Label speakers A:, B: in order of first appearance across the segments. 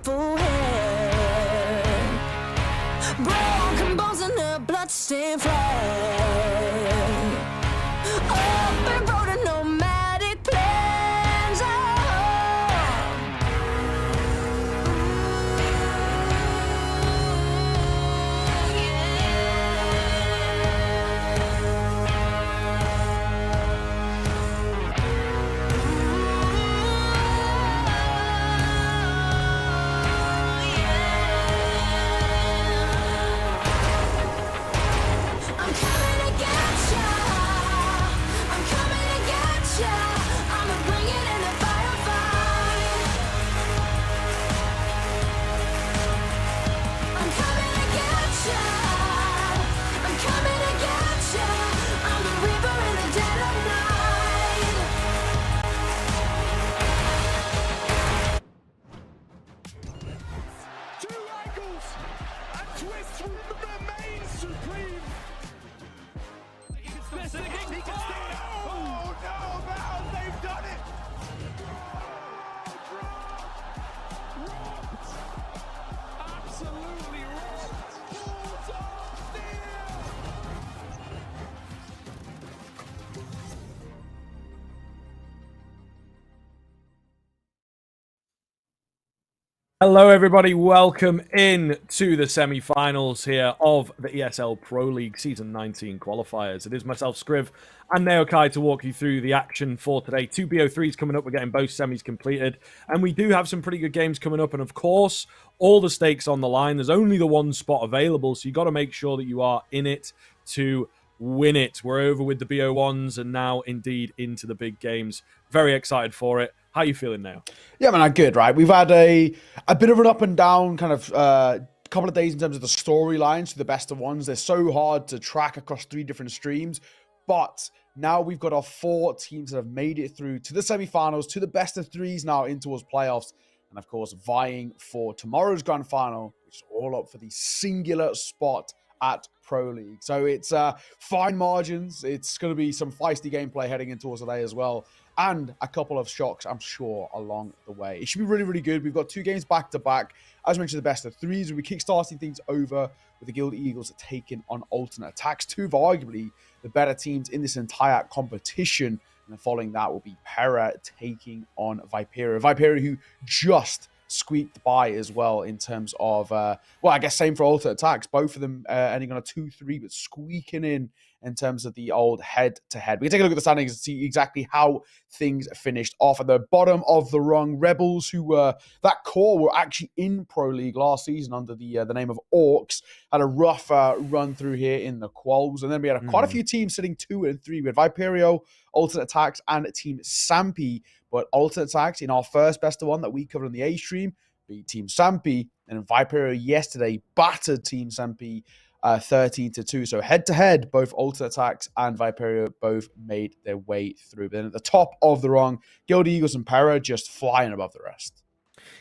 A: beautiful hair. Broken bones and a bloodstained flag. Open road and nomadic plans. I'm coming to get ya. I'm coming to get ya. I'ma bring it in the firefight. I'm coming to get ya. I'm coming to get ya. I'm the reaper in the dead of night.
B: Two angles and twist remain supreme. Oh no, Val, they've done it. Rocked. Absolutely rocked. Balls of steel.
C: Hello, everybody. Welcome in to the semi-finals here of the ESL Pro League Season 19 qualifiers. It is myself, Scriv, and Naokai to walk you through the action for today. Two BO3s coming up. We're getting both semis completed, and we do have some pretty good games coming up. And of course, all the stakes on the line. There's only the one spot available, so you got to make sure that you are in it to win it. We're over with the BO1s and now indeed into the big games. Very excited for it. How are you feeling now?
D: Yeah, man, I'm good, right? We've had a bit of an up and down kind of couple of days in terms of the storylines to the best of ones. They're so hard to track across 3 different streams, but now we've got our 4 teams that have made it through to the semi-finals, to the best of 3s now in towards playoffs, and of course vying for tomorrow's grand final, which is all up for the singular spot at Pro League. So it's fine margins. It's going to be some feisty gameplay heading in towards today as well, and a couple of shocks, I'm sure, along the way. It should be really, really good. We've got 2 games back-to-back. As mentioned, the best of 3s. We'll be kickstarting things over with the Guild Eagles taking on Alternate Attacks, 2 of arguably the better teams in this entire competition. And then following that will be Pera taking on Viperio. Viperio, who just squeaked by as well in terms of, well, I guess same for Alternate Attacks. Both of them ending on a 2-3, but squeaking in terms of the old head-to-head. We can take a look at the standings and see exactly how things finished off. At the bottom of the rung, Rebels, who were, that core were actually in Pro League last season under the name of Orcs, had a rough run through here in the quals. And then we had quite a few teams sitting 2 and 3. We had Viperio, Alternate Attacks, and Team Sampi. But Alternate Attacks, in our first best of one that we covered on the A stream, beat Team Sampi. And Viperio yesterday battered Team Sampi 13-2. So head-to-head, both Alternate Attacks and Viperio both made their way through. But then at the top of the rung, Guild Eagles and Pera just flying above the rest.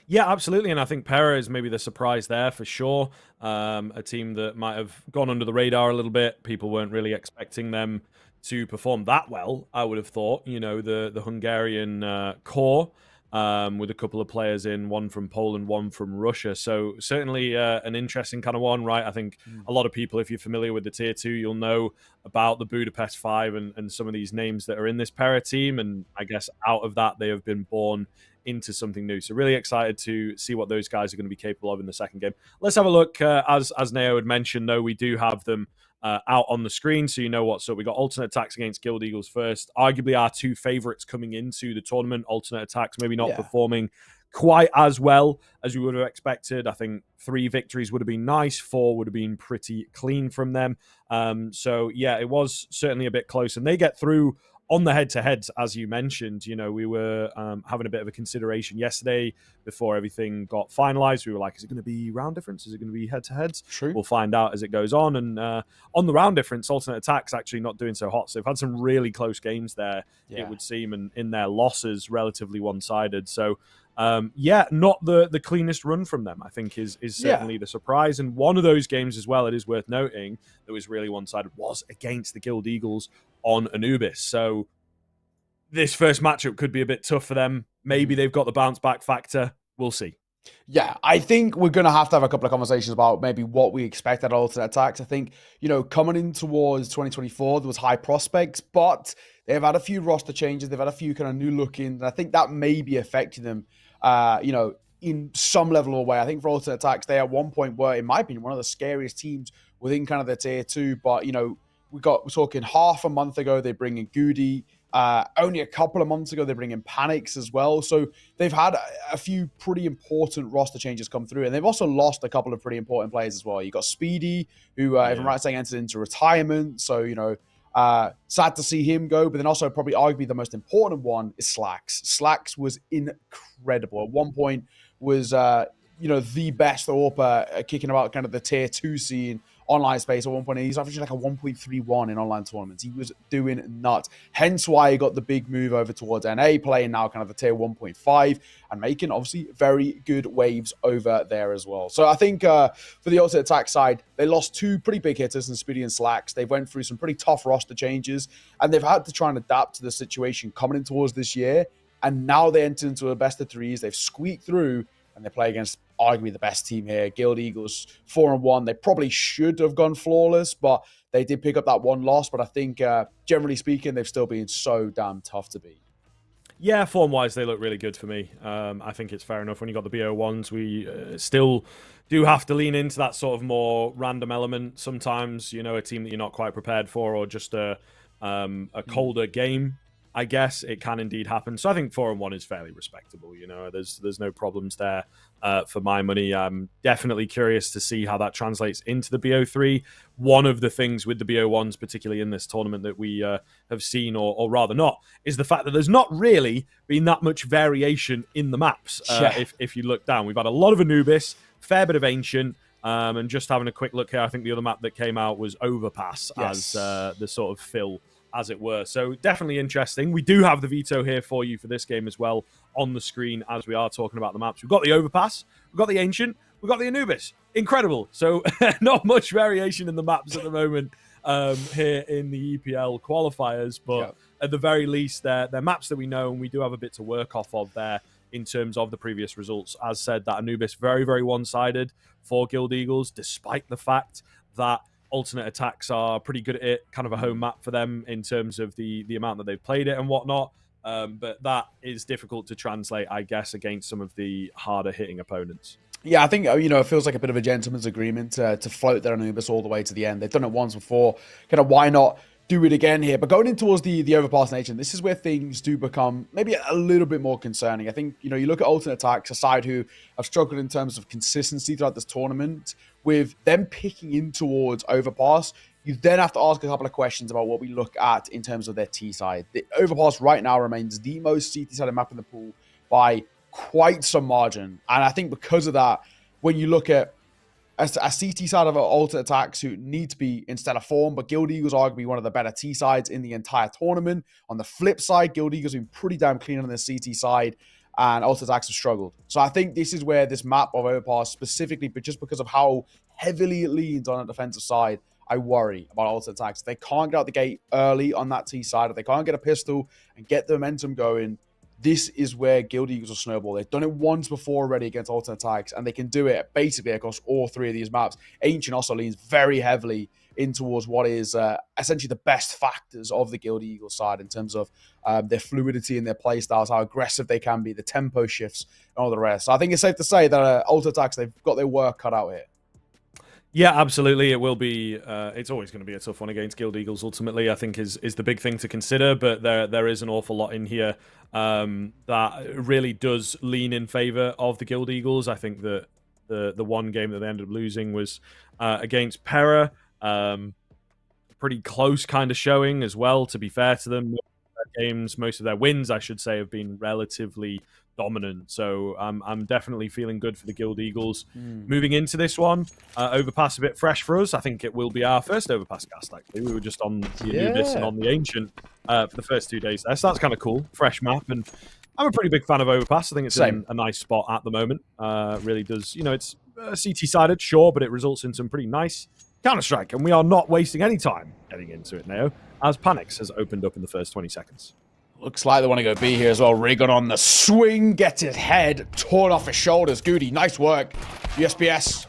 C: Yeah, absolutely. And I think Pera is maybe the surprise there for sure. A team that might have gone under the radar a little bit. People weren't really expecting them to perform that well, I would have thought. You know, the Hungarian core with a couple of players in, one from Poland, one from Russia. So certainly an interesting kind of one, right? I think a lot of people, if you're familiar with the Tier 2, you'll know about the Budapest 5 and some of these names that are in this Pera team. And I guess out of that, they have been born into something new. So really excited to see what those guys are going to be capable of in the second game. Let's have a look. As Neo had mentioned, though, we do have them out on the screen, so you know what's up. We got Alternate Attacks against Guild Eagles first. Arguably our 2 favorites coming into the tournament. Alternate Attacks maybe not performing quite as well as we would have expected. I think 3 victories would have been nice. 4 would have been pretty clean from them. So yeah, it was certainly a bit close, and they get through on the head-to-heads, as you mentioned. You know, we were having a bit of a consideration yesterday before everything got finalized. We were like, is it going to be round difference? Is it going to be head-to-heads?
D: True.
C: We'll find out as it goes on. And on the round difference, Alternate Attacks actually not doing so hot. So they've had some really close games there, it would seem, and in their losses, relatively one-sided. So not the cleanest run from them, I think, is certainly the surprise. And one of those games as well, it is worth noting, that was really one-sided, was against the Guild Eagles on Anubis. So this first matchup could be a bit tough for them. Maybe they've got the bounce back factor. We'll see.
D: Yeah, I think we're going to have a couple of conversations about maybe what we expect at alternate attacks. I think, coming in towards 2024, there was high prospects, but they've had a few roster changes. They've had a few kind of new look-ins, and I think that may be affecting them, in some level of a way. I think for alternate attacks, they at one point were, in my opinion, one of the scariest teams within kind of the tier 2, but, we're talking half a month ago, they bring in Goody. Only a couple of months ago, they bring in Panics as well. So they've had a few pretty important roster changes come through, and they've also lost a couple of pretty important players as well. You got Speedy, who, if I'm right saying, entered into retirement. So, sad to see him go, but then also probably arguably the most important one is Slacks. Slacks was incredible. At one point was, the best AWPer, kicking about kind of the tier 2 scene online space at one point. He's averaging like a 1.31 in online tournaments. He was doing nuts. Hence why he got the big move over towards NA, playing now kind of the tier 1.5 and making obviously very good waves over there as well. So I think for the alternate attack side, they lost two pretty big hitters in Speedy and Slacks. They went through some pretty tough roster changes, and they've had to try and adapt to the situation coming in towards this year. And now they enter into a best of threes. They've squeaked through, and they play against arguably the best team here, Guild Eagles, 4-1. They probably should have gone flawless, but they did pick up that one loss. But I think, generally speaking, they've still been so damn tough to beat.
C: Yeah, form-wise, they look really good for me. I think it's fair enough when you got the BO1s. We still do have to lean into that sort of more random element sometimes, a team that you're not quite prepared for, or just a colder game. I guess it can indeed happen. So I think 4-1 is fairly respectable. There's no problems there for my money. I'm definitely curious to see how that translates into the BO3. One of the things with the BO1s, particularly in this tournament, that we have seen, or rather not, is the fact that there's not really been that much variation in the maps. If you look down, we've had a lot of Anubis, fair bit of Ancient, and just having a quick look here, I think the other map that came out was Overpass as the sort of fill, as it were. So definitely interesting. We do have the veto here for you for this game as well on the screen as we are talking about the maps. We've got the Overpass, we've got the Ancient, we've got the Anubis. Incredible. So not much variation in the maps at the moment here in the EPL qualifiers, but at the very least, they're maps that we know, and we do have a bit to work off of there in terms of the previous results. As said, that Anubis very, very one-sided for Guild Eagles, despite the fact that alternate attacks are pretty good at it, kind of a home map for them in terms of the amount that they've played it and whatnot. But that is difficult to translate, I guess, against some of the harder hitting opponents.
D: Yeah, I think, it feels like a bit of a gentleman's agreement to float their Anubis all the way to the end. They've done it once before. Kind of why not do it again here? But going in towards the Overpass Nation, this is where things do become maybe a little bit more concerning. I think, you look at alternate attacks, a side who have struggled in terms of consistency throughout this tournament. With them picking in towards Overpass, you then have to ask a couple of questions about what we look at in terms of their T side. The Overpass right now remains the most CT-sided map in the pool by quite some margin. And I think because of that, when you look at a CT side of alternate attacks who need to be in stellar form, but Guild Eagles are arguably one of the better T sides in the entire tournament. On the flip side, Guild Eagles have been pretty damn clean on the CT side, and alternate attacks have struggled. So I think this is where this map of Overpass specifically, but just because of how heavily it leans on the defensive side, I worry about alternate attacks. If they can't get out the gate early on that T side, if they can't get a pistol and get the momentum going, this is where Guild Eagles will snowball. They've done it once before already against alternate attacks, and they can do it basically across all three of these maps. Ancient also leans very heavily in towards what is essentially the best factors of the Guild Eagles side in terms of their fluidity and their play styles, how aggressive they can be, the tempo shifts, and all the rest. So I think it's safe to say that alternate attacks, they've got their work cut out here.
C: Yeah, absolutely. It will be. It's always going to be a tough one against Guild Eagles. Ultimately, I think is the big thing to consider. But there is an awful lot in here that really does lean in favor of the Guild Eagles. I think that the one game that they ended up losing was against Pera. Pretty close kind of showing as well. To be fair to them, most of their wins, I should say, have been relatively dominant. So I'm definitely feeling good for the Guild Eagles moving into this one. Overpass a bit fresh for us. I think it will be our first Overpass cast, actually. We were just on the Anubis and on the Ancient for the first 2 days there. So that's kind of cool. Fresh map. And I'm a pretty big fan of Overpass. I think it's in a nice spot at the moment. Really does. It's CT-sided, sure, but it results in some pretty nice Counter-Strike. And we are not wasting any time getting into it now, as Panics has opened up in the first 20 seconds.
D: Looks like they want to go B here as well. Rigon on the swing, gets his head torn off his shoulders. Goody, nice work. USPS.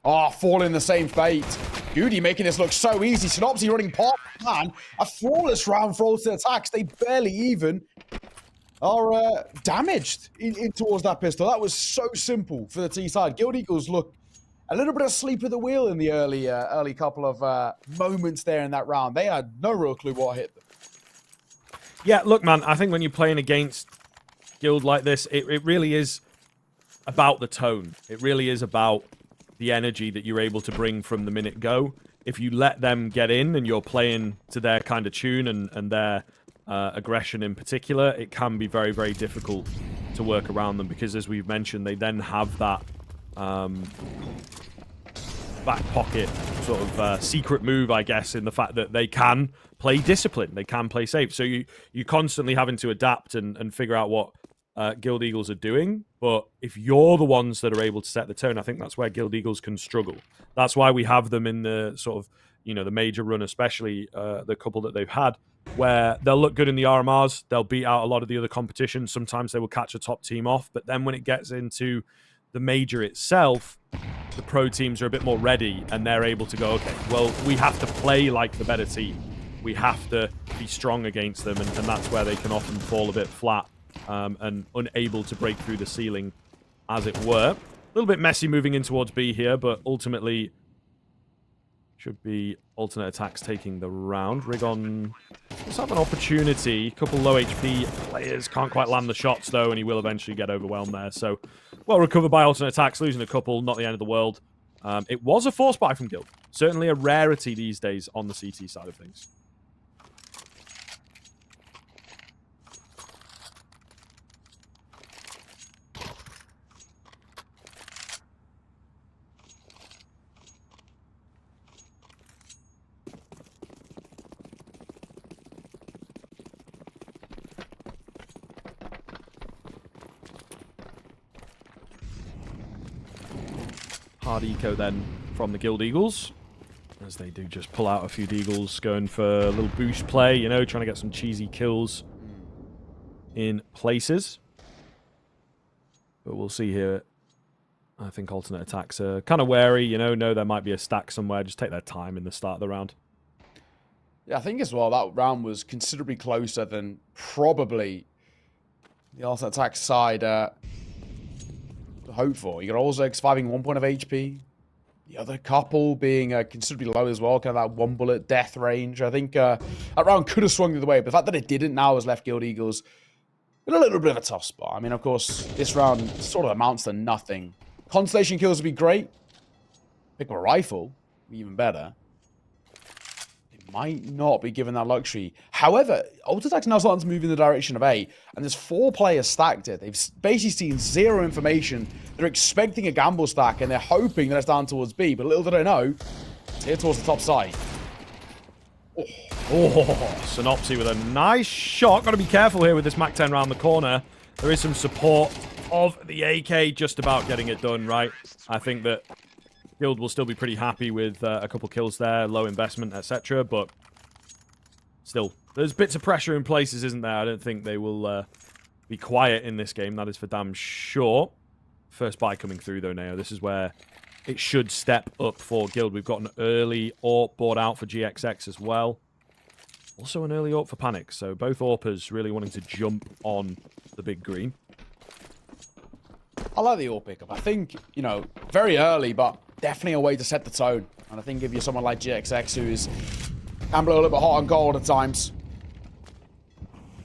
D: Oh, falling the same fate. Goody making this look so easy. Synopsy running part plan. A flawless round for Ultimate Attacks. They barely even are damaged in towards that pistol. That was so simple for the T side. Guild Eagles look a little bit asleep at the wheel in the early couple of moments there in that round. They had no real clue what hit them.
C: Yeah, look, man, I think when you're playing against Guild like this, it really is about the tone. It really is about the energy that you're able to bring from the minute go. If you let them get in and you're playing to their kind of tune and their aggression in particular, it can be very, very difficult to work around them because, as we've mentioned, they then have that back pocket sort of secret move, I guess, in the fact that they can play discipline, they can play safe. So you're constantly having to adapt and figure out what Guild Eagles are doing. But if you're the ones that are able to set the tone, I think that's where Guild Eagles can struggle. That's why we have them in the sort of, you know, the major run, especially the couple that they've had, where they'll look good in the RMRs, they'll beat out a lot of the other competition. Sometimes they will catch a top team off, but then when it gets into the major itself, the pro teams are a bit more ready and they're able to go, okay, well, we have to play like the better team. We have to be strong against them, and that's where they can often fall a bit flat and unable to break through the ceiling, as it were. A little bit messy moving in towards B here, but ultimately should be Alternate Attacks taking the round. Rigon does have an opportunity. A couple low HP players can't quite land the shots, though, and he will eventually get overwhelmed there. So, well recovered by Alternate Attacks, losing a couple, not the end of the world. It was a force buy from Guild. Certainly a rarity these days on the CT side of things. Hard eco then from the Guild Eagles, as they do just pull out a few Deagles, going for a little boost play, you know, trying to get some cheesy kills in places. But we'll see here. I think Alternate Attacks are kind of wary, you know there might be a stack somewhere. Just take their time in the start of the round.
D: Yeah, I think as well, that round was considerably closer than probably the Alternate Attacks side hope for. You got Ozek surviving 1 point of HP. The other couple being considerably low as well, kind of that 1 bullet death range. I think that round could have swung the other way, but the fact that it didn't now has left Guild Eagles in a little bit of a tough spot. I mean, of course, this round sort of amounts to nothing. Constellation kills would be great. Pick up a rifle, even better. Might not be given that luxury. However, Ultimate Attacks now starting to move in the direction of A, and there's 4 players stacked it. They've basically seen 0 information. They're expecting a gamble stack, and they're hoping that it's down towards B, but little do they know, it's here towards the top side.
C: Oh, Synopsy with a nice shot. Got to be careful here with this MAC-10 round the corner. There is some support of the AK just about getting it done, right? I think that Guild will still be pretty happy with a couple kills there, low investment, etc. But still, there's bits of pressure in places, isn't there? I don't think they will be quiet in this game. That is for damn sure. First buy coming through, though, Neo. This is where it should step up for Guild. We've got an early AWP bought out for GXX as well. Also an early AWP for Panic. So both AWPers really wanting to jump on the big green.
D: I like the AWP pickup. I think, you know, very early, but definitely a way to set the tone. And I think if you're someone like GXX who is can blow a little bit hot and cold at times,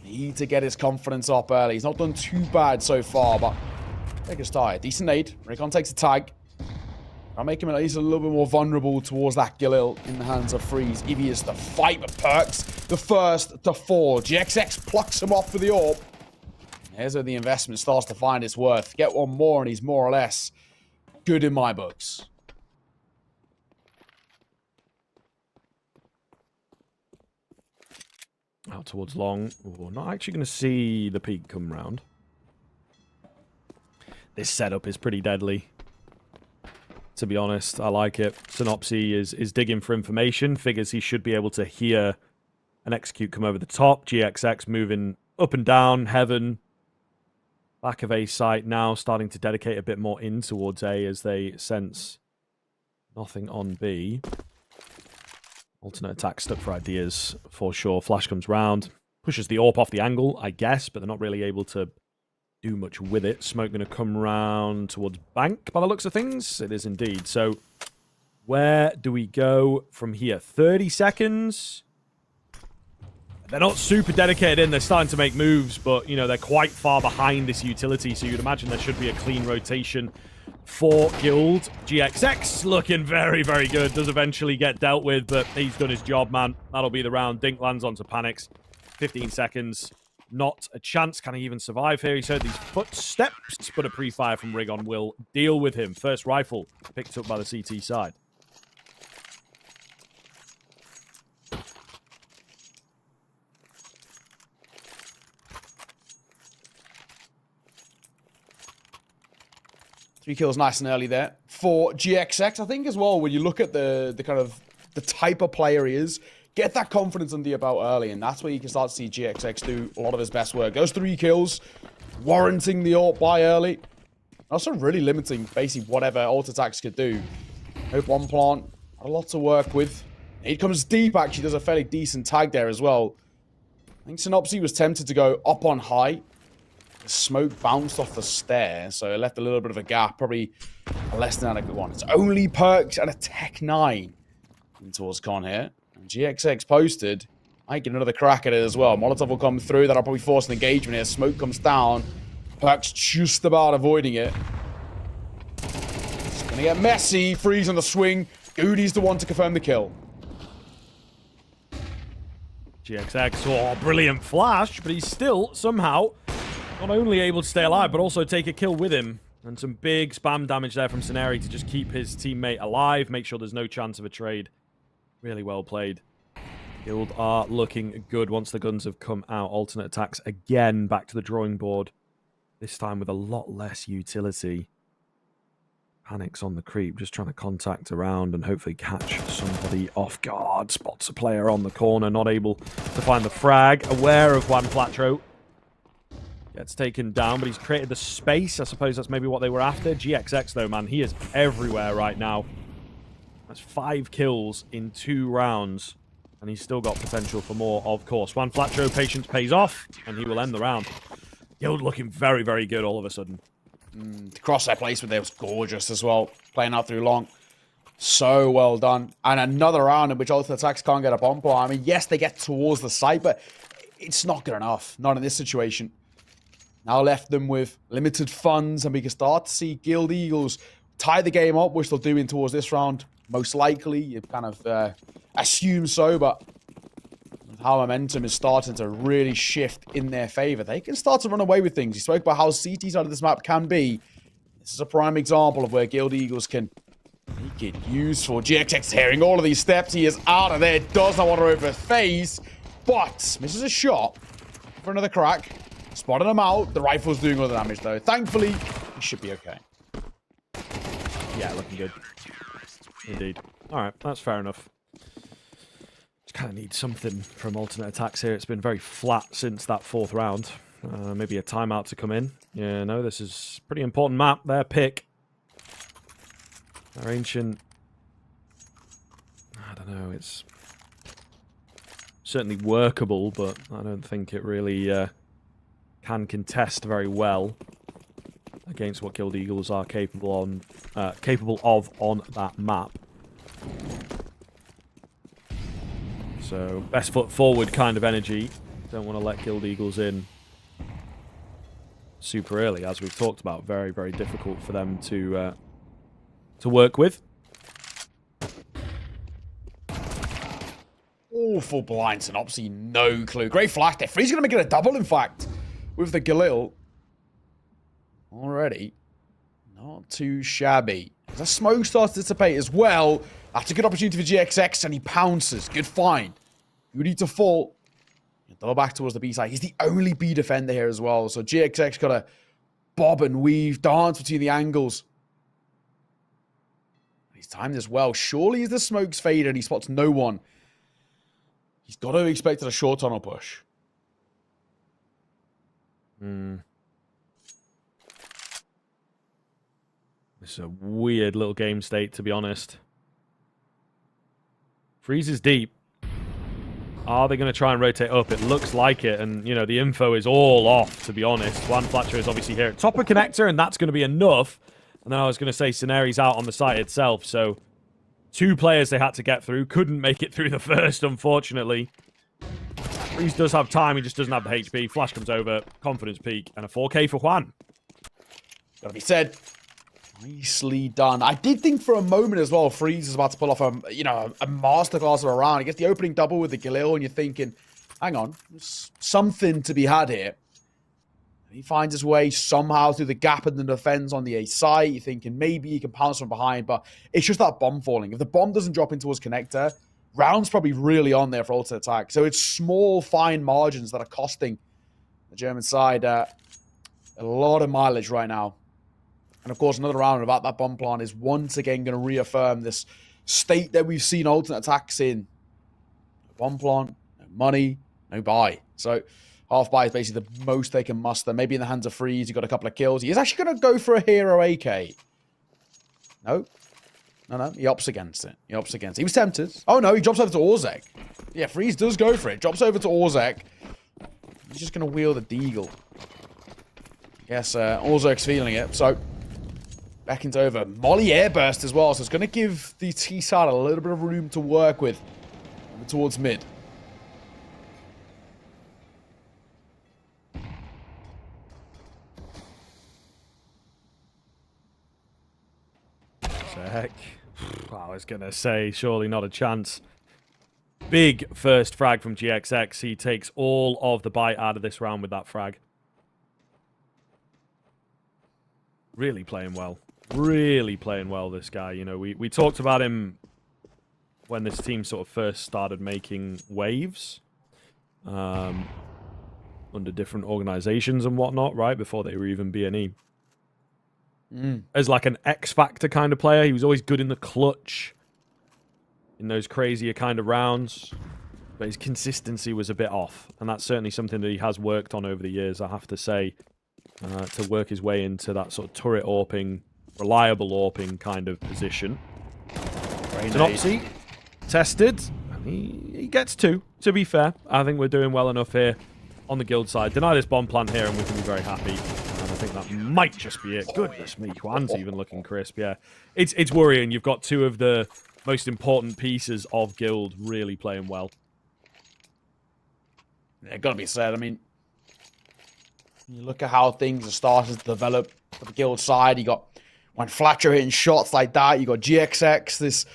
D: need to get his confidence up early. He's not done too bad so far, but take a start. Decent nade. Recon takes a tag. I'll make him at least a little bit more vulnerable towards that Galil in the hands of Freeze. If he is to fight, but Perks, the first to fall. GXX plucks him off with the AWP. Here's where the investment starts to find its worth. Get one more and he's more or less good in my books.
C: Out towards long. Ooh, not actually going to see the peak come round. This setup is pretty deadly. To be honest, I like it. Synopsy is digging for information. Figures he should be able to hear an execute come over the top. GXX moving up and down, heaven. Back of A site now, starting to dedicate a bit more in towards A as they sense nothing on B. Alternate attack stuck for ideas for sure. Flash comes round, pushes the AWP off the angle, I guess, but they're not really able to do much with it. Smoke going to come round towards bank by the looks of things. It is indeed. So where do we go from here? 30 seconds. They're not super dedicated in. They're starting to make moves, but, you know, they're quite far behind this utility, so you'd imagine there should be a clean rotation for Guild. GXX looking very, very good. Does eventually get dealt with, but he's done his job, man. That'll be the round. Dink lands onto Panics. 15 seconds. Not a chance. Can he even survive here? He's heard these footsteps, but a pre-fire from Rigon will deal with him. First rifle picked up by the CT side.
D: Three kills nice and early there for GXX. I think as well, when you look at the kind of the type of player he is, get that confidence under your belt early, and that's where you can start to see GXX do a lot of his best work. Those 3 kills, warranting the ult buy early. Also really limiting basically whatever ult attacks could do. Hope one plant, a lot to work with. He comes deep, actually does a fairly decent tag there as well. I think Synopsy was tempted to go up on high. The smoke bounced off the stair, so it left a little bit of a gap. Probably a less than adequate one. It's only Perks and a Tech 9 in towards Con here. And GXX posted. I get another crack at it as well. Molotov will come through. That'll probably force an engagement here. Smoke comes down. Perks just about avoiding it. It's going to get messy. Freeze on the swing. Goody's the one to confirm the kill.
C: GXX, oh, brilliant flash, but he's still somehow not only able to stay alive, but also take a kill with him. And some big spam damage there from Scenari to just keep his teammate alive, make sure there's no chance of a trade. Really well played. Guild are looking good once the guns have come out. Alternate attacks again, back to the drawing board. This time with a lot less utility. Panics on the creep, just trying to contact around and hopefully catch somebody off guard. Spots a player on the corner, not able to find the frag. Aware of Juan Platro. Gets taken down, but he's created the space. I suppose that's maybe what they were after. GXX, though, man, he is everywhere right now. That's 5 kills in 2 rounds. And he's still got potential for more, of course. Juan Platro, patience pays off, and he will end the round. Guild looking very, very good all of a sudden.
D: The crosshair placement there was gorgeous as well. Playing out through long. So well done. And another round in which alternate attacks can't get a bomb point. I mean, yes, they get towards the site, but it's not good enough. Not in this situation. Now left them with limited funds, and we can start to see Guild Eagles tie the game up, which they'll do in towards this round. Most likely, you kind of assume so, but how momentum is starting to really shift in their favor. They can start to run away with things. You spoke about how CT side of this map can be. This is a prime example of where Guild Eagles can make it useful. GXX hearing all of these steps. He is out of there. Does not want to over his face, but misses a shot for another crack. Spotted him out. The rifle's doing all the damage, though. Thankfully, he should be okay.
C: Yeah, looking good. Indeed. All right, that's fair enough. Just kind of need something from alternate attacks here. It's been very flat since that 4th round. Maybe a timeout to come in. Yeah, no, this is a pretty important map. Their pick. Their ancient... I don't know, it's certainly workable, but I don't think it really can contest very well against what Guild Eagles are capable of on that map. So, best foot forward kind of energy. Don't want to let Guild Eagles in super early, as we've talked about. Very, very difficult for them to work with.
D: Awful blind Synopsy, no clue. Great flash there. Free's going to make it a double, in fact, with the Galil. Already. Not too shabby. As a smoke starts to dissipate as well, that's a good opportunity for GXX, and he pounces. Good find. You need to fall. Double back towards the B side. He's the only B defender here as well, so GXX got to bob and weave, dance between the angles. He's timed as well. Surely as the smoke's faded and he spots no one, he's got to have expected a short tunnel push.
C: It's a weird little game state, to be honest. Freeze is deep. Are they going to try and rotate up? It looks like it, and, you know, the info is all off, to be honest. Juan Fletcher is obviously here at top of connector, and that's going to be enough. And then I was going to say Sceneri's out on the site itself, so 2 players they had to get through. Couldn't make it through the first, unfortunately. Freeze does have time, he just doesn't have the HP. Flash comes over, confidence peak, and a 4K for Juan.
D: Gotta be said. Nicely done. I did think for a moment as well, Freeze is about to pull off a masterclass of a round. He gets the opening double with the Galil, and you're thinking, hang on, there's something to be had here. And he finds his way somehow through the gap in the defense on the A side. You're thinking maybe he can pounce from behind, but it's just that bomb falling. If the bomb doesn't drop into his connector, round's probably really on there for ultimate attack. So it's small, fine margins that are costing the German side a lot of mileage right now. And of course, another round about that bomb plant is once again going to reaffirm this state that we've seen alternate attacks in. No bomb plant, no money, no buy. So half buy is basically the most they can muster. Maybe in the hands of Freeze, he got a couple of kills. He is actually going to go for a hero AK. No. No, he opts against it. He was tempted. Oh no, he drops over to Orzek. Yeah, Freeze does go for it. Drops over to Orzek. He's just going to wheel the Deagle. I guess Orzek's feeling it. So Beckon's over. Molly airburst as well, so it's going to give the T-side a little bit of room to work with towards mid.
C: Heck. I was going to say, surely not a chance. Big first frag from GXX. He takes all of the bite out of this round with that frag. Really playing well. Really playing well, this guy. You know, we talked about him when this team sort of first started making waves. Under different organizations and whatnot, right? Before they were even BNE. As like an X-Factor kind of player. He was always good in the clutch. In those crazier kind of rounds. But his consistency was a bit off. And that's certainly something that he has worked on over the years, I have to say. To work his way into that sort of turret AWPing, reliable AWPing kind of position. Synopsy, tested. And he gets 2, to be fair. I think we're doing well enough here on the guild side. Deny this bomb plant here and we can be very happy. I think that might just be it. Goodness me, Juan's even looking crisp, yeah. It's worrying. You've got 2 of the most important pieces of guild really playing well.
D: Yeah, gotta be said. I mean, you look at how things are starting to develop for the guild side. You got when Fletcher hitting shots like that. You got GXX, this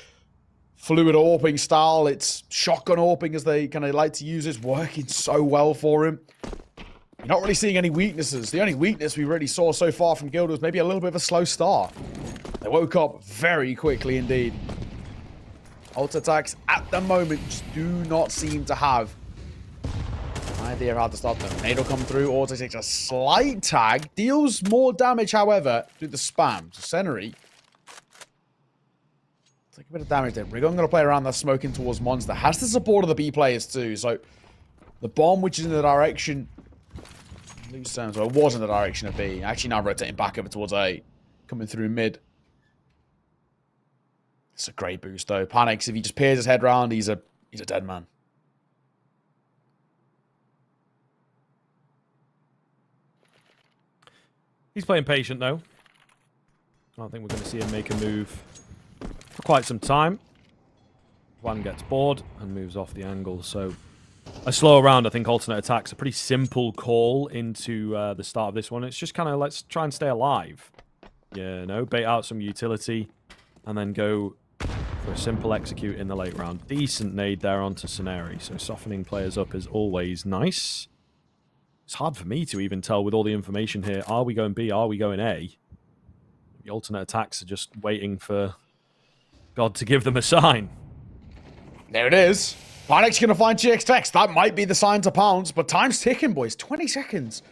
D: fluid AWPing style. It's shotgun AWPing as they kind of like to use. It's working so well for him. You're not really seeing any weaknesses. The only weakness we really saw so far from Guild was maybe a little bit of a slow start. They woke up very quickly indeed. Ult attacks at the moment just do not seem to have an idea how to stop them. Nade will come through. Auto takes a slight tag. Deals more damage, however, through the spam. So Seneri take a bit of damage there. Rigon going to play around that smoking towards Monster. Has the support of the B players too. So the bomb, which is in the direction... Loose terms, well, it was in the direction of B. Actually now rotating back over towards A. Coming through mid. It's a great boost though. Panics, if he just peers his head round, he's a dead man.
C: He's playing patient though. I don't think we're going to see him make a move for quite some time. One gets bored and moves off the angle, so... A slow round, I think alternate attack's a pretty simple call into the start of this one. It's just kind of, let's try and stay alive. You know, bait out some utility, and then go for a simple execute in the late round. Decent nade there onto Sceneri, so softening players up is always nice. It's hard for me to even tell with all the information here. Are we going B? Are we going A? The alternate attacks are just waiting for God to give them a sign.
D: There it is. Panic's going to find GXX. That might be the sign to pounce, but time's ticking, boys. 20 seconds.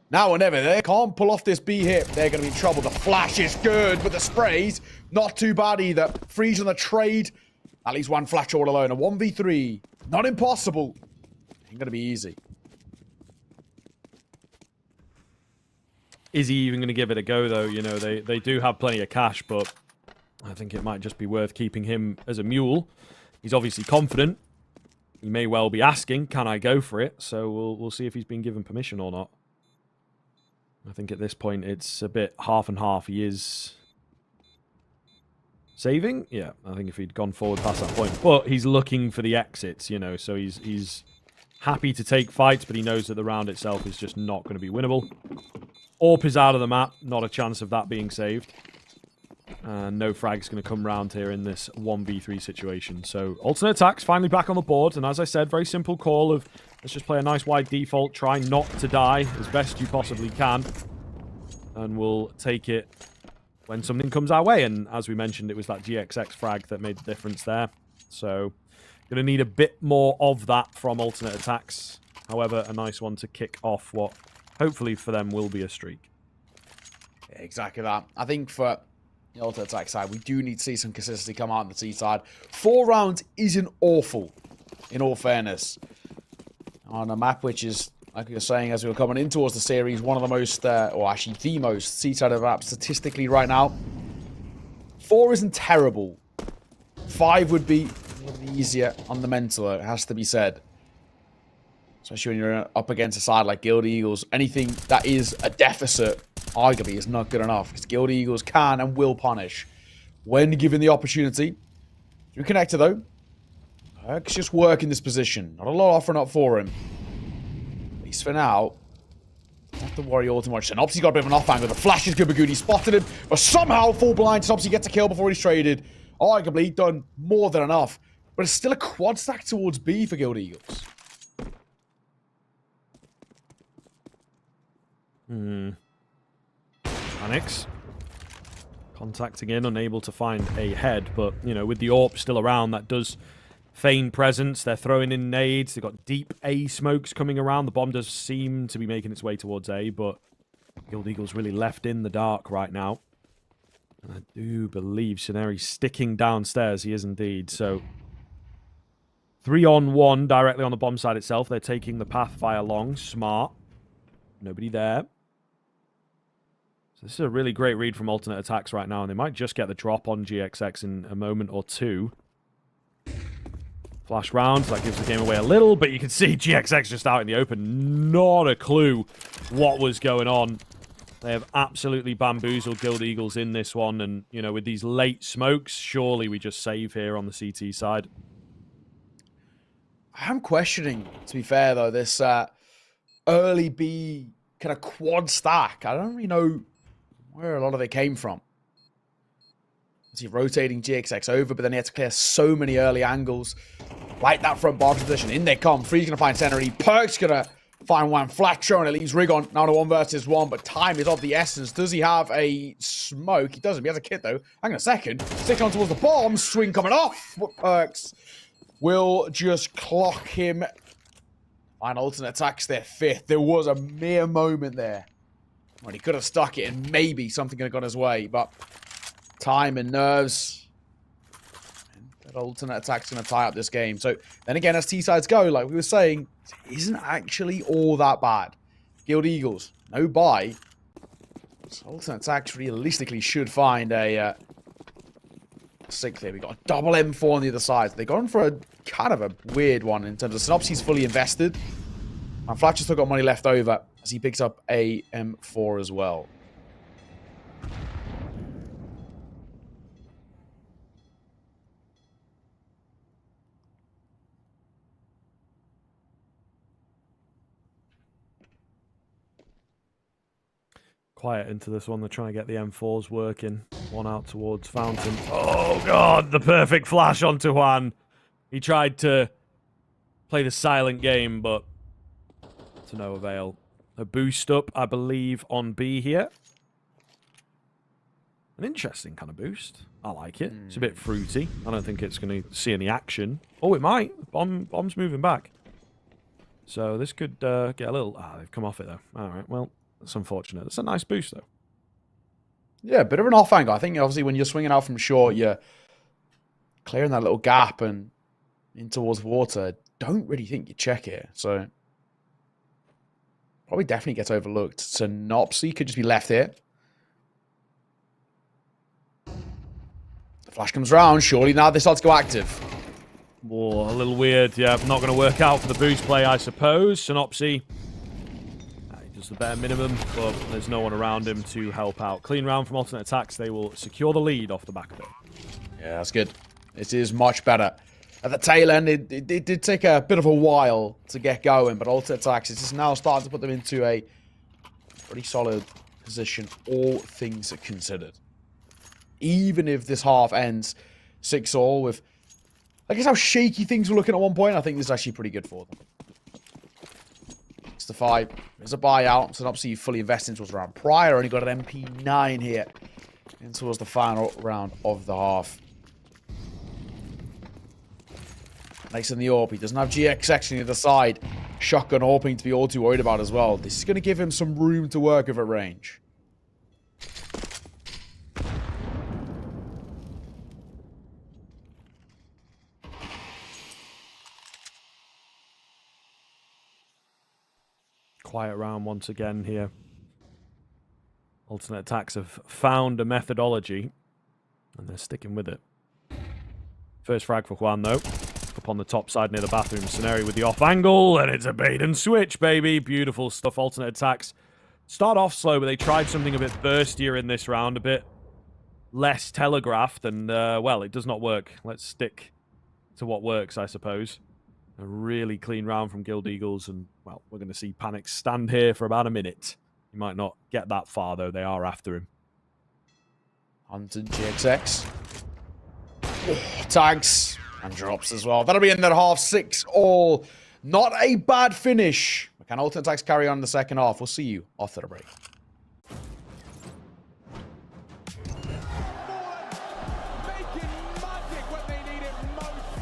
D: Now or never. They can't pull off this B hit. They're going to be in trouble. The flash is good, but the sprays, not too bad either. Freeze on the trade. At least one flash all alone. A 1v3. Not impossible. Ain't going to be easy.
C: Is he even going to give it a go, though? You know, they do have plenty of cash, but I think it might just be worth keeping him as a mule. He's obviously confident. He may well be asking, can I go for it? So we'll see if he's been given permission or not. I think at this point it's a bit half and half. He is saving. Yeah, I think if he'd gone forward past that point. But he's looking for the exits, you know, so he's happy to take fights, but he knows that the round itself is just not going to be winnable. Orp is out of the map. Not a chance of that being saved. And no frag's going to come round here in this 1v3 situation. So alternate attacks finally back on the board. And as I said, very simple call of let's just play a nice wide default. Try not to die as best you possibly can. And we'll take it when something comes our way. And as we mentioned, it was that GXX frag that made the difference there. So going to need a bit more of that from alternate attacks. However, a nice one to kick off what hopefully for them will be a streak.
D: Yeah, exactly that. I think for the alternate attack side, we do need to see some consistency come out on the T side. 4 rounds isn't awful, in all fairness. On a map which is, like you were saying, as we were coming in towards the series, one of the most, or actually the most C-sided maps statistically right now. 4 isn't terrible. 5 would be a little easier on the mental, it has to be said. Especially when you're up against a side like Guild Eagles. Anything that is a deficit, arguably, is not good enough. Because Guild Eagles can and will punish when given the opportunity. Through connector, though. Perk's just working this position. Not a lot offering up for him. At least for now. Don't have to worry all too much. Synopsy got a bit of an off angle. The flash is good, Bagudi spotted him. But somehow, full blind, Synopsy gets a kill before he's traded. Arguably, done more than enough. But it's still a quad stack towards B for Guild Eagles.
C: Anix contacting in, unable to find a head, but you know, with the AWP still around, that does feign presence. They're throwing in nades. They've got deep A smokes coming around. The bomb does seem to be making its way towards A, but Guild Eagles really left in the dark right now. And I do believe Shineri's sticking downstairs. He is indeed. So 3-on-1 directly on the bomb side itself. They're taking the path via long. Smart. Nobody there. So this is a really great read from alternate attacks right now, and they might just get the drop on GXX in a moment or two. Flash round, that gives the game away a little, but you can see GXX just out in the open. Not a clue what was going on. They have absolutely bamboozled Guild Eagles in this one, and, you know, with these late smokes, surely we just save here on the CT side.
D: I'm questioning, to be fair, though, this early B kind of quad stack. I don't really know where a lot of it came from. Is he rotating GXX over, but then he had to clear so many early angles. Like that front bar position. In they come. Free's going to find center. Perk's going to find one. Flat throw, and it leaves Rig on. Now to 1 versus 1, but time is of the essence. Does he have a smoke? He doesn't. He has a kit, though. Hang on a second. Stick on towards the bomb. Swing coming off. Perks will just clock him. And alternate attacks their 5th. There was a mere moment there when he could have stuck it and maybe something could have gone his way, but time and nerves. And that alternate attack's going to tie up this game. So then again, as T-sides go, like we were saying, it isn't actually all that bad. Guild Eagles, no buy. So alternate attacks realistically should find a 6th here. We got a double M4 on the other side. They've gone for a kind of a weird one in terms of Synopsy's fully invested. And Fletcher's still got money left over as he picks up a M4 as well.
C: Quiet into this one. They're trying to get the M4s working. One out towards Fountain. Oh, God. The perfect flash onto Juan. He tried to play the silent game, but to no avail. A boost up, I believe, on B here. An interesting kind of boost. I like it. It's a bit fruity. I don't think it's going to see any action. Oh, it might. Bomb's moving back. So this could get a little... Ah, they've come off it, though. All right, well... That's unfortunate. It's a nice boost, though.
D: Yeah, a bit of an off angle. I think, obviously, when you're swinging out from short, you're clearing that little gap and in towards water. Don't really think you check it. So, probably definitely gets overlooked. Synopsy could just be left here. The flash comes round. Surely now they start to go active.
C: Oh, a little weird. Yeah, not going to work out for the boost play, I suppose. Synopsy. He does the bare minimum, but there's no one around him to help out. Clean round from alternate attacks. They will secure the lead off the back of it.
D: Yeah, that's good. This is much better. At the tail end, it did take a bit of a while to get going, but alternate attacks is just now starting to put them into a pretty solid position, all things considered. Even if this half ends 6-all with, I guess how shaky things were looking at one point, I think this is actually pretty good for them. 6-5. There's a buyout, so obviously you fully invested into what's around prior. Only got an MP9 here and towards the final round of the half. Next in the AWP, he doesn't have GXX on the other side. Shotgun AWPing to be all too worried about as well. This is going to give him some room to work with at range.
C: Quiet round once again here. Alternate attacks have found a methodology, and they're sticking with it. First frag for Juan, though. Up on the top side near the bathroom. Scenario with the off angle, and it's a bait and switch, baby. Beautiful stuff. Alternate attacks start off slow, but they tried something a bit burstier in this round, a bit less telegraphed, and, well, it does not work. Let's stick to what works, I suppose. A really clean round from Guild Eagles, and, well, we're going to see Panic stand here for about a minute. He might not get that far, though. They are after him.
D: Hunted GXX. Oh, tags. And drops as well. That'll be in that half 6-all. Not a bad finish. Can alternate attacks carry on in the second half? We'll see you after the break.
B: Making magic when they need it most.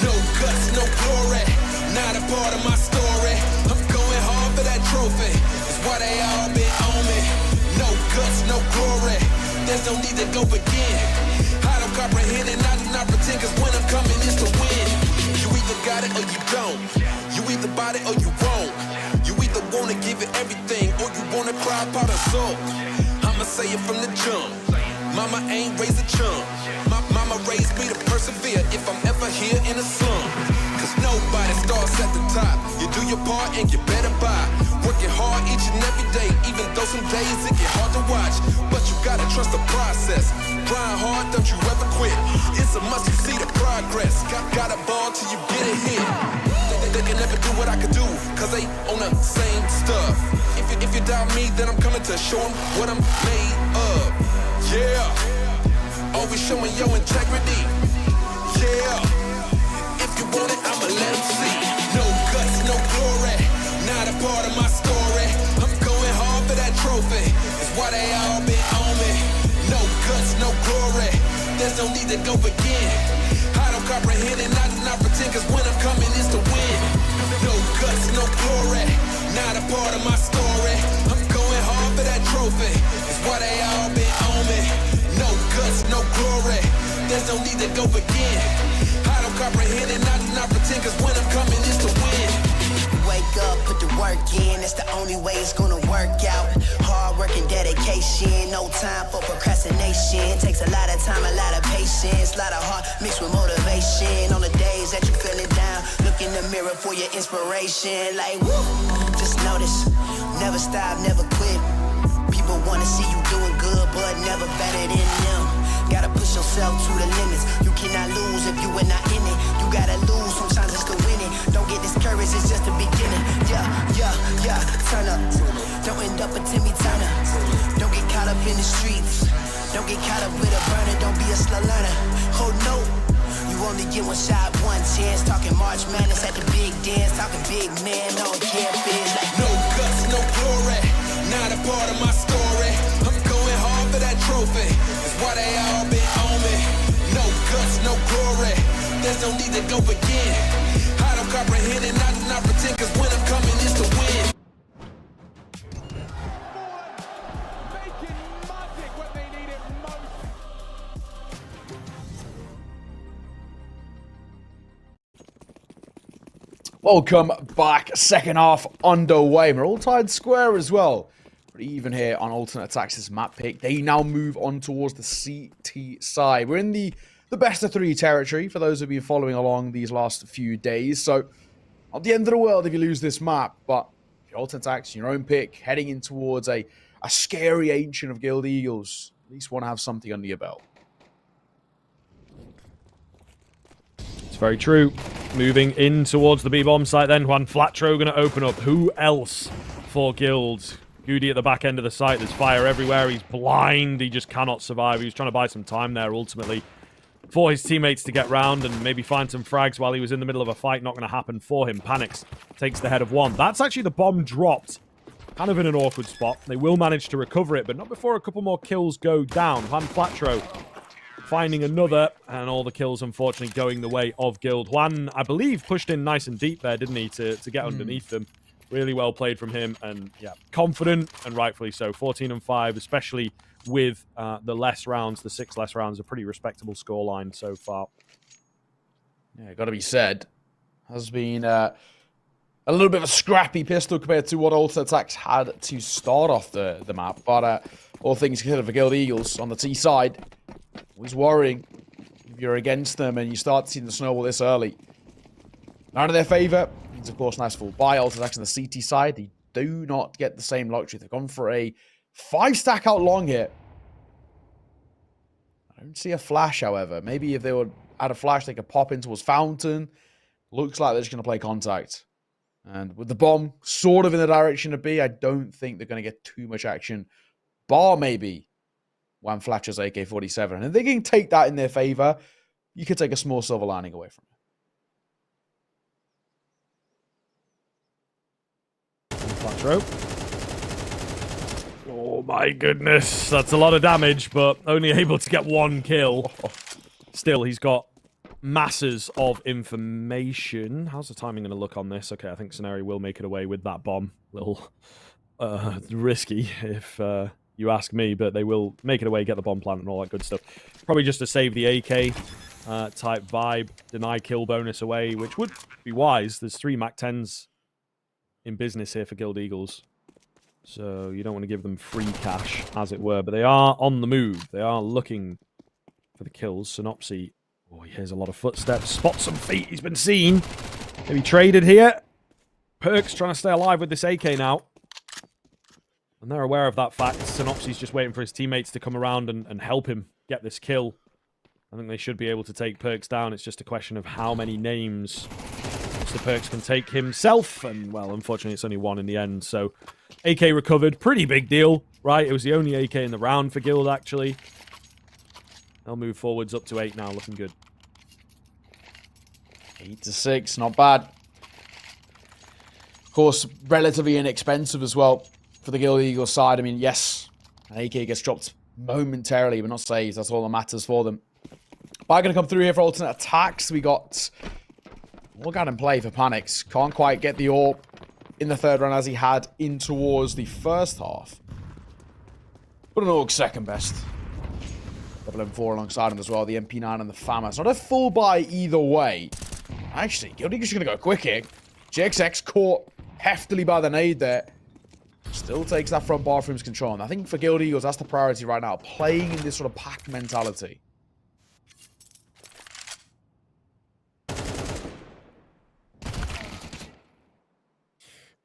E: No guts, no glory, not a part of my story. I'm going hard for that trophy, it's why they all been on me. No guts, no glory, there's no need to go begin. I don't comprehend and I do not pretend, cause when I'm coming it's to win. You either got it or you don't, you either bought it or you won't. You either wanna give it everything or you wanna cry about a soul. I'ma say it from the jump, mama ain't raised a chump. My mama raised me to persevere if I'm ever here in a slum. Cause nobody starts at the top. You do your part and you better buy. Working hard each and every day, even though some days it get hard to watch. But you gotta trust the process. Grind hard, don't you ever quit. It's a must, you see the progress. Got a ball till you get a hit. They can never do what I could do, cause they on the same stuff. If you doubt me, then I'm coming to show them what I'm made of. Yeah. Always showing your integrity. Yeah. If you want it, I'ma let them see. No guts, no glory, not a part of my story. I'm going hard for that trophy, it's why they all been on me. No guts, no glory, there's no need to go begin. I don't comprehend and I do not pretend, cause when I'm coming it's to win. No guts, no glory, not a part of my story. I'm going hard for that trophy, it's why they all been on me. No guts, no glory, there's no need to go begin. I don't comprehend and I do not pretend, cause when I'm coming it's to win.
F: Wake up, put the work in, that's the only way it's gonna work out. Hard work and dedication, no time for procrastination. Takes a lot of time, a lot of patience, a lot of heart mixed with motivation. On the days that you feeling down, look in the mirror for your inspiration. Like, woo, just notice, never stop, never quit. People wanna see you doing good, but never better than them. Gotta push yourself to the limits. You cannot lose if you are not in it. You gotta lose, sometimes it's to win it. Don't get discouraged, it's just the beginning. Yeah, turn up. Don't end up a Timmy Turner. Don't get caught up in the streets. Don't get caught up with a burner. Don't be a slow learner. Oh no, you only get one shot, one chance. Talking March Madness at the big dance. Talking big man on campus. Like
E: No guts, no glory, not a part of my story. I'm going hard for that trophy. That's why they all been on me. No guts, no glory. There's no need to go again. I don't comprehend and I do not pretend, cause when I'm coming is to win.
B: Making magic when they need it most.
D: Welcome back. Second half underway. We're all tied square as well. Pretty even here on Alternate Attacks' map pick. They now move on towards the CT side. We're in the best of 3 territory for those of you following along these last few days. So, not the end of the world if you lose this map, but if you're Alternate Attacks, your own pick, heading in towards a scary Ancient of Guild Eagles, at least want to have something under your belt.
C: It's very true. Moving in towards the B-bomb site then. Juan Flatro going to open up. Who else for Guild? Goody at the back end of the site. There's fire everywhere. He's blind. He just cannot survive. He was trying to buy some time there ultimately for his teammates to get round and maybe find some frags while he was in the middle of a fight. Not going to happen for him. Panics. Takes the head of one. That's actually the bomb dropped. Kind of in an awkward spot. They will manage to recover it, but not before a couple more kills go down. Juan Flatro finding another, and all the kills unfortunately going the way of Guild. Juan, I believe, pushed in nice and deep there, didn't he, to get underneath them. Really well played from him, and yeah, confident, and rightfully so. 14 and 5, especially with the less rounds, the 6 less rounds, a pretty respectable scoreline so far.
D: Yeah, got to be said. Has been a little bit of a scrappy pistol compared to what Alternate Attacks had to start off the map. But all things considered for Guild Eagles on the T side, always worrying if you're against them and you start seeing the snowball this early. Not in their favor. It's, of course, nice full buy. Alternate Attacks on the CT side, they do not get the same luxury. They've gone for a 5-stack out long here. I don't see a flash, however. Maybe if they would add a flash, they could pop in towards Fountain. Looks like they're just going to play contact. And with the bomb sort of in the direction of B, I don't think they're going to get too much action. Bar maybe Juan Flatcher's AK-47. And if they can take that in their favor, you could take a small silver lining away from it.
C: Flatro. Oh my goodness, that's a lot of damage, but only able to get 1 kill. Still, he's got masses of information. How's the timing going to look on this? Okay, I think Scenario will make it away with that bomb. Little risky, if you ask me, but they will make it away, get the bomb plant and all that good stuff. Probably just to save the AK type vibe, deny kill bonus away, which would be wise. There's 3 MAC-10s in business here for Guild Eagles. So you don't want to give them free cash, as it were. But they are on the move. They are looking for the kills. Synopsy, oh, he hears a lot of footsteps. Spots some feet. He's been seen. Maybe traded here. Perks trying to stay alive with this AK now. And they're aware of that fact. Synopsy's just waiting for his teammates to come around and help him get this kill. I think they should be able to take Perks down. It's just a question of how many names Mr. Perks can take himself. And, well, unfortunately, it's only 1 in the end. So, AK recovered. Pretty big deal, right? It was the only AK in the round for Guild, actually. They'll move forwards up to 8 now. Looking good.
D: 8 to 6. Not bad. Of course, relatively inexpensive as well for the Guild Eagles side. I mean, yes, an AK gets dropped momentarily, but not saved. That's all that matters for them. But going to come through here for Alternate Attacks. We got Morgan in play for Panics. Can't quite get the AWP in the 3rd round as he had in towards the 1st half. But an AWP second best. Double M4 alongside him as well. The MP9 and the FAMA. It's not a full buy either way. Actually, Guild Eagles are going to go quick here. GXX caught heftily by the nade there. Still takes that front bar from his control. And I think for Guild Eagles, that's the priority right now. Playing in this sort of pack mentality.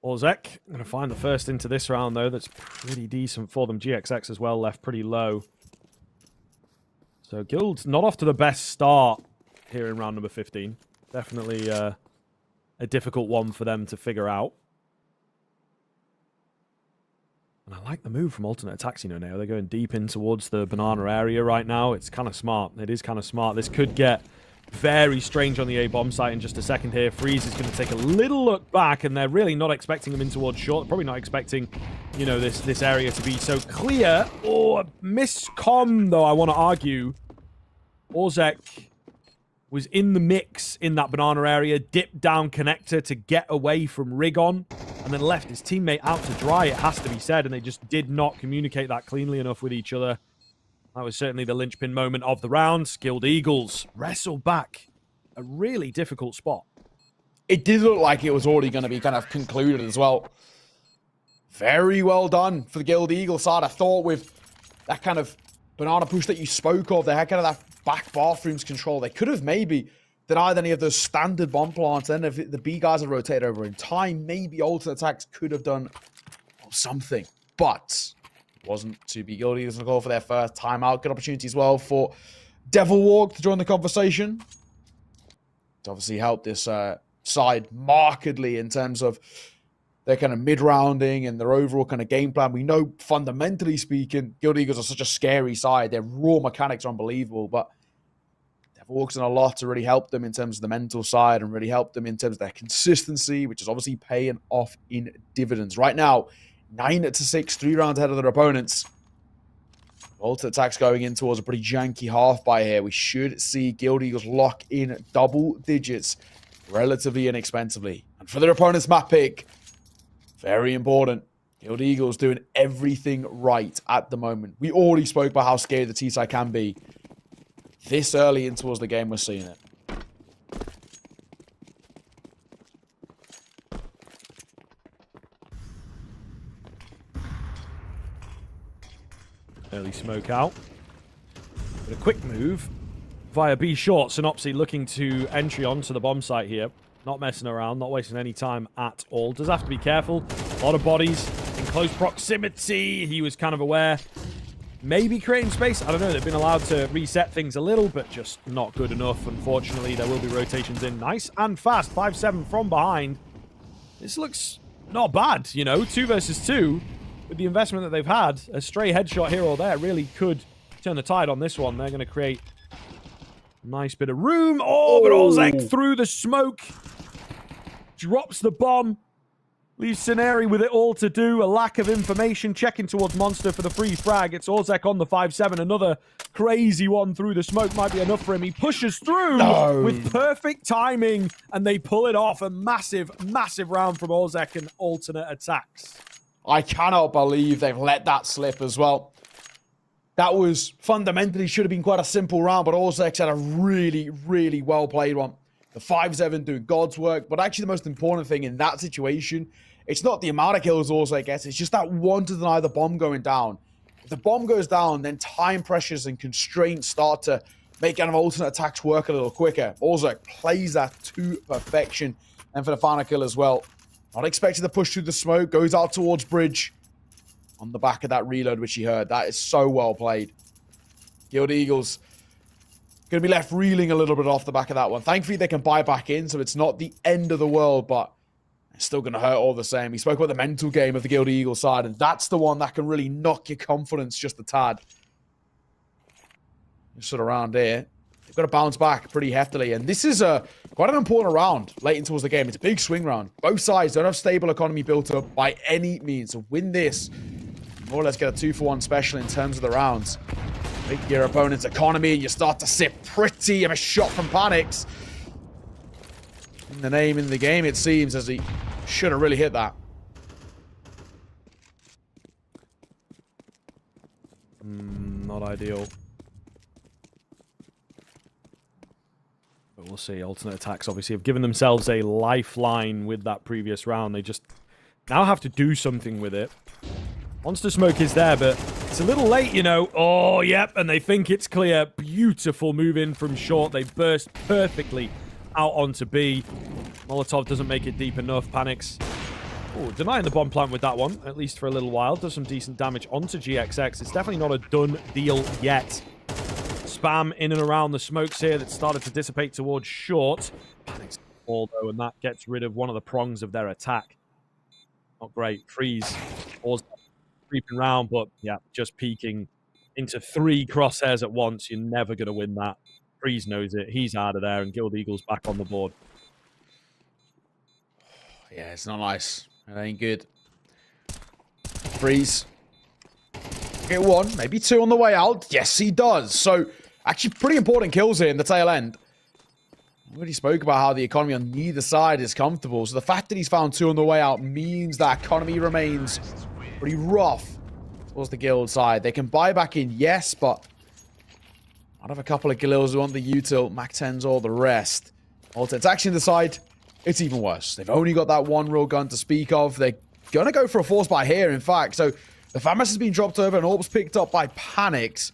C: Orzek going to find the first into this round, though. That's pretty decent for them. GXX as well, left pretty low. So Guild's not off to the best start here in round number 15. Definitely a difficult one for them to figure out. And I like the move from Alternate Attacks, you know, now. They're going deep in towards the banana area right now. It's kind of smart. It is kind of smart. This could get very strange on the A bomb site in just a second here. Freeze is going to take a little look back, and they're really not expecting him in towards short. Probably not expecting, you know, this area to be so clear. Oh, miscom, though, I want to argue. Orzek was in the mix in that banana area, dipped down connector to get away from Rigon, and then left his teammate out to dry, it has to be said, and they just did not communicate that cleanly enough with each other. That was certainly the linchpin moment of the round. Skilled Eagles wrestle back a really difficult spot.
D: It did look like it was already going to be kind of concluded as well. Very well done for the Guild Eagles side. I thought with that kind of banana push that you spoke of, they had kind of that back bathrooms control. They could have maybe denied any of those standard bomb plants. And if the B guys had rotated over in time, maybe alternate attacks could have done something. But it wasn't to be. Guild Eagles going to go for their first timeout. Good opportunity as well for Devil Walk to join the conversation. To obviously help this side markedly in terms of their kind of mid-rounding and their overall kind of game plan. We know, fundamentally speaking, Guild Eagles are such a scary side. Their raw mechanics are unbelievable, but Devil Walk's done a lot to really help them in terms of the mental side and really help them in terms of their consistency, which is obviously paying off in dividends. Right now, 9-6, 3 rounds ahead of their opponents. Alternate attacks going in towards a pretty janky half by here. We should see Guild Eagles lock in double digits relatively inexpensively. And for their opponent's map pick, very important. Guild Eagles doing everything right at the moment. We already spoke about how scary the T-side can be. This early in towards the game, we're seeing it.
C: Early smoke out. But a quick move via B short. Synopsy looking to entry onto the bomb site here. Not messing around, not wasting any time at all. Does have to be careful. A lot of bodies in close proximity. He was kind of aware. Maybe creating space. I don't know. They've been allowed to reset things a little, but just not good enough. Unfortunately, there will be rotations in. Nice and fast. 5-7 from behind. This looks not bad, you know. 2 versus 2. With the investment that they've had, a stray headshot here or there really could turn the tide on this one. They're going to create a nice bit of room. Oh, but Ozek through the smoke. Drops the bomb. Leaves Scenari with it all to do. A lack of information. Checking towards Monster for the free frag. It's Ozek on the 5-7. Another crazy one through the smoke might be enough for him. He pushes through with perfect timing, and they pull it off. A massive, massive round from Ozek and alternate attacks.
D: I cannot believe they've let that slip as well. That was fundamentally should have been quite a simple round, but Ozek had a really, really well played one. The 5-7 doing God's work, but actually the most important thing in that situation, it's not the amount of kills Ozek gets, it's just that one to deny the bomb going down. If the bomb goes down, then time pressures and constraints start to make kind of alternate attacks work a little quicker. Ozek plays that to perfection, and for the final kill as well. Not expecting to push through the smoke. Goes out towards bridge. On the back of that reload, which he heard. That is so well played. Guild Eagles going to be left reeling a little bit off the back of that one. Thankfully, they can buy back in, so it's not the end of the world, but it's still going to hurt all the same. He spoke about the mental game of the Guild Eagles side, and that's the one that can really knock your confidence just a tad. Just sort of around here. They've got to bounce back pretty heftily, and this is quite an important round late in towards the game. It's a big swing round. Both sides don't have stable economy built up by any means. So win this, more or less get a 2-for-1 special in terms of the rounds. Make your opponent's economy, and you start to sit pretty of a shot from Panics. In the name in the game, it seems, as he should have really hit that.
C: Not ideal. But we'll see. Alternate attacks obviously have given themselves a lifeline with that previous round. They just now have to do something with it. Monster smoke is there, but it's a little late, you know. Oh, yep, and they think it's clear. Beautiful move in from short. They burst perfectly out onto B. Molotov doesn't make it deep enough. Panics. Oh, denying the bomb plant with that one, at least for a little while. Does some decent damage onto GXX. It's definitely not a done deal yet. Spam in and around the smokes here that started to dissipate towards short. Panics all though, and that gets rid of one of the prongs of their attack. Not great. Freeze. Pause. Creeping round, but yeah, just peeking into 3 crosshairs at once. You're never going to win that. Freeze knows it. He's out of there, and Guild Eagles back on the board.
D: Yeah, it's not nice. It ain't good. Freeze. Get one, maybe two on the way out. Yes, he does. So, actually pretty important kills here in the tail end. We already spoke about how the economy on neither side is comfortable. So the fact that he's found two on the way out means that economy remains pretty rough towards the guild side. They can buy back in, yes, but out of a couple of Galils who want the util, Mac 10s or the rest. Also, it's actually on the side. It's even worse. They've only got that one real gun to speak of. They're going to go for a force buy here, in fact. So the FAMAS has been dropped over and Orb's picked up by Panics.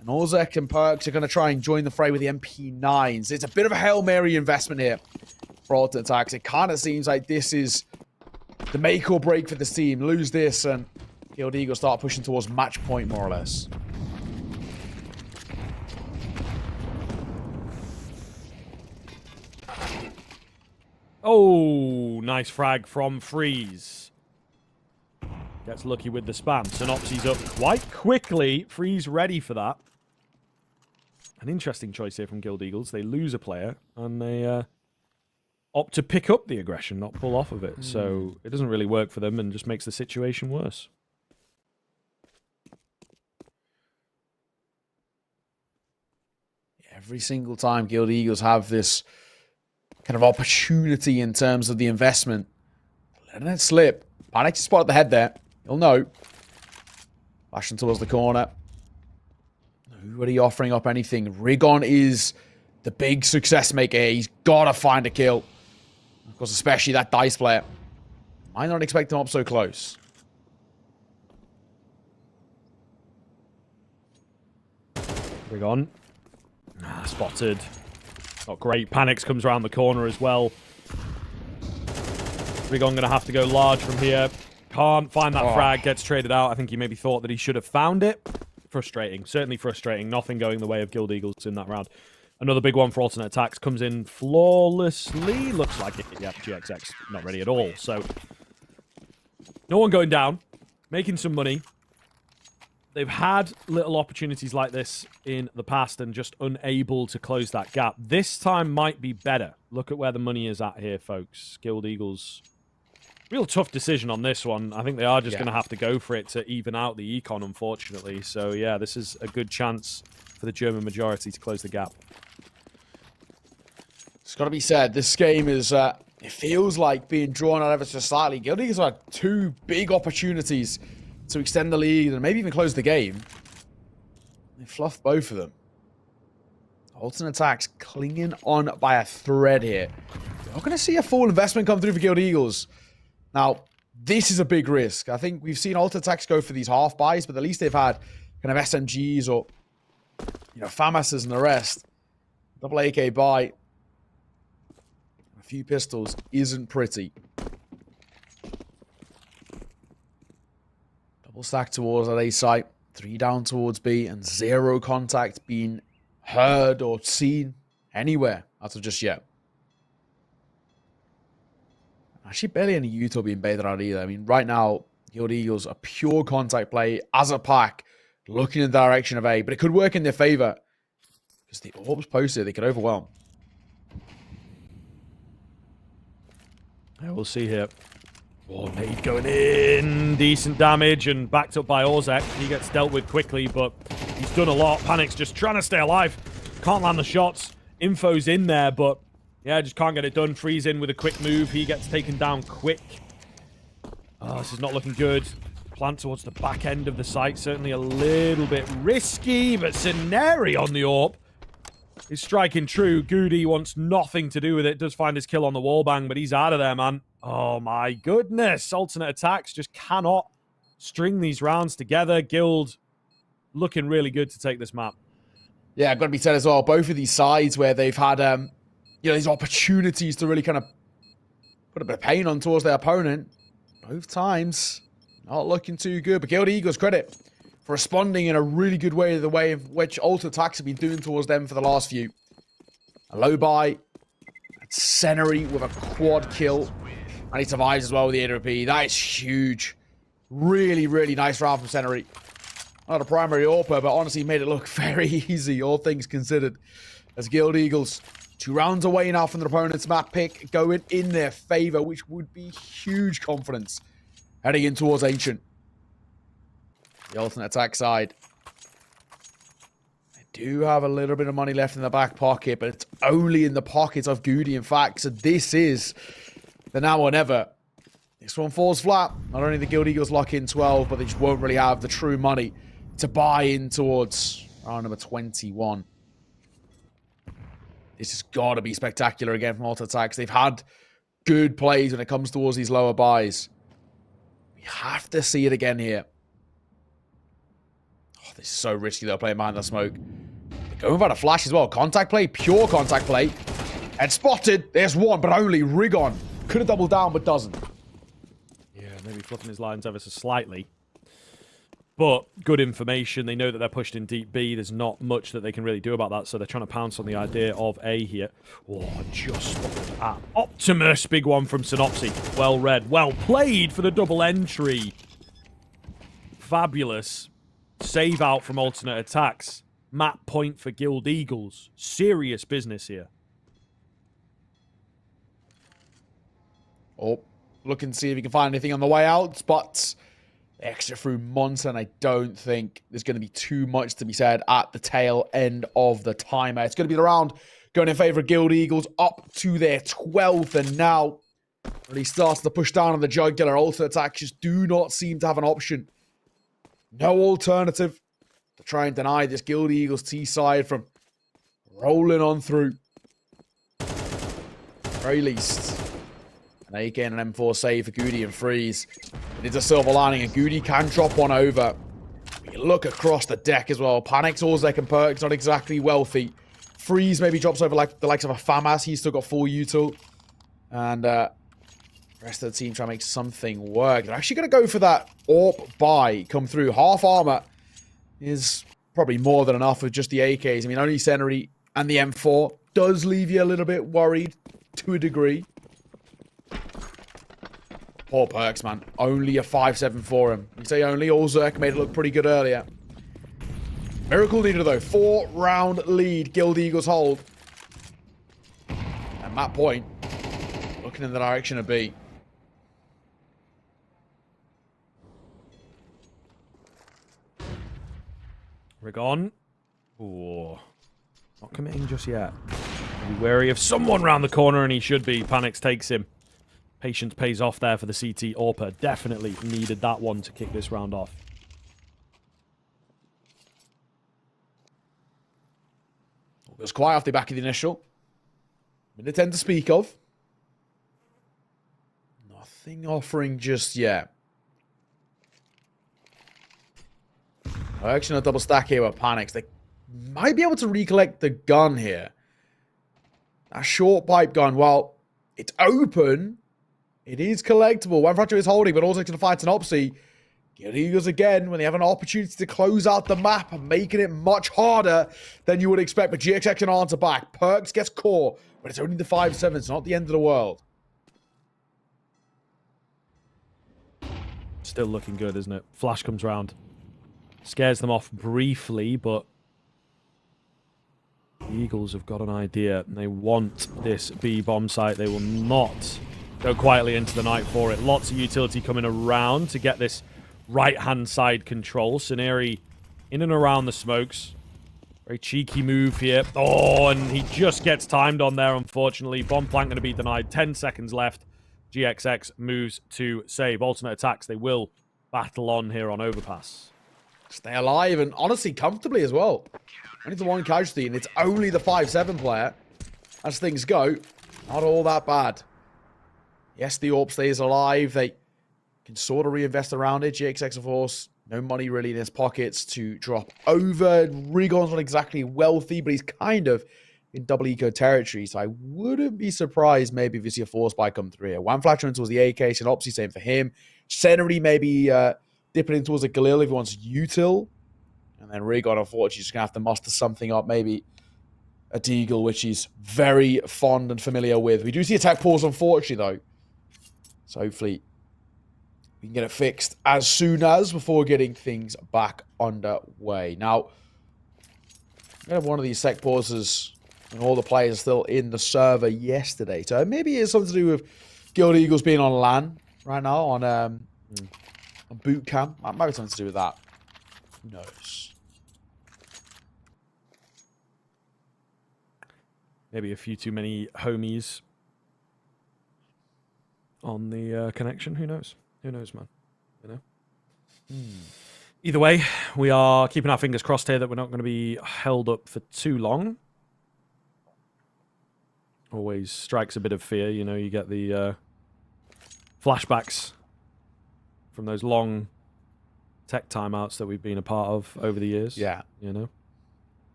D: And Orzek and Perks are going to try and join the fray with the MP9s. It's a bit of a Hail Mary investment here for Ultimate Attacks. It kind of seems like this is the make or break for this team. Lose this and Guild Eagles start pushing towards match point, more or less.
C: Oh, nice frag from Freeze. Gets lucky with the spam. Synopsy's up quite quickly. Freeze ready for that. An interesting choice here from Guild Eagles. They lose a player and they opt to pick up the aggression, not pull off of it. So it doesn't really work for them and just makes the situation worse.
D: Every single time Guild Eagles have this kind of opportunity in terms of the investment, letting it slip. Panic spot at the head there. You'll know. Flashing towards the corner. Nobody offering up anything. Rigon is the big success maker here. He's got to find a kill. Of course, especially that Dice player. Might not expect him up so close.
C: Rigon. Spotted. Not great. Panics comes around the corner as well. Rigon going to have to go large from here. Can't find that frag. Gets traded out. I think he maybe thought that he should have found it. Frustrating. Certainly frustrating. Nothing going the way of Guild Eagles in that round. Another big one for Alternate Attacks. Comes in flawlessly. Looks like it. Yep, GXX not ready at all. So, no one going down. Making some money. They've had little opportunities like this in the past and just unable to close that gap. This time might be better. Look at where the money is at here, folks. Guild Eagles. Real tough decision on this one. I think they are just going to have to go for it to even out the econ, unfortunately. So, yeah, this is a good chance for the German majority to close the gap.
D: It's got to be said, this game is, it feels like being drawn out ever so slightly. Guild Eagles have had two big opportunities to extend the lead and maybe even close the game. They fluffed both of them. Alternate Attacks clinging on by a thread here. We're not going to see a full investment come through for Guild Eagles. Now, this is a big risk. I think we've seen Alternate Attacks go for these half buys, but at least they've had kind of SMGs or, you know, FAMASs and the rest. Double AK buy. A few pistols isn't pretty. Double stack towards that A site. 3 down towards B and 0 contact being heard or seen anywhere as of just yet. Actually, barely any util being baited out either. I mean, right now, Guild Eagles are pure contact play as a pack, looking in the direction of A, but it could work in their favor because the orbs posted, they could overwhelm.
C: Yeah, we'll see here. Oh, nade going in. Decent damage and backed up by Orzek. He gets dealt with quickly, but he's done a lot. Panic's just trying to stay alive. Can't land the shots. Info's in there, but yeah, just can't get it done. Freeze in with a quick move. He gets taken down quick. Oh, this is not looking good. Plant towards the back end of the site. Certainly a little bit risky, but Sceneri on the AWP is striking true. Goody wants nothing to do with it. Does find his kill on the wallbang, but he's out of there, man. Oh, my goodness. Alternate Attacks just cannot string these rounds together. Guild looking really good to take this map.
D: Yeah, got to be said as well, both of these sides where they've had, you know, these opportunities to really kind of put a bit of pain on towards their opponent. Both times, not looking too good. But Guild Eagles, credit for responding in a really good way to the way in which Alternate Attacks have been doing towards them for the last few. A low buy. Sceneri with a quad kill. And he survives as well with the AWP. That is huge. Really, really nice round from Sceneri. Not a primary AWPer, but honestly made it look very easy, all things considered. as Guild Eagles 2 rounds away now from their opponent's map pick, going in their favor, which would be huge confidence heading in towards Ancient. The alternate attack side. They do have a little bit of money left in the back pocket, but it's only in the pockets of Goody, in fact. So this is the now or never. This one falls flat. Not only the Guild Eagles lock in 12, but they just won't really have the true money to buy in towards round number 21. This has got to be spectacular again from Alter Attacks. They've had good plays when it comes towards these lower buys. We have to see it again here. Oh, this is so risky though, playing behind the smoke. They're going without a flash as well. Contact play, pure contact play. And spotted. There's one, but only Rigon. Could have doubled down, but doesn't.
C: Yeah, maybe fluffing his lines ever so slightly. But good information. They know that they're pushed in deep B. There's not much that they can really do about that, so they're trying to pounce on the idea of A here. Oh, just spotted at Optimus. Big one from Synopsy. Well read. Well played for the double entry. Fabulous. Save out from alternate attacks. Map point for Guild Eagles. Serious business here.
D: Oh, looking to see if he can find anything on the way out, but extra through Monson. I don't think there's going to be too much to be said at the tail end of the timer. It's going to be the round going in favor of Guild Eagles up to their 12th, and now really starts to push down on the jugular. Alternate attacks just do not seem to have an option. No alternative to try and deny this Guild Eagles T side from rolling on through. At the very least. An AK and an M4 save for Goody and Freeze. It is a silver lining, and Goody can drop one over. You look across the deck as well. Panic's Orzek and Perk's not exactly wealthy. Freeze maybe drops over like the likes of a Famas. He's still got full util. And the rest of the team try to make something work. They're actually going to go for that AWP buy. Come through. Half armor is probably more than enough with just the AKs. I mean, only Senary and the M4 does leave you a little bit worried to a degree. Poor Perks, man. Only a 5-7 for him. You say only. Orzek made it look pretty good earlier. Miracle leader, though. 4-round lead. Guild Eagles hold. And Matt Point looking in the direction of B.
C: Rigon. Ooh. Not committing just yet. Be wary of someone round the corner, and he should be. Panics takes him. Patience pays off there for the CT AWPer. Definitely needed that one to kick this round off.
D: It was quiet off the back of the initial. Minute 10 to speak of. Nothing offering just yet. Actually, a double stack here with Panics. They might be able to recollect the gun here. A short pipe gun. Well, it's open. It is collectible. One Fracture is holding, but also going to fight an Opsy. Guild Eagles again, when they have an opportunity to close out the map and making it much harder than you would expect. But GXX can answer back. Perks gets core, but it's only the 5-7. It's not the end of the world.
C: Still looking good, isn't it? Flash comes round. Scares them off briefly, but the Eagles have got an idea. They want this B bomb site. They will not go quietly into the night for it. Lots of utility coming around to get this right-hand side control. Sceneri in and around the smokes. Very cheeky move here. Oh, and he just gets timed on there, unfortunately. Bomb plant going to be denied. 10 seconds left. GXX moves to save. Alternate attacks. They will battle on here on Overpass.
D: Stay alive, and honestly, comfortably as well. Only the one casualty, and it's only the 5-7 player. As things go, not all that bad. Yes, the AWP stays alive. They can sort of reinvest around it. GXX, of course, no money really in his pockets to drop over. Rigon's not exactly wealthy, but he's kind of in double eco territory, so I wouldn't be surprised maybe if you see a force buy come through here. One Flatcher towards the AK, Synopsy, same for him. Senary maybe dipping in towards a Galil if he wants util. And then Rigon, unfortunately, just going to have to muster something up, maybe a Deagle, which he's very fond and familiar with. We do see attack pause, unfortunately, though. So hopefully we can get it fixed as soon as before getting things back underway. Now, I'm going to have one of these sec pauses and all the players are still in the server yesterday. So maybe it's something to do with Guild Eagles being on LAN right now, on boot camp. Might be something to do with that. Who knows?
C: Maybe a few too many homies on the connection. Who knows? Who knows, man? You know? Either way, we are keeping our fingers crossed here that we're not going to be held up for too long. Always strikes a bit of fear. You know, you get the flashbacks from those long tech timeouts that we've been a part of over the years.
D: Yeah.
C: You know?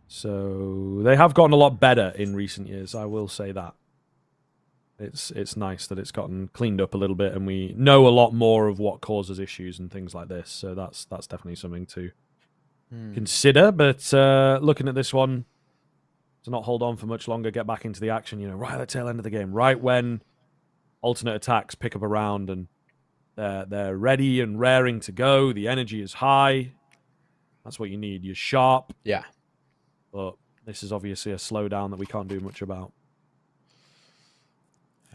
C: So they have gotten a lot better in recent years, I will say that. It's nice that it's gotten cleaned up a little bit and we know a lot more of what causes issues and things like this. So that's definitely something to consider. But looking at this one, to not hold on for much longer, get back into the action, you know, right at the tail end of the game, right when alternate attacks pick up a round and they're ready and raring to go. The energy is high. That's what you need. You're sharp.
D: Yeah.
C: But this is obviously a slowdown that we can't do much about.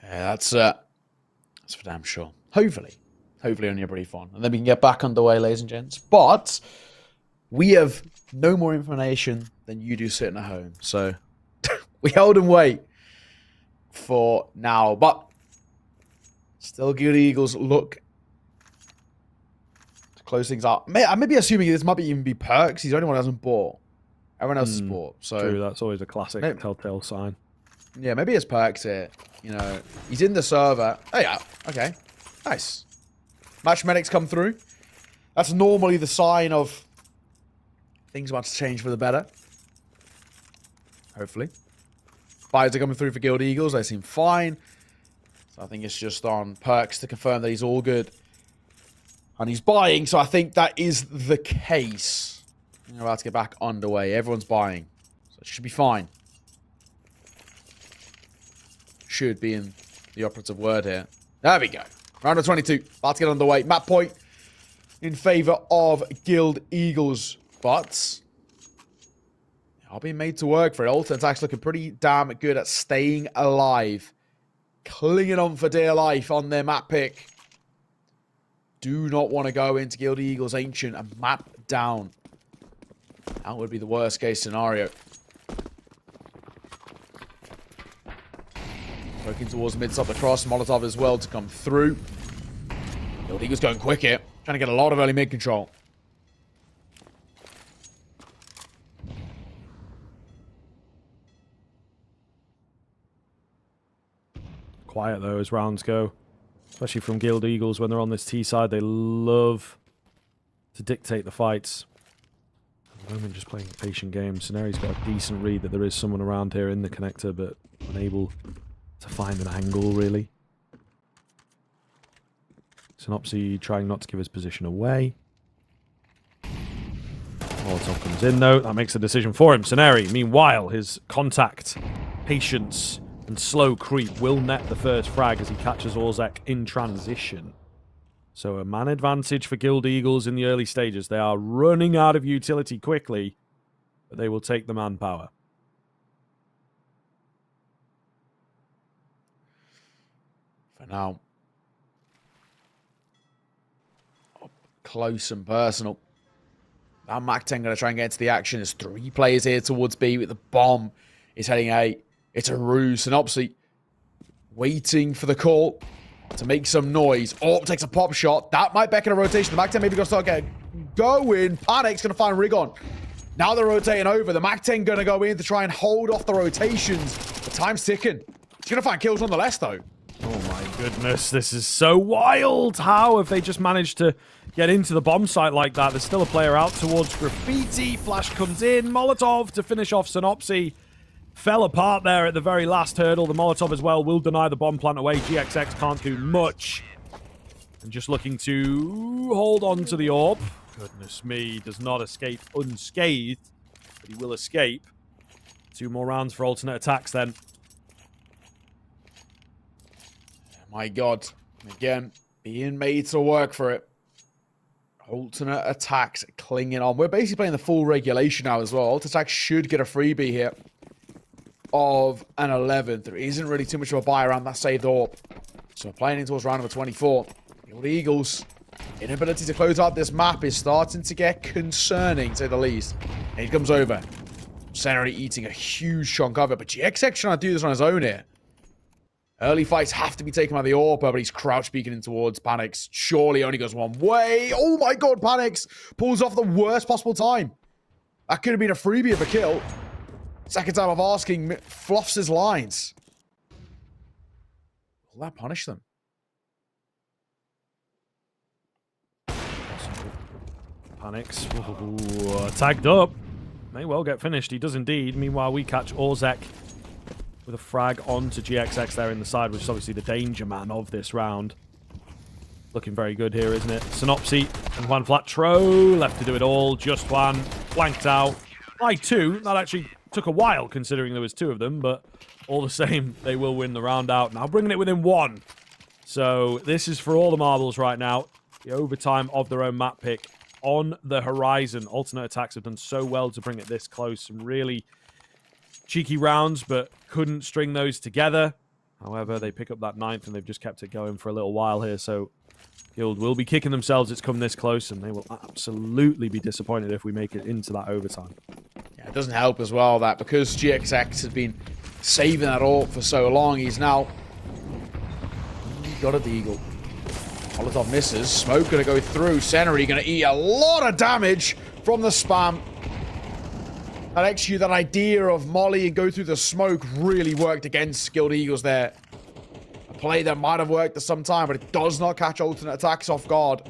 D: Yeah, that's for damn sure. Hopefully only a brief one, and then we can get back underway, ladies and gents. But we have no more information than you do sitting at home, so we hold and wait for now. But still, Guild Eagles look to close things out. I may be assuming this might even be Perks. He's the only one who hasn't bought. Everyone else has bought. So
C: True, that's always a classic telltale sign.
D: yeah, maybe it's Perks here. You know, he's in the server. Oh, yeah. Okay. Nice. Match medics come through. That's normally the sign of things about to change for the better. Hopefully. Buys are coming through for Guild Eagles. They seem fine. So I think it's just on Perks to confirm that he's all good. And he's buying, so I think that is the case. We're about to get back underway. Everyone's buying. So it should be fine. Should be in the operative word here. There we go. Round of 22. About to get underway. Map point in favor of Guild Eagles. But are being made to work for it. Alternate attacks looking pretty damn good at staying alive. Clinging on for dear life on their map pick. Do not want to go into Guild Eagles Ancient and map down. That would be the worst case scenario. Working towards mid-top across. Molotov as well to come through. Guild Eagles going quick here. Trying to get a lot of early mid control.
C: Quiet though as rounds go. Especially from Guild Eagles when they're on this T side. They love to dictate the fights. At the moment just playing a patient game. Scenario's got a decent read that there is someone around here in the connector, but unable to find an angle, really. Synopsy trying not to give his position away. Molotov comes in, though. That makes the decision for him. Scenari, meanwhile, his contact, patience, and slow creep will net the first frag as he catches Orzek in transition. So a man advantage for Guild Eagles in the early stages. They are running out of utility quickly, but they will take the manpower.
D: For now. Up close and personal. Now Mac 10 going to try and get into the action. There's 3 players here towards B with the bomb. Is heading A. It's a ruse. Synopsy waiting for the call to make some noise. Orp takes a pop shot. That might beckon a rotation. The Mac 10 maybe going to start getting going. Panic's going to find Rigon. Now they're rotating over. The Mac 10 going to go in to try and hold off the rotations. The time's ticking. He's going to find kills nonetheless, though.
C: Oh my goodness, this is so wild. How have they just managed to get into the bomb site like that? There's still a player out towards Graffiti. Flash comes in. Molotov to finish off Synopsy. Fell apart there at the very last hurdle. The Molotov as well will deny the bomb plant away. GXX can't do much. And just looking to hold on to the orb. Goodness me, does not escape unscathed. But he will escape. 2 more rounds for alternate attacks then.
D: My God. Again, being made to work for it. Alternate attacks clinging on. We're basically playing the full regulation now as well. Alternate attacks should get a freebie here. of an 11th. There isn't really too much of a buy around that saved AWP. So we're playing in towards round number 24. The Eagles' inability to close out this map is starting to get concerning, to say the least. And he comes over. Senary eating a huge chunk of it, but GXX trying to do this on his own here. Early fights have to be taken by the AWP, but he's crouch peeking in towards Panics. Surely only goes one way. Oh my god, Panics pulls off the worst possible time. That could have been a freebie of a kill. Second time of asking, fluffs his lines. Will that punish them?
C: Panics. Ooh, tagged up. May well get finished. He does indeed. Meanwhile, we catch Orzek with a frag onto GXX there in the side, which is obviously the danger man of this round. Looking very good here, isn't it? Synopsy and Juan Flatro left to do it all. Just Juan blanked out by 2. That actually took a while considering there was 2 of them, but all the same, they will win the round out. Now bringing it within 1. So this is for all the marbles right now. The overtime of their own map pick on the horizon. Alternate attacks have done so well to bring it this close. Some really cheeky rounds, but couldn't string those together. However, they pick up that 9th, and they've just kept it going for a little while here. So Guild will be kicking themselves. It's come this close, and they will absolutely be disappointed if we make it into that overtime.
D: Yeah, it doesn't help as well that because GXX has been saving that AWP for so long, he's now got a Deagle. Molotov misses. Smoke going to go through. Senary going to eat a lot of damage from the spam. That XU, that idea of Molly and go through the smoke really worked against Guild Eagles there. A play that might have worked at some time, but it does not catch alternate attacks off guard.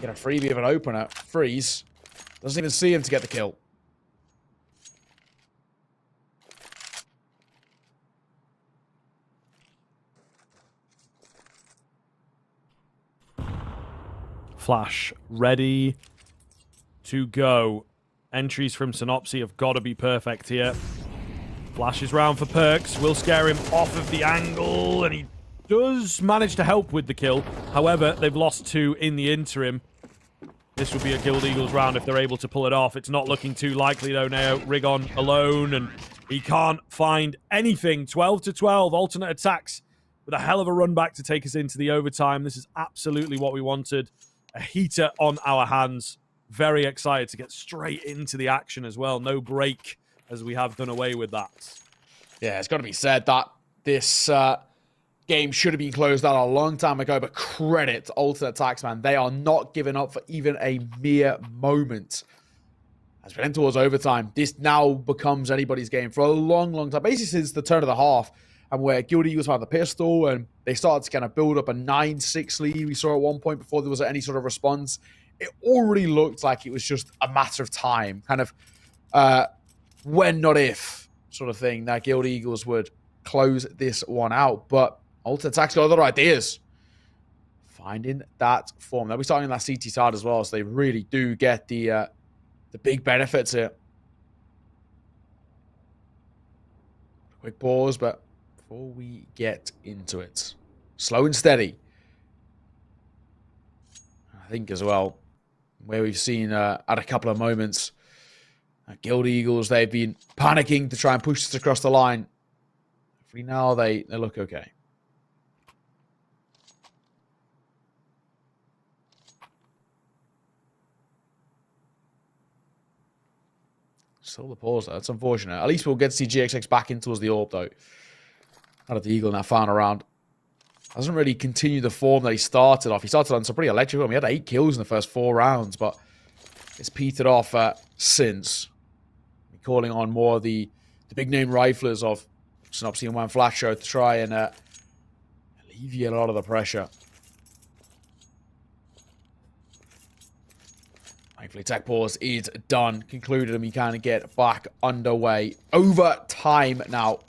D: Get a freebie of an opener. Freeze. Doesn't even see him to get the kill.
C: Flash ready to go. Entries from Synopsy have got to be perfect here. Flashes round for Perks. Will scare him off of the angle, and he does manage to help with the kill. However, they've lost 2 in the interim. This will be a Guild Eagles round if they're able to pull it off. It's not looking too likely, though, now. Rigon alone, and he can't find anything. 12 to 12. Alternate attacks with a hell of a run back to take us into the overtime. This is absolutely what we wanted. A heater on our hands. Very excited to get straight into the action as well. No break, as we have done away with that.
D: Yeah, it's got to be said that this game should have been closed out a long time ago, but credit to Alternate Attacks, man. They are not giving up for even a mere moment. As we head towards overtime, this now becomes anybody's game for a long, long time. Basically since the turn of the half, and where Guild Eagles have the pistol, and they started to kind of build up a 9-6 lead. We saw at one point before there was any sort of response. It already looked like it was just a matter of time, kind of when, not if, sort of thing, that Guild Eagles would close this one out. But Alternate Attacks got other ideas. Finding that form. They'll be starting that CT side as well, so they really do get the big benefits here. Quick pause, but before we get into it, slow and steady. I think as well, where we've seen at a couple of moments, Guild Eagles, they've been panicking to try and push this across the line. For now, they look okay. Still the pause, though. That's unfortunate. At least we'll get to see GXX back in towards the AWP, though. Out of the Eagle in that final round. Doesn't really continue the form that he started off. He started on some pretty electrical. He had 8 kills in the first 4 rounds, but it's petered off since. Calling on more of the big name riflers of Synopsy and One Flash Show to try and alleviate a lot of the pressure. Thankfully, tech pause is done. Concluded, and we can get back underway. Overtime now.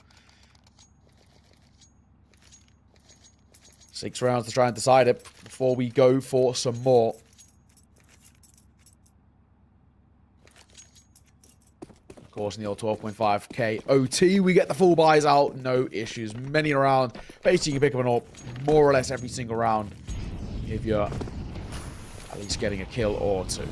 D: 6 rounds to try and decide it before we go for some more. Of course, in the old 12.5k OT, we get the full buys out. No issues. Many around. Basically, you can pick up an AWP more or less every single round if you're at least getting a kill or 2.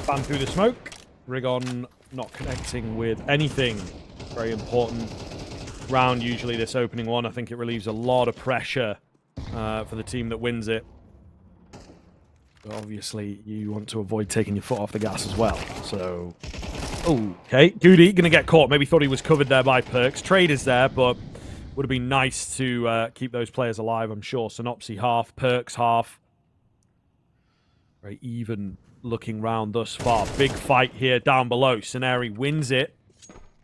C: Fan through the smoke. Rigon not connecting with anything. Very important round, usually, this opening one. I think it relieves a lot of pressure for the team that wins it. But obviously, you want to avoid taking your foot off the gas as well. So, okay. Goody going to get caught. Maybe thought he was covered there by Perks. Trade is there, but would have been nice to keep those players alive, I'm sure. Synopsy half, Perks half. Very even looking round thus far. Big fight here down below. Scenari wins it.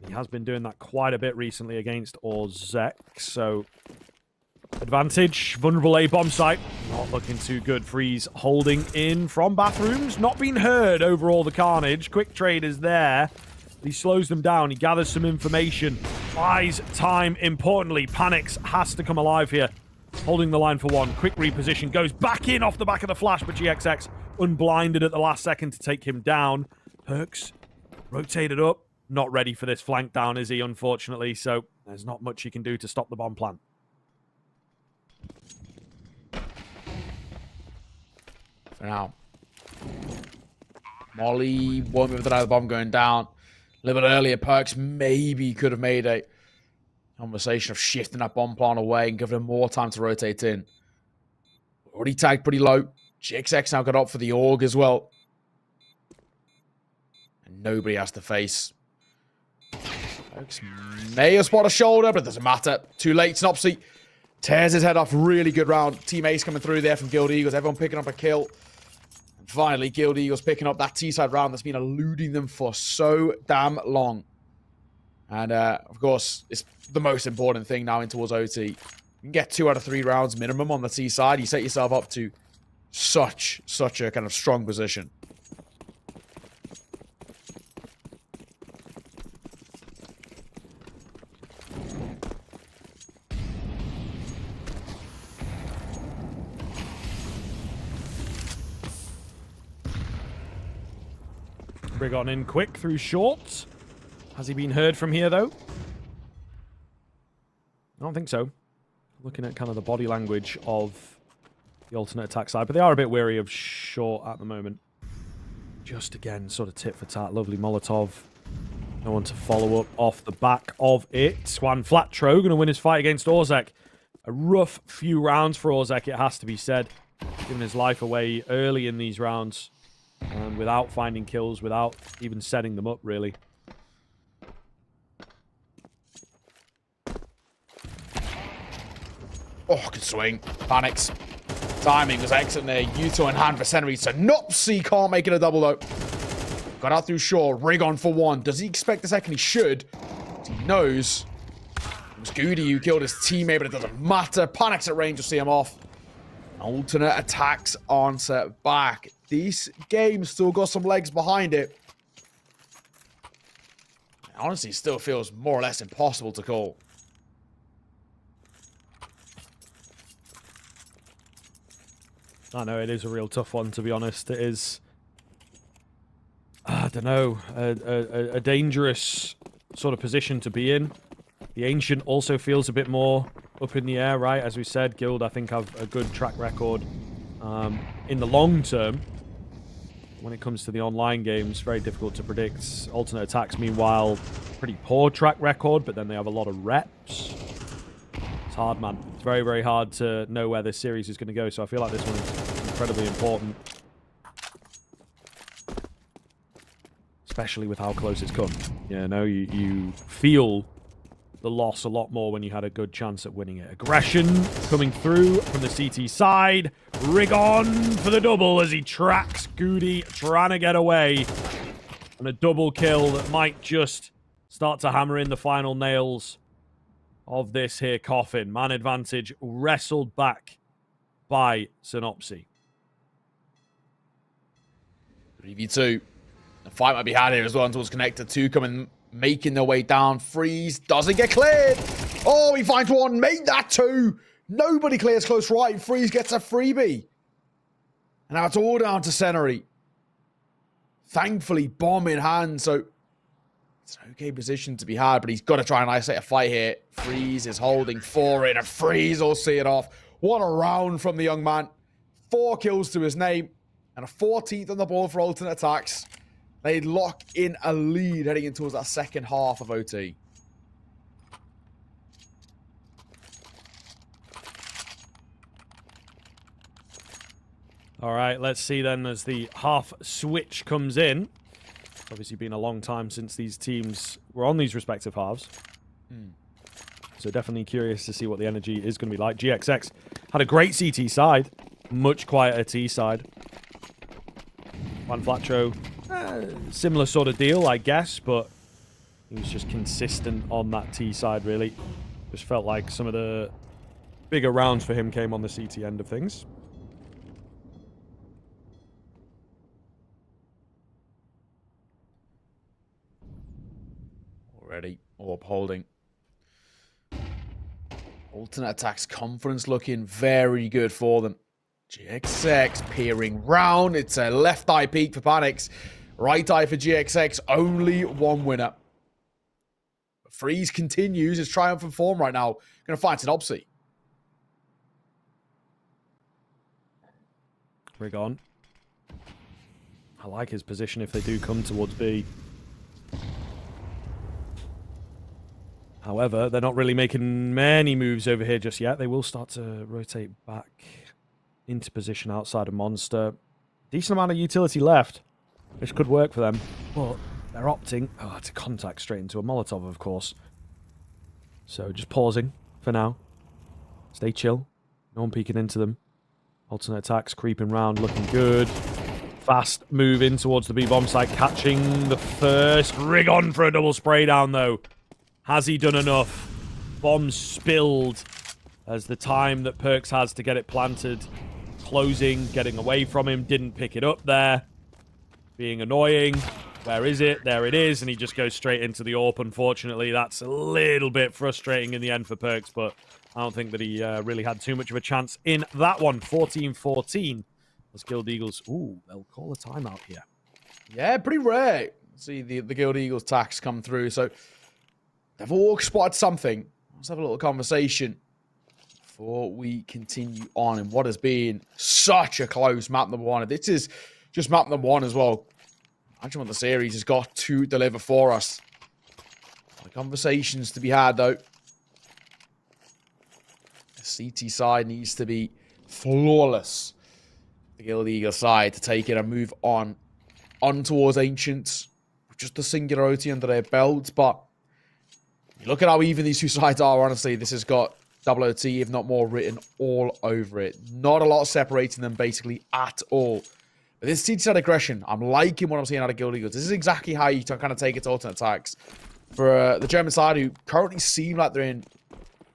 C: He has been doing that quite a bit recently against Orzek. So, advantage. Vulnerable A-bomb site. Not looking too good. Freeze holding in from bathrooms. Not being heard over all the carnage. Quick trade is there. He slows them down. He gathers some information. Buys time, importantly. Panics. Has to come alive here. Holding the line for one. Quick reposition. Goes back in off the back of the flash, but GXX unblinded at the last second to take him down. Perks rotated up. Not ready for this flank down, is he, unfortunately? So there's not much he can do to stop the bomb plant.
D: For now. Molly won't be able to deny the bomb going down. A little bit earlier, Perks maybe could have made a conversation of shifting that bomb plant away and giving him more time to rotate in. Already tagged pretty low. GXX now got up for the AUG as well. And nobody has to face. Perks may have spotted a shoulder, but it doesn't matter. Too late. Synopsy tears his head off. Really good round. Team Ace coming through there from Guild Eagles. Everyone picking up a kill. And finally, Guild Eagles picking up that T-side round that's been eluding them for so damn long. And, of course, it's the most important thing now in towards OT. You can get 2 out of 3 rounds minimum on the T-side. You set yourself up to such a kind of strong position.
C: Rigon in quick through short. Has he been heard from here, though? I don't think so. Looking at kind of the body language of the alternate attack side, but they are a bit wary of short at the moment. Just again, sort of tit for tat. Lovely Molotov. No one to follow up off the back of it. Swan Flatro going to win his fight against Orzek. A rough few rounds for Orzek, it has to be said. Giving his life away early in these rounds. Without finding kills, without even setting them up, really.
D: Oh, good swing. Panics. Timing was excellent there. Yuto in hand for Senri. Synopsy can't make it a double, though. Got out through Shaw. Rigon for one. Does he expect the second? He should. He knows. It was Goody who killed his teammate, but it doesn't matter. Panics at range will see him off. Alternate attacks answer back. This game still got some legs behind it. Honestly, it still feels more or less impossible to call.
C: I know, it is a real tough one, to be honest. It is, I don't know, a dangerous sort of position to be in. The Ancient also feels a bit more up in the air, right? As we said, Guild, I think, have a good track record in the long term. When it comes to the online games, very difficult to predict. Alternate attacks, meanwhile, pretty poor track record, but then they have a lot of reps. It's hard, man. It's very, very hard to know where this series is going to go, so I feel like this one is incredibly important. Especially with how close it's come. You know, you feel the loss a lot more when you had a good chance at winning it. Aggression coming through from the CT side. Rigon for the double as he tracks Goody, trying to get away. And a double kill that might just start to hammer in the final nails of this here coffin. Man advantage wrestled back by Synopsy.
D: 3v2. The fight might be had here as well until it's connected. 2 coming, making their way down. Freeze doesn't get cleared. Oh, he finds one. Made that 2. Nobody clears close right. Freeze gets a freebie. And now it's all down to Senari. Thankfully, bomb in hand. So it's an okay position to be had, but he's got to try and isolate a fight here. Freeze is holding 4 in. A Freeze will see it off. What a round from the young man. 4 kills to his name. And a 14th on the board for alternate attacks. They lock in a lead heading in towards that second half of OT.
C: All right, let's see then as the half switch comes in. It's obviously been a long time since these teams were on these respective halves. So definitely curious to see what the energy is going to be like. GXX had a great CT side, much quieter T side. Juan Flatro, similar sort of deal, I guess, but he was just consistent on that T side, really. Just felt like some of the bigger rounds for him came on the CT end of things.
D: Already orb holding. Alternate attacks confidence looking very good for them. GXX peering round. It's a left eye peek for Panics. Right eye for GXX. Only one winner. Freeze continues his triumphant form right now. Going to find Synopsy.
C: Rig on. I like his position if they do come towards B. However, they're not really making many moves over here just yet. They will start to rotate back into position outside of Monster. Decent amount of utility left. This could work for them. But they're opting to contact straight into a Molotov, of course. So just pausing for now. Stay chill. No one peeking into them. Alternate attacks creeping round, looking good. Fast move in towards the B-bomb site, catching the first. Rig on for a double spray down, though. Has he done enough? Bomb spilled as the time that Perks has to get it planted. Closing, getting away from him. Didn't pick it up there. Being annoying. Where is it? There it is. And he just goes straight into the AWP. Unfortunately, that's a little bit frustrating in the end for Perks. But I don't think that he really had too much of a chance in that one. 14-14. As Guild Eagles... Ooh, they'll call a timeout here.
D: Yeah, pretty rare. See the Guild Eagles tax come through. So... they've all spotted something. Let's have a little conversation before we continue on in what has been such a close map number one. This is just map number one as well. Imagine what the series has got to deliver for us. Conversations to be had, though. The CT side needs to be flawless. The Guild Eagle side to take it and move on towards Ancients. Just the singularity under their belts, but you look at how even these two sides are, honestly. This has got double OT, if not more, written all over it. Not a lot separating them, basically, at all. But this CT side aggression, I'm liking what I'm seeing out of Guild Eagles. This is exactly how you kind of take it to alternate attacks. For the German side, who currently seem like they're in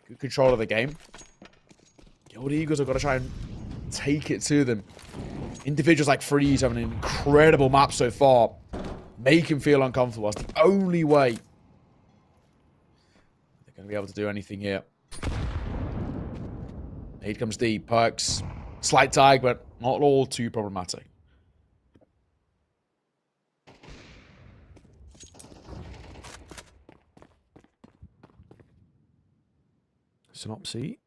D: good control of the game, Guild Eagles have got to try and take it to them. Individuals like Freeze have an incredible map so far. Make him feel uncomfortable. That's the only way going to be able to do anything here. Here comes the Perks. Slight tag, but not all too problematic.
C: Synopsy.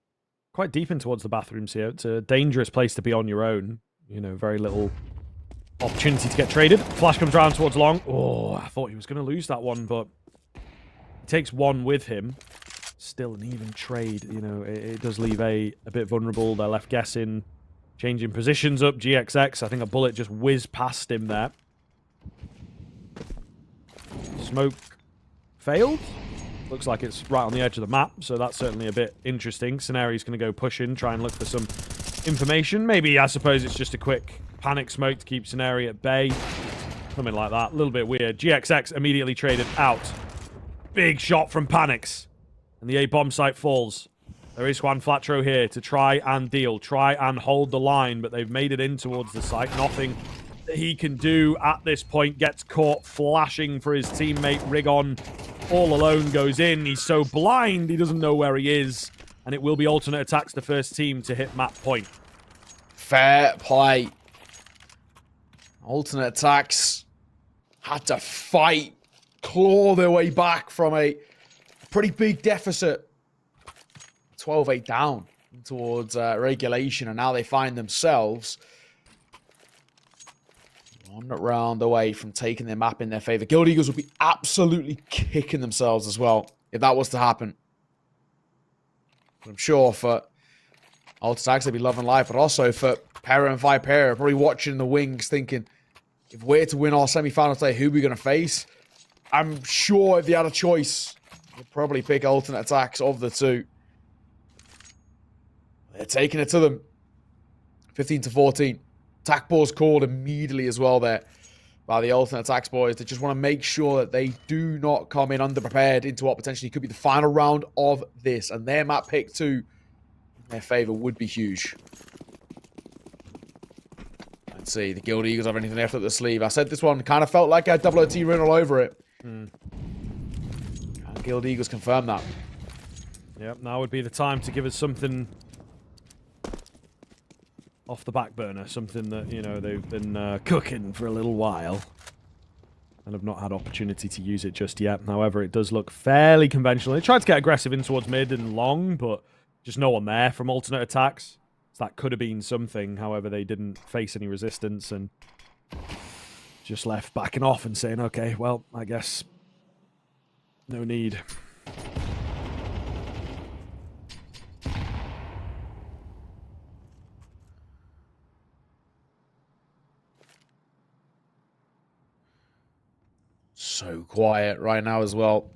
C: Quite deep in towards the bathrooms here. It's a dangerous place to be on your own. You know, very little opportunity to get traded. Flash comes round towards long. Oh, I thought he was going to lose that one, but he takes one with him. Still an even trade. You know, it does leave a bit vulnerable. They're left guessing. Changing positions up. GXX. I think a bullet just whizzed past him there. Smoke failed. Looks like it's right on the edge of the map, so that's certainly a bit interesting. Scenario's going to go push in, try and look for some information. Maybe, I suppose, it's just a quick panic smoke to keep Scenario at bay. Something like that. A little bit weird. GXX immediately traded out. Big shot from Panics. And the A-bomb site falls. There is Juan Flatro here to try and deal. Try and hold the line, but they've made it in towards the site. Nothing that he can do at this point. Gets caught flashing for his teammate. Rigon all alone goes in. He's so blind, he doesn't know where he is. And it will be alternate attacks the first team to hit map point.
D: Fair play. Alternate attacks had to fight, claw their way back from a pretty big deficit. 12-8 down towards regulation, and now they find themselves 1 round away from taking their map in their favor. Guild Eagles would be absolutely kicking themselves as well if that was to happen. But I'm sure for Ultimate Attacks, they'd be loving life, but also for Pera and Viperio, probably watching the wings thinking, if we're to win our semi-final today, who are we going to face? I'm sure if they had a choice, they'd probably pick Alternate Attacks of the two. They're taking it to them. 15-14. Attack ball's called immediately as well there by the Alternate Attacks boys. They just want to make sure that they do not come in underprepared into what potentially could be the final round of this. And their map pick too, in their favor, would be huge. Let's see, the Guild Eagles have anything left up the sleeve. I said this one kind of felt like a double OT run all over it. And Guild Eagles confirm that.
C: Yep, now would be the time to give us something off the back burner, something that, you know, they've been cooking for a little while and have not had opportunity to use it just yet. However, it does look fairly conventional. They tried to get aggressive in towards mid and long, but just no one there from Alternate Attacks. So that could have been something. However, they didn't face any resistance and just left backing off and saying, okay, well, I guess no need.
D: So quiet right now as well.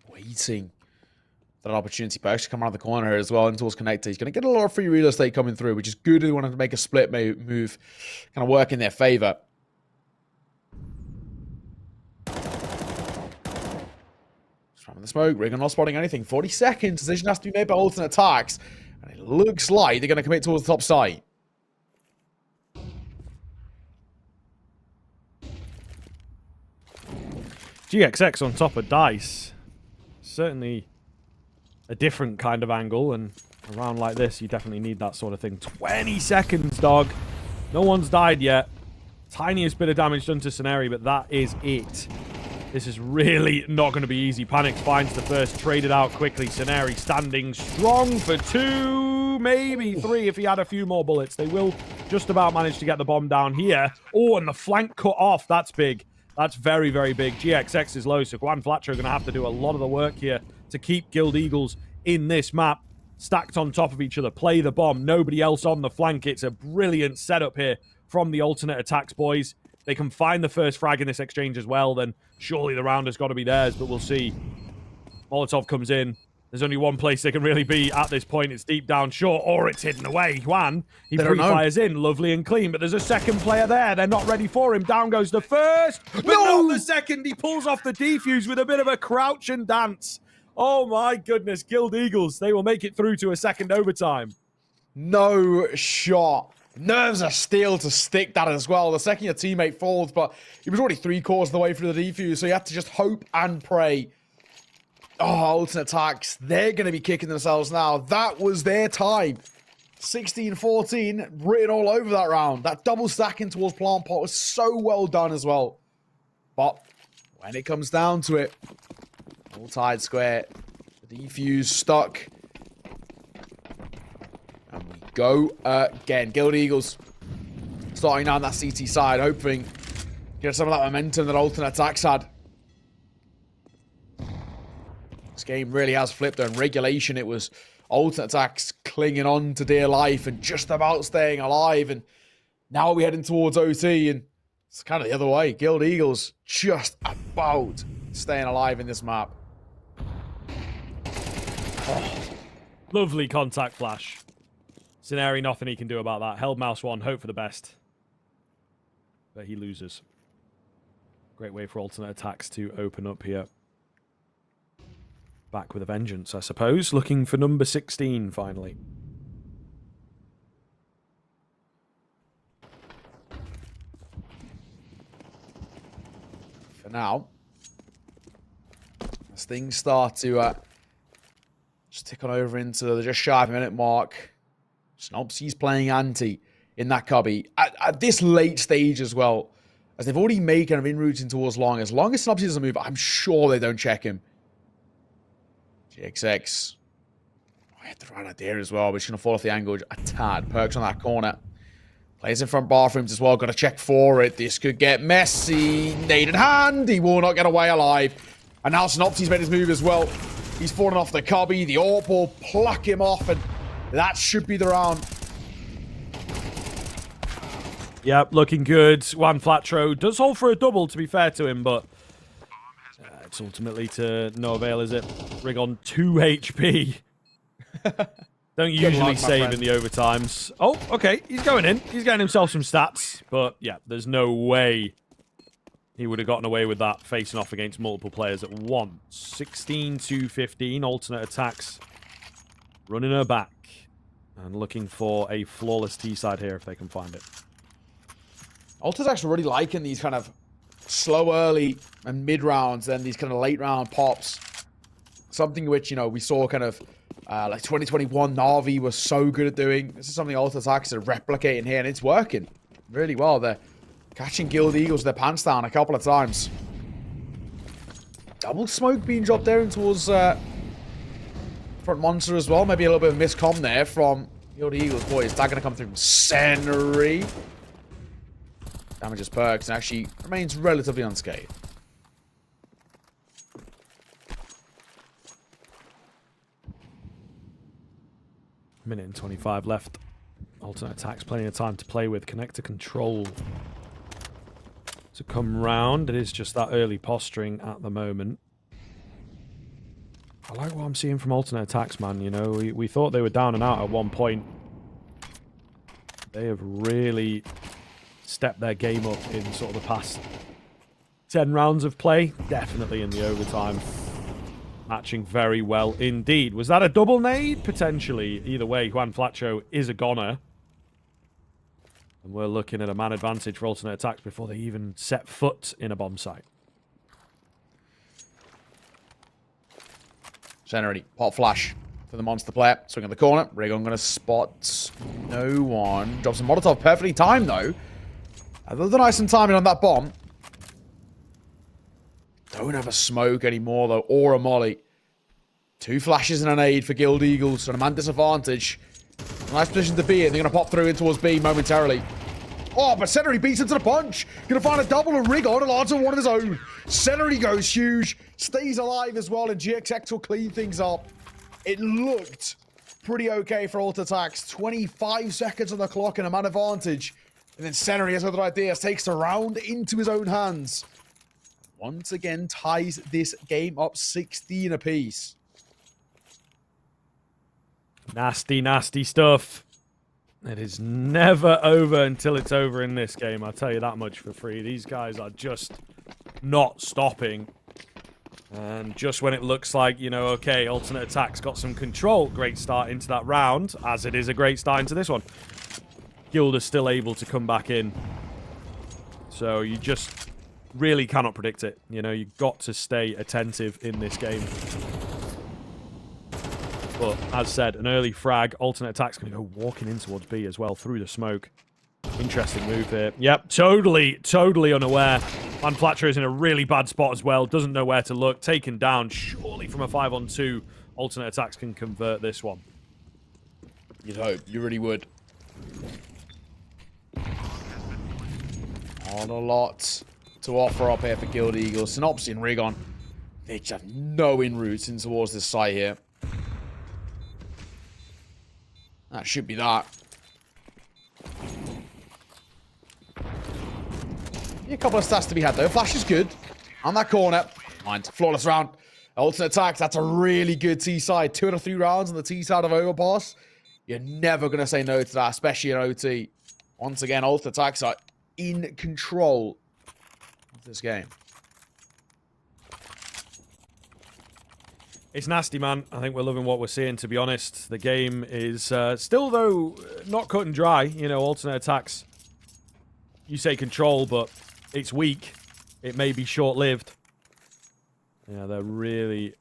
D: Waiting for that opportunity, but actually come around the corner here as well into towards connector. He's going to get a lot of free real estate coming through, which is good. They wanted to make a split move, kind of work in their favor. Just running the smoke, Riggin not spotting anything. 40 seconds, decision has to be made by Alternate Attacks, and it looks like they're going to commit towards the top side.
C: GXX on top of Dice. Certainly a different kind of angle, and a round like this, you definitely need that sort of thing. 20 seconds, dog. No one's died yet. Tiniest bit of damage done to Scenari, but that is it. This is really not going to be easy. Panic finds the first, traded out quickly. Scenari standing strong for 2, maybe 3 if he had a few more bullets. They will just about manage to get the bomb down here. Oh, and the flank cut off. That's big. That's very, very big. GXX is low, so Guan Flatcher are going to have to do a lot of the work here to keep Guild Eagles in this map, stacked on top of each other. Play the bomb. Nobody else on the flank. It's a brilliant setup here from the Alternate Attacks boys. They can find the first frag in this exchange as well, then surely the round has got to be theirs, but we'll see. Molotov comes in. There's only one place they can really be at this point. It's deep down short, or it's hidden away. Juan, he pre-fires in, lovely and clean, but there's a second player there. They're not ready for him. Down goes the first, but not the second. He pulls off the defuse with a bit of a crouch and dance. Oh my goodness, Guild Eagles, they will make it through to a second overtime.
D: No shot. Nerves of steel to stick that as well. The second your teammate falls, but he was already 3/4 of the way through the defuse, so you have to just hope and pray. Oh, Alternate Attacks. They're going to be kicking themselves now. That was their time. 16-14, written all over that round. That double stacking towards Plant Pot was so well done as well. But when it comes down to it, all tied square. The defuse stuck. And we go again. Guild Eagles starting down that CT side, hoping to get some of that momentum that Alternate Attacks had. This game really has flipped. In regulation, it was Alternate Attacks clinging on to dear life and just about staying alive. And now we're heading towards OT, and it's kind of the other way. Guild Eagles just about staying alive in this map.
C: Oh. Lovely contact flash. Scenari, nothing he can do about that. Held mouse 1, hope for the best. But he loses. Great way for Alternate Attacks to open up here. Back with a vengeance, I suppose. Looking for number 16, finally.
D: For now, as things start to just tick on over into the just shy of a minute mark, Snobsy's playing anti in that cubby. At this late stage as well, as they've already made kind of in-routes in towards long. As long as Snobsy doesn't move, I'm sure they don't check him. GXX. I had the right idea as well, but she's going to fall off the angle a tad. Perks on that corner. Plays in front bathrooms as well. Got to check for it. This could get messy. Nade in hand. He will not get away alive. And now Synopsy's made his move as well. He's fallen off the cubby. The AWP will pluck him off, and that should be the round.
C: Yep, looking good. Juan Flatro does hold for a double, to be fair to him, but it's ultimately to no avail, is it? Rig on 2 HP. Don't usually save in the overtimes. Oh, okay. He's going in. He's getting himself some stats. But, yeah, there's no way he would have gotten away with that facing off against multiple players at once. 16 to 15. Alternate attacks. Running her back. And looking for a flawless T-side here if they can find it.
D: Alternate really liking these kind of slow early and mid rounds and these kind of late round pops. Something which, you know, we saw kind of like 2021 Na'Vi was so good at doing. This is something Ultra Attacks are replicating here, and it's working really well. They're catching Guild Eagles with their pants down a couple of times. Double smoke being dropped there and towards front Monster as well. Maybe a little bit of miscomm there from Guild Eagles. Boy, is that going to come through from Senri? Damages perks and actually remains relatively unscathed.
C: Minute and 25 left. Alternate attacks, plenty of time to play with. Connector control to come round. It is just that early posturing at the moment. I like what I'm seeing from alternate attacks, man. You know, we thought they were down and out at one point. They have really stepped their game up in sort of the past 10 rounds of play. Definitely in the overtime. Matching very well indeed. Was that a double nade? Potentially. Either way, Juan Flacho is a goner. And we're looking at a man advantage for alternate attacks before they even set foot in a bomb site.
D: Generally, pop flash for the monster player. Swing in the corner. Rigon going to spot no one. Drops a Molotov. Perfectly timed, though. Another nice and timing on that bomb. Don't have a smoke anymore, though, or a molly. 2 flashes and an aid for Guild Eagles. And a man disadvantage. Nice position to be in. They're going to pop through in towards B momentarily. Oh, but Senri beats him to the punch. Going to find a double and rig on and odds on one of his own. Senri goes huge. Stays alive as well, and GXX will clean things up. It looked pretty okay for alt attacks. 25 seconds on the clock and a man advantage. And then Senri has other ideas. Takes the round into his own hands. Once again, ties this game up 16 apiece.
C: Nasty, nasty stuff. It is never over until it's over in this game. I'll tell you that much for free. These guys are just not stopping. And just when it looks like, you know, okay, alternate attacks got some control. Great start into that round, as it is a great start into this one. Guild is still able to come back in. So you just really cannot predict it. You know, you've got to stay attentive in this game. But, as said, an early frag. Alternate attack's going to go walking in towards B as well, through the smoke. Interesting move here. Yep, totally unaware. And Flatcher is in a really bad spot as well. Doesn't know where to look. Taken down, surely from a 5-on-2. Alternate attacks can convert this one.
D: You'd hope. You really would. Not a lot to offer up here for Guild Eagles. Synopsy and Rigon. They just have no in-routes in towards this site here. That should be that. A couple of stats to be had though. Flash is good. On that corner. Mind. Flawless round. Alternate attacks. That's a really good T-side. 2 out of 3 rounds on the T-side of Overpass. You're never going to say no to that, especially in OT. Once again, alternate attacks are in control of this game.
C: It's nasty, man. I think we're loving what we're seeing, to be honest. The game is still, though, not cut and dry. You know, alternate attacks. You say control, but it's weak. It may be short-lived. Yeah, they're really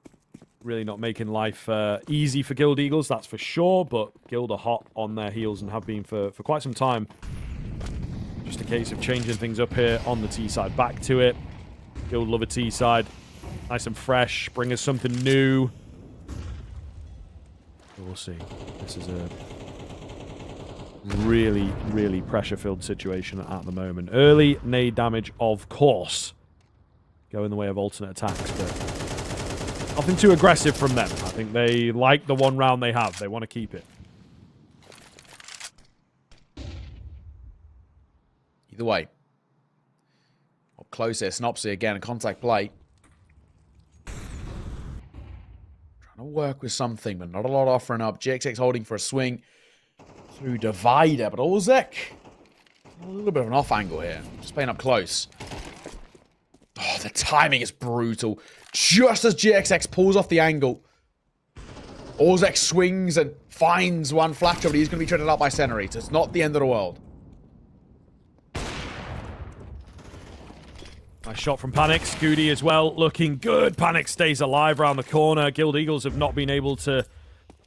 C: not making life easy for Guild Eagles, that's for sure. But Guild are hot on their heels and have been for quite some time. Just a case of changing things up here on the T side. Back to it. Guild love a T side. Nice and fresh. Bring us something new. We'll see. This is a really, really pressure-filled situation at the moment. Early nade damage, of course, go in the way of alternate attacks, but nothing too aggressive from them. I think they like the one round they have. They want to keep it.
D: Either way. Up close here. Snopsy again. A contact play. Trying to work with something, but not a lot offering up. GXX holding for a swing through Divider, but Olzek a little bit of an off angle here. Just playing up close. Oh, the timing is brutal. Just as GXX pulls off the angle, Olzek swings and finds one flat shot, but he's going to be traded out by Seneri. So it's not the end of the world.
C: Nice shot from Panic. Scooty as well, looking good. Panic stays alive around the corner. Guild Eagles have not been able to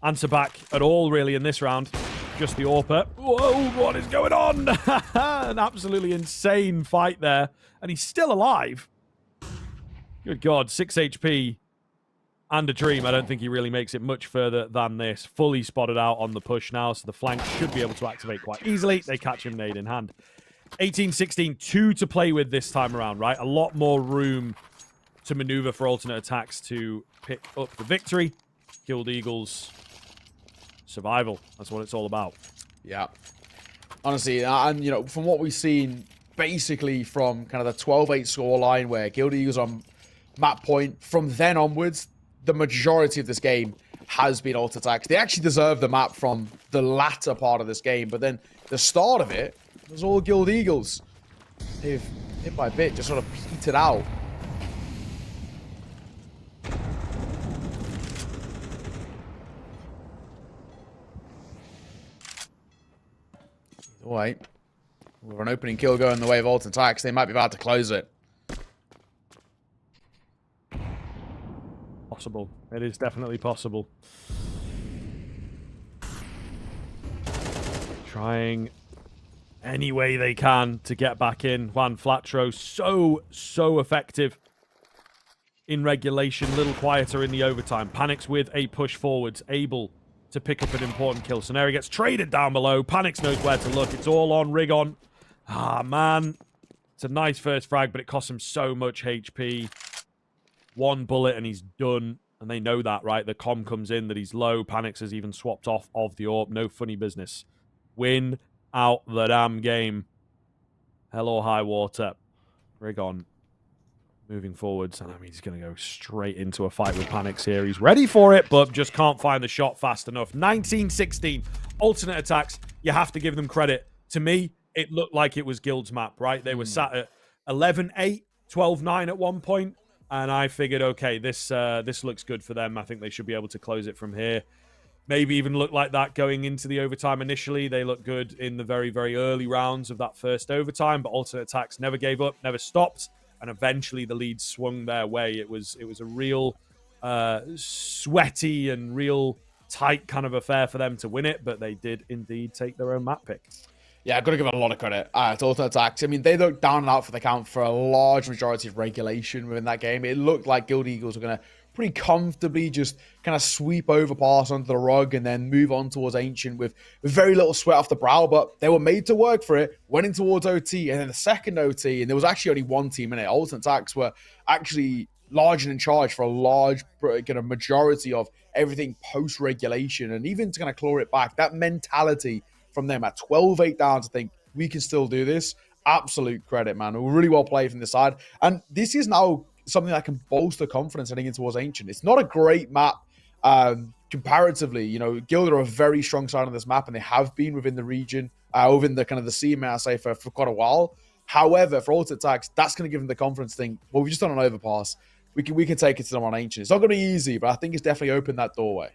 C: answer back at all, really, in this round. Just the AWPer. Whoa, what is going on? An absolutely insane fight there. And he's still alive. Good God, 6 HP and a dream. I don't think he really makes it much further than this. Fully spotted out on the push now, so the flank should be able to activate quite easily. They catch him nade in hand. 18-16, 2 to play with this time around, right? A lot more room to maneuver for alternate attacks to pick up the victory. Guild Eagles, survival. That's what it's all about.
D: Yeah. Honestly, and, you know, from what we've seen, basically from kind of the 12-8 scoreline where Guild Eagles on map point, from then onwards, the majority of this game has been alt attacks. They actually deserve the map from the latter part of this game, but then the start of it was all Guild Eagles. They've, bit by bit, just sort of petered out. All right. With an opening kill going in the way of alt attacks, they might be about to close it.
C: Possible. It is definitely possible. Trying any way they can to get back in. Juan Flatro, so effective in regulation. Little quieter in the overtime. Panics with a push forwards. Able to pick up an important kill. Scenario gets traded down below. Panics knows where to look. It's all on Rigon. Ah, man. It's a nice first frag, but it costs him so much HP. One bullet and he's done. And they know that, right? The comm comes in that he's low. Panics has even swapped off of the AWP. No funny business. Win out the damn game. Hell or high water. Rigon moving forwards. And I mean, he's going to go straight into a fight with Panics here. He's ready for it, but just can't find the shot fast enough. 19-16. Alternate attacks. You have to give them credit. To me, it looked like it was Guild's map, right? They were sat at 11-8, 12-9 at one point. And I figured, okay, this looks good for them. I think they should be able to close it from here. Maybe even look like that going into the overtime initially. They looked good in the very, very early rounds of that first overtime, but alternate attacks never gave up, never stopped, and eventually the lead swung their way. It was a real sweaty and real tight kind of affair for them to win it, but they did indeed take their own map pick.
D: Yeah, I've got to give it a lot of credit to alternate attacks. I mean, they looked down and out for the count for a large majority of regulation within that game. It looked like Guild Eagles were going to pretty comfortably just kind of sweep Overpass under the rug and then move on towards Ancient with very little sweat off the brow, but they were made to work for it, went in towards OT, and then the second OT, and there was actually only one team in it. Alternate attacks were actually large and in charge for a large kind of majority of everything post-regulation, and even to kind of claw it back, that mentality from them at 12-8 down to think, we can still do this. Absolute credit, man. Really well played from this side. And this is now something that can bolster confidence heading in towards Ancient. It's not a great map comparatively. You know, Guild are a very strong side on this map, and they have been within the region, within the kind of the scene, may I say, for quite a while. However, for alternate attacks, that's going to give them the confidence thing. Well, we've just done an Overpass. We can take it to them on Ancient. It's not going to be easy, but I think it's definitely opened that doorway.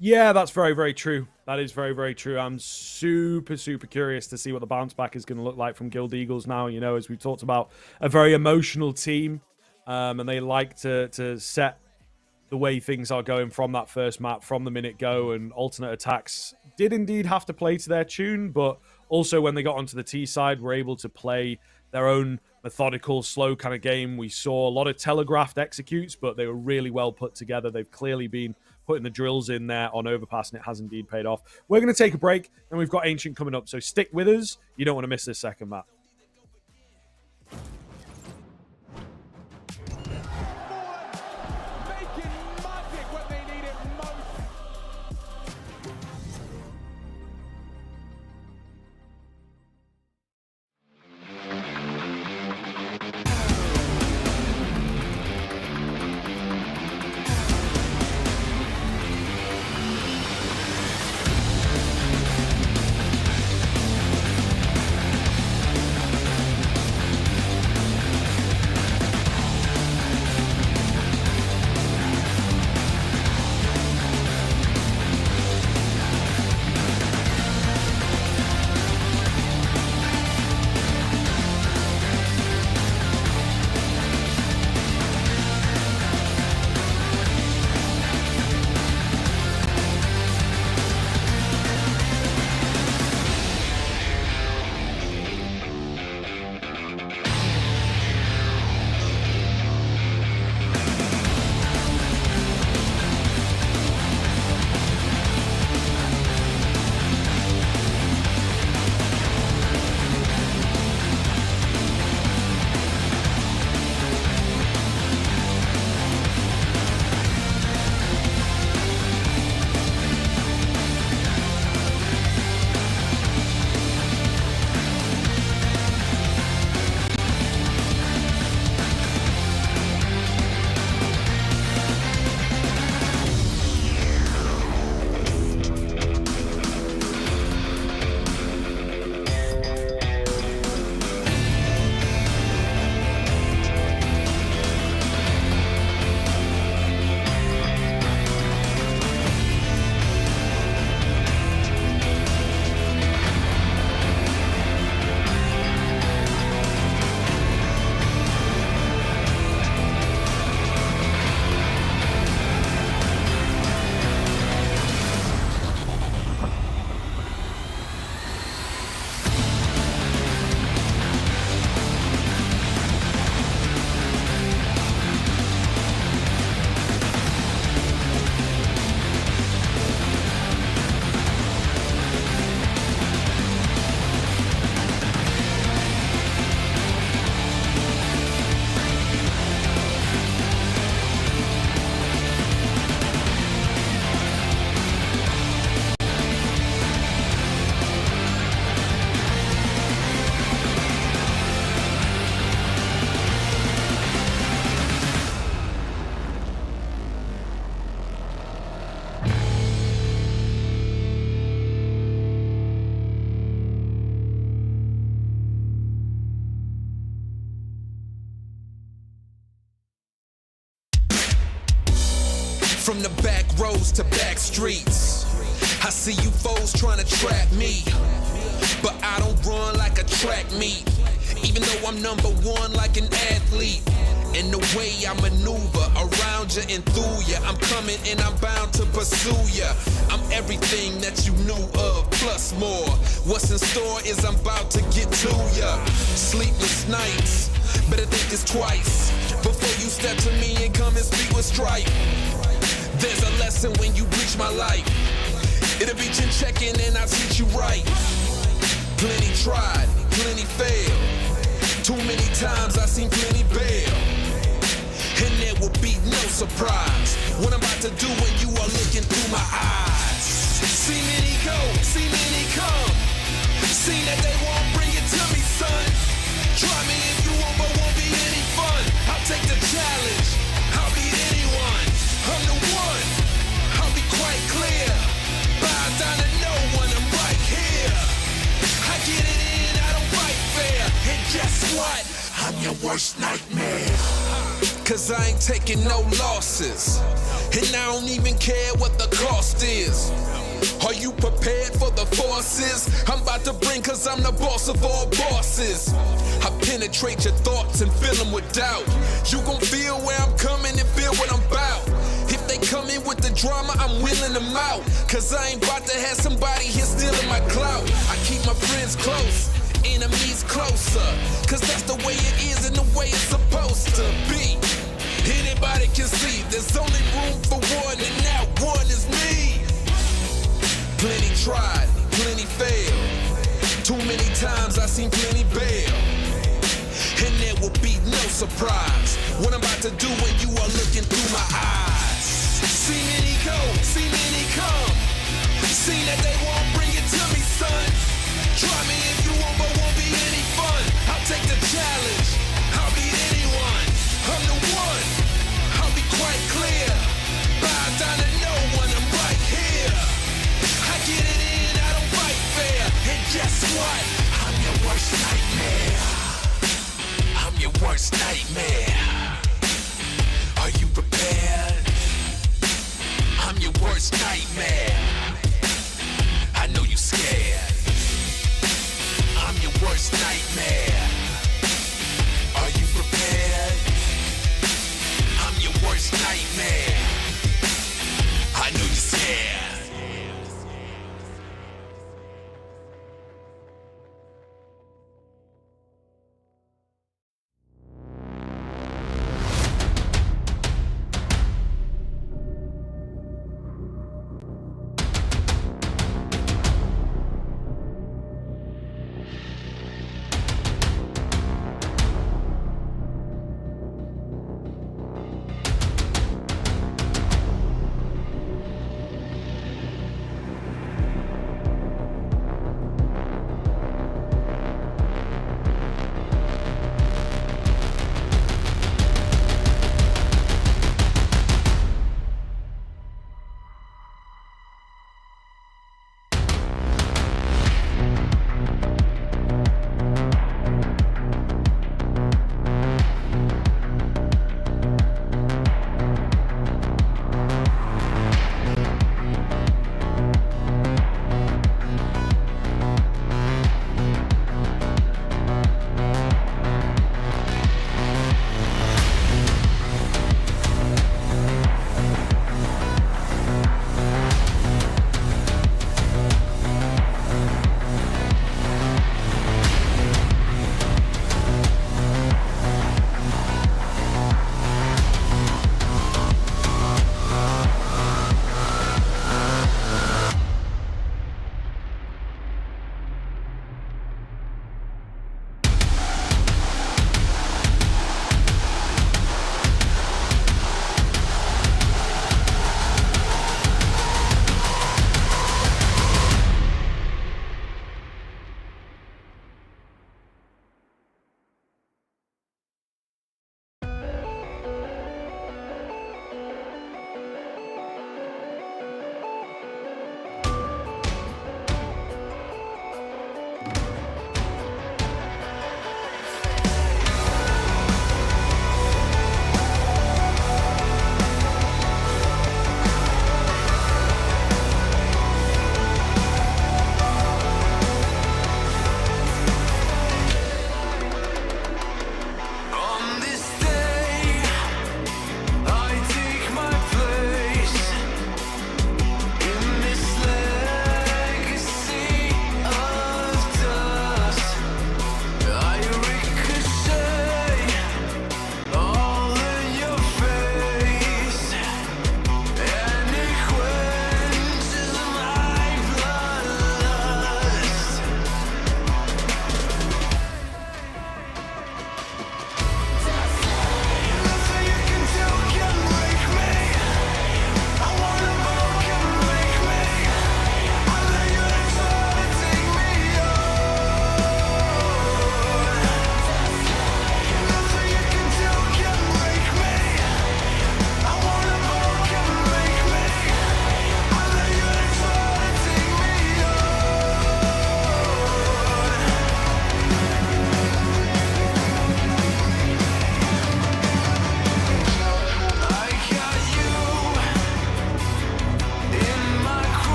C: Yeah, that's very, very true. That is very, very true. I'm super, super curious to see what the bounce back is going to look like from Guild Eagles now. You know, as we talked about, a very emotional team, and they like to set the way things are going from that first map, from the minute go, and alternate attacks did indeed have to play to their tune, but also when they got onto the T side, were able to play their own methodical, slow kind of game. We saw a lot of telegraphed executes, but they were really well put together. They've clearly been putting the drills in there on Overpass, and it has indeed paid off. We're going to take a break, and we've got Ancient coming up, so stick with us. You don't want to miss this second map.
B: Making magic when they need it most.
E: From the back roads to back streets, I see you foes trying to trap me, but I don't run like a track meet, even though I'm number one like an athlete. And the way I maneuver around you and through you, I'm coming and I'm bound to pursue you. I'm everything that you knew of, plus more. What's in store is I'm about to get to ya. Sleepless nights, better think this twice before you step to me and come and speak with stripe. There's a lesson when you reach my life. It'll be chin checking and I'll teach you right. Plenty tried, plenty failed. Too many times I've seen plenty bail. And there will be no surprise what I'm about to do when you are looking through my eyes. See many go, see many come. See that they won't bring it to me, son. Try me if you want, but won't be any fun. I'll take the challenge, I'll beat anyone. I'm the one, I'll be quite clear. Bow down to no one, I'm right here. I get it in, I don't fight fair. And guess what? I'm your worst nightmare. Cause I ain't taking no losses, and I don't even care what the cost is. Are you prepared for the forces I'm about to bring? Cause I'm the boss of all bosses. I penetrate your thoughts and fill them with doubt. You gon' feel where I'm coming and feel what I'm about. If they come in with the drama, I'm wheeling them out. Cause I ain't about to have somebody here stealing my clout. I keep my friends close, enemies closer. Cause that's the way it is and the way it's supposed to be. Anybody can see there's only room for one, and that one is me. Plenty tried, plenty failed. Too many times I seen plenty bail. And there will be no surprise what I'm about to do when you are looking through my eyes. See many go, see many come. Seen that they won't bring it to me, son. Try me if you want, but won't be any fun. I'll take the challenge, I'll beat anyone. I'm the one, I'll be quite clear. Bow down to no one, I'm right here. I get it in, I don't fight fair. And guess what? I'm your worst nightmare. I'm your worst nightmare. Are you prepared?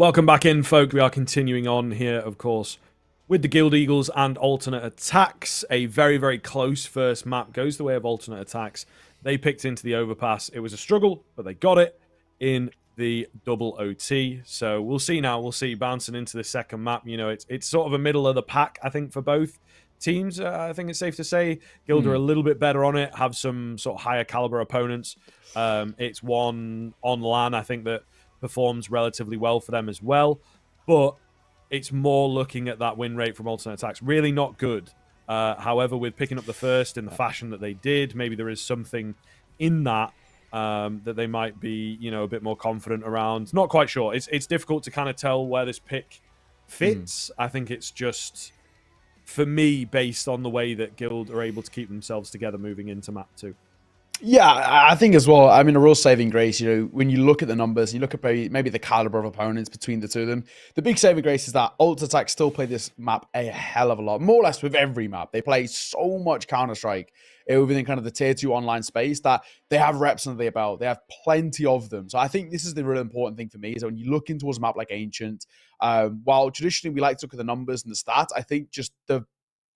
C: Welcome back in, folk. We are continuing on here, of course, with the Guild Eagles and Alternate Attacks. A very, very close first map goes the way of Alternate Attacks. They picked into the Overpass. It was a struggle, but they got it in the double OT. So we'll see now. We'll see bouncing into the second map. You know, it's sort of a middle of the pack, I think, for both teams. I think it's safe to say Guild are a little bit better on it, have some sort of higher caliber opponents. It's one on LAN, I think, that performs relatively well for them as well, but it's more looking at that win rate from Alternate Attacks. Really not good. However, with picking up the first in the fashion that they did, maybe there is something in that that they might be, you know, a bit more confident around. Not quite sure. It's difficult to kind of tell where this pick fits. I think it's just, for me, based on the way that Guild are able to keep themselves together moving into map 2.
D: Yeah, I think as well. I mean, a real saving grace, you know, when you look at the numbers, you look at maybe the caliber of opponents between the two of them. The big saving grace is that Alt Attack still play this map a hell of a lot, more or less with every map. They play so much Counter-Strike within kind of the tier 2 online space that they have reps under their belt. They have plenty of them. So I think this is the really important thing for me is that when you look into a map like Ancient, while traditionally we like to look at the numbers and the stats, I think just the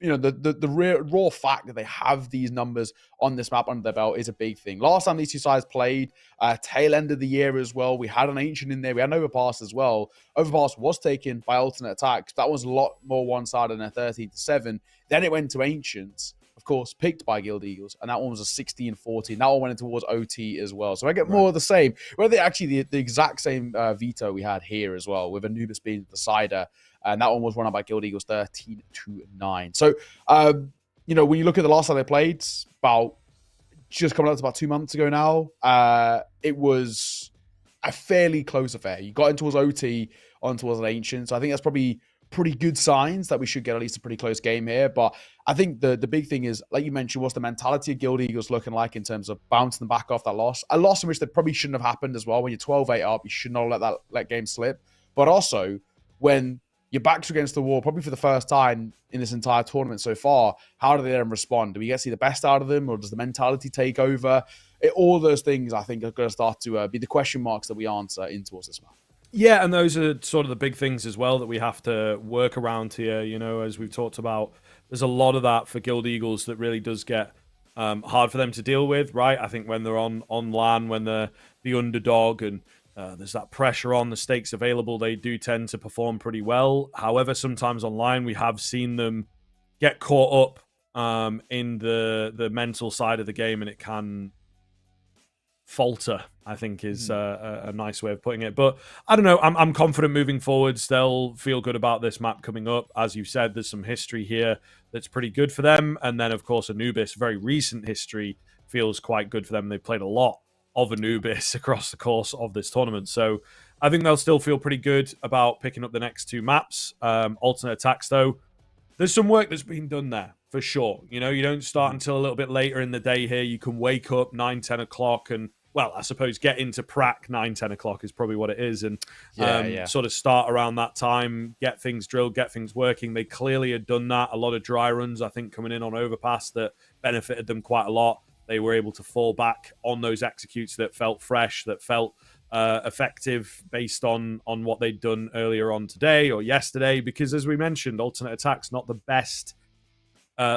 D: raw fact that they have these numbers on this map under their belt is a big thing. Last time these two sides played, tail end of the year as well, we had an Ancient in there. We had an Overpass as well. Overpass was taken by Alternate Attacks. That was a lot more one-sided than a 13-7. Then it went to Ancients, of course, picked by Guild Eagles, and that one was a 16-14. That one went towards OT as well. So I get more of the same. Well, they actually the exact same veto we had here as well, with Anubis being the decider. And that one was won up by Guild Eagles 13-9. So, you know, when you look at the last time they played, about just coming up to about 2 months ago now, it was a fairly close affair. You got in towards OT, on towards an Ancient. So I think that's probably pretty good signs that we should get at least a pretty close game here. But I think the big thing is, like you mentioned, what's the mentality of Guild Eagles looking like in terms of bouncing them back off that loss? A loss in which that probably shouldn't have happened as well. When you're 12-8 up, you should not let that game slip. But also, when your back's against the wall, probably for the first time in this entire tournament so far, how do they then respond? Do we get to see the best out of them, or does the mentality take over? All those things, I think, are going to start to be the question marks that we answer in towards this map.
C: Yeah, and those are sort of the big things as well that we have to work around here. You know, as we've talked about, there's a lot of that for Guild Eagles that really does get hard for them to deal with, right? I think when they're on LAN, when they're the underdog and there's that pressure on, the stakes available, they do tend to perform pretty well. However, sometimes online we have seen them get caught up in the mental side of the game, and it can falter, I think is a nice way of putting it. But I don't know, I'm confident moving forwards. They'll feel good about this map coming up. As you said, there's some history here that's pretty good for them. And then, of course, Anubis, very recent history, feels quite good for them. They played a lot of Anubis across the course of this tournament. So I think they'll still feel pretty good about picking up the next two maps. Alternate Attacks, though, there's some work that's been done there, for sure. You know, you don't start until a little bit later in the day here. You can wake up 9, 10 o'clock and, well, I suppose get into prac 9, 10 o'clock is probably what it is. And sort of start around that time, get things drilled, get things working. They clearly had done that. A lot of dry runs, I think, coming in on Overpass that benefited them quite a lot. They were able to fall back on those executes that felt fresh, that felt effective based on what they'd done earlier on today or yesterday. Because as we mentioned, Alternate Attack's not the best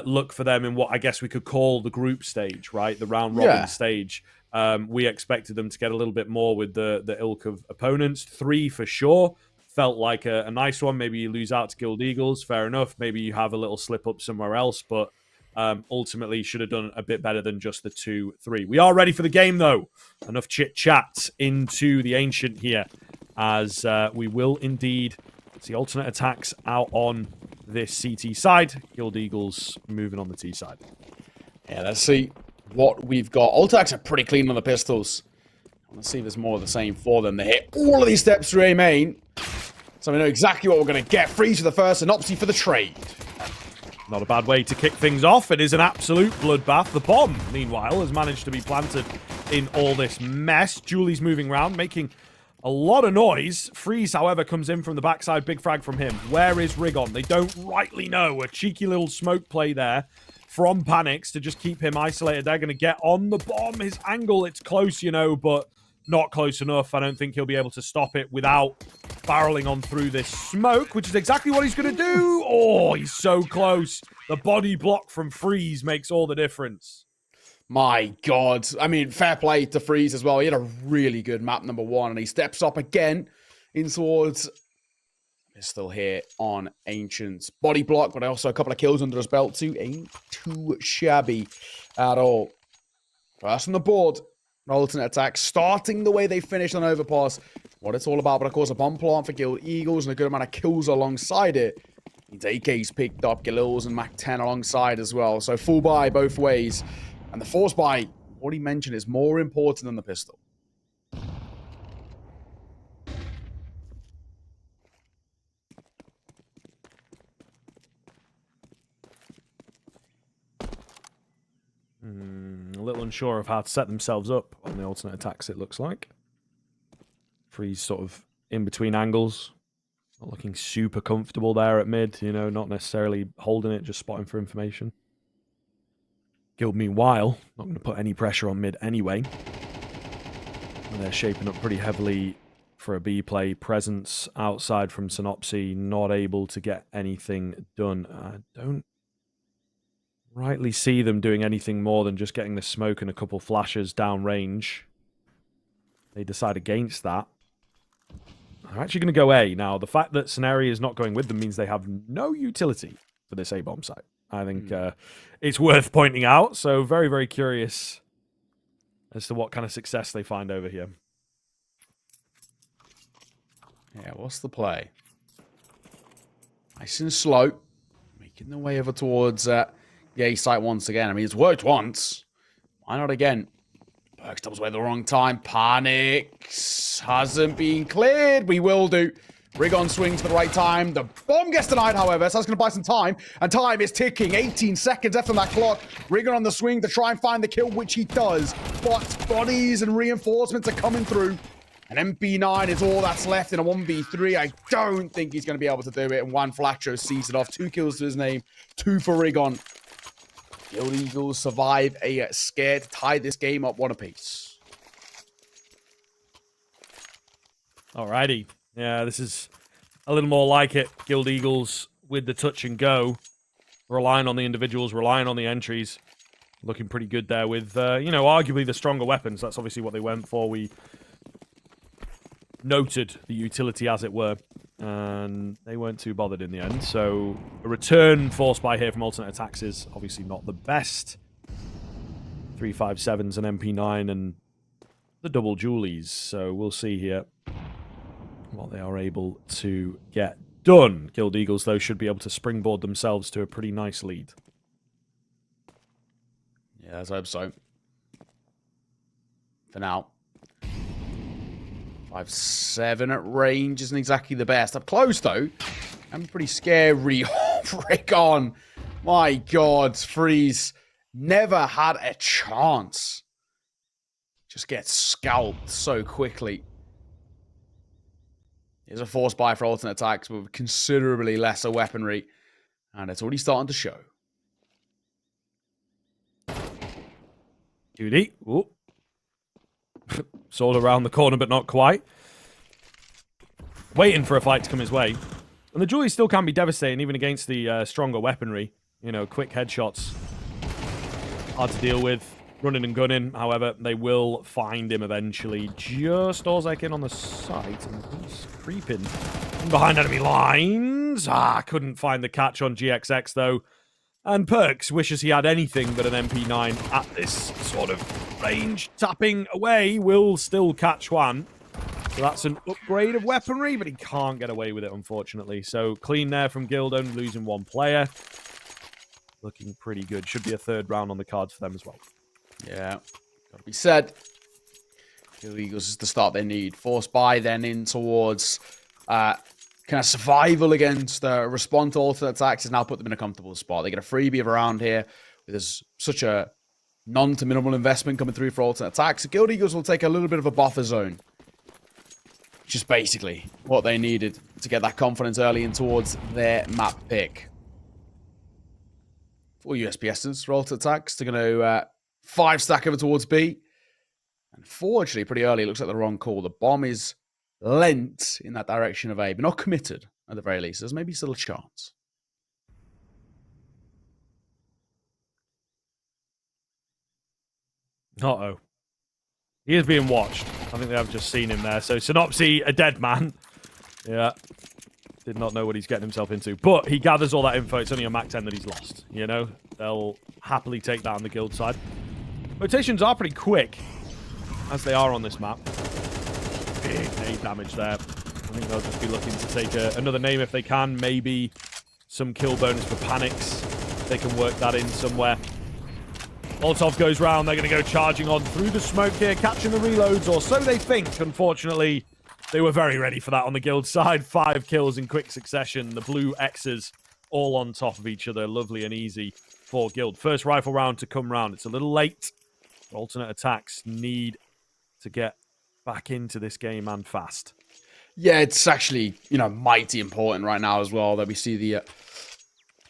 C: look for them in what I guess we could call the group stage, right? The round robin stage. We expected them to get a little bit more with the ilk of opponents. 3 for sure. Felt like a nice one. Maybe you lose out to Guild Eagles. Fair enough. Maybe you have a little slip up somewhere else, but ultimately should have done a bit better than just the 2-3. We are ready for the game, though. Enough chit-chat into the Ancient here, as we will indeed see Alternate Attacks out on this CT side. Guild Eagles moving on the T side.
D: Yeah, let's see what we've got. Alt Attacks are pretty clean on the pistols. Let's see if there's more of the same for them. They hit all of these steps through A main, so we know exactly what we're going to get. Freeze for the first and Opsy for the trade.
C: Not a bad way to kick things off. It is an absolute bloodbath. The bomb, meanwhile, has managed to be planted in all this mess. Julie's moving around, making a lot of noise. Freeze, however, comes in from the backside. Big frag from him. Where is Rigon? They don't rightly know. A cheeky little smoke play there from Panics to just keep him isolated. They're going to get on the bomb. His angle, it's close, you know, but not close enough. I don't think he'll be able to stop it without barreling on through this smoke, which is exactly what he's going to do. Oh, he's so close. The body block from Freeze makes all the difference.
D: My God. I mean, fair play to Freeze as well. He had a really good map number 1, and he steps up again in towards... He's still here on Ancient's body block, but also a couple of kills under his belt too. Ain't too shabby at all. First on the board, alternate attack, starting the way they finished on Overpass. What it's all about, but of course a bomb plant for Guild Eagles and a good amount of kills alongside it. Means AK's picked up, Galils and Mac 10 alongside as well. So full buy both ways. And the force buy, what he mentioned, is more important than the pistol.
C: A little unsure of how to set themselves up on the alternate attacks, it looks like. Freeze sort of in between angles. Not looking super comfortable there at mid, you know, not necessarily holding it, just spotting for information. Guild, meanwhile, not going to put any pressure on mid anyway. And they're shaping up pretty heavily for a B play. Presence outside from Synopsy, not able to get anything done. I don't rightly see them doing anything more than just getting the smoke and a couple flashes down range. They decide against that. They're actually going to go A. Now, the fact that Scenario is not going with them means they have no utility for this A-bomb site. I think it's worth pointing out. So very, very curious as to what kind of success they find over here.
D: Yeah, what's the play? Nice and slow. Making their way over towards the A site once again. I mean, it's worked once. Why not again? Perks doubles away at the wrong time. Panics. Hasn't been cleared. We will do. Rigon swings at the right time. The bomb gets denied, however, so that's going to buy some time. And time is ticking. 18 seconds left on that clock. Rigon on the swing to try and find the kill, which he does. But bodies and reinforcements are coming through. And MP9 is all that's left in a 1v3. I don't think he's going to be able to do it. And one Flacho sees it off. 2 kills to his name. 2 for Rigon. Guild Eagles survive a scare to tie this game up 1 apiece.
C: Alrighty. Yeah, this is a little more like it. Guild Eagles with the touch and go. Relying on the individuals, relying on the entries. Looking pretty good there with, you know, arguably the stronger weapons. That's obviously what they went for. We noted the utility, as it were. And they weren't too bothered in the end. So a return force buy here from alternate attacks is obviously not the best. 357s and MP9 and the double Julies. So we'll see here what they are able to get done. Guild Eagles, though, should be able to springboard themselves to a pretty nice lead.
D: Yeah, let's hope so. For now. 5-7 at range isn't exactly the best. Up close, though. I'm pretty scary. Frick on. My God. Freeze never had a chance. Just gets scalped so quickly. Here's a force buy for alternate attacks with considerably lesser weaponry. And it's already starting to show.
C: Judy. Ooh. Sword around the corner, but not quite. Waiting for a fight to come his way. And the Julie still can be devastating, even against the stronger weaponry. You know, quick headshots. Hard to deal with. Running and gunning. However, they will find him eventually. Just Ozek in on the site. And he's creeping behind enemy lines. Couldn't find the catch on GXX, though. And Perks wishes he had anything but an MP9 at this sort of range. Tapping away will still catch one. So that's an upgrade of weaponry, but he can't get away with it, unfortunately. So clean there from Guild, only losing 1 player. Looking pretty good. Should be a 3rd round on the cards for them as well.
D: Yeah, gotta be said. Guild Eagles is the start they need. Force buy then in towards kind of survival against respond to alternate attacks has now put them in a comfortable spot. They get a freebie of around here. There's such a none to minimal investment coming through for alternate attacks. So Guild Eagles will take a little bit of a buffer zone. Which is basically what they needed to get that confidence early in towards their map pick. 4 USPSs for alternate attacks. They're going to 5 stack over towards B. Unfortunately, pretty early, it looks like the wrong call. The bomb is lent in that direction of A, but not committed at the very least. There's maybe still a chance.
C: Uh-oh. He is being watched. I think they have just seen him there. So Synopsy, a dead man. Yeah. Did not know what he's getting himself into. But he gathers all that info. It's only a Mac 10 that he's lost. You know? They'll happily take that on the guild side. Rotations are pretty quick, as they are on this map. Big nade damage there. I think they'll just be looking to take another name if they can. Maybe some kill bonus for panics. They can work that in somewhere. Molotov goes round. They're going to go charging on through the smoke here, catching the reloads, or so they think. Unfortunately, they were very ready for that on the guild side. 5 kills in quick succession. The blue X's all on top of each other. Lovely and easy for guild. First rifle round to come round. It's a little late. Alternate attacks need to get back into this game and fast.
D: Yeah, it's actually, mighty important right now as well that we see the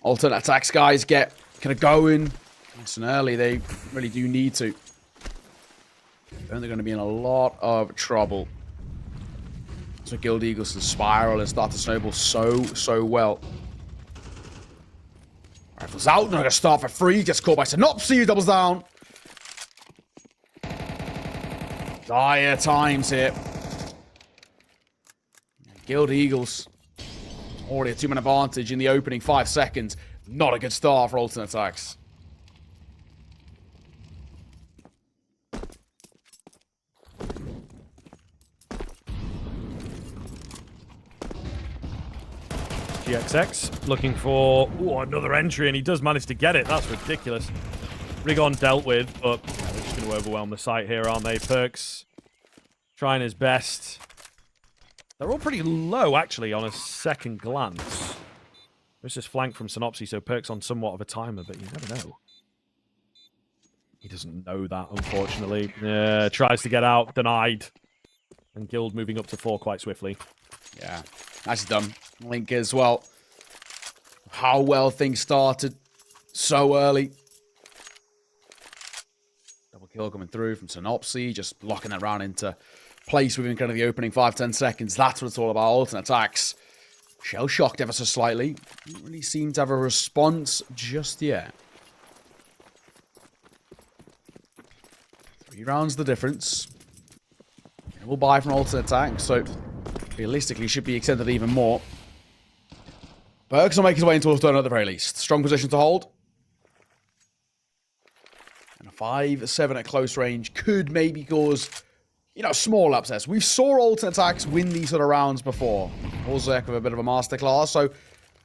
D: alternate attacks guys get kind of going nice and early. They really do need to. And they're going to be in a lot of trouble. So Guild Eagles can spiral and start to snowball so well. Rifles out, not going to start for free. Gets caught by Synopsy, doubles down. Dire times here. Guild Eagles already a 2-man advantage in the opening 5 seconds. Not a good start for alternate attacks.
C: GXX looking for another entry, and he does manage to get it. That's ridiculous. Rigon dealt with, but they're just going to overwhelm the site here, aren't they? Perks trying his best. They're all pretty low, actually, on a second glance. There's this flank from Synopsy, so Perks on somewhat of a timer, but you never know. He doesn't know that, unfortunately. Tries to get out, denied. And Guild moving up to 4 quite swiftly.
D: Yeah, nicely done. Link as well. How well things started so early. Double kill coming through from Synopsy, just locking that round into place within kind of the opening 5-10 seconds. That's what it's all about. Alternate attacks. Shell shocked ever so slightly. Didn't really seem to have a response just yet. 3 rounds the difference. We'll buy from alternate attack, so realistically should be extended even more. Perks will make his way into a turn at the very least. Strong position to hold. And a 5-7 at close range could maybe cause, small upsets. We saw alternate attacks win these sort of rounds before. Orzek with a bit of a masterclass, so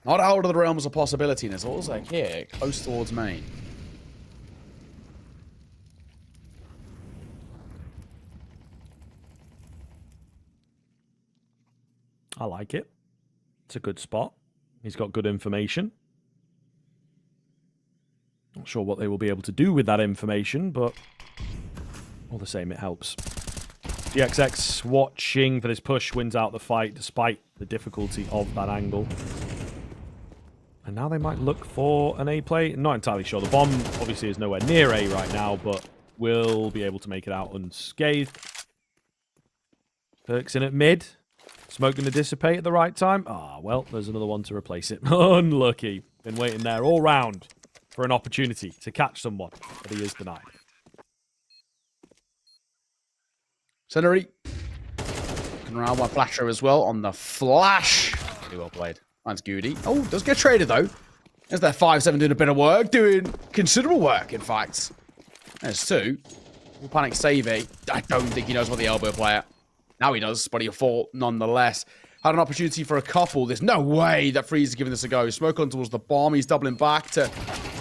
D: not out of the realms of possibility. And there's Orzek here, close towards main.
C: I like it. It's a good spot. He's got good information. Not sure what they will be able to do with that information, but all the same, it helps. GXX watching for this push, wins out the fight despite the difficulty of that angle. And now they might look for an A play. Not entirely sure. The bomb obviously is nowhere near A right now, but will be able to make it out unscathed. Perks in at mid. Smoke going to dissipate at the right time? Well, there's another one to replace it. Unlucky. Been waiting there all round for an opportunity to catch someone, but he is denied.
D: Centery. Looking around by Flasher as well on the flash. Pretty well played. That's Goody. Oh, does get traded though. There's that 5-7 doing a bit of work. Doing considerable work, in fact. There's 2. Will panic save it. I don't think he knows what the elbow player. Now he does, but he fought nonetheless. Had an opportunity for a couple. There's no way that Freeze is giving this a go. Smoke on towards the bomb. He's doubling back to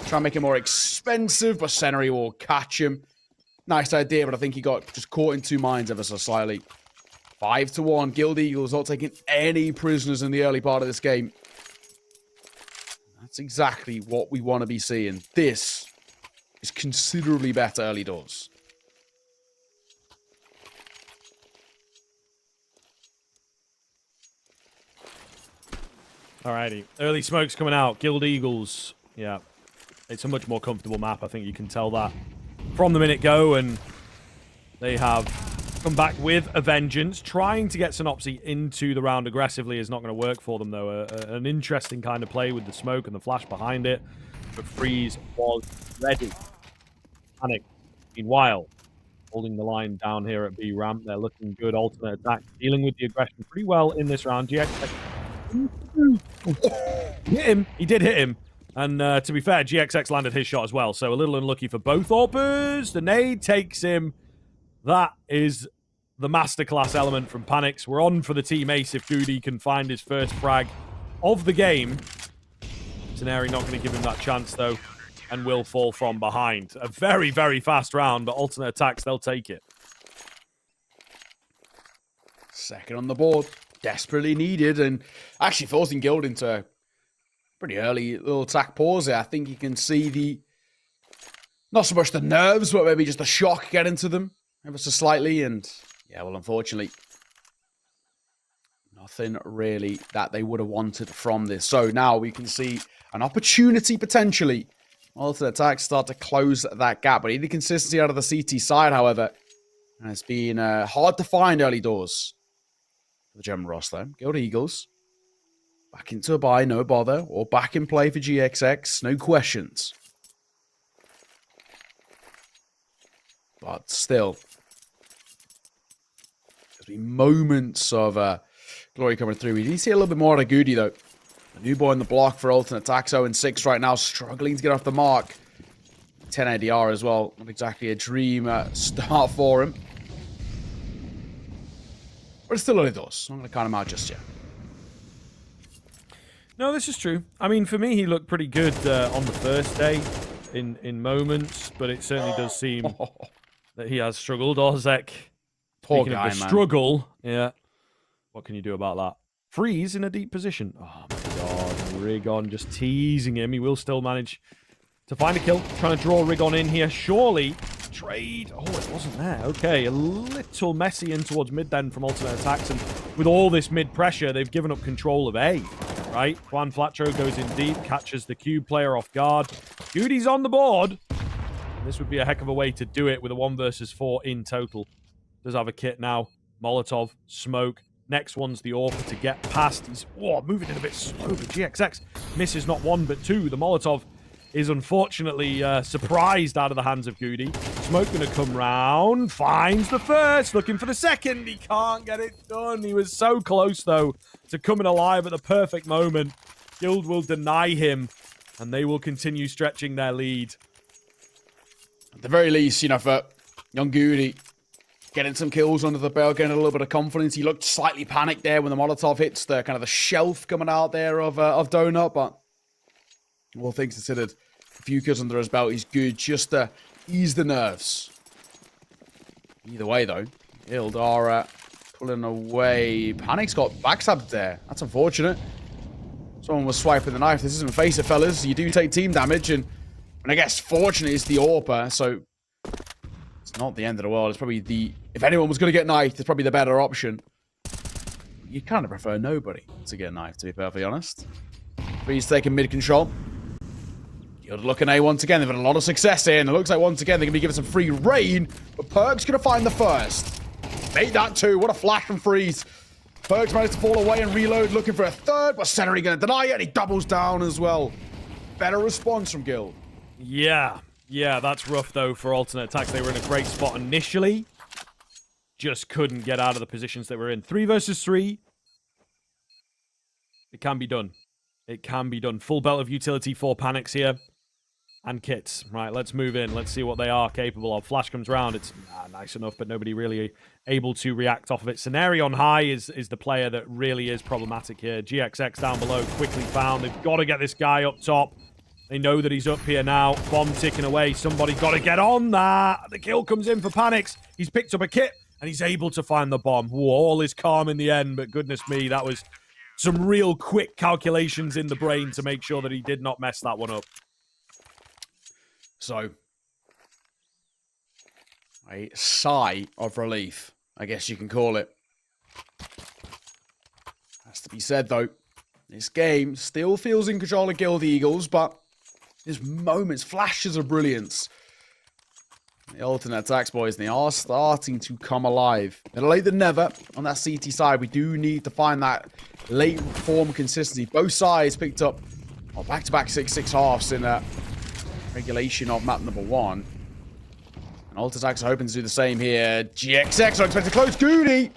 D: try and make it more expensive, but Senary will catch him. Nice idea, but I think he got just caught in 2 minds ever so slightly. 5-1. Guild Eagles not taking any prisoners in the early part of this game. That's exactly what we want to be seeing. This is considerably better early doors.
C: Alrighty. Early smokes coming out. Guild Eagles. Yeah. It's a much more comfortable map. I think you can tell that from the minute go. And they have come back with a vengeance. Trying to get Synopsy into the round aggressively is not going to work for them, though. An interesting kind of play with the smoke and the flash behind it. But Freeze was ready. Panic. Meanwhile, holding the line down here at B ramp. They're looking good. Alternate attack. Dealing with the aggression pretty well in this round. GX hit him. He did hit him. And to be fair, GXX landed his shot as well. So a little unlucky for both Orpers. The nade takes him. That is the masterclass element from Panics. We're on for the team ace if Goody can find his first frag of the game. Teneri not going to give him that chance, though, and will fall from behind. A very, very fast round, but alternate attacks, they'll take it.
D: Second on the board. Desperately needed, and actually forcing Guild into a pretty early little attack pause there. I think you can see the, not so much the nerves, but maybe just the shock get into them ever so slightly. And yeah, well, unfortunately, nothing really that they would have wanted from this. So now we can see an opportunity potentially. Alternate attacks start to close that gap, but any consistency out of the CT side, however, and it's been hard to find early doors for the German roster. Guild Eagles back into a buy, no bother, or back in play for GXX, no questions. But still, there's been moments of glory coming through. We need to see a little bit more out of Goody, though. A new boy in the block for alternate attacks, 0-6 right now, struggling to get off the mark. 10 ADR as well, not exactly a dream start for him. But it's still early doors. I'm not going to count him out just yet.
C: No, this is true. I mean, for me, he looked pretty good on the first day in moments, but it certainly does seem that he has struggled. Ozek,
D: Poor
C: speaking
D: guy,
C: of the
D: man.
C: struggle, yeah. What can you do about that? Freeze in a deep position. Oh my god, Rigon just teasing him. He will still manage to find a kill. Trying to draw Rigon in here. Surely, trade. Oh, it wasn't there. Okay, a little messy in towards mid then from alternate attacks, and with all this mid pressure, they've given up control of A. Right, Juan Flatro goes in deep, catches the cube player off guard. Goody's on the board. This would be a heck of a way to do it with a 1 versus 4 in total. Does have a kit now. Molotov, smoke. Next one's the Orpha to get past. He's moving in a bit slow, but GXX misses not 1 but 2. The Molotov is unfortunately surprised out of the hands of Goody. Smoke going to come round. Finds the first. Looking for the second. He can't get it done. He was so close, though, to coming alive at the perfect moment. Guild will deny him, and they will continue stretching their lead.
D: At the very least, you know, for young Goody, getting some kills under the belt, getting a little bit of confidence. He looked slightly panicked there when the Molotov hits the kind of the shelf coming out there of Donut, but all things considered, a few kills under his belt, he's good just to ease the nerves. Either way, though, Guild are pulling away. Panic's got backstabbed there. That's unfortunate. Someone was swiping the knife. This isn't Face It, fellas. You do take team damage, and I guess fortunately it's the Orpha, so it's not the end of the world. It's probably the, if anyone was going to get knifed, it's probably the better option. You kind of prefer nobody to get knifed, to be perfectly honest. Freeze taking mid control. Guild looking A once again. They've had a lot of success here, and it looks like once again they're going to be given some free reign, but Perk's going to find the first. Made that too. What a flash from Freeze. Perk's managed to fall away and reload, looking for a third, but Sennery going to deny it, and he doubles down as well. Better response from Guild.
C: Yeah, that's rough, though, for alternate attacks. They were in a great spot initially. Just couldn't get out of the positions they were in. 3 versus 3. It can be done. It can be done. Full belt of utility for Panics here. And kits. Right, let's move in. Let's see what they are capable of. Flash comes round. It's nice enough, but nobody really able to react off of it. Scenario on high is the player that really is problematic here. GXX down below, quickly found. They've got to get this guy up top. They know that he's up here now. Bomb ticking away. Somebody got to get on that. The kill comes in for Panics. He's picked up a kit, and he's able to find the bomb. Whoa, all is calm in the end, but goodness me, that was some real quick calculations in the brain to make sure that he did not mess that one up.
D: So, a sigh of relief, I guess you can call it. Has to be said, though, this game still feels in control of Guild Eagles, but there's moments, flashes of brilliance. The alternate attacks, boys, they are starting to come alive. Better late than never on that CT side. We do need to find that late form consistency. Both sides picked up back-to-back 6-6 halves in regulation of map number 1. And Alt Attacks are hoping to do the same here. GXX are expected to close. Goody!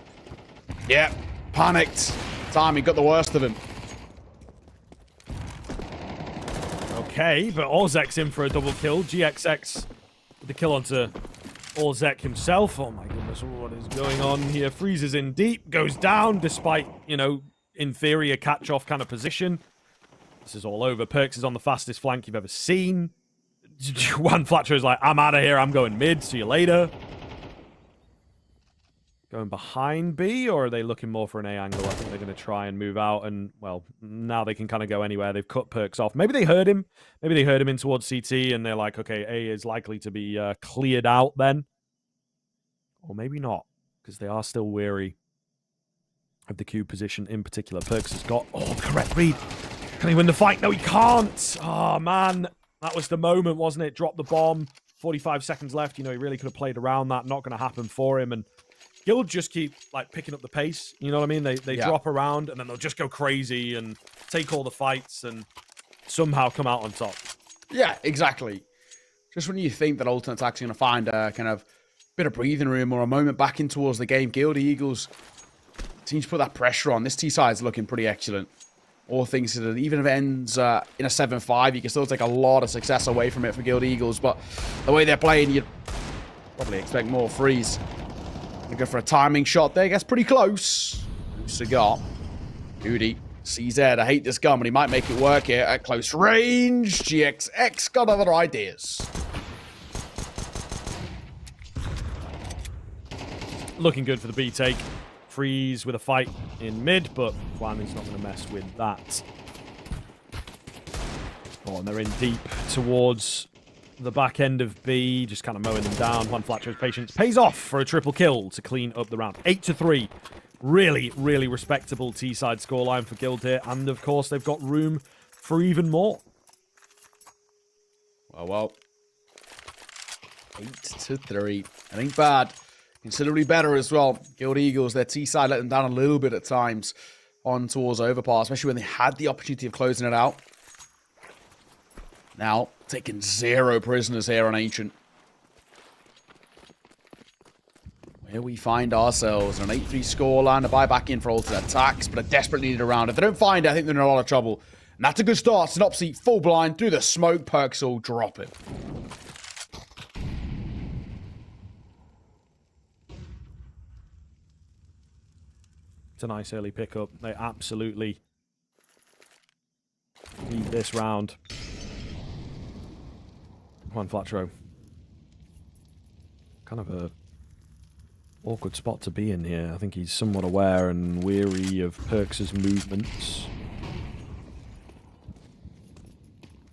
D: Yep, panicked. Timing got the worst of him.
C: Okay, but Orzek's in for a double kill. GXX with the kill onto Orzek himself. Oh my goodness, what is going on here? Freezes in deep, goes down despite, you know, in theory, a catch-off kind of position. This is all over. Perks is on the fastest flank you've ever seen. One Flatcher is like, I'm out of here. I'm going mid. See you later. Going behind B, or are they looking more for an A angle? I think they're going to try and move out, and, well, now they can kind of go anywhere. They've cut Perks off. Maybe they heard him. Maybe they heard him in towards CT, and they're like, okay, A is likely to be cleared out then. Or maybe not, because they are still weary of the Q position in particular. Perks has got... Oh, correct read. Can he win the fight? No, he can't. Oh, man. That was the moment, wasn't it? Drop the bomb. 45 seconds left. You know, he really could have played around that. Not going to happen for him, and... Guild just keep, like, picking up the pace. You know what I mean? They drop around, and then they'll just go crazy and take all the fights and somehow come out on top.
D: Yeah, exactly. Just when you think that Ultimate Attack's going to find a kind of bit of breathing room or a moment back in towards the game, Guild Eagles seem to put that pressure on. This T-side's looking pretty excellent. All things considered, even if it ends in a 7-5, you can still take a lot of success away from it for Guild Eagles. But the way they're playing, you'd probably expect more freeze. Go for a timing shot there. Gets pretty close. Cigar. Goody. CZ. I hate this gun, but he might make it work here at close range. GXX got other ideas.
C: Looking good for the B take. Freeze with a fight in mid, but Juan is not going to mess with that. Oh, and they're in deep towards the back end of B, just kind of mowing them down. Juan Flatcher's patience pays off for a triple kill to clean up the round. 8-3. Really, really respectable T-side scoreline for Guild here. And, of course, they've got room for even more.
D: Well. 8-3. That ain't bad. Considerably better as well. Guild Eagles, their T-side let them down a little bit at times on towards Overpass, especially when they had the opportunity of closing it out. Now, taking 0 prisoners here on Ancient. Where we find ourselves an 8-3 scoreline, a buy back in for alternate attacks, but a desperately needed round. If they don't find it, I think they're in a lot of trouble. And that's a good start. Synopsy, full blind, through the smoke, Perks all drop it.
C: It's a nice early pickup. They absolutely need this round. Juan Flatro. Kind of a awkward spot to be in here. I think he's somewhat aware and weary of Perks' movements.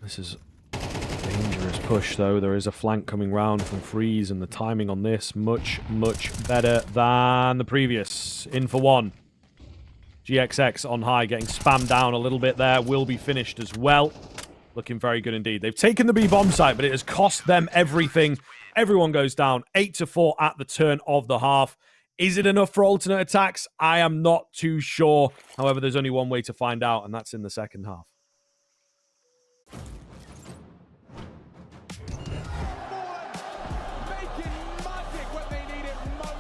C: This is a dangerous push, though. There is a flank coming round from Freeze, and the timing on this much, much better than the previous. In for one. GXX on high, getting spammed down a little bit there. Will be finished as well. Looking very good indeed. They've taken the B bomb site, but it has cost them everything. Everyone goes down. 8-4 at the turn of the half. Is it enough for alternate attacks? I am not too sure. However, there's only one way to find out, and that's in the second half.
B: Making magic when they need it most.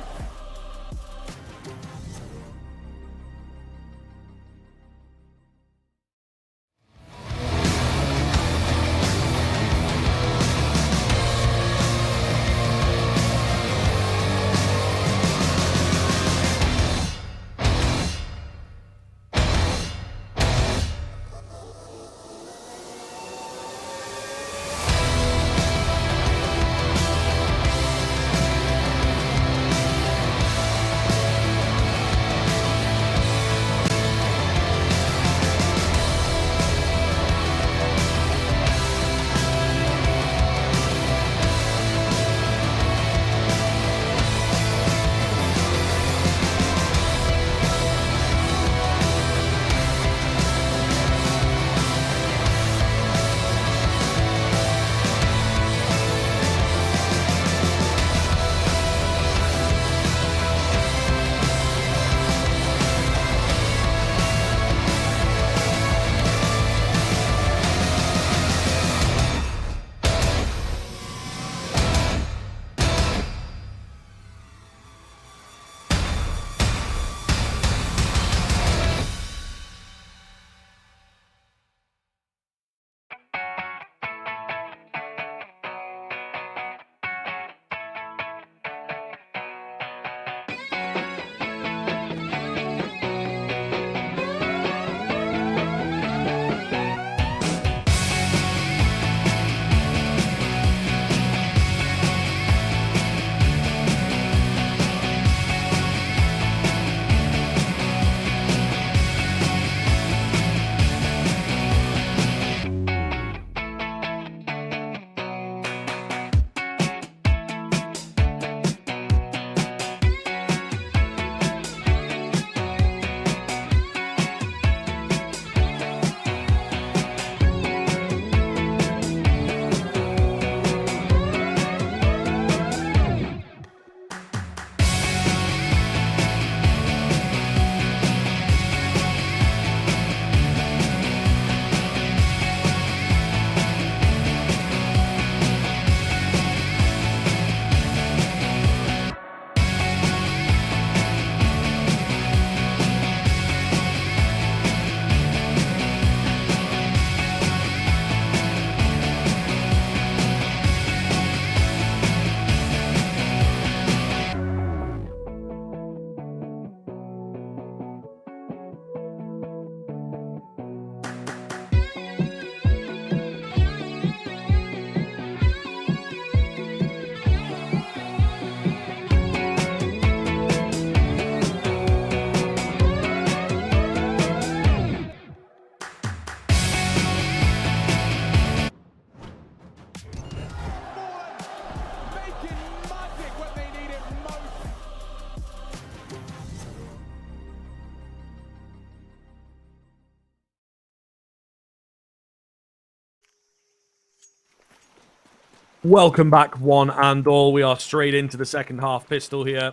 C: Welcome back, one and all. We are straight into the second half. Pistol here.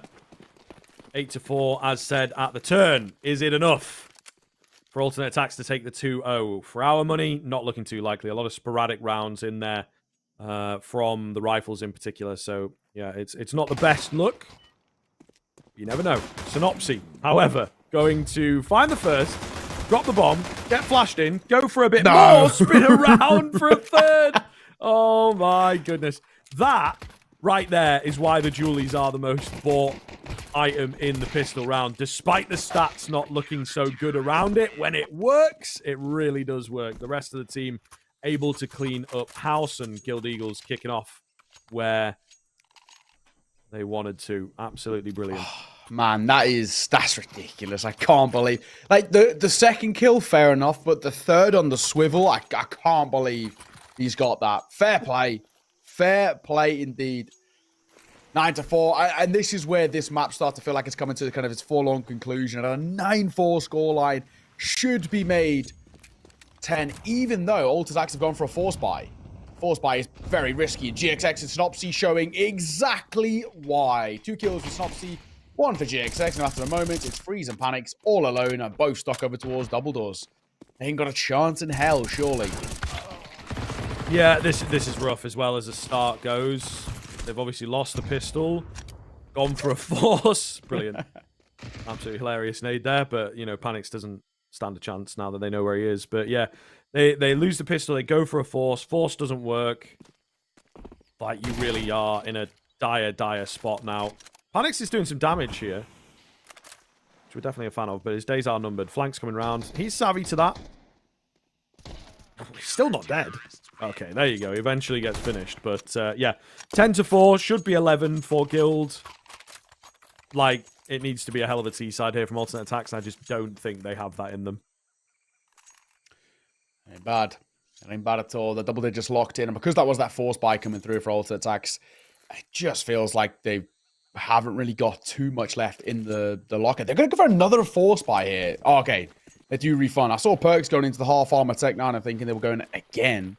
C: 8-4, as said at the turn. Is it enough for alternate attacks to take the 2-0? For our money, not looking too likely. A lot of sporadic rounds in there from the rifles in particular. So, yeah, it's not the best look. You never know. Synopsy, however, going to find the first, drop the bomb, get flashed in, go for a bit more, spin around for a third. Oh, my goodness. That right there is why the Julies are the most bought item in the pistol round. Despite the stats not looking so good around it, when it works, it really does work. The rest of the team able to clean up house, and Guild Eagles kicking off where they wanted to. Absolutely brilliant.
D: Man, that's ridiculous. I can't believe. Like, the second kill, fair enough, but the third on the swivel, I can't believe he's got that. Fair play. Fair play indeed. 9-4. And this is where this map starts to feel like it's coming to kind of its forlorn conclusion. And a 9-4 scoreline should be made 10, even though Alt Attacks have gone for a force buy. Force buy is very risky. GXX and Synopsy showing exactly why. 2 kills for Synopsy, 1 for GXX, and after a moment, it's Freeze and Panics all alone and both stuck over towards double doors. They ain't got a chance in hell, surely.
C: Yeah, this is rough as well as the start goes. They've obviously lost the pistol, gone for a force. Brilliant. Absolutely hilarious nade there, but, you know, Panics doesn't stand a chance now that they know where he is. But, yeah, they lose the pistol, they go for a force. Force doesn't work. Like, you really are in a dire spot now. Panics is doing some damage here, which we're definitely a fan of, but his days are numbered. Flank's coming round. He's savvy to that. He's still not dead. Okay, there you go. He eventually gets finished. But, yeah, 10-4. Should be 11 for Guild. Like, it needs to be a hell of a T-side here from alternate attacks, and I just don't think they have that in them.
D: Ain't bad. It ain't bad at all. The double did just locked in, and because that was that force buy coming through for alternate attacks, it just feels like they haven't really got too much left in the locker. They're going to go for another force buy here. Oh, okay. They do refund. I saw Perks going into the half armor Tech 9 and thinking they were going again.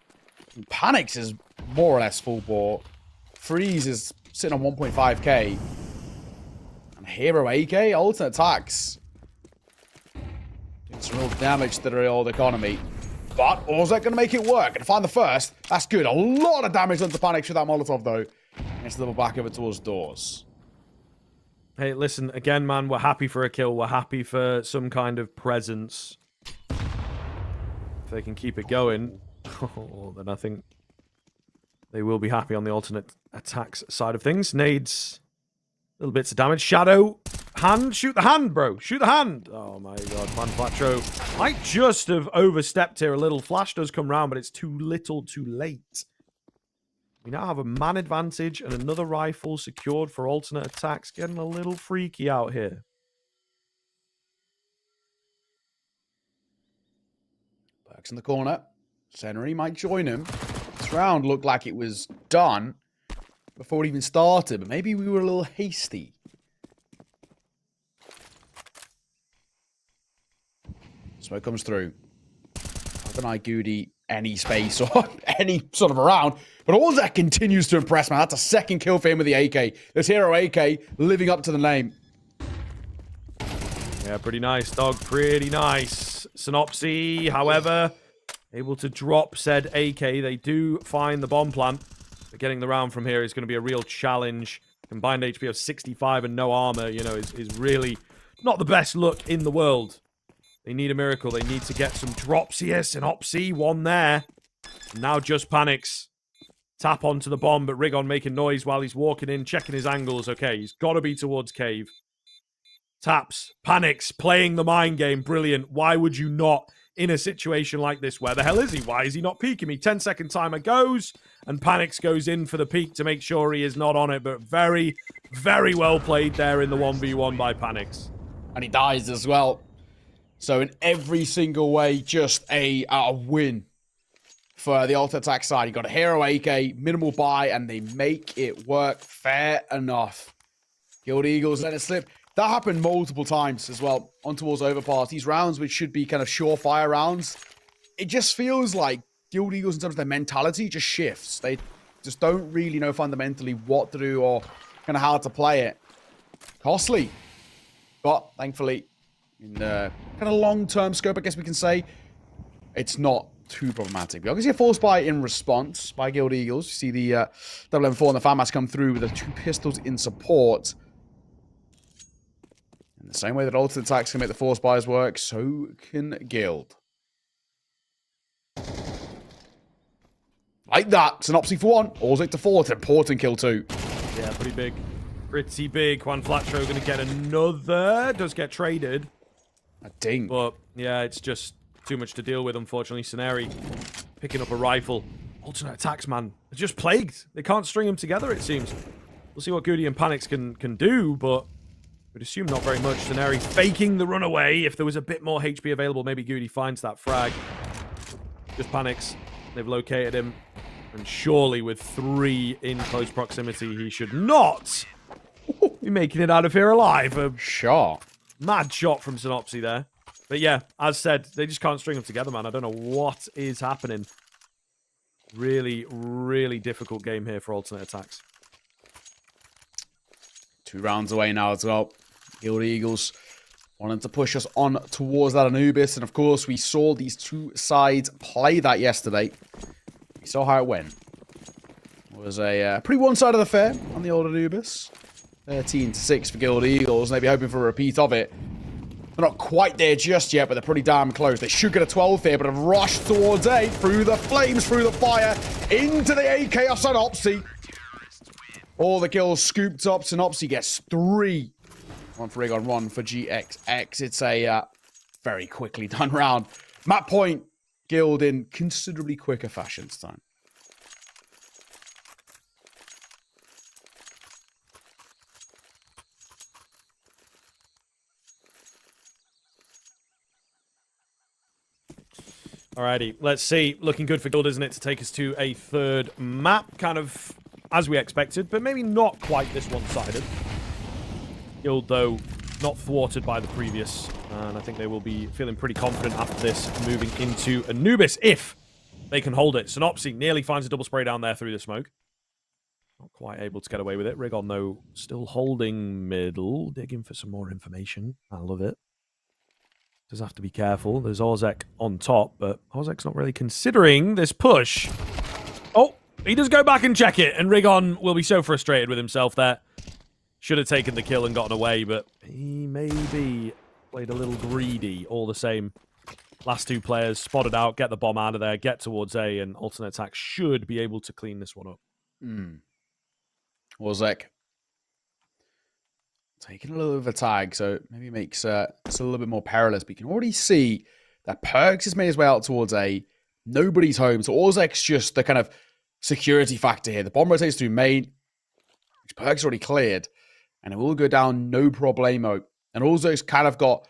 D: Panics is more or less full bore. Freeze is sitting on 1.5k. And Hero AK, alternate attacks. Doing some real damage to the old economy. But Ozek going to make it work. And find the first. That's good. A lot of damage onto Panics with that Molotov, though. Next level back over towards doors.
C: Hey, listen, again, man, we're happy for a kill. We're happy for some kind of presence. If they can keep it going, then I think they will be happy on the alternate attacks side of things. Nades, little bits of damage. Shadow, hand, shoot the hand, bro. Shoot the hand. Oh, my God, Van Flatro might just have overstepped here a little. Flash does come round, but it's too little too late. We now have a man advantage and another rifle secured for alternate attacks. Getting a little freaky out here.
D: Perks in the corner. Senri might join him. This round looked like it was done before it even started, but maybe we were a little hasty. Smoke comes through. Haven't Goody any space or any sort of around. But all that continues to impress, man. That's a second kill for him with the AK. This Hero AK living up to the name.
C: Yeah, pretty nice, dog. Pretty nice. Synopsy, however, able to drop said AK. They do find the bomb plant. But getting the round from here is going to be a real challenge. Combined HP of 65 and no armor, you know, is really not the best look in the world. They need a miracle. They need to get some drops here. Synopsy, one there. Now just Panics. Tap onto the bomb, but Rigon making noise while he's walking in, checking his angles. Okay, he's got to be towards cave. Taps. Panics. Playing the mind game. Brilliant. Why would you not in a situation like this? Where the hell is he? Why is he not peeking me? 10-second timer goes, and Panics goes in for the peek to make sure he is not on it. But very, very well played there in the 1v1 by Panics.
D: And he dies as well. So in every single way, just a win for the alternate attack side. You got a Hero AK, minimal buy, and they make it work. Fair enough. Guild Eagles let it slip. That happened multiple times as well on towards Overpass. These rounds, which should be kind of surefire rounds, it just feels like Guild Eagles, in terms of their mentality, just shifts. They just don't really know fundamentally what to do or kind of how to play it. Costly. But thankfully, in the kind of long-term scope, I guess we can say, it's not too problematic. We obviously get forced by in response by Guild Eagles. You see the double M4 and the FAMAS come through with the 2 pistols in support. In the same way that alternate attacks can make the force buys work, so can Guild. Like that. Synopsy for 1. Orzik to 4. It's an important kill too.
C: Yeah, pretty big. Pretty big. Juan Flatro going to get another. Does get traded.
D: A ding.
C: But, yeah, it's just too much to deal with, unfortunately. Saneri picking up a rifle. Alternate attacks, man. They're just plagued. They can't string them together, it seems. We'll see what Goody and Panics can do, but we'd assume not very much. Saneri faking the runaway. If there was a bit more HP available, maybe Goody finds that frag. Just Panics. They've located him. And surely with 3 in close proximity, he should not be making it out of here alive. A
D: Shot.
C: mad shot from Synopsy there. But yeah, as said, they just can't string them together, man. I don't know what is happening. Really, really difficult game here for alternate attacks.
D: 2 rounds away now as well. Guild Eagles wanting to push us on towards that Anubis. And of course, we saw these 2 sides play that yesterday. We saw how it went. It was a pretty one-sided affair on the old Anubis. 13-6 for Guild Eagles. And they'd be hoping for a repeat of it. They're not quite there just yet, but they're pretty damn close. They should get a 12 here, but have rushed towards A, through the flames, through the fire, into the AK of Synopsy. All the kills scooped up. Synopsy gets 3. 1 for Rigon, 1 for GXX. It's a very quickly done round. Map point, Guild in considerably quicker fashion this time.
C: Alrighty, let's see. Looking good for Guild, isn't it, to take us to a 3rd map, kind of as we expected, but maybe not quite this one-sided. Guild, though, not thwarted by the previous, and I think they will be feeling pretty confident after this, moving into Anubis, if they can hold it. Synopsy nearly finds a double spray down there through the smoke. Not quite able to get away with it. Rigon, though, still holding middle, digging for some more information. I love it. Does have to be careful. There's Orzek on top, but Orzek's not really considering this push. Oh, he does go back and check it, and Rigon will be so frustrated with himself there. Should have taken the kill and gotten away, but he maybe played a little greedy all the same. Last 2 players spotted out, get the bomb out of there, get towards A, and alternate attack should be able to clean this one up.
D: Orzek taking a little bit of a tag, so maybe makes it a little bit more perilous. But you can already see that Perks has made his way out towards A. Nobody's home, so Orzek's just the kind of security factor here. The bomb rotates through main, which Perks already cleared, and it will go down no problemo. And Orzek's kind of got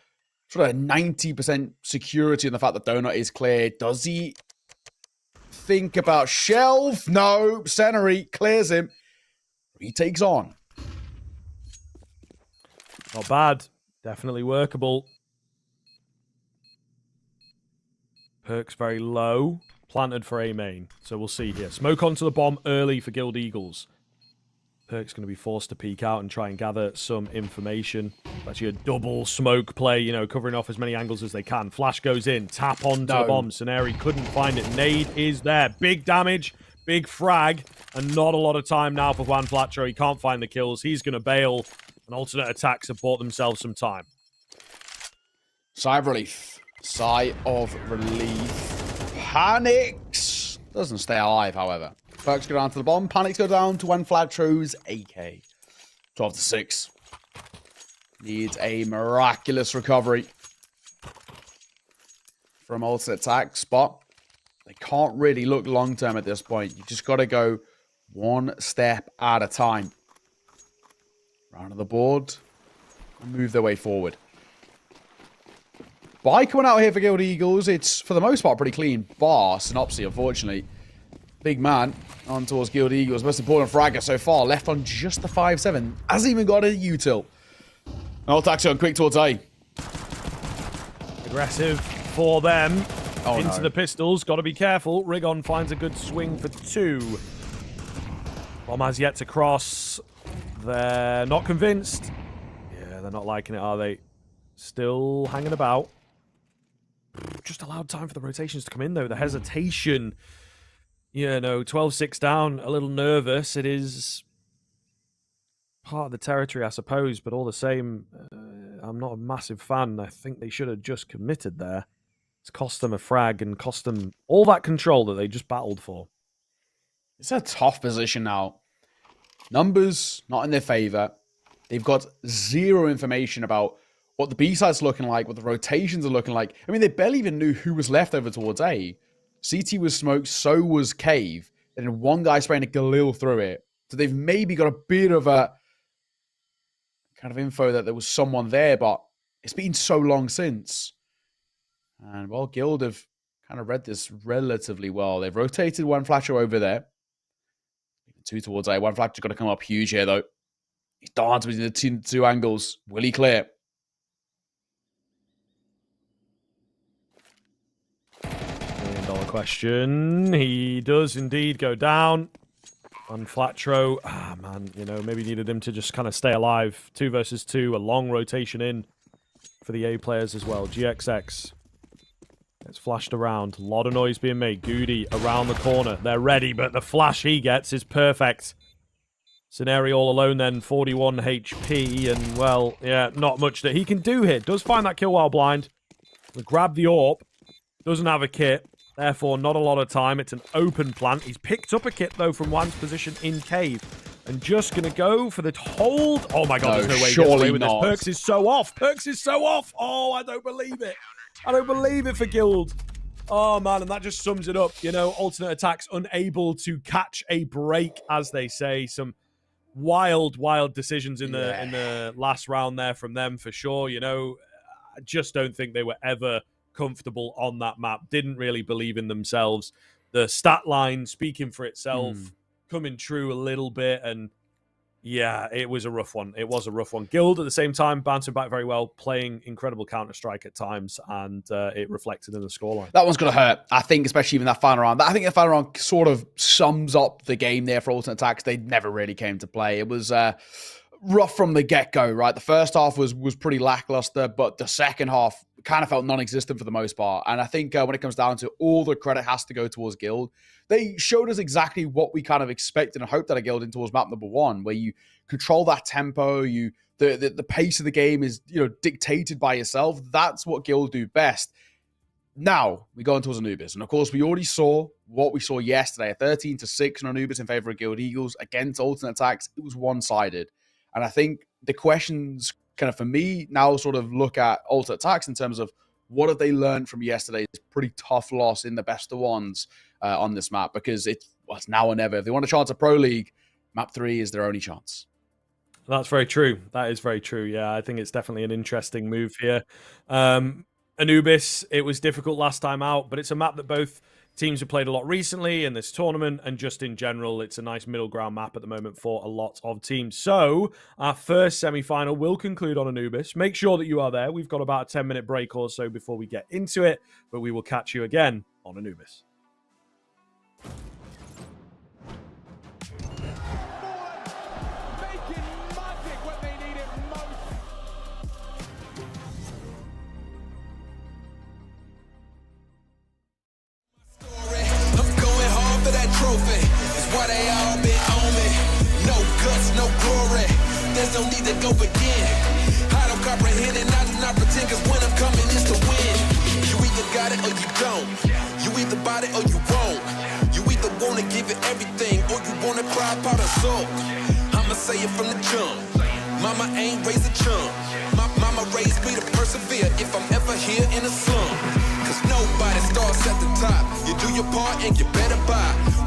D: sort of a 90% security in the fact that Donut is cleared. Does he think about Shelf? No, Senary clears him. He takes on.
C: Not bad. Definitely workable. Perks very low. Planted for A main. So we'll see here. Smoke onto the bomb early for Guild Eagles. Perks going to be forced to peek out and try and gather some information. Actually a double smoke play, you know, covering off as many angles as they can. Flash goes in. Tap onto the bomb. Saneri couldn't find it. Nade is there. Big damage. Big frag. And not a lot of time now for Juan Flatro. He can't find the kills. He's going to bail. And alternate attacks have bought themselves some time.
D: Sigh of relief. Sigh of relief. Panics. Doesn't stay alive, however. Perks go down to the bomb. Panics go down to Juan Flatro's AK. 12-6. Needs a miraculous recovery from alternate attack spot. They can't really look long-term at this point. You just got to go 1 step at a time. Round of the board. And move their way forward. By coming out here for Guild Eagles, it's, for the most part, pretty clean. Bar Synopsy, unfortunately. Big man on towards Guild Eagles. Most important fragger so far. Left on just the 5-7. Hasn't even got a util. Taxi on quick towards A.
C: Aggressive for them.
D: Oh,
C: Into the pistols. Got to be careful. Rigon finds a good swing for 2. Bomb has yet to cross. They're not convinced. Yeah, they're not liking it, are they? Still hanging about. Just allowed time for the rotations to come in, though. The hesitation, 12-6 down, a little nervous. It is part of the territory, I suppose, but all the same, I'm not a massive fan. I think they should have just committed there. It's cost them a frag and cost them all that control that they just battled for.
D: It's a tough position now. Numbers not in their favor. They've got zero information about what the B-side's looking like, what the rotations are looking like. I mean, they barely even knew who was left over towards A. CT was smoked, so was Cave. And then one guy spraying a Galil through it. So they've maybe got a bit of a kind of info that there was someone there, but it's been so long since. And, well, Guild have kind of read this relatively well. They've rotated one flasher over there. 2 towards A. One flasher's got to come up huge here, though. He's dancing between the two angles. Will he clear?
C: $1 million question. He does indeed go down. On Flatro. Man, maybe needed him to just kind of stay alive. 2 versus 2. A long rotation in for the A players as well. GXX. It's flashed around. A lot of noise being made. Goody around the corner. They're ready, but the flash he gets is perfect. Scenario all alone then. 41 HP. And, well, yeah, not much that he can do here. Does find that kill while blind. Grab the AWP. Doesn't have a kit. Therefore, not a lot of time. It's an open plant. He's picked up a kit, though, from Wan's position in cave. And just going to go for the hold. Oh, my God, there's no way he gets away with this. Perks is so off. Perks is so off. Oh, I don't believe it. I don't believe it for Guild. Oh, man, and that just sums it up. Alternate attacks unable to catch a break, as they say. Some wild, wild decisions in the last round there from them, for sure. I just don't think they were ever comfortable on that map. Didn't really believe in themselves. The stat line speaking for itself, coming true a little bit, and yeah, it was a rough one. It was a rough one. Guild at the same time bouncing back very well, playing incredible Counter-Strike at times, and it reflected in the scoreline.
D: That one's going to hurt, I think, especially even that final round. I think the final round sort of sums up the game there for alternate attacks. They never really came to play. It was rough from the get-go, right? The first half was pretty lackluster, but the second half kind of felt non-existent for the most part. And I think when it comes down to all the credit has to go towards Guild. They showed us exactly what we kind of expected and hoped that a Guild in towards map number 1, where you control that tempo, the pace of the game is dictated by yourself. That's what Guild do best. Now we go on towards Anubis, and of course we already saw what we saw yesterday: a 13-6 on Anubis in favor of Guild Eagles against alternate attacks. It was one-sided. And I think the questions kind of for me now sort of look at alternate attacks in terms of what have they learned from yesterday's pretty tough loss in the best of ones on this map, because it's now or never. If they want a chance at Pro League, map 3 is their only chance.
C: That's very true. That is very true. Yeah, I think it's definitely an interesting move here. Anubis, it was difficult last time out, but it's a map that both teams have played a lot recently in this tournament, and just in general, it's a nice middle ground map at the moment for a lot of teams. So, our first semi-final will conclude on Anubis. Make sure that you are there. We've got about a 10-minute break or so before we get into it, but we will catch you again on Anubis.
E: Why they all been on me? No guts, no glory. There's no need to go begin. I don't comprehend and I do not pretend, cause when I'm coming it's to win. You either got it or you don't. You either bought it or you won't. You either wanna give it everything or you wanna cry about a soul. I'ma say it from the jump. Mama ain't raised a chump. My mama raised me to persevere if I'm ever here in a slum. Cause nobody starts at the top. You do your part and you better buy.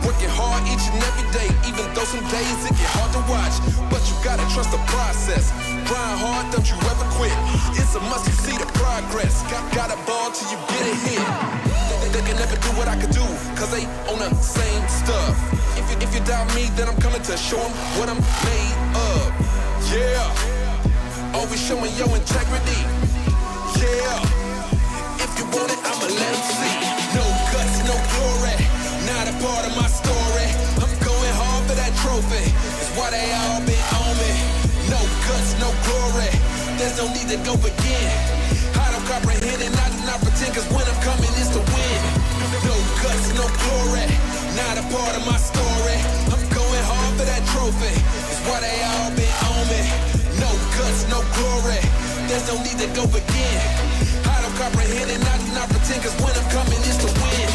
E: Working hard each and every day, even though some days it get hard to watch. But you gotta trust the process. Grind hard, don't you ever quit. It's a must, you see the progress. Got a ball till you get it hit. They can never do what I could do, cause they on the same stuff. If you doubt me, then I'm coming to show them what I'm made of. Yeah, always showing your integrity. Yeah, if you want it, I'ma let them see. No guts, no glory, not a part of my story. I'm going hard for that trophy. why they all been on me. No guts, no glory. There's no need to go begin. I don't comprehend and I do not pretend, cause when I'm coming it's to win. No guts, no glory. Not a part of my story. I'm going hard for that trophy. It's why they all been on me. No guts, no glory. There's no need to go begin. I don't comprehend and I do not pretend, cause when I'm coming it's to win.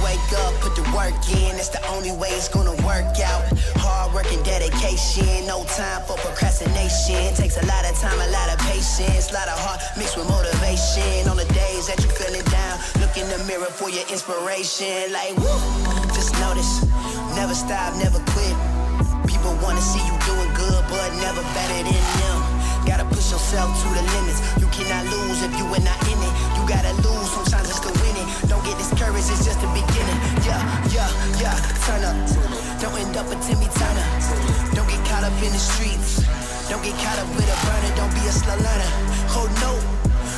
F: Wake up, put the work in, that's the only way it's gonna work out. Hard work and dedication, no time for procrastination. Takes a lot of time, a lot of patience, a lot of heart mixed with motivation. On the days that you feeling down, look in the mirror for your inspiration. Like, woo, just notice, never stop, never quit. People wanna see you doing good, but never better than them. Gotta push yourself to the limits. You cannot lose if you are not in it. You gotta lose sometimes just to win it. Don't get discouraged, it's just the beginning. Yeah, turn up. Don't end up a Timmy Turner. Don't get caught up in the streets. Don't get caught up with a burner. Don't be a slow learner. Oh no,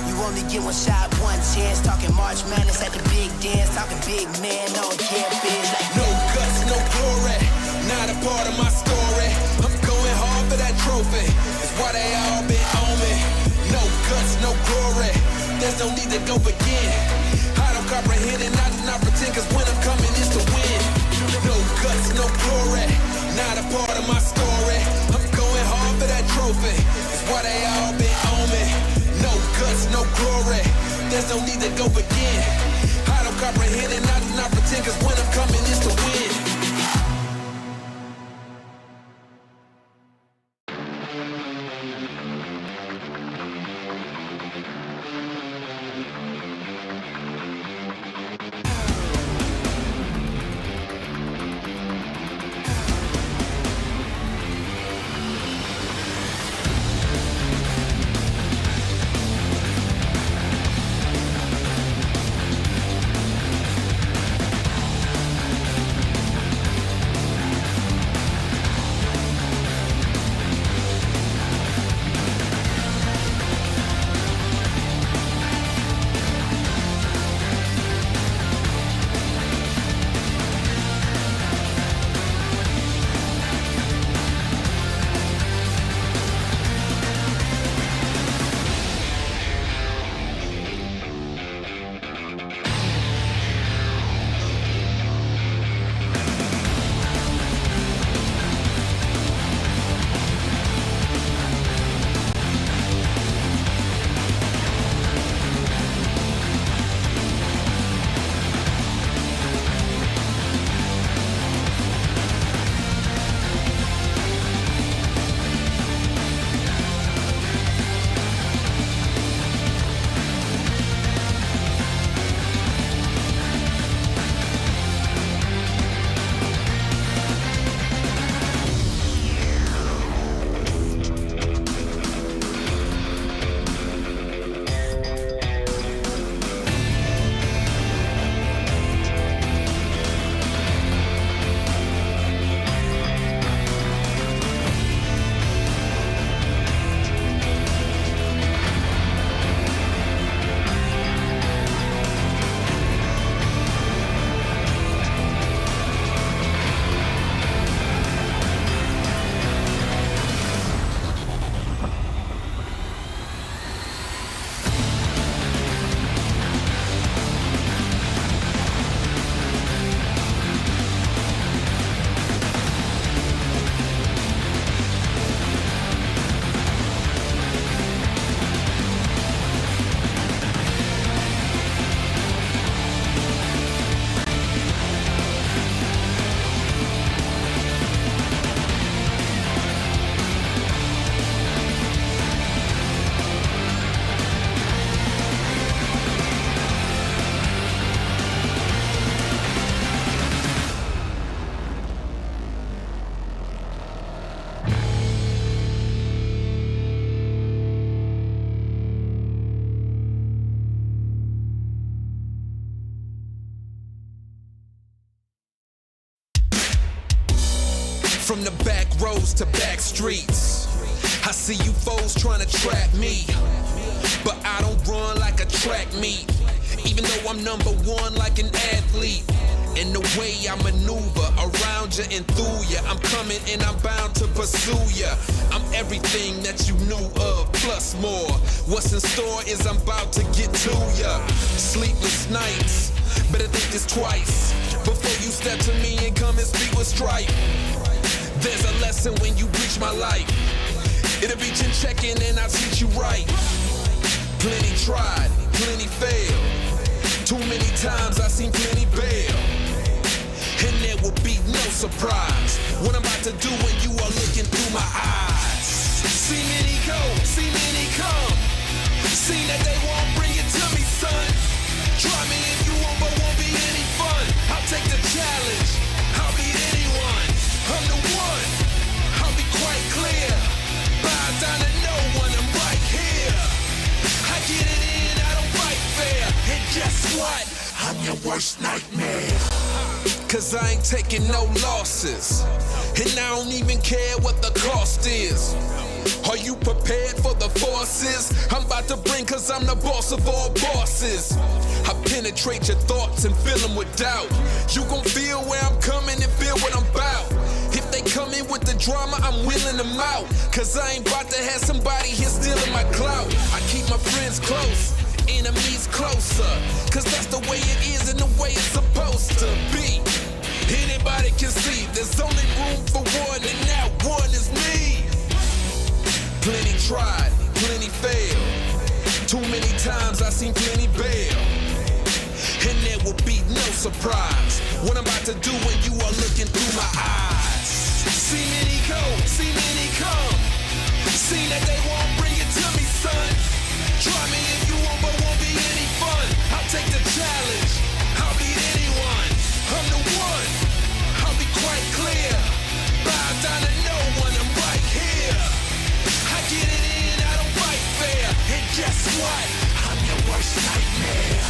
F: you only get one shot, one chance. Talking March Madness at the big dance. Talking big man on campus. Like
E: no guts, no glory. Not a part of my story. I'm going hard for that trophy. It's why they all been on me. No guts, no glory. There's no need to go begin. I don't comprehend and I do not pretend, cause when I'm coming it's to win. No guts, no glory. Not a part of my story. I'm going hard for that trophy. It's why they all been on me. No guts, no glory. There's no need to go begin. I don't comprehend and I do not pretend, cause when I'm coming it's to win. From the back roads to back streets, I see you foes trying to trap me, but I don't run like a track meet, even though I'm number one like an athlete. And the way I maneuver around you and through you, I'm coming and I'm bound to pursue you. I'm everything that you knew of, plus more. What's in store is I'm about to get to you. Sleepless nights, better think this twice before you step to me and come and speak with stripe. There's a lesson when you reach my life. It'll be chin checking and I'll teach you right. Plenty tried, plenty failed. Too many times I seen plenty bail. And there will be no surprise what I'm about to do when you are looking through my eyes. See many go, see many come. See that they won't bring it to me, son. Try me if you want, but won't be any fun. I'll take the challenge, I'll beat anyone. I'm the one, I'll be quite clear. Bow down to no one, I'm right here. I get it in, I don't fight fair. And guess what? I'm your worst nightmare. Cause I ain't taking no losses. And I don't even care what the cost is. Are you prepared for the forces I'm about to bring? Cause I'm the boss of all bosses. I penetrate your thoughts and fill them with doubt. You gon' feel where I'm coming and feel what I'm about. If they come in with the drama, I'm wheeling them out. Cause I ain't about to have somebody here stealing my clout. I keep my friends close, enemies closer. Cause that's the way it is and the way it's supposed to be. Anybody can see there's only room for one, and that one is me. Plenty tried, plenty failed. Too many times I seen plenty bail. And there will be no surprise what I'm about to do when you are looking through my eyes. See many go, see many come. See that they won't bring it to me, son. Try me if you want, but won't be any fun. I'll take the challenge, I'll beat anyone. I'm the one, I'll be quite clear. Bow down to no one, I'm right here. I get it in, I don't fight fair. And guess what? I'm your worst nightmare.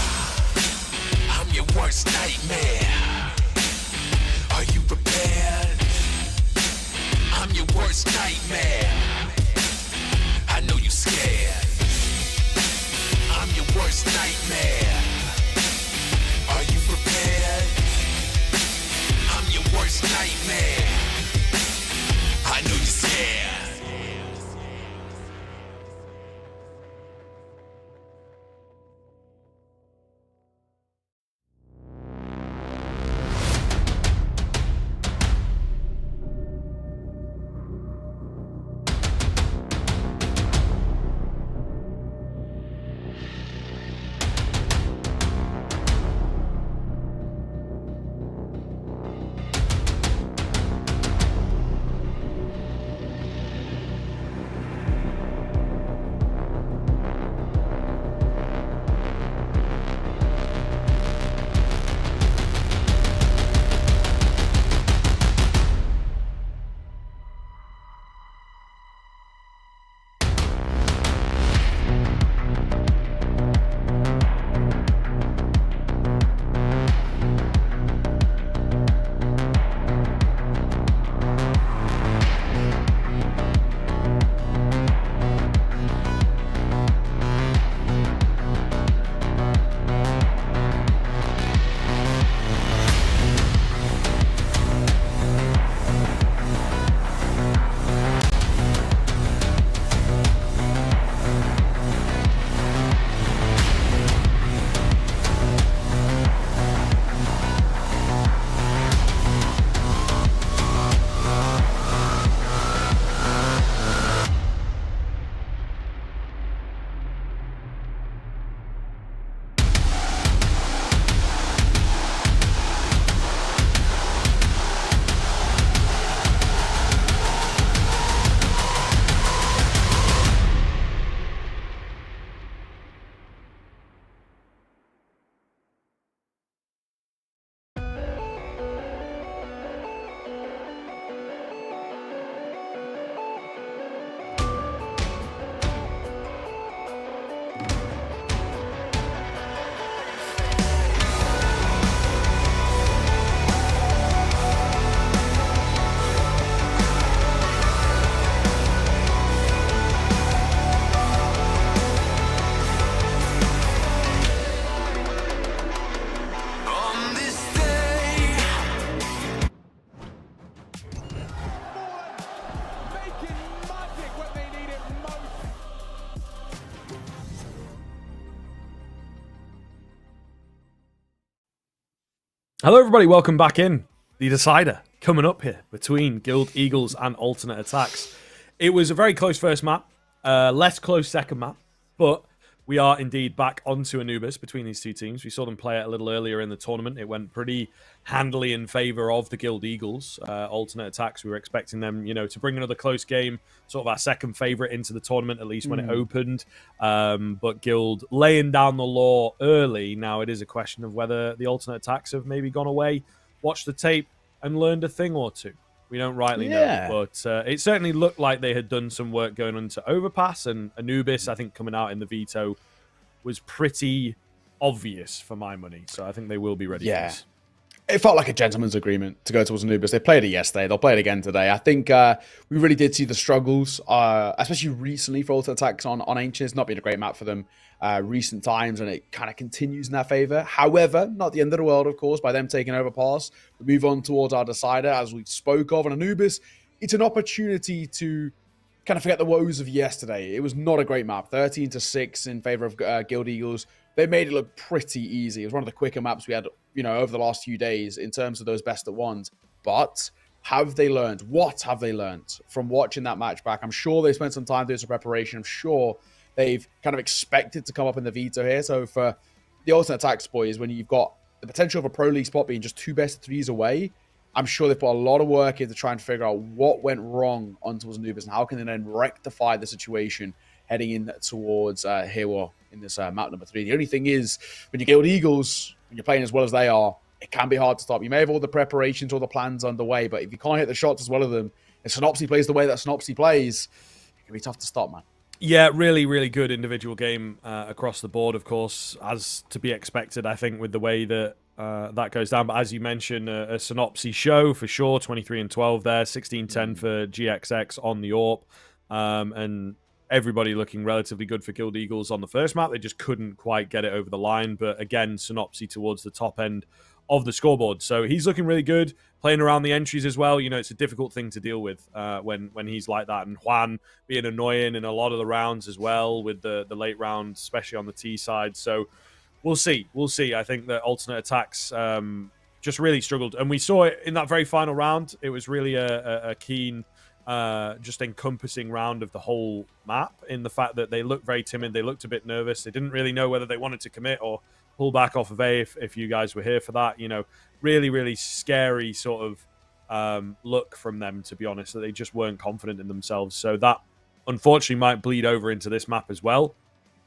E: I'm your worst nightmare. Are you prepared? I'm your worst nightmare. I know you're scared. I'm your worst nightmare. Are you prepared? I'm your worst nightmare. I know you're scared.
C: Hello, everybody. Welcome back in. The decider coming up here between Guild Eagles and Alternate Attacks. It was a very close first map, less close second map, but we are indeed back onto Anubis between these two teams. We saw them play it a little earlier in the tournament. It went pretty handily in favor of the Guild Eagles. Alternate Attacks, we were expecting them, to bring another close game, sort of our second favorite into the tournament, at least when it opened. But Guild laying down the law early. Now it is a question of whether the Alternate Attacks have maybe gone away, watched the tape, and learned a thing or two. We don't rightly know, but it certainly looked like they had done some work going into Overpass, and Anubis, I think, coming out in the veto was pretty obvious for my money. So I think they will be ready for this.
D: It felt like a gentleman's agreement to go towards Anubis. They played it yesterday. They'll play it again today. I think we really did see the struggles, especially recently for Alternate Attacks on Ancient. It's not been a great map for them recent times, and it kind of continues in their favor. However, not the end of the world, of course, by them taking Overpass. We move on towards our decider, as we spoke of. And Anubis, it's an opportunity to kind of forget the woes of yesterday. It was not a great map. 13-6 in favor of Guild Eagles. They made it look pretty easy. It was one of the quicker maps we had, over the last few days in terms of those best of ones. But have they learned? What have they learned from watching that match back? I'm sure they spent some time doing some preparation. I'm sure they've kind of expected to come up in the veto here. So for the Alternate Attacks boys, when you've got the potential of a Pro League spot being just 2 best of 3s away, I'm sure they've put a lot of work in to try and figure out what went wrong on towards Anubis and how can they then rectify the situation heading in towards Hewa in this map number 3. The only thing is, when you Guild Eagles, when you're playing as well as they are, it can be hard to stop. You may have all the preparations, all the plans underway, but if you can't hit the shots as well as them, if Synopsy plays the way that Synopsy plays, it can be tough to stop, man.
C: Yeah, really, really good individual game across the board, of course, as to be expected, I think, with the way that that goes down. But as you mentioned, a Synopsy show for sure, 23-12 there, 16-10 for GXX on the AWP, and everybody looking relatively good for Guild Eagles on the first map. They just couldn't quite get it over the line. But again, Synopsy towards the top end of the scoreboard. So he's looking really good, playing around the entries as well. It's a difficult thing to deal with when he's like that. And Juan being annoying in a lot of the rounds as well with the late rounds, especially on the T side. So we'll see. We'll see. I think that Alternate Attacks just really struggled. And we saw it in that very final round. It was really a keen, just encompassing round of the whole map in the fact that they looked very timid. They looked a bit nervous. They didn't really know whether they wanted to commit or pull back off of A if you guys were here for that. Really, really scary sort of look from them, to be honest, that they just weren't confident in themselves. So that, unfortunately, might bleed over into this map as well.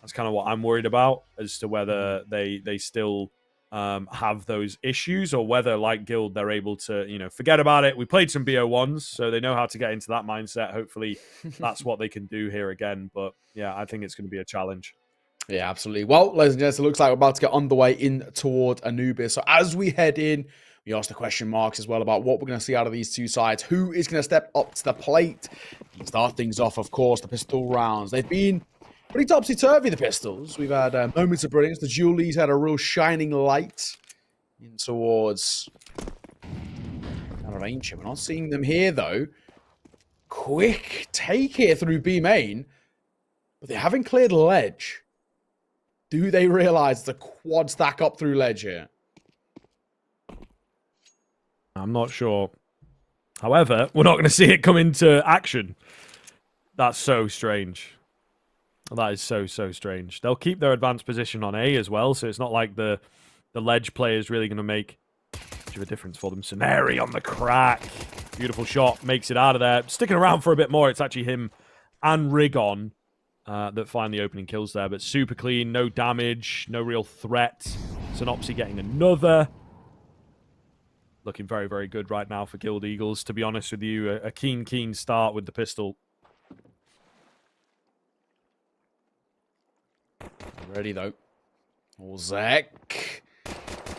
C: That's kind of what I'm worried about, as to whether they still have those issues, or whether, like Guild, they're able to, forget about it. We played some BO1s, so they know how to get into that mindset. Hopefully that's what they can do here again. But yeah, I think it's going to be a challenge.
D: Yeah, absolutely. Well, ladies and gents, it looks like we're about to get underway in toward Anubis. So as we head in, we asked the question marks as well about what we're going to see out of these two sides. Who is going to step up to the plate and start things off? Of course, the pistol rounds. They've been pretty topsy-turvy, the pistols. We've had moments of brilliance. The Julie's had a real shining light in towards kind of Ancient. We're not seeing them here, though. Quick take here through B main, but they haven't cleared ledge. Do they realize the quad stack up through ledge here?
C: I'm not sure. However, we're not going to see it come into action. That's so strange. That is so strange. They'll keep their advanced position on A as well, so it's not like the ledge play is really going to make much of a difference for them. Soneri on the crack. Beautiful shot. Makes it out of there. Sticking around for a bit more. It's actually him and Rigon that find the opening kills there, but super clean, no damage, no real threat. Synopsy getting another. Looking very, very good right now for Guild Eagles, to be honest with you. A keen start with the pistol.
D: Ready, though. Ozek.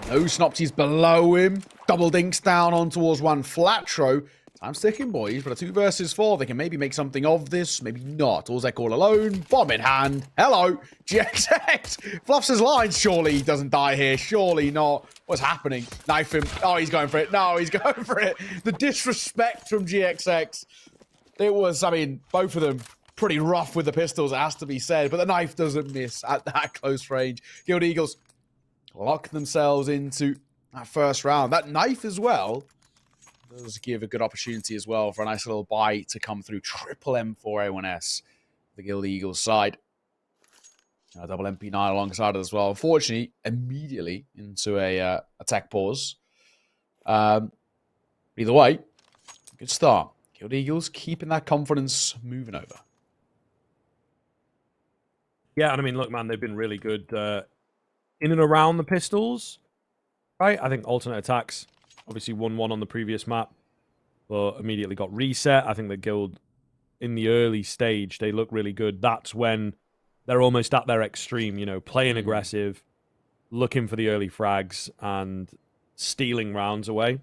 D: No Synopsy's below him. Double dinks down on towards one. Flatro. I'm sticking, boys, but a 2 versus 4. They can maybe make something of this, maybe not. Ozek all alone, bomb in hand. Hello, GXX. Fluffs his lines. Surely he doesn't die here. Surely not. What's happening? Knife him. Oh, he's going for it. No, he's going for it. The disrespect from GXX. It was, both of them pretty rough with the pistols, it has to be said, but the knife doesn't miss at that close range. Guild Eagles lock themselves into that first round. That knife as well does give a good opportunity as well for a nice little buy to come through. Triple M4A1S, the Guild Eagles side. Double MP9 alongside it as well. Unfortunately, immediately into a tech pause. Either way, good start. Guild Eagles keeping that confidence moving over.
C: Yeah, and I mean, look, man, they've been really good in and around the pistols, right? I think alternate attacks obviously won one on the previous map, but immediately got reset. I think the Guild, in the early stage, they look really good. That's when they're almost at their extreme, you know, playing aggressive, looking for the early frags, and stealing rounds away.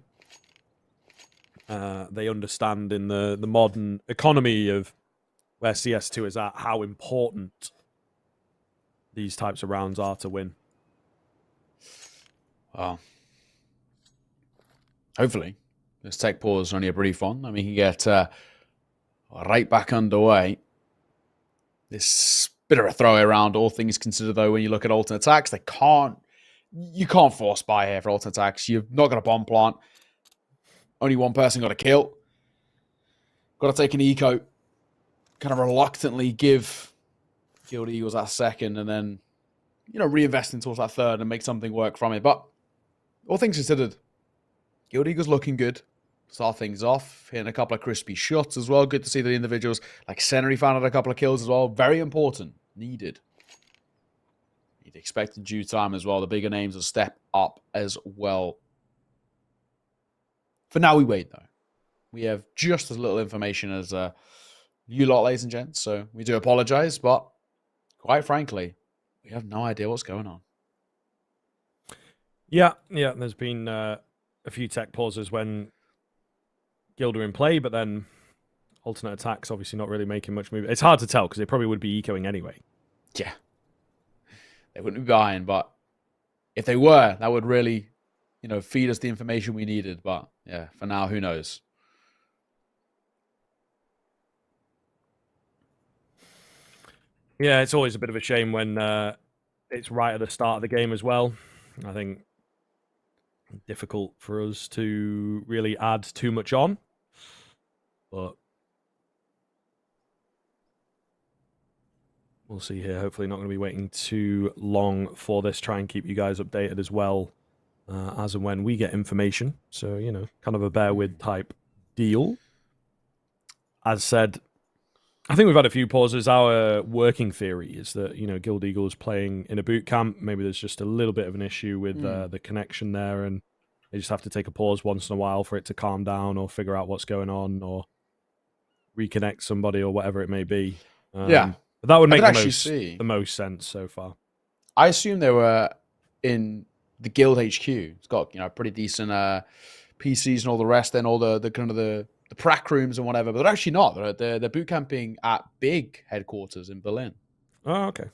C: They understand in the modern economy of where CS2 is at how important these types of rounds are to win.
D: Well, hopefully, this tech pause is only a brief one, and we can get right back underway. This bit of a throwaway round, all things considered, though, when you look at alternate attacks, you can't force buy here for alternate attacks. You've not got a bomb plant. Only one person got a kill. Got to take an eco. Kind of reluctantly give Guild Eagles that second, and then, you know, reinvesting towards that third and make something work from it. But all things considered, Guild Eagles looking good. Start things off, hitting a couple of crispy shots as well. Good to see the individuals like Senary found out a couple of kills as well. Very important. Needed. You'd expect in due time as well. The bigger names will step up as well. For now, we wait, though. We have just as little information as you lot, ladies and gents. So we do apologize, but quite frankly, we have no idea what's going on.
C: Yeah. There's been a few tech pauses when Guild are in play, but then alternate attacks obviously not really making much move. It's hard to tell because they probably would be ecoing anyway.
D: Yeah. They wouldn't be buying, but if they were, that would really, you know, feed us the information we needed. But yeah, for now, who knows?
C: Yeah, it's always a bit of a shame when it's right at the start of the game as well. I think difficult for us to really add too much on. But we'll see here. Hopefully not going to be waiting too long for this. Try and keep you guys updated as well as and when we get information. So, you know, kind of a bear with type deal. As said, I think we've had a few pauses. Our working theory is that, you know, Guild Eagles playing in a boot camp. Maybe there's just a little bit of an issue with the connection there, and they just have to take a pause once in a while for it to calm down or figure out what's going on or reconnect somebody or whatever it may be.
D: Yeah.
C: But that would make
D: the
C: most sense so far.
D: I assume they were in the Guild HQ. It's got, you know, pretty decent PCs and all the rest, and all the kind of the prac rooms and whatever, but they're actually not. They're boot camping at big headquarters in Berlin.
C: Oh, okay.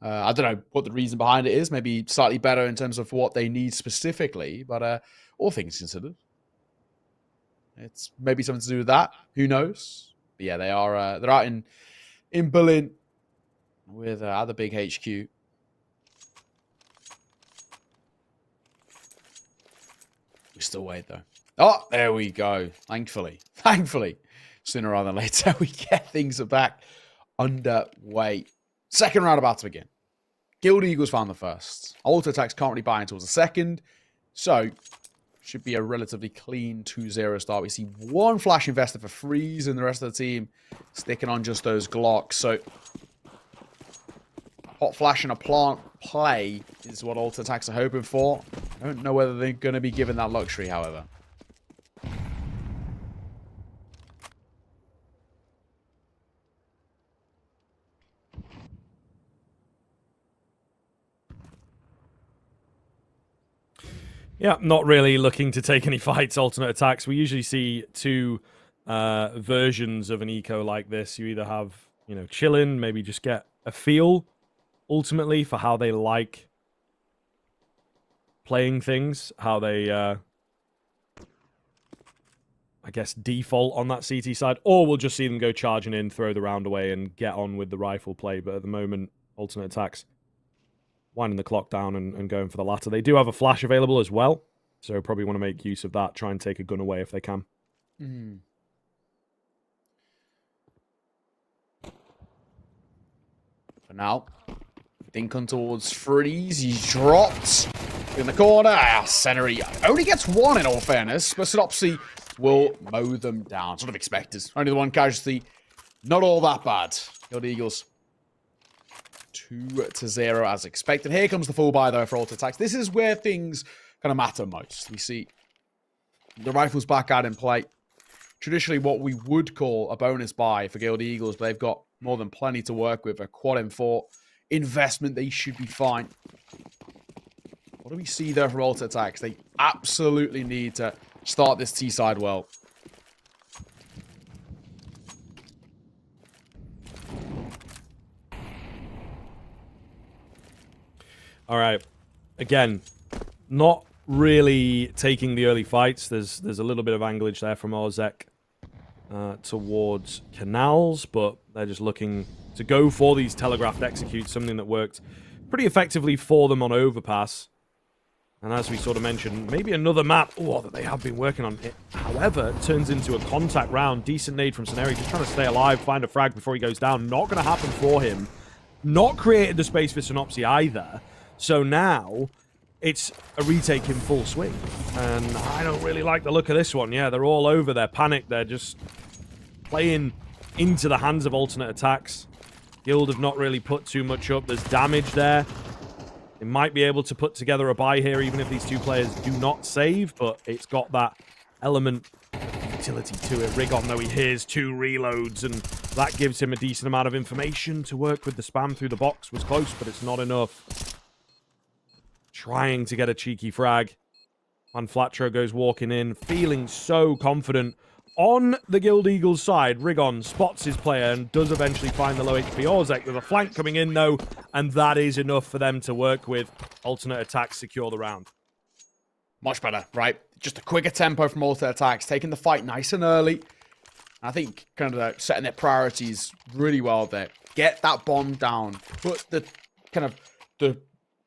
D: I don't know what the reason behind it is. Maybe slightly better in terms of what they need specifically, but all things considered, it's maybe something to do with that. Who knows? But yeah, they are. They're out in Berlin with at the big HQ. We still wait though. Oh, there we go. Thankfully, sooner rather than later, we get things back underway. Second round about to begin. Guild Eagles found the first. Alter attacks can't really buy until the second. So, should be a relatively clean 2-0 start. We see one flash investor for Freeze and the rest of the team sticking on just those Glocks. So, hot flash and a plant play is what Alter attacks are hoping for. I don't know whether they're going to be given that luxury, however.
C: Yeah, not really looking to take any fights, alternate attacks. We usually see two versions of an eco like this. You either have, you know, chilling, maybe just get a feel, ultimately, for how they like playing things, how they, I guess, default on that CT side, or we'll just see them go charging in, throw the round away, and get on with the rifle play. But at the moment, alternate attacks winding the clock down and going for the latter. They do have a flash available as well, So probably want to make use of that, try and take a gun away if they can.
D: For now, thinking towards Freeze. He's dropped in the corner. Center, he only gets one in all fairness, but Synopsy will mow them down. Sort of expected. Only the one casualty. Not all that bad. Gold Eagles 2-0 as expected. Here comes the full buy though for Alter Attacks. This is where things kind of matter most. We see the rifles back out in play. Traditionally what we would call a bonus buy for Guild Eagles, but they've got more than plenty to work with. A quad M4 investment, they should be fine. What do we see there from Alter Attacks? They absolutely need to start this T side well.
C: All right. Again, not really taking the early fights. There's a little bit of anglage there from Ozek towards Canals, but they're just looking to go for these telegraphed executes, something that worked pretty effectively for them on Overpass. And as we sort of mentioned, maybe another map that they have been working on. It, however, turns into a contact round. Decent nade from Ceneri, just trying to stay alive, find a frag before he goes down. Not going to happen for him. Not created the space for Synopsy either. So now, it's a retake in full swing. And I don't really like the look of this one. Yeah, they're all over. They're panicked. They're just playing into the hands of alternate attacks. Guild have not really put too much up. There's damage there. They might be able to put together a buy here, even if these two players do not save. But it's got that element of utility to it. Rigon, though, he hears 2 reloads. And that gives him a decent amount of information to work with. The spam through the box was close, but it's not enough. Trying to get a cheeky frag. Van Flatro goes walking in, feeling so confident. On the Guild Eagles side, Rigon spots his player and does eventually find the low HP Ozek. There's a flank coming in, though, and that is enough for them to work with. Alternate attacks secure the round.
D: Much better, right? Just a quicker tempo from Alternate Attacks, taking the fight nice and early. I think kind of setting their priorities really well there. Get that bomb down. Put the kind of the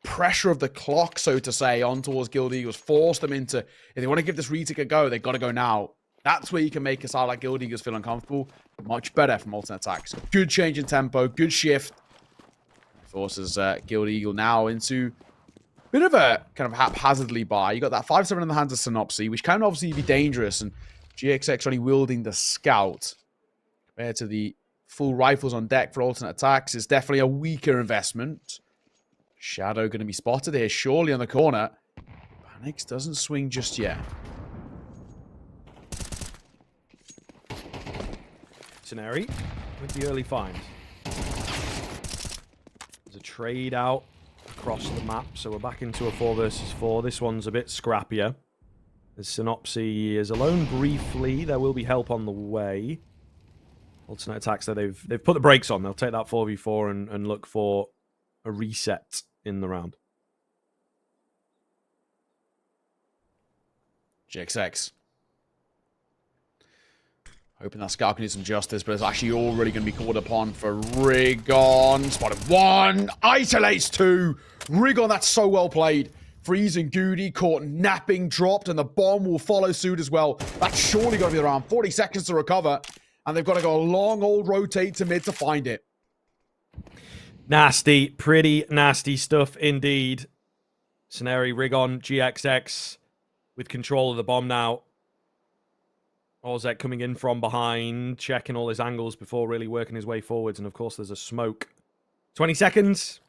D: pressure of the clock, so to say, on towards Guild Eagles. Force them into, if they want to give this retake a go, they've got to go now. That's where you can make a side like Guild Eagles feel uncomfortable. Much better from Alternate Attacks. Good change in tempo, good shift. Forces Guild Eagle now into a bit of a kind of haphazardly buy. You got that 5-7 in the hands of Synopsy, which can obviously be dangerous, and GXX only wielding the Scout compared to the full rifles on deck for Alternate Attacks is definitely a weaker investment. Shadow going to be spotted here, surely on the corner. Panics doesn't swing just yet.
C: Ceneri with the early find. There's a trade out across the map, so we're back into a 4 versus 4. This one's a bit scrappier. As Synopsy is alone briefly, there will be help on the way. Alternate Attacks, so they've put the brakes on. They'll take that 4v4 and look for a reset in the round.
D: GXX. Hoping that Scout can do some justice, but it's actually already going to be called upon for Rigon. Spotted 1. Isolates 2. Rigon, that's so well played. Freeze and Goody caught napping, dropped, and the bomb will follow suit as well. That's surely got to be around 40 seconds to recover, and they've got to go a long old rotate to mid to find it.
C: Nasty, pretty nasty stuff indeed. Ceneri, Rigon, GXX with control of the bomb now. Ozek coming in from behind, checking all his angles before really working his way forwards. And of course, there's a smoke. 20 seconds.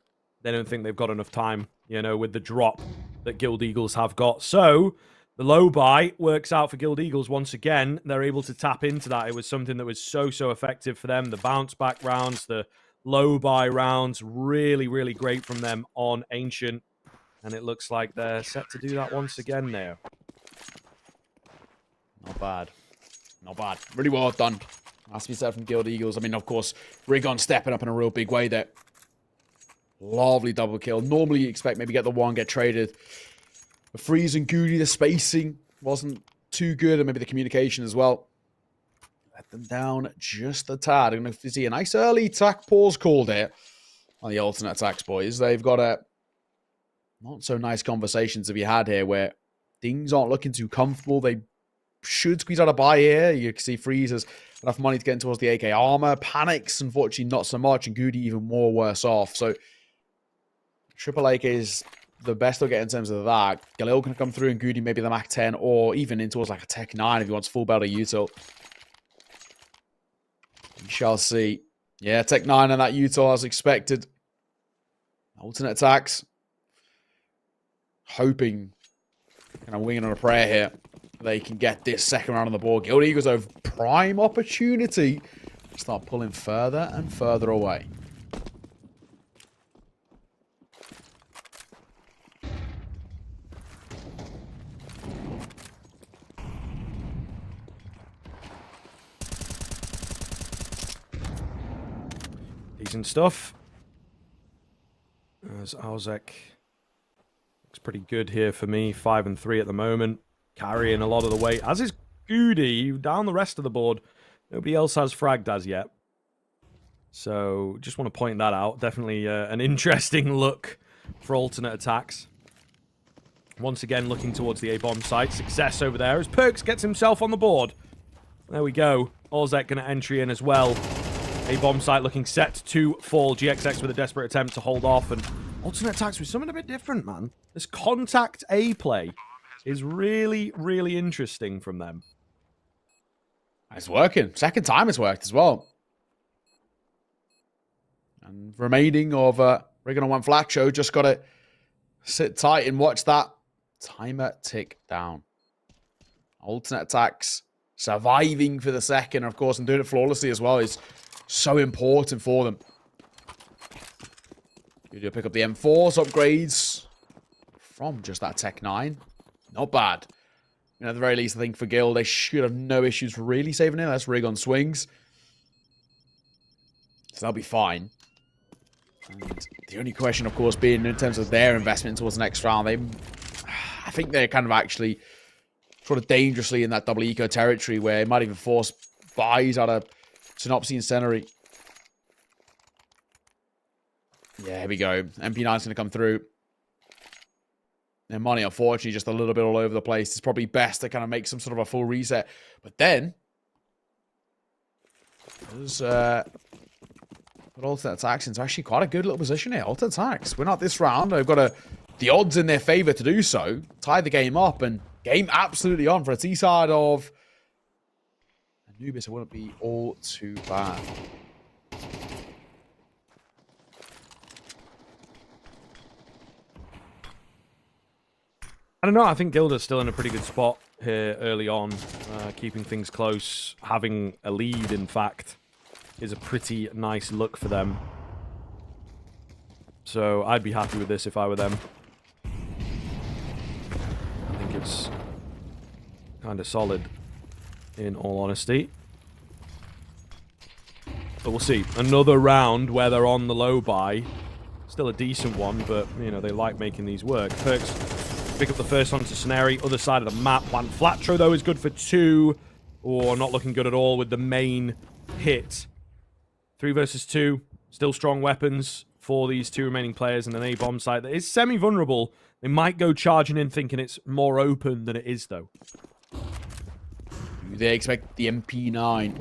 C: They don't think they've got enough time, you know, with the drop that Guild Eagles have got. So the low buy works out for Guild Eagles once again. They're able to tap into that. It was something that was so effective for them. The bounce back rounds, the low buy rounds, really, really great from them on Ancient. And it looks like they're set to do that once again now.
D: Not bad. Not bad. Really well done. Has to be said from Guild Eagles. I mean, of course, Rigon stepping up in a real big way there. Lovely double kill. Normally you expect maybe get the one, get traded. But Freeze and Goody, the spacing wasn't too good, and maybe the communication as well. Let them down just a tad. I'm going to see a nice early attack pause called here on the Alternate Attacks, boys. They've got a not so nice conversation to be had here where things aren't looking too comfortable. They should squeeze out a buy here. You can see Freeze has enough money to get in towards the AK armor. Panics, unfortunately, not so much. And Goody even more worse off. So triple AK is the best they'll get in terms of that. Galil can come through and Goody maybe the Mac 10 or even in towards like a Tech 9 if he wants full belt of util. We shall see. Yeah, Tech 9 and that util as expected. Alternate attacks. Hoping, kind of winging on a prayer here, they can get this second round on the board. Guild Eagles have prime opportunity to start pulling further and further away.
C: Decent stuff. As Alzek looks pretty good here for me. 5 and 3 at the moment. Carrying a lot of the weight. As is Goody. Down the rest of the board. Nobody else has fragged as yet. So, just want to point that out. Definitely an interesting look for alternate attacks. Once again, looking towards the A-bomb site. Success over there as Perks gets himself on the board. There we go. Alzek going to entry in as well. A-bomb site looking set to fall. GXX with a desperate attempt to hold off. And alternate attacks with something a bit different, man. This contact A play is really, really interesting from them.
D: It's working. Second time it's worked as well. And remaining of Rig on 1 Flat Show, just got to sit tight and watch that timer tick down. Alternate attacks, surviving for the second, of course, and doing it flawlessly as well is so important for them. You do pick up the M4's upgrades from just that Tech 9. Not bad. You know, at the very least, I think for Gil, they should have no issues really saving it. That's Rig on swings. So they'll be fine. And the only question, of course, being in terms of their investment towards the next round, I think they're kind of actually sort of dangerously in that double eco territory where it might even force buys out of Synopsy and Scenery. Yeah, here we go. MP9's going to come through. Their money, unfortunately, just a little bit all over the place. It's probably best to kind of make some sort of a full reset. But then, there's alternate attacks into actually quite a good little position here. Alternate attacks. We're not this round. They've got the odds in their favor to do so. Tie the game up and game absolutely on for a T-side of Anubis. It wouldn't be all too bad.
C: I don't know. I think Gilda's still in a pretty good spot here early on. Keeping things close. Having a lead, in fact, is a pretty nice look for them. So I'd be happy with this if I were them. I think it's kind of solid, in all honesty. But we'll see. Another round where they're on the low buy. Still a decent one, but, you know, they like making these work. Perks pick up the first one to Scenery. Other side of the map. One Flatro, though, is good for 2. Or not looking good at all with the main hit. 3 versus 2. Still strong weapons for these 2 remaining players. And an A-bomb site that is semi-vulnerable. They might go charging in thinking it's more open than it is, though.
D: Do they expect the MP9?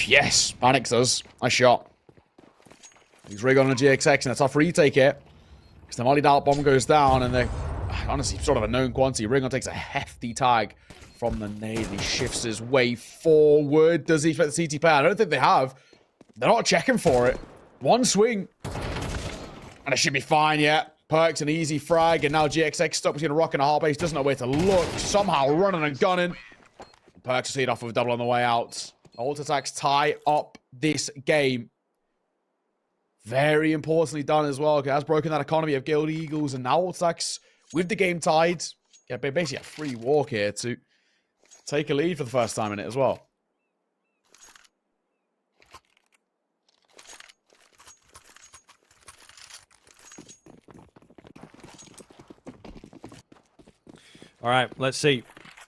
D: Yes, Panics does. Nice shot. He's Rig on a GXX, and a tough retake here. Because the Molly Dart bomb goes down, and they're honestly sort of a known quantity. Rig on takes a hefty tag from the nade, and he shifts his way forward. Does he expect the CT pair? I don't think they have. They're not checking for it. One swing. And it should be fine, yeah. Perks an easy frag, and now GXX stuck between a rock and a hard base. Doesn't know where to look. Somehow running and gunning. Perks will see it off with a double on the way out. Alt attacks tie up this game. Very importantly done as well. Has broken that economy of Guild Eagles, and now alt attacks with the game tied. Yeah, basically a free walk here to take a lead for the first time in it as well.
C: All right, let's see.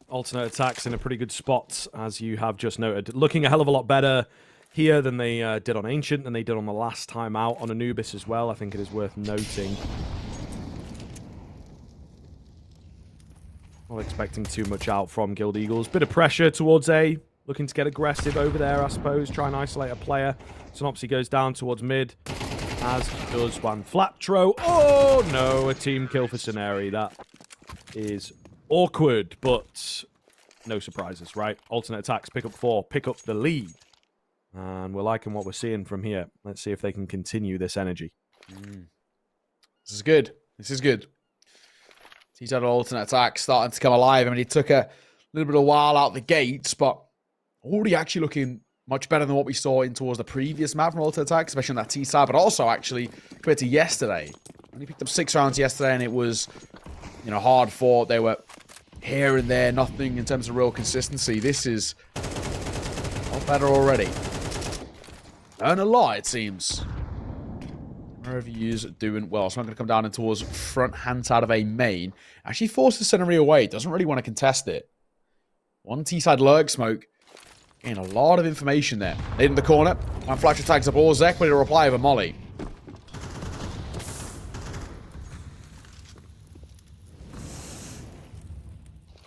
C: Alternate attacks in a pretty good spot, as you have just noted. Looking a hell of a lot better here than they did on Ancient, than they did on the last time out on Anubis as well. I think it is worth noting. Not expecting too much out from Guild Eagles. Bit of pressure towards A. Looking to get aggressive over there, I suppose. Try and isolate a player. Synopsy goes down towards mid. As does Juan Flatro. Oh, no. A team kill for Scenari. That is awkward, but no surprises, right? Alternate attacks, pick up 4, pick up the lead. And we're liking what we're seeing from here. Let's see if they can continue this energy.
D: This is good. This is good. He's had an alternate attack starting to come alive. I mean, he took a little bit of a while out the gates, but already actually looking much better than what we saw in towards the previous map from alternate attack, especially on that T side, but also actually compared to yesterday. Only picked up 6 rounds yesterday, and it was, you know, hard fought. They were here and there, nothing in terms of real consistency. This is a lot better already. Learn a lot, it seems. Reviews doing well. So I'm going to come down in towards front hand side of a main. Actually forces Scenari away. Doesn't really want to contest it. One T-side lurk smoke. Getting a lot of information there. Lead in the corner. And Flash tags up all Zek, but he'll reply with a molly.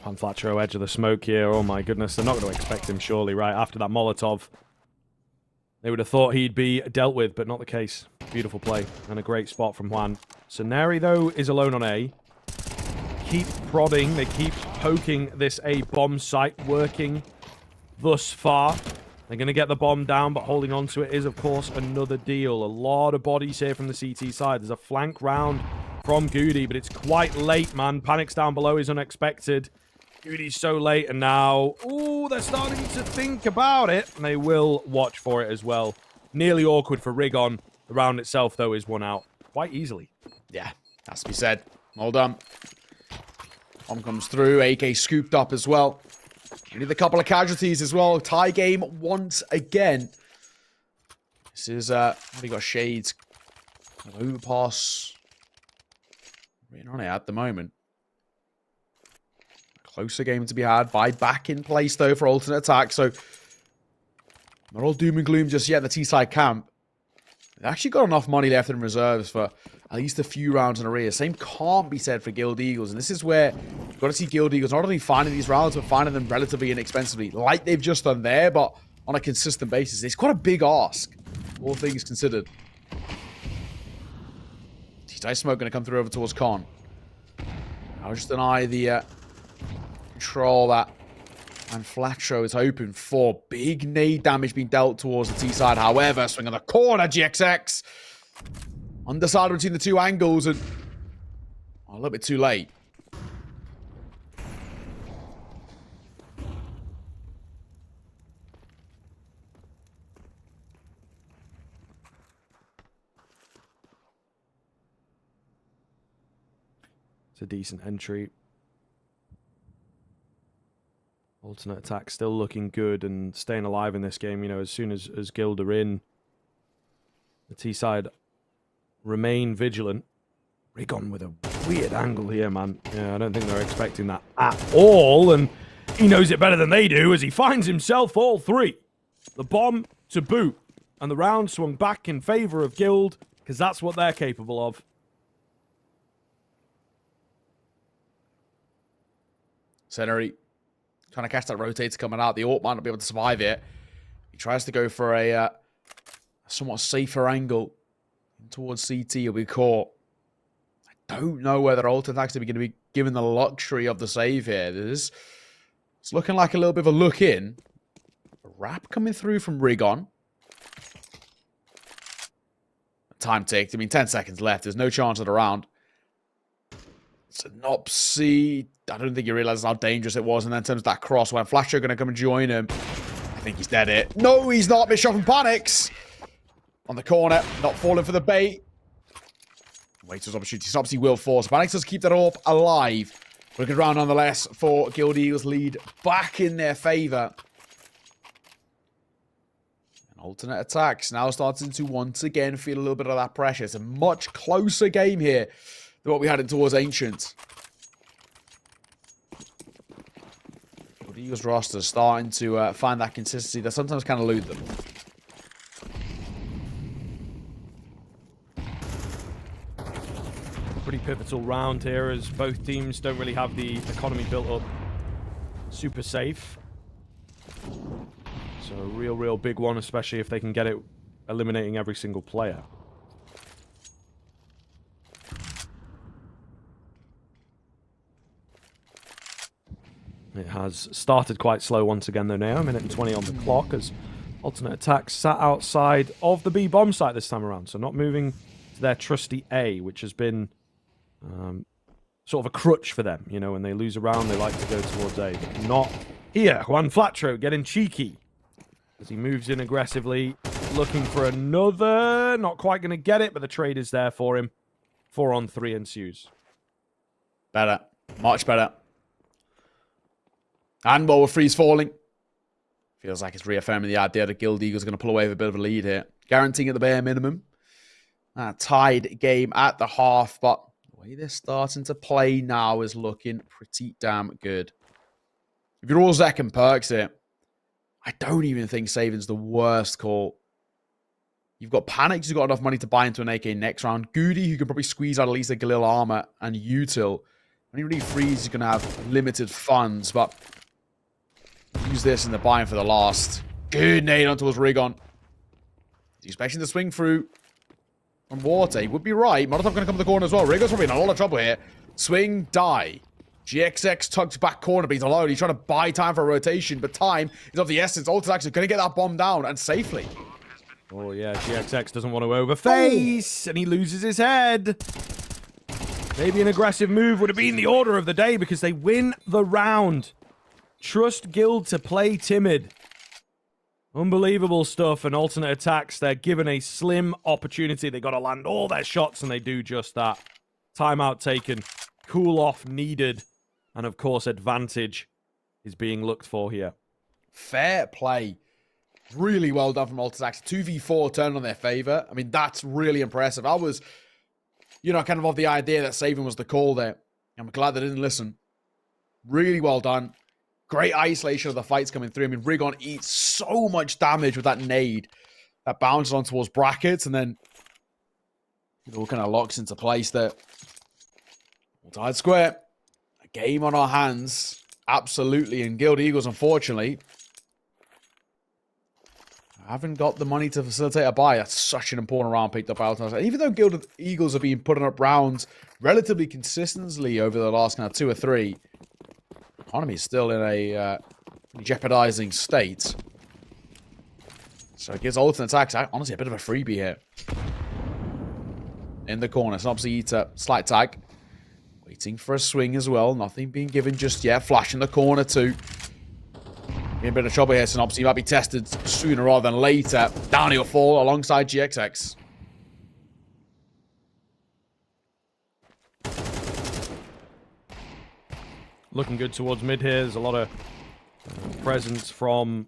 C: Juan Flatro, edge of the smoke here. Oh my goodness. They're not going to expect him, surely, right? After that Molotov. They would have thought he'd be dealt with, but not the case. Beautiful play and a great spot from Juan. Scenari, though, is alone on A. Keep prodding. They keep poking this A bomb site, working thus far. They're going to get the bomb down, but holding on to it is, of course, another deal. A lot of bodies here from the CT side. There's a flank round from Goody, but it's quite late, man. Panics down below is unexpected. Goody's so late, and now, ooh, they're starting to think about it, and they will watch for it as well. Nearly awkward for Rigon. The round itself, though, is won out quite easily.
D: Yeah, has to be said. Well done. Bomb comes through. AK scooped up as well. We need a couple of casualties as well. Tie game once again. This is, we got shades. Overpass written on it at the moment. Closer game to be had. Buy back in place, though, for alternate attack. So, not all doom and gloom just yet. The T-side camp. They've actually got enough money left in reserves for at least a few rounds in arrears. Same can't be said for Guild Eagles. And this is where you've got to see Guild Eagles not only finding these rounds, but finding them relatively inexpensively. Like they've just done there, but on a consistent basis. It's quite a big ask, all things considered. T-side smoke going to come through over towards Con. I'll just deny the control that. And Flatro is hoping for big nade damage being dealt towards the T-side. However, swing on the corner, GXX. Undecided between the two angles and a little bit too late.
C: It's a decent entry. Alternate attack still looking good and staying alive in this game. You know, as soon as Guild are in, the T-side remain vigilant. Rigon with a weird angle here, man. Yeah, I don't think they're expecting that at all. And he knows it better than they do as he finds himself all 3. The bomb to boot. And the round swung back in favor of Guild because that's what they're capable of.
D: Scenari trying to catch that rotator coming out. The AWP might not be able to survive it. He tries to go for a somewhat safer angle towards CT. He'll be caught. I don't know whether alternate attacks are going to be given the luxury of the save here. It's looking like a little bit of a look in. A wrap coming through from Rigon. Time ticked. I mean, 10 seconds left. There's no chance of the round. Synopsy. I don't think he realizes how dangerous it was. And then in terms of that cross, when Flasher going to come and join him, I think he's dead it. No, he's not. Bishop and panics. On the corner, not falling for the bait. Waits his opportunity. Synopsy will force. Panics does keep that up alive. But a good round nonetheless for Guild Eagles lead back in their favor. And alternate attacks now starting to once again feel a little bit of that pressure. It's a much closer game here than what we had in towards Ancient. Guild Eagles roster starting to find that consistency that sometimes can elude them.
C: Pretty pivotal round here as both teams don't really have the economy built up super safe. So a real big one, especially if they can get it eliminating every single player. It has started quite slow once again though now, a minute and 20 on the clock as alternate attacks sat outside of the B bomb site this time around. So not moving to their trusty A, which has been sort of a crutch for them. You know, when they lose a round, they like to go towards A. But not here. Juan Flatro getting cheeky as he moves in aggressively, looking for another. Not quite going to get it, but the trade is there for him. 4-on-3 ensues.
D: Better. Much better. And while we're freeze falling, feels like it's reaffirming the idea that Guild Eagles are going to pull away with a bit of a lead here. Guaranteeing at the bare minimum. Tied game at the half, but the way they're starting to play now is looking pretty damn good. If you're all Zek and Perks here, I don't even think saving's the worst call. You've got Panics who's got enough money to buy into an AK next round. Goody, who can probably squeeze out at least a Galil armor, and Util. When he really frees, he's going to have limited funds, but use this in the buy-in for the last. Good nade on towards Rigon. He's expecting to swing through on water. He would be right. Molotov going to come to the corner as well. Rigon's probably in a lot of trouble here. Swing, die. GXX tucked back corner, but he's alone. He's trying to buy time for a rotation, but time is of the essence. Ulti's actually going to get that bomb down, and safely.
C: Oh, yeah, GXX doesn't want to overface, and he loses his head. Maybe an aggressive move would have been the order of the day because they win the round. Trust Guild to play timid. Unbelievable stuff, and alternate attacks. They're given a slim opportunity. They got to land all their shots, and they do just that. Timeout taken. Cool off needed. And, of course, advantage is being looked for here.
D: Fair play. Really well done from Alternate Attacks. 2v4 turned on their favor. I mean, that's really impressive. I was, you know, kind of the idea that saving was the call there. I'm glad they didn't listen. Really well done. Great isolation of the fights coming through. I mean, Rigon eats so much damage with that nade that bounces on towards brackets and then it all kind of locks into place there. Tied square. A game on our hands. Absolutely. And Guild Eagles, unfortunately, haven't got the money to facilitate a buy. That's such an important round picked up out. Even though Guild Eagles have been putting up rounds relatively consistently over the last kind of 2 or 3, the economy is still in a jeopardizing state. So it gives alternate attacks, honestly, a bit of a freebie here. In the corner, Synopsy Eater, slight tag. Waiting for a swing as well. Nothing being given just yet. Flash in the corner too. In a bit of trouble here, Synopsy. Might be tested sooner rather than later. Down he'll fall alongside GXX.
C: Looking good towards mid here. There's a lot of presence from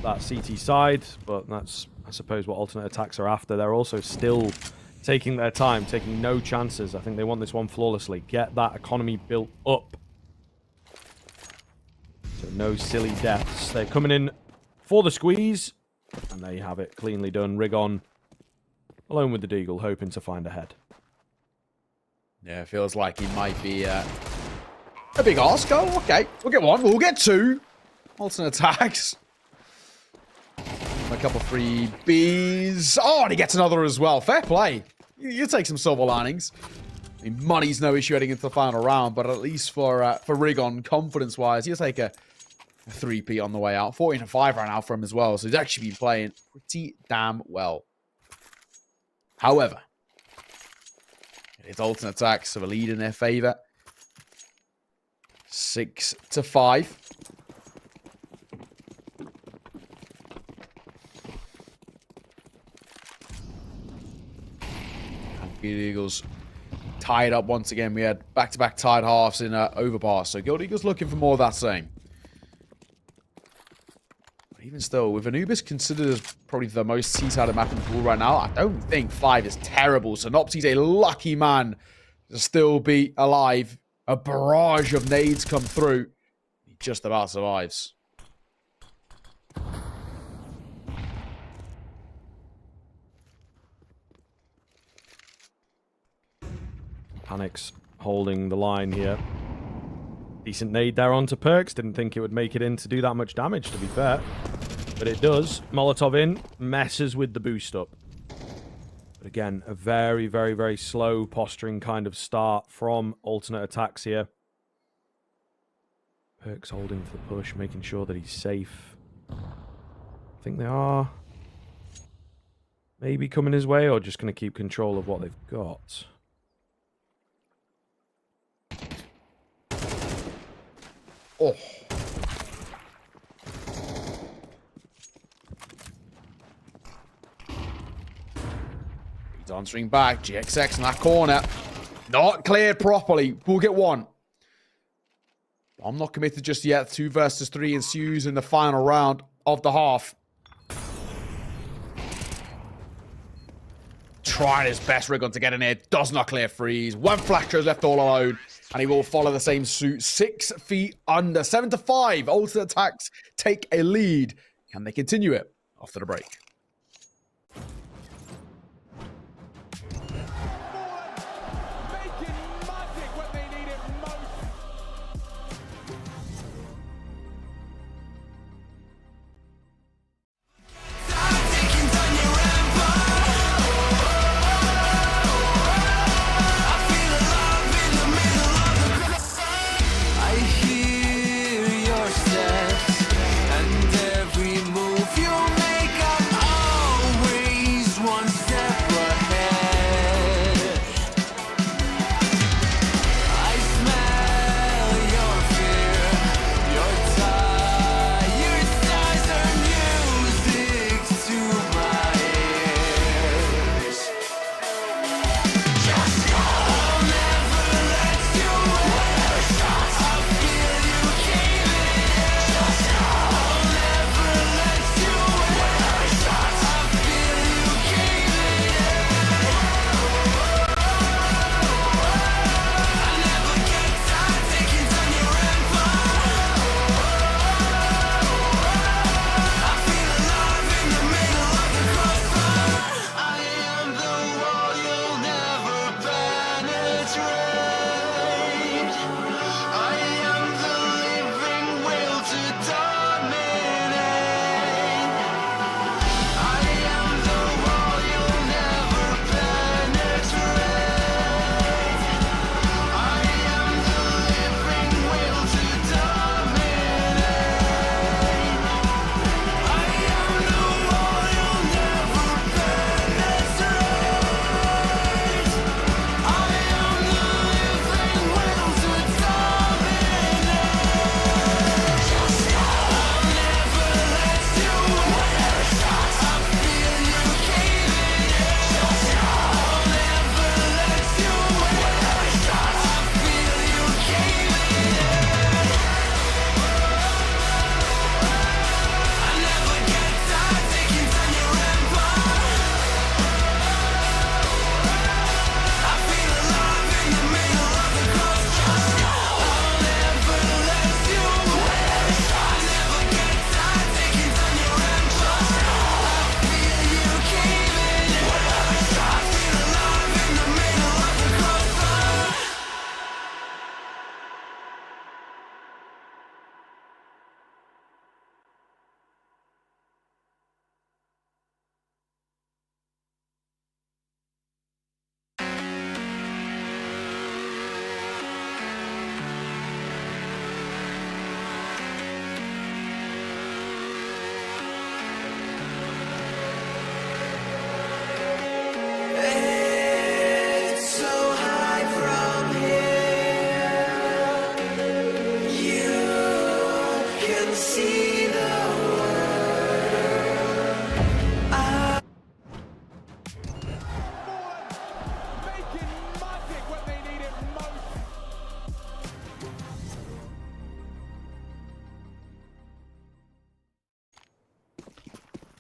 C: that CT side, but that's, I suppose, what alternate attacks are after. They're also still taking their time, taking no chances. I think they want this one flawlessly. Get that economy built up. So no silly deaths. They're coming in for the squeeze, and there you have it. Cleanly done. Rigon alone with the Deagle, hoping to find a head.
D: Yeah, it feels like he might be a big ask. Oh, okay. We'll get one. We'll get 2. Alternate attacks. A couple free Bs. Oh, and he gets another as well. Fair play. You take some silver linings. I mean, money's no issue heading into the final round, but at least for Rigon, confidence-wise, he'll take a 3P on the way out. 14-5 right now for him as well, so he's actually been playing pretty damn well. However, it's alternate attacks have a lead in their favor. 6-5. Guild Eagles tied up once again. We had back-to-back tied halves in Overpass. So Guild Eagles looking for more of that same. But even still, with Anubis considered as probably the most C-sided map in the pool right now, I don't think 5 is terrible. Synopsy's a lucky man to still be alive. A barrage of nades come through. He just about survives.
C: Panic's holding the line here. Decent nade there onto Perks. Didn't think it would make it in to do that much damage, to be fair. But it does. Molotov in. Messes with the boost up. But again, a very, very, very slow posturing kind of start from alternate attacks here. Perks holding for the push, making sure that he's safe. I think they are maybe coming his way, or just going to keep control of what they've got.
D: Oh. He's answering back. GXX in that corner. Not cleared properly. We'll get one. I'm not committed just yet. 2 versus 3 ensues in the final round of the half. Trying his best, Rigon, to get in here. Does not clear freeze. One Flasher is left all alone. And he will follow the same suit. 6 feet under. 7-5. Alternate attacks take a lead. Can they continue it after the break?
B: Making magic when they need it most.
E: I hear your steps and every move you make. I'm always one step ahead. I smell your fear, your tired sighs are music to my ears. I'll never let you in. I feel you caving in. I'll never let you in. I feel you caving in. I never get tired taking down your empire. I feel alive in the middle of the crossfire. I am the wall you'll never penetrate. I am the living will to dominate. I am the wall you'll never penetrate. I am the living will to dominate. I am the wall you'll never penetrate. I am the living will to dominate. I'll never let you in. I feel you caving in. I'll never let you in. I feel you caving in. I never get tired taking down your empire. I feel alive in the middle of the crossfire. I'll never let you in. I never get tired taking down your empire. I feel you caving in. I feel alive in the middle of the crossfire. It's so high from here. You can see the
B: Making magic when they need it most.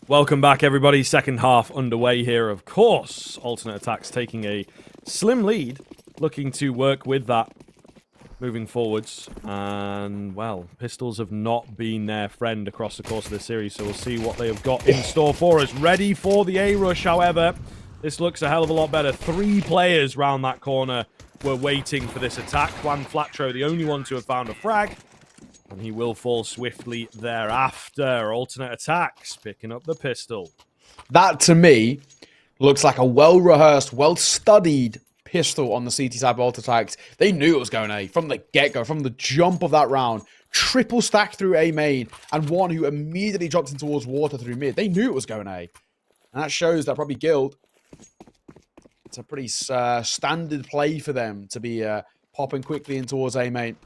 C: Welcome back, everybody. Second half underway here, of course. Alternate attacks taking a slim lead, looking to work with that moving forwards. And, well, pistols have not been their friend across the course of this series, so we'll see what they have got in store for us. Ready for the A-rush, however. This looks a hell of a lot better. 3 players round that corner were waiting for this attack. Juan Flatro, the only one to have found a frag. And he will fall swiftly thereafter. Alternate attacks, picking up the pistol.
D: That, to me, looks like a well-rehearsed, well-studied pistol on the CT side of alternate attacks. They knew it was going A from the get-go, from the jump of that round. Triple stack through A main, and one who immediately dropped in towards water through mid. They knew it was going A. And that shows that probably Guild, it's a pretty standard play for them to be popping quickly in towards A main.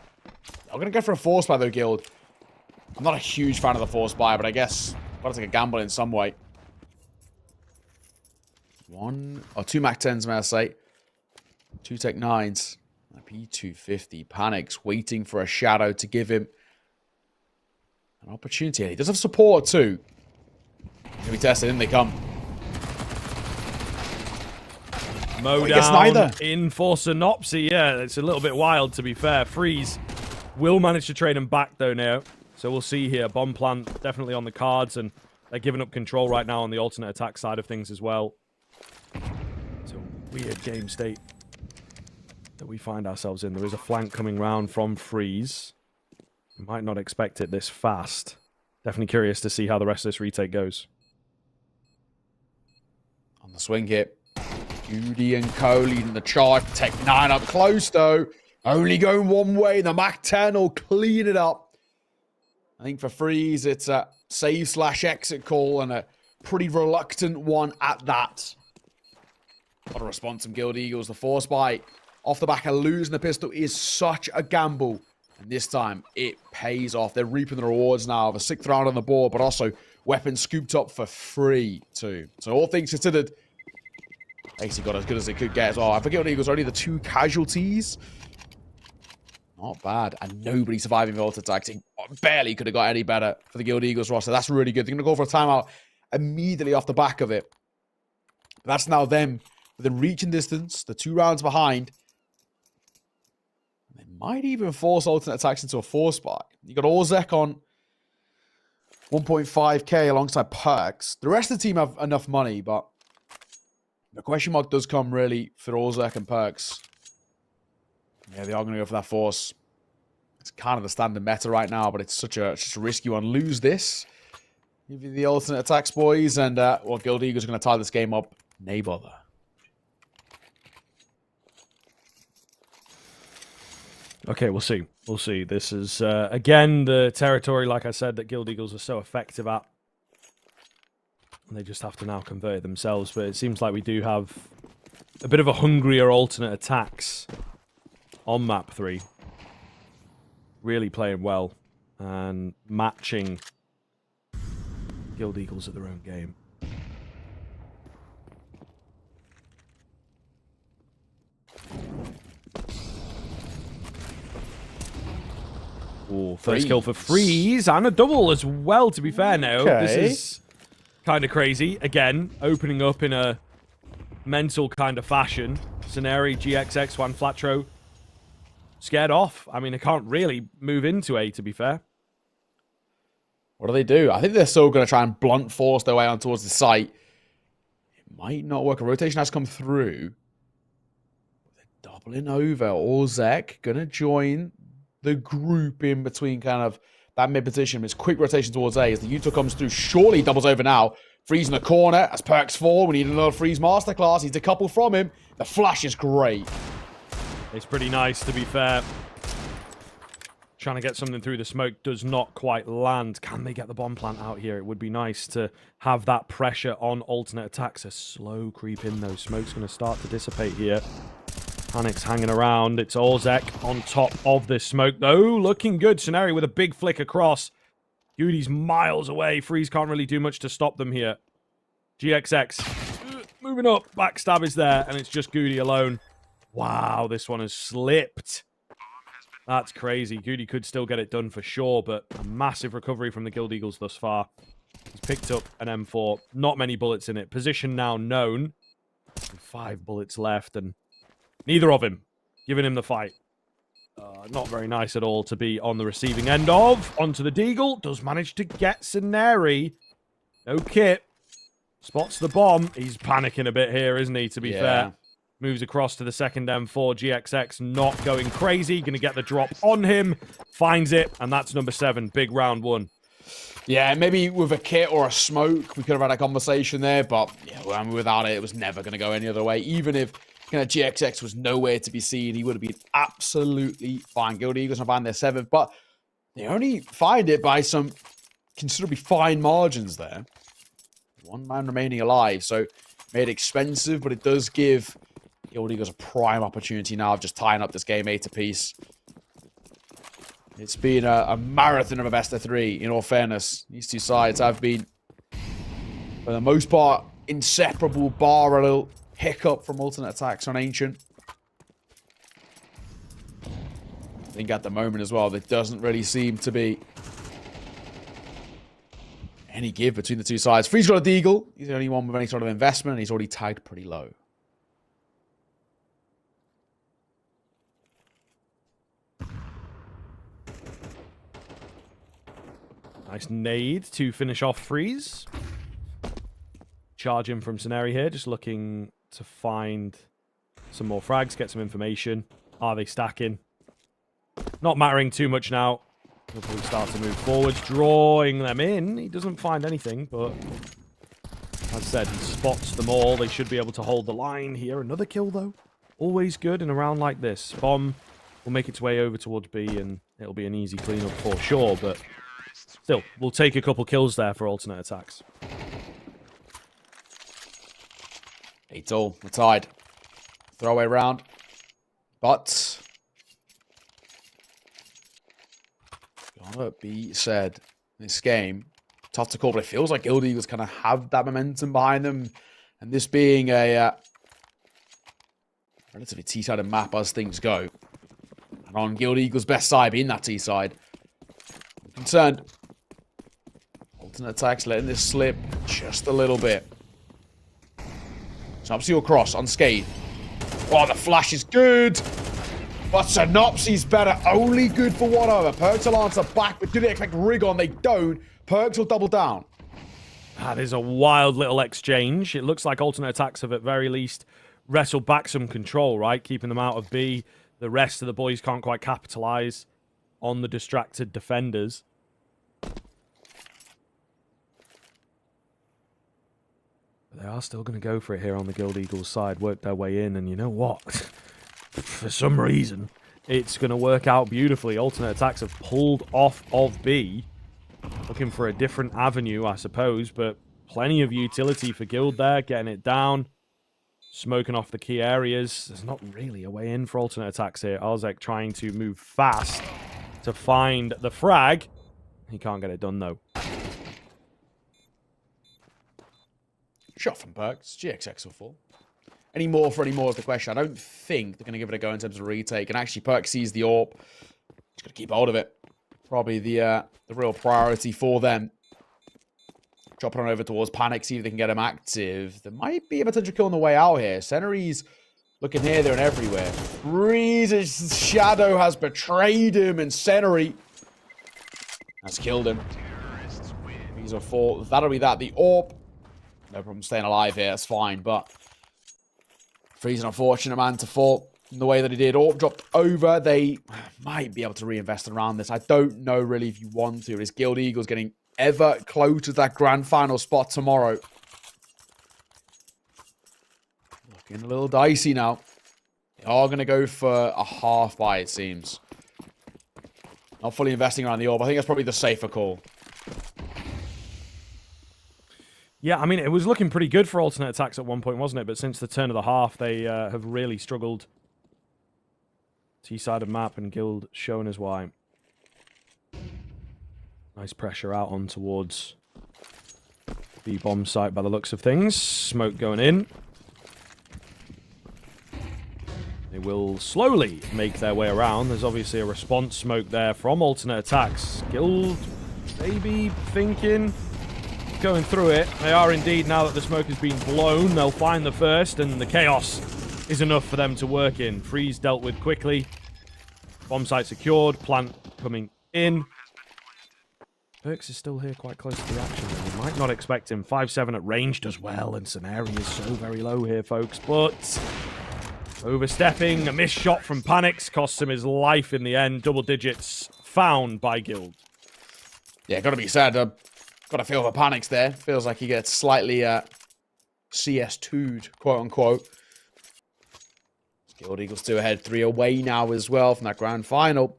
D: I'm going to go for a force buy, though, Guild. I'm not a huge fan of the force buy, but I guess I've got to take a gamble in some way. 2 Mac 10s, may I say. 2 Tech 9s. A P250 panics, waiting for a shadow to give him an opportunity. And he does have support, too. Can be tested, in they come.
C: Mow down in for Synopsy. Yeah, it's a little bit wild, to be fair. Freeze will manage to trade him back, though, now. So we'll see here. Bomb plant definitely on the cards, and they're giving up control right now on the alternate attack side of things as well. It's a weird game state that we find ourselves in. There is a flank coming round from Freeze. Might not expect it this fast. Definitely curious to see how the rest of this retake goes.
D: On the swing hit. Judy and Co leading the charge. Tech 9 up close, though. Only going one way. The Mac 10 will clean it up. I think for Freeze, it's a save/exit call, and a pretty reluctant one at that. What a response from Guild Eagles. The force buy off the back of losing the pistol is such a gamble. And this time, it pays off. They're reaping the rewards now of a 6th round on the board, but also weapons scooped up for free, too. So all things considered, basically got as good as it could get as well. I forget what Eagles, only the 2 casualties. Not bad. And nobody surviving the ult attacks. It barely could have got any better for the Guild Eagles roster. That's really good. They're going to go for a timeout immediately off the back of it. That's now them within reaching distance. The 2 rounds behind. They might even force alternate attacks into a force buy. You got Orzek on 1.5k alongside Perks. The rest of the team have enough money, but the question mark does come really for Orzek and Perks. Yeah, they are going to go for that force. It's kind of the standard meta right now, but it's such a risky one. Lose this. Give you the alternate attacks, boys, and well, Guild Eagles are going to tie this game up. Nay bother.
C: Okay, we'll see. We'll see. This is, again, the territory, like I said, that Guild Eagles are so effective at. And they just have to now convert it themselves. But it seems like we do have a bit of a hungrier alternate attacks on map 3. Really playing well and matching Guild Eagles at their own game. Ooh, first kill for Freeze and a double as well, to be fair now.
D: Okay.
C: This is kind of crazy. Again, opening up in a mental kind of fashion. Scenari, GXX, Juan Flatro scared off. I mean, they can't really move into A, to be fair.
D: What do? I think they're still going to try and blunt force their way on towards the site. It might not work. A rotation has come through. They're doubling over. Orzek going to join the group in between kind of that mid position. It's quick rotation towards A as the Utah comes through. Surely doubles over now. Freeze in the corner as Perks fall. We need another Freeze masterclass. He's decoupled from him. The flash is great.
C: It's pretty nice, to be fair. Trying to get something through the smoke does not quite land. Can they get the bomb plant out here? It would be nice to have that pressure on alternate attacks. A slow creep in, though. Smoke's going to start to dissipate here. Panic's hanging around. It's Orzek on top of this smoke, though. Looking good. Scenario with a big flick across. Goody's miles away. Freeze can't really do much to stop them here. GXX moving up. Backstab is there, and it's just Goody alone. Wow, this one has slipped. That's crazy. Goody could still get it done for sure, but a massive recovery from the Guild Eagles thus far. He's picked up an M4. Not many bullets in it. Position now known. 5 bullets left, and neither of him giving him the fight. Not very nice at all to be on the receiving end of. Onto the Deagle. Does manage to get Scenari. No kit. Spots the bomb. He's panicking a bit here, isn't he, to be fair. Moves across to the second M4. GXX not going crazy. Going to get the drop on him. Finds it, and that's number 7. Big round 1.
D: Yeah, maybe with a kit or a smoke, we could have had a conversation there, but yeah, well, I mean, without it, it was never going to go any other way. Even if kind of GXX was nowhere to be seen, he would have been absolutely fine. Guild Eagles are find their 7th, but they only find it by some considerably fine margins there. 1 man remaining alive, so made it expensive, but it does give Guild Eagles a prime opportunity now of just tying up this game 8 apiece. It's been a marathon of a best of 3, in all fairness. These two sides have been, for the most part, inseparable, bar a little hiccup from alternate attacks on Ancient. I think at the moment as well, there doesn't really seem to be any give between the two sides. Free's got a Deagle. He's the only one with any sort of investment, and he's already tagged pretty low.
C: Nice nade to finish off Freeze. Charge him from Scenario here, just looking to find some more frags, get some information. Are they stacking? Not mattering too much now. He'll probably start to move forwards, drawing them in. He doesn't find anything, but as I said, he spots them all. They should be able to hold the line here. Another kill, though. Always good in a round like this. Bomb will make its way over towards B, and it'll be an easy cleanup for sure, but still, we'll take a couple kills there for alternate attacks.
D: 8-all. We're tied. Throwaway round. But gotta be said, this game, tough to call, but it feels like Guild Eagles kind of have that momentum behind them. And this being a relatively T-sided map as things go. And on Guild Eagles' best side, being that T-side, I'm concerned. Alternate attacks letting this slip just a little bit. Synopsy will cross unscathed. Oh, the flash is good. But Synopsy's better. Only good for one over. Perks will answer back, but do they expect Rig on? They don't. Perks will double down.
C: That is a wild little exchange. It looks like alternate attacks have at very least wrestled back some control, right? Keeping them out of B. The rest of the boys can't quite capitalize on the distracted defenders. They are still going to go for it here on the Guild Eagles side, work their way in, and you know what? For some reason, it's going to work out beautifully. Alternate attacks have pulled off of B, looking for a different avenue, I suppose, but plenty of utility for Guild there, getting it down, smoking off the key areas. There's not really a way in for alternate attacks here. Arzek trying to move fast to find the frag. He can't get it done, though.
D: Shot from Perks. GXX will fall. Any more for any more is the question. I don't think they're going to give it a go in terms of retake. And actually, Perks sees the AWP. Just got to keep hold of it. Probably the real priority for them. Dropping on over towards Panic, see if they can get him active. There might be a potential kill on the way out here. Senery's looking here, there, and everywhere. Freeze's shadow has betrayed him, and Senery has killed him. He's a fall. That'll be that. The AWP. No problem staying alive here. That's fine, but Freeze an unfortunate man to fall in the way that he did. AWP dropped over. They might be able to reinvest around this. I don't know really if you want to. Is Guild Eagles getting ever closer to that grand final spot tomorrow? Looking a little dicey now. They are going to go for a half buy, it seems. Not fully investing around the AWP. I think that's probably the safer call.
C: Yeah, I mean, it was looking pretty good for alternate attacks at one point, wasn't it? But since the turn of the half, they have really struggled. T-sided map and Guild showing us why. Nice pressure out on towards the bomb site by the looks of things. Smoke going in. They will slowly make their way around. There's obviously a response smoke there from alternate attacks. Guild maybe thinking... going through it. They are indeed, now that the smoke has been blown. They'll find the first, and the chaos is enough for them to work in. Freeze dealt with quickly. Bomb site secured. Plant coming in. Perks is still here quite close to the action. You might not expect him. 5-7 at range does well, and Scenario is so very low here, folks. But Overstepping, a missed shot from Panics costs him his life in the end. Double digits found by Guild.
D: Yeah, gotta be said. Gotta feel the Panics there. Feels like he gets slightly CS2'd, quote unquote. Guild Eagles 2 ahead, 3 away now as well from that grand final.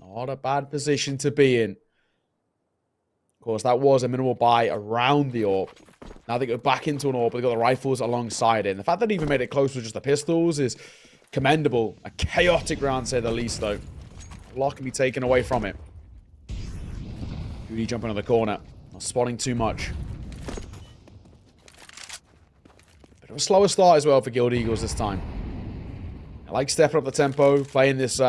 D: Not a bad position to be in. Of course, that was a minimal buy around the AWP. Now they go back into an AWP, but they got the rifles alongside it. And the fact that they even made it close with just the pistols is commendable. A chaotic round, to say the least, though. A lot can be taken away from it. Goody jumping on the corner. Not spotting too much. Bit of a slower start as well for Guild Eagles this time. I like stepping up the tempo, playing this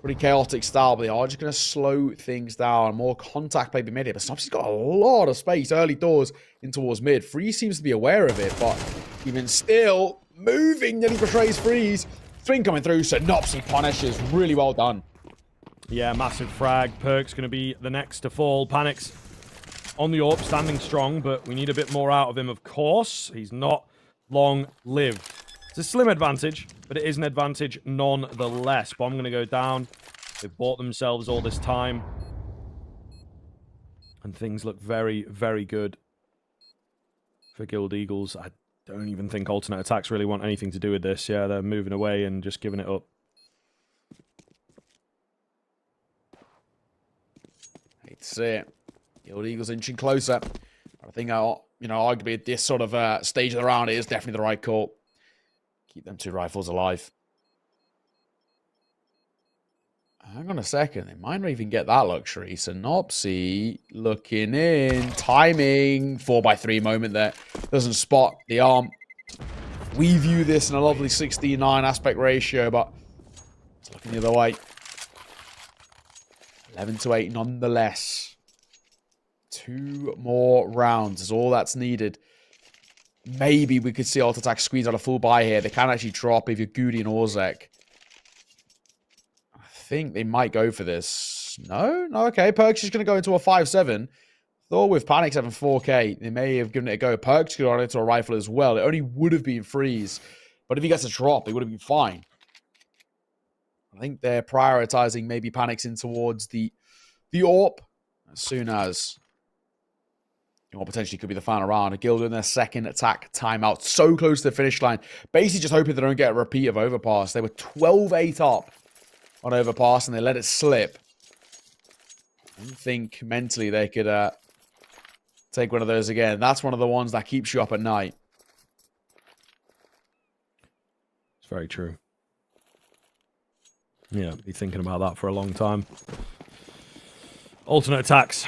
D: pretty chaotic style, but they are just going to slow things down. More contact play be made here, but Snopsy's got a lot of space early doors in towards mid. Freeze seems to be aware of it, but even still, moving nearly betrays Freeze. Swing coming through, so Nopsy punishes. Really well done.
C: Yeah, massive frag. Perk's going to be the next to fall. Panics on the AWP, standing strong, but we need a bit more out of him, of course. He's not long-lived. It's a slim advantage, but it is an advantage nonetheless. Bomb going to go down. They've bought themselves all this time. And things look very, very good for Guild Eagles. I don't even think alternate attacks really want anything to do with this. Yeah, they're moving away and just giving it up.
D: Hate to see it. Guild Eagles inching closer. I think, arguably at this sort of stage of the round, it is definitely the right call. Keep them 2 rifles alive. Hang on a second. They might not even get that luxury. Synopsy looking in. Timing. 4x3 moment there. Doesn't spot the arm. We view this in a lovely 16:9 aspect ratio, but it's looking the other way. 11-8 nonetheless. 2 more rounds is all that's needed. Maybe we could see Alt Attack squeeze out a full buy here. They can actually drop if you're Goody and Orzek. I think they might go for this. No, okay. Perk's just going to go into a 5-7. Thought with Panics having 4k, they may have given it a go. Perk's could go into a rifle as well. It only would have been Freeze. But if he gets a drop, it would have been fine. I think they're prioritizing maybe Panics in towards the AWP as soon as... Or potentially could be the final round. A Guild in their second attack timeout. So close to the finish line. Basically just hoping they don't get a repeat of Overpass. They were 12-8 up on Overpass and they let it slip. I don't think mentally they could take one of those again. That's one of the ones that keeps you up at night.
C: It's very true. Yeah, be thinking about that for a long time. Alternate attacks.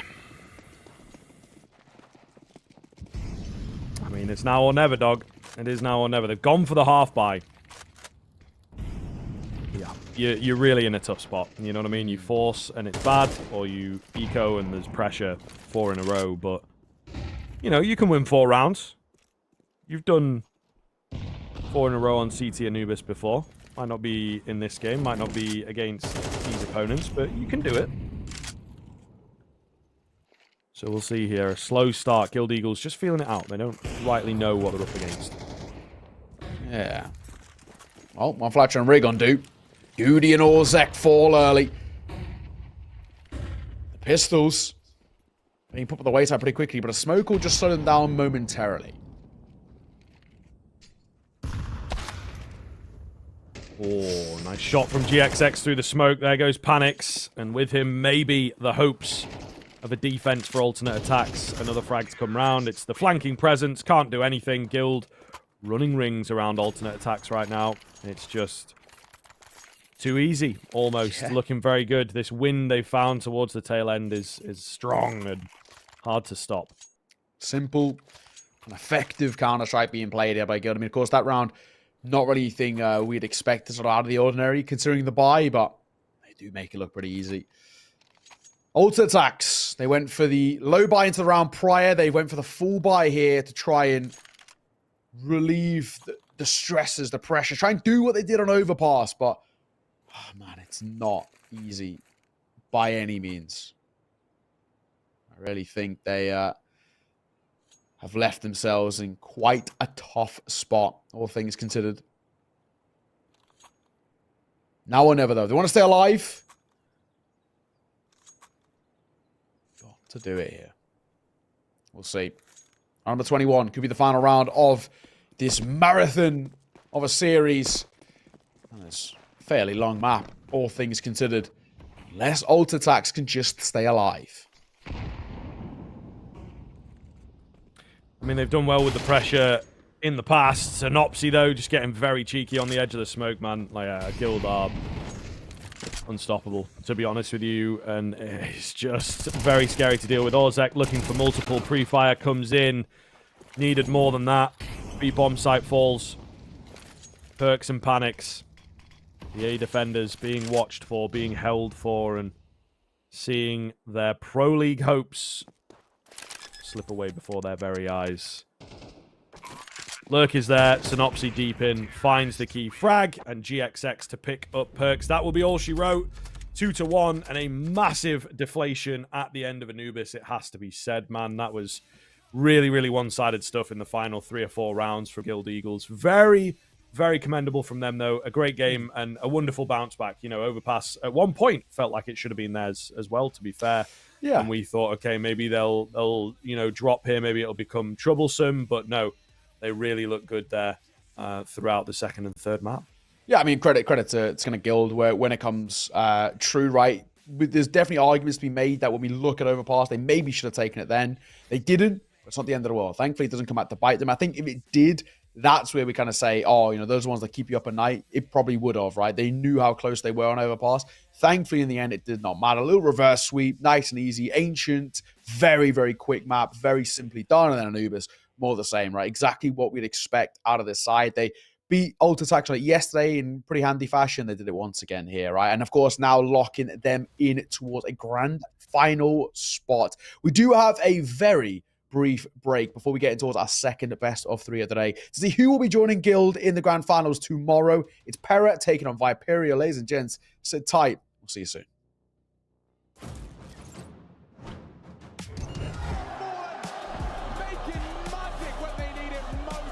C: I mean, it's now or never, dog. It is now or never. They've gone for the half buy. Yeah, you're really in a tough spot. You know what I mean? You force and it's bad, or you eco and there's pressure 4 in a row. But, you know, you can win 4 rounds. You've done 4 in a row on CT Anubis before. Might not be in this game, might not be against these opponents, but you can do it. So we'll see here. A slow start. Guild Eagles just feeling it out. They don't rightly know what they're up against.
D: Yeah. Well, one Fletcher and Rig on do. Goody and Orzek fall early. The pistols being put by the wayside pretty quickly, but a smoke will just slow them down momentarily.
C: Oh, nice shot from GXX through the smoke. There goes Panics. And with him, maybe the hopes of a defense for alternate attacks. Another frag to come round. It's the flanking presence. Can't do anything. Guild running rings around alternate attacks right now. It's just too easy, almost. Yeah. Looking very good. This win they found towards the tail end is strong and hard to stop.
D: Simple and effective Counter-Strike being played here by Guild. I mean, of course, that round, not really anything we'd expect to sort of out of the ordinary, considering the buy, but they do make it look pretty easy. Alternate attacks. They went for the low buy into the round prior. They went for the full buy here to try and relieve the stresses, the pressure. Try and do what they did on Overpass, but oh man, it's not easy by any means. I really think they have left themselves in quite a tough spot, all things considered. Now or never, though. They want to stay alive. Got to do it here. We'll see. Round number 21 could be the final round of this marathon of a series. And it's a fairly long map, all things considered. Unless ult attacks can just stay alive.
C: I mean, they've done well with the pressure in the past. Synopsy, though, just getting very cheeky on the edge of the smoke, man. Like, Guild are unstoppable, to be honest with you. And it's just very scary to deal with. Ozek looking for multiple. Pre-fire comes in. Needed more than that. B-bomb site falls. Perks and panics. The A defenders being watched for, being held for, and seeing their Pro League hopes slip away before their very eyes. Lurk is there. Synopsy deep in. Finds the key frag. And GXX to pick up Perks. That will be all she wrote. 2-1. And a massive deflation at the end of Anubis. It has to be said, man. That was really, really one-sided stuff in the final 3 or 4 rounds for Guild Eagles. Very, very commendable from them, though. A great game and a wonderful bounce back. You know, Overpass at one point felt like it should have been theirs as well, to be fair.
D: Yeah.
C: And we thought, okay, maybe they'll you know, drop here. Maybe it'll become troublesome. But no, they really look good there throughout the second and third map.
D: Yeah, I mean, credit to kind of Guild where when it comes true, right? There's definitely arguments to be made that when we look at Overpass, they maybe should have taken it then. They didn't. But it's not the end of the world. Thankfully, it doesn't come out to bite them. I think if it did, that's where we kind of say, oh, you know, those ones that keep you up at night, it probably would have, right? They knew how close they were on Overpass. Thankfully, in the end, it did not matter. A little reverse sweep, nice and easy, ancient, very, very quick map, very simply done. And then Anubis, more the same, right? Exactly what we'd expect out of this side. They beat Ult Attacks like yesterday in pretty handy fashion. They did it once again here, right? And of course, now locking them in towards a grand final spot. We do have a very brief break before we get towards our second best of 3 of the day to see who will be joining Guild in the grand finals tomorrow. It's Pera taking on Viperio. Ladies and gents, sit tight. We'll see you soon.
B: Making magic when they need it most.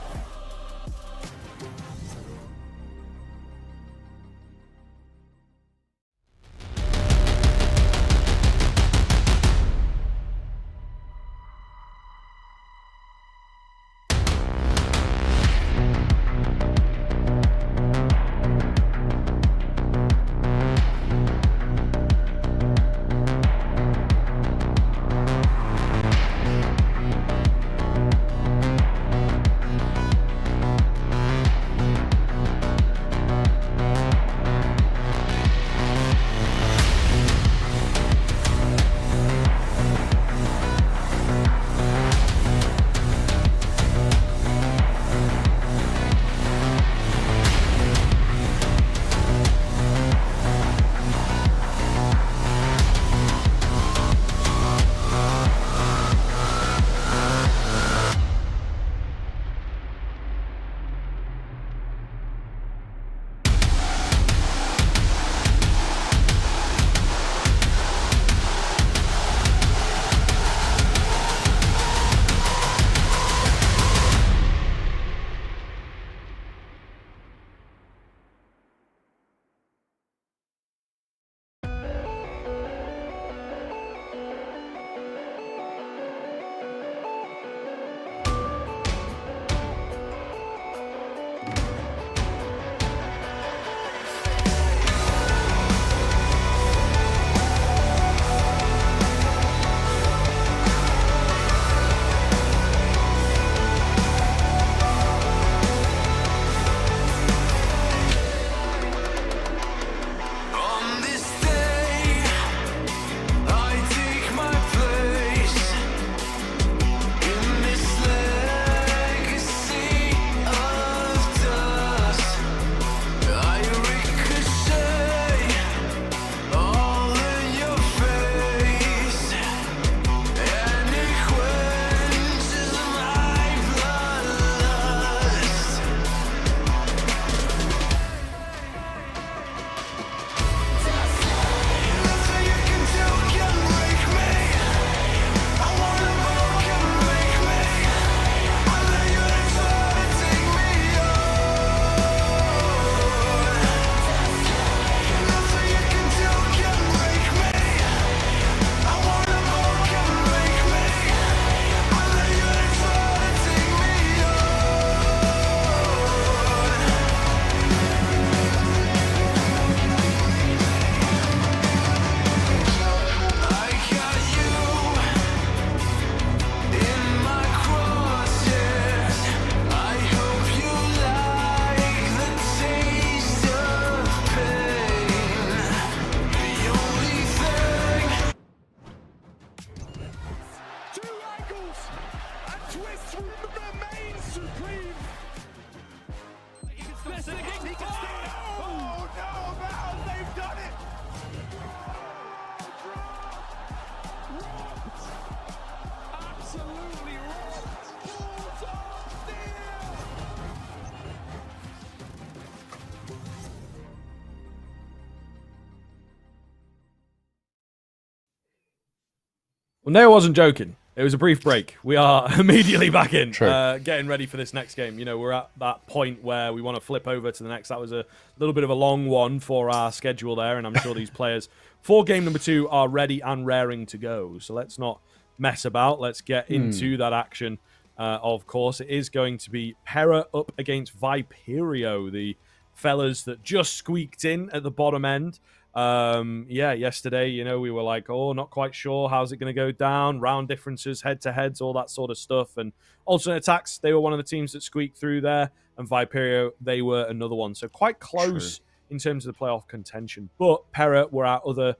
C: Well, Neo wasn't joking. It was a brief break. We are immediately back in,
D: True.
C: getting ready for this next game. You know, we're at that point where we want to flip over to the next. That was a little bit of a long one for our schedule there, and I'm sure these players for game number 2 are ready and raring to go. So let's not mess about. Let's get into that action. Of course, it is going to be Pera up against Viperio, the fellas that just squeaked in at the bottom end. Yesterday, you know, we were like, oh, not quite sure. How's it going to go down? Round differences, head-to-heads, all that sort of stuff. And alternate attacks, they were one of the teams that squeaked through there. And Viperio, they were another one. So quite close in terms of the playoff contention. But Pera were our other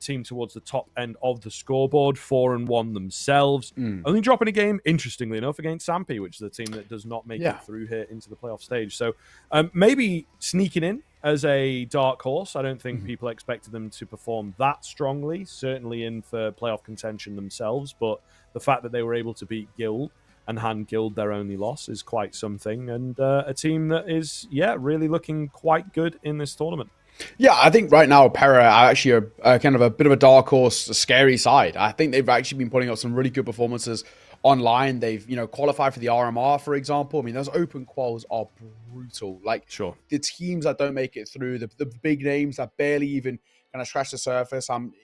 C: team towards the top end of the scoreboard, 4-1 themselves. Only dropping a game, interestingly enough, against Sampi, which is a team that does not make it through here into the playoff stage. So maybe sneaking in as a dark horse. I don't think people expected them to perform that strongly, certainly in for playoff contention themselves. But the fact that they were able to beat Guild and hand Guild their only loss is quite something. And a team that is, really looking quite good in this tournament.
D: Yeah, I think right now Pera are actually a kind of a bit of a dark horse, a scary side. I think they've actually been putting up some really good performances online. They've, qualified for the RMR, for example. I mean, those open quals are brutal. Like, the teams that don't make it through, the big names that barely even kind of scratch the surface. When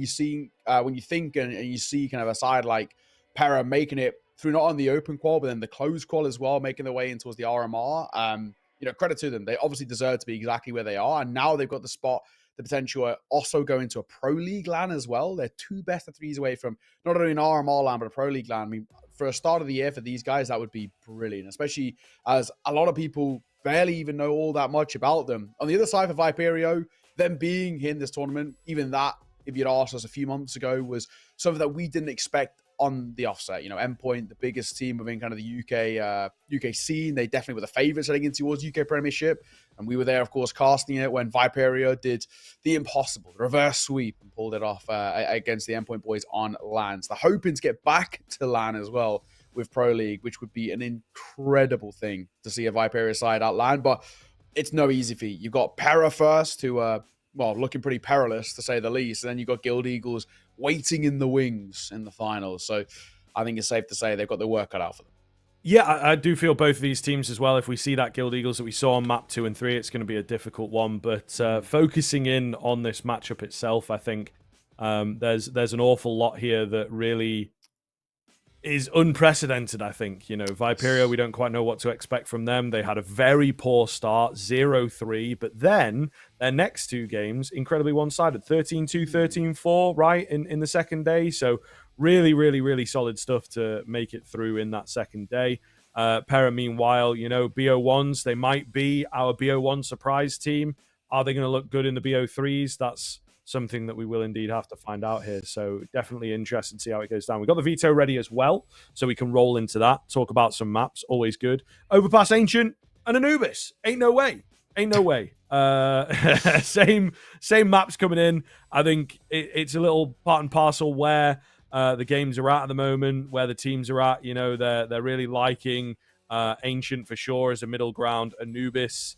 D: you think and you see kind of a side like Pera making it through not on the open qual, but then the closed qual as well, making their way in towards the RMR. Credit to them. They obviously deserve to be exactly where they are. And now they've got the potential of also going to a Pro League LAN as well. They're 2 best of 3s away from not only an RMR LAN, but a Pro League LAN. I mean, for a start of the year for these guys, that would be brilliant, especially as a lot of people barely even know all that much about them. On the other side for Viperio, them being in this tournament, even that, if you'd asked us a few months ago, was something that we didn't expect on the offset. Endpoint, the biggest team within kind of the UK scene, they definitely were the favourites heading in towards UK Premiership, and we were there, of course, casting it when Viperio did the impossible, the reverse sweep, and pulled it off against the Endpoint boys on LAN. So they're hoping to get back to LAN as well with Pro League, which would be an incredible thing to see a Viperio side at LAN, but it's no easy feat. You've got Pera first, who looking pretty perilous to say the least. And then you've got Guild Eagles waiting in the wings in the finals. So I think it's safe to say they've got their work cut out for them.
C: Yeah, I do feel both of these teams as well. If we see that Guild Eagles that we saw on map 2 and 3, it's going to be a difficult one. But focusing in on this matchup itself, I think there's an awful lot here that really is unprecedented, I think. Viperio, we don't quite know what to expect from them. They had a very poor start, 0-3, but then their next 2 games, incredibly one-sided, 13-2, 13-4, right, in the second day. So really, really, really solid stuff to make it through in that second day. Pera, meanwhile, BO1s, they might be our BO1 surprise team. Are they going to look good in the BO3s? That's something that we will indeed have to find out here. So definitely interested to see how it goes down. We've got the veto ready as well, so we can roll into that, talk about some maps, always good. Overpass, Ancient, and Anubis. Ain't no way. Same maps coming in. I think it's a little part and parcel where the games are at the moment, where the teams are at. They're really liking Ancient for sure as a middle ground. Anubis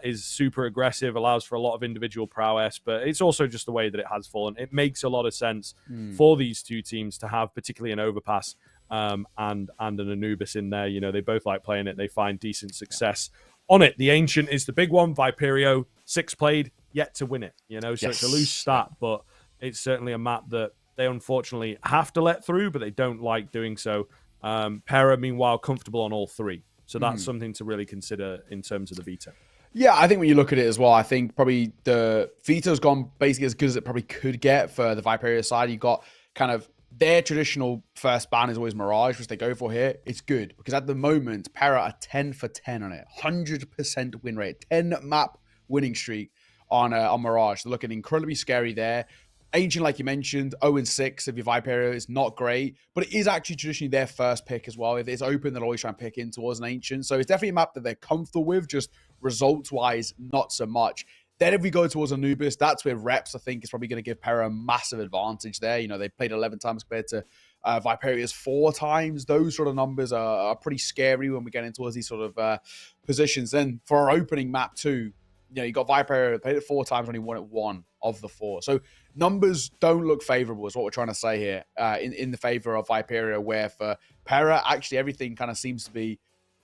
C: is super aggressive, allows for a lot of individual prowess, but it's also just the way that it has fallen. It makes a lot of sense for these 2 teams to have, particularly an Overpass and an Anubis in there. They both like playing it. They find decent success on it. The Ancient is the big one. Viperio, 6 played, yet to win it. So it's a loose stat, but it's certainly a map that they unfortunately have to let through, but they don't like doing so. Pera, meanwhile, comfortable on all 3. So that's something to really consider in terms of the veto.
D: Yeah, I think when you look at it as well, I think probably the veto's gone basically as good as it probably could get for the Viperio side. You got kind of their traditional first ban is always Mirage, which they go for here. It's good because at the moment, Pera are 10 for 10 on it, 100% win rate, 10 map winning streak on Mirage. They're looking incredibly scary there. Ancient, like you mentioned, 0-6 if your Viperio is not great, but it is actually traditionally their first pick as well. If it's open, they'll always try and pick in towards an Ancient. So it's definitely a map that they're comfortable with, just results-wise, not so much. Then if we go towards Anubis, that's where reps, I think, is probably going to give Pera a massive advantage there. They played 11 times compared to Viperio's 4 times. Those sort of numbers are pretty scary when we get into towards these sort of positions. Then for our opening map too, you got Viperio, played it 4 times, only won it 1 of the 4. So numbers don't look favorable, is what we're trying to say here, in the favor of Viperio, where for Pera, actually everything kind of seems to be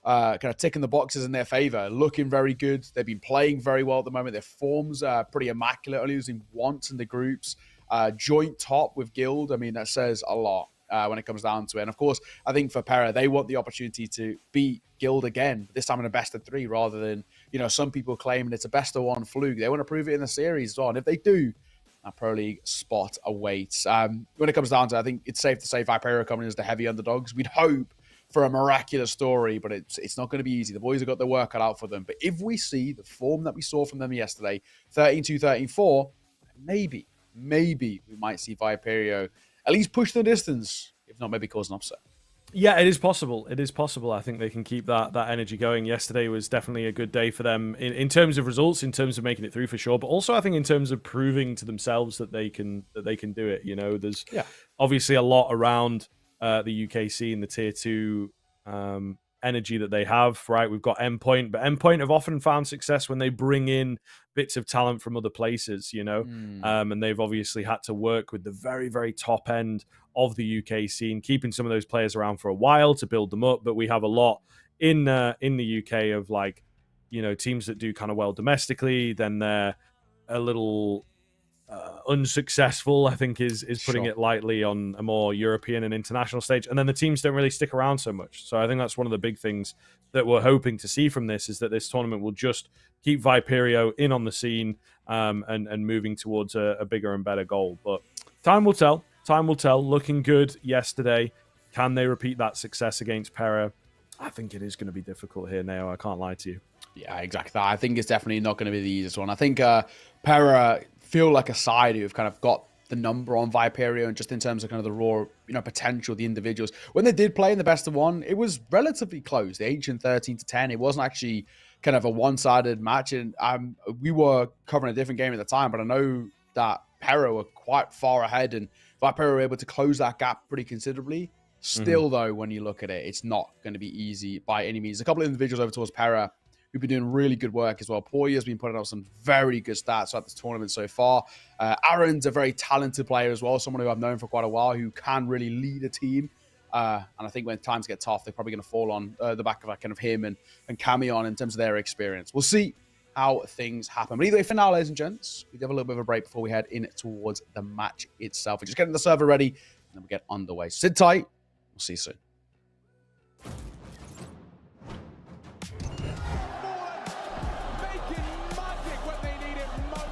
D: kind of ticking the boxes in their favor. Looking very good. They've been playing very well at the moment. Their forms are pretty immaculate, only losing once in the groups. Joint top with Guild. I mean, that says a lot when it comes down to it. And of course, I think for Pera, they want the opportunity to beat Guild again, this time in a best of 3, rather than, some people claiming it's a best of 1 fluke. They want to prove it in the series as well. And if they do, a Pro League spot awaits. When it comes down to it, I think it's safe to say Viperio coming in as the heavy underdogs. We'd hope for a miraculous story, but it's not going to be easy. The boys have got their work cut out for them. But if we see the form that we saw from them yesterday, 13-2, 13-4, maybe we might see Viperio at least push the distance, if not maybe cause an upset.
C: Yeah, it is possible. It is possible. I think they can keep that energy going. Yesterday was definitely a good day for them in terms of results, in terms of making it through for sure, but also I think in terms of proving to themselves that they can do it. There's obviously a lot around the UKC and the tier 2 energy that they have, right? We've got Endpoint, but Endpoint have often found success when they bring in bits of talent from other places, and they've obviously had to work with the very, very top end of the UK scene, keeping some of those players around for a while to build them up. But we have a lot in the UK of teams that do kind of well domestically, then they're a little unsuccessful, I think is putting it lightly, on a more European and international stage. And then the teams don't really stick around so much. So I think that's one of the big things that we're hoping to see from this, is that this tournament will just keep Viperio in on the scene and moving towards a bigger and better goal. But time will tell. Time will tell. Looking good yesterday. Can they repeat that success against Pera? I think it is going to be difficult here, Neo. I can't lie to you.
D: Yeah, exactly. I think it's definitely not going to be the easiest one. I think Pera feel like a side who've kind of got the number on Viperio, and just in terms of kind of the raw, potential of the individuals. When they did play in the best of 1, it was relatively close. The ancient 13-10. It wasn't actually kind of a one-sided match. And we were covering a different game at the time, but I know that Pera were quite far ahead, and Viperio were able to close that gap pretty considerably. Still, though, when you look at it, it's not going to be easy by any means. A couple of individuals over towards Pera who've been doing really good work as well. Poya has been putting out some very good stats at this tournament so far. Aaron's a very talented player as well, someone who I've known for quite a while, who can really lead a team. And I think when times get tough, they're probably going to fall on the back of kind of him and Camion in terms of their experience. We'll see how things happen. But either way, for now, ladies and gents, we have a little bit of a break before we head in towards the match itself. We're just getting the server ready, and then we'll get underway. Sit tight. We'll see you soon.
B: Making magic when they need it most.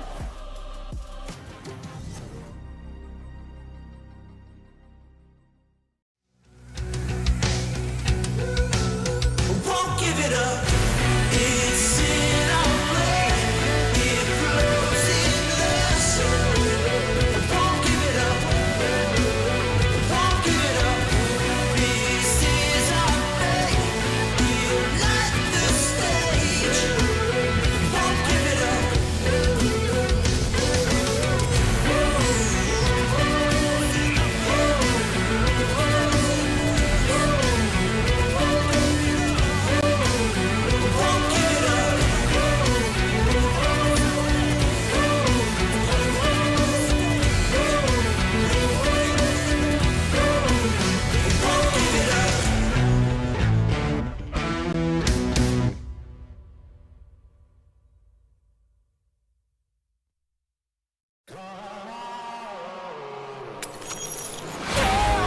F: Won't give it up. It's in our blood. It flows in us. Won't give it up. Won't give it up. This is our fate. We'll light the stage. Won't give it up. Won't give it up. Won't give it up.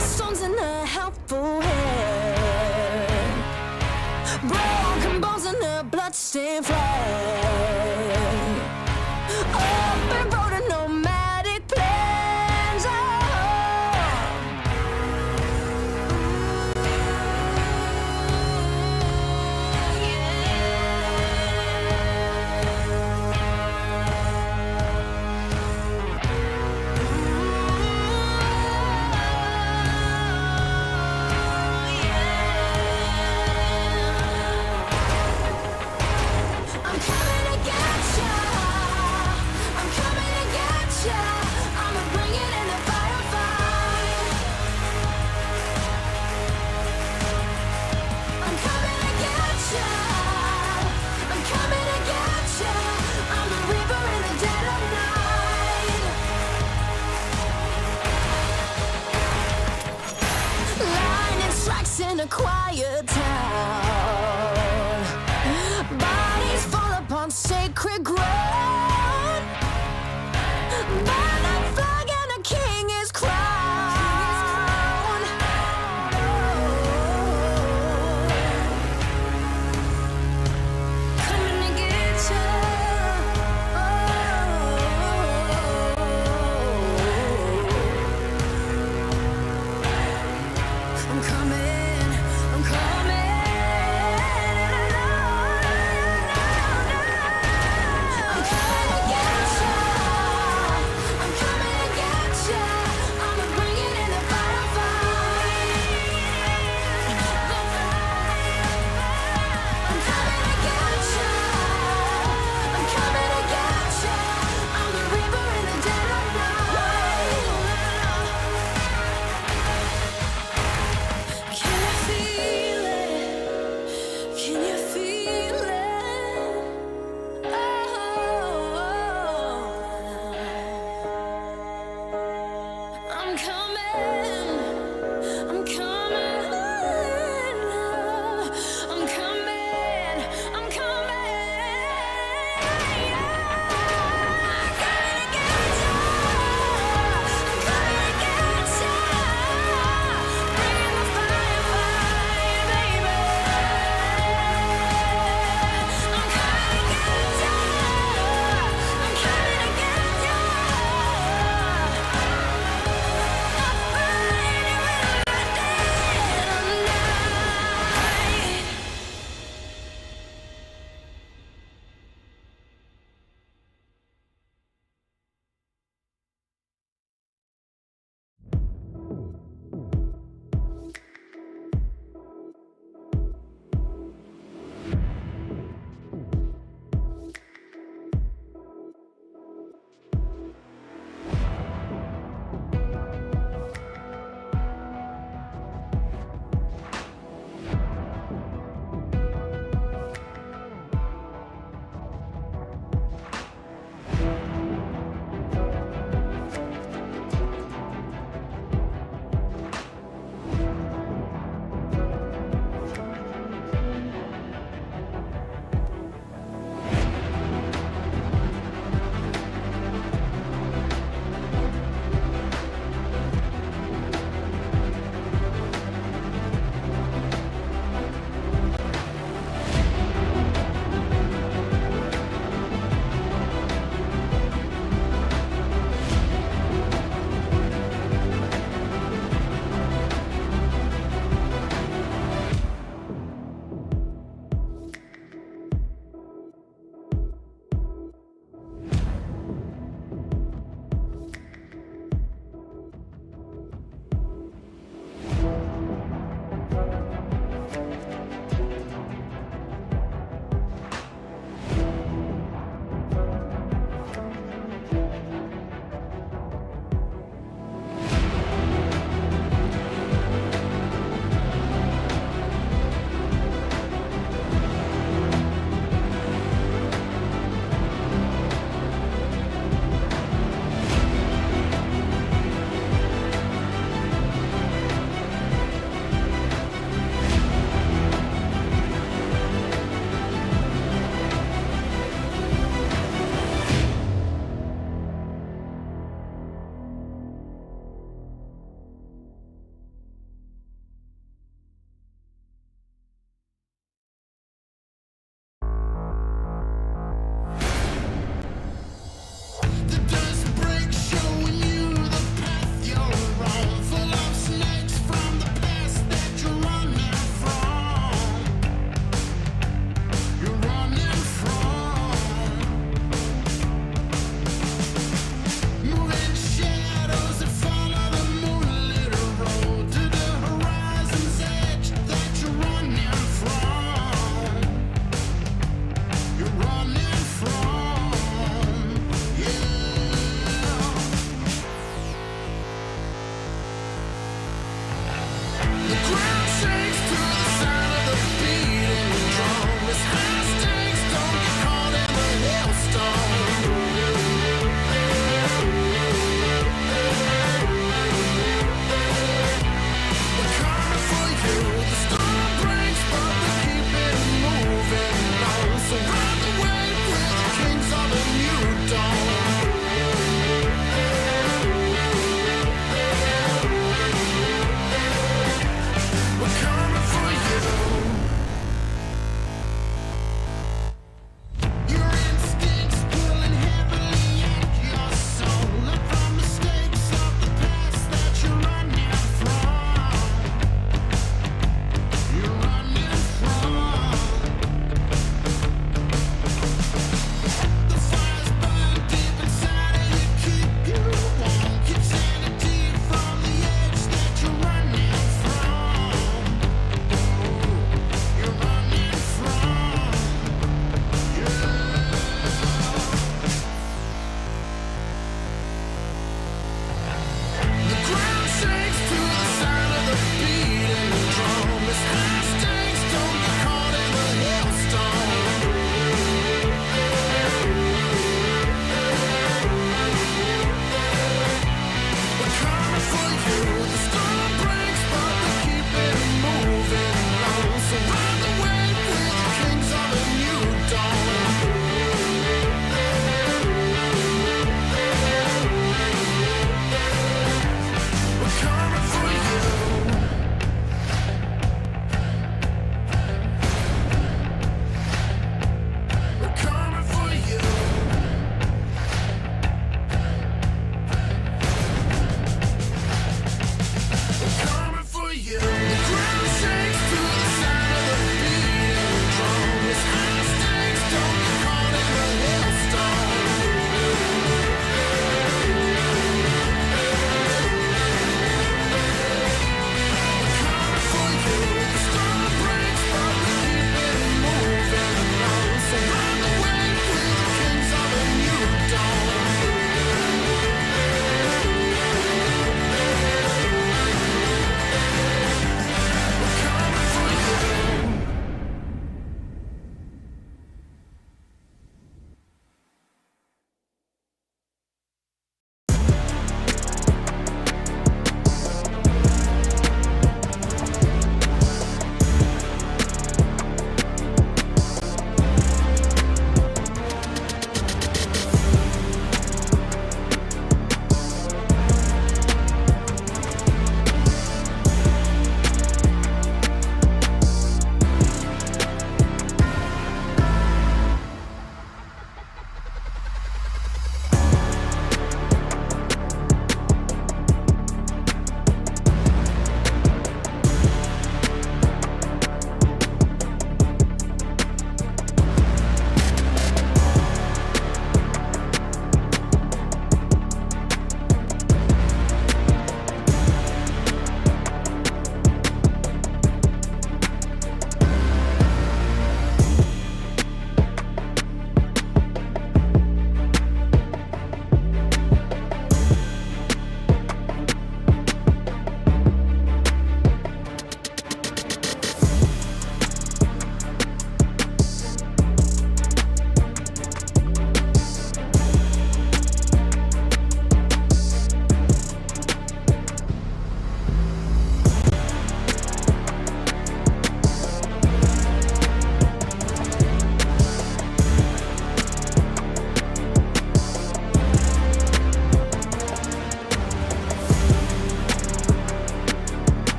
A: Stones in a helpful hand, broken bones in a bloodstained flag. Open road and nomadic plans. I'm coming to get ya. I'm coming to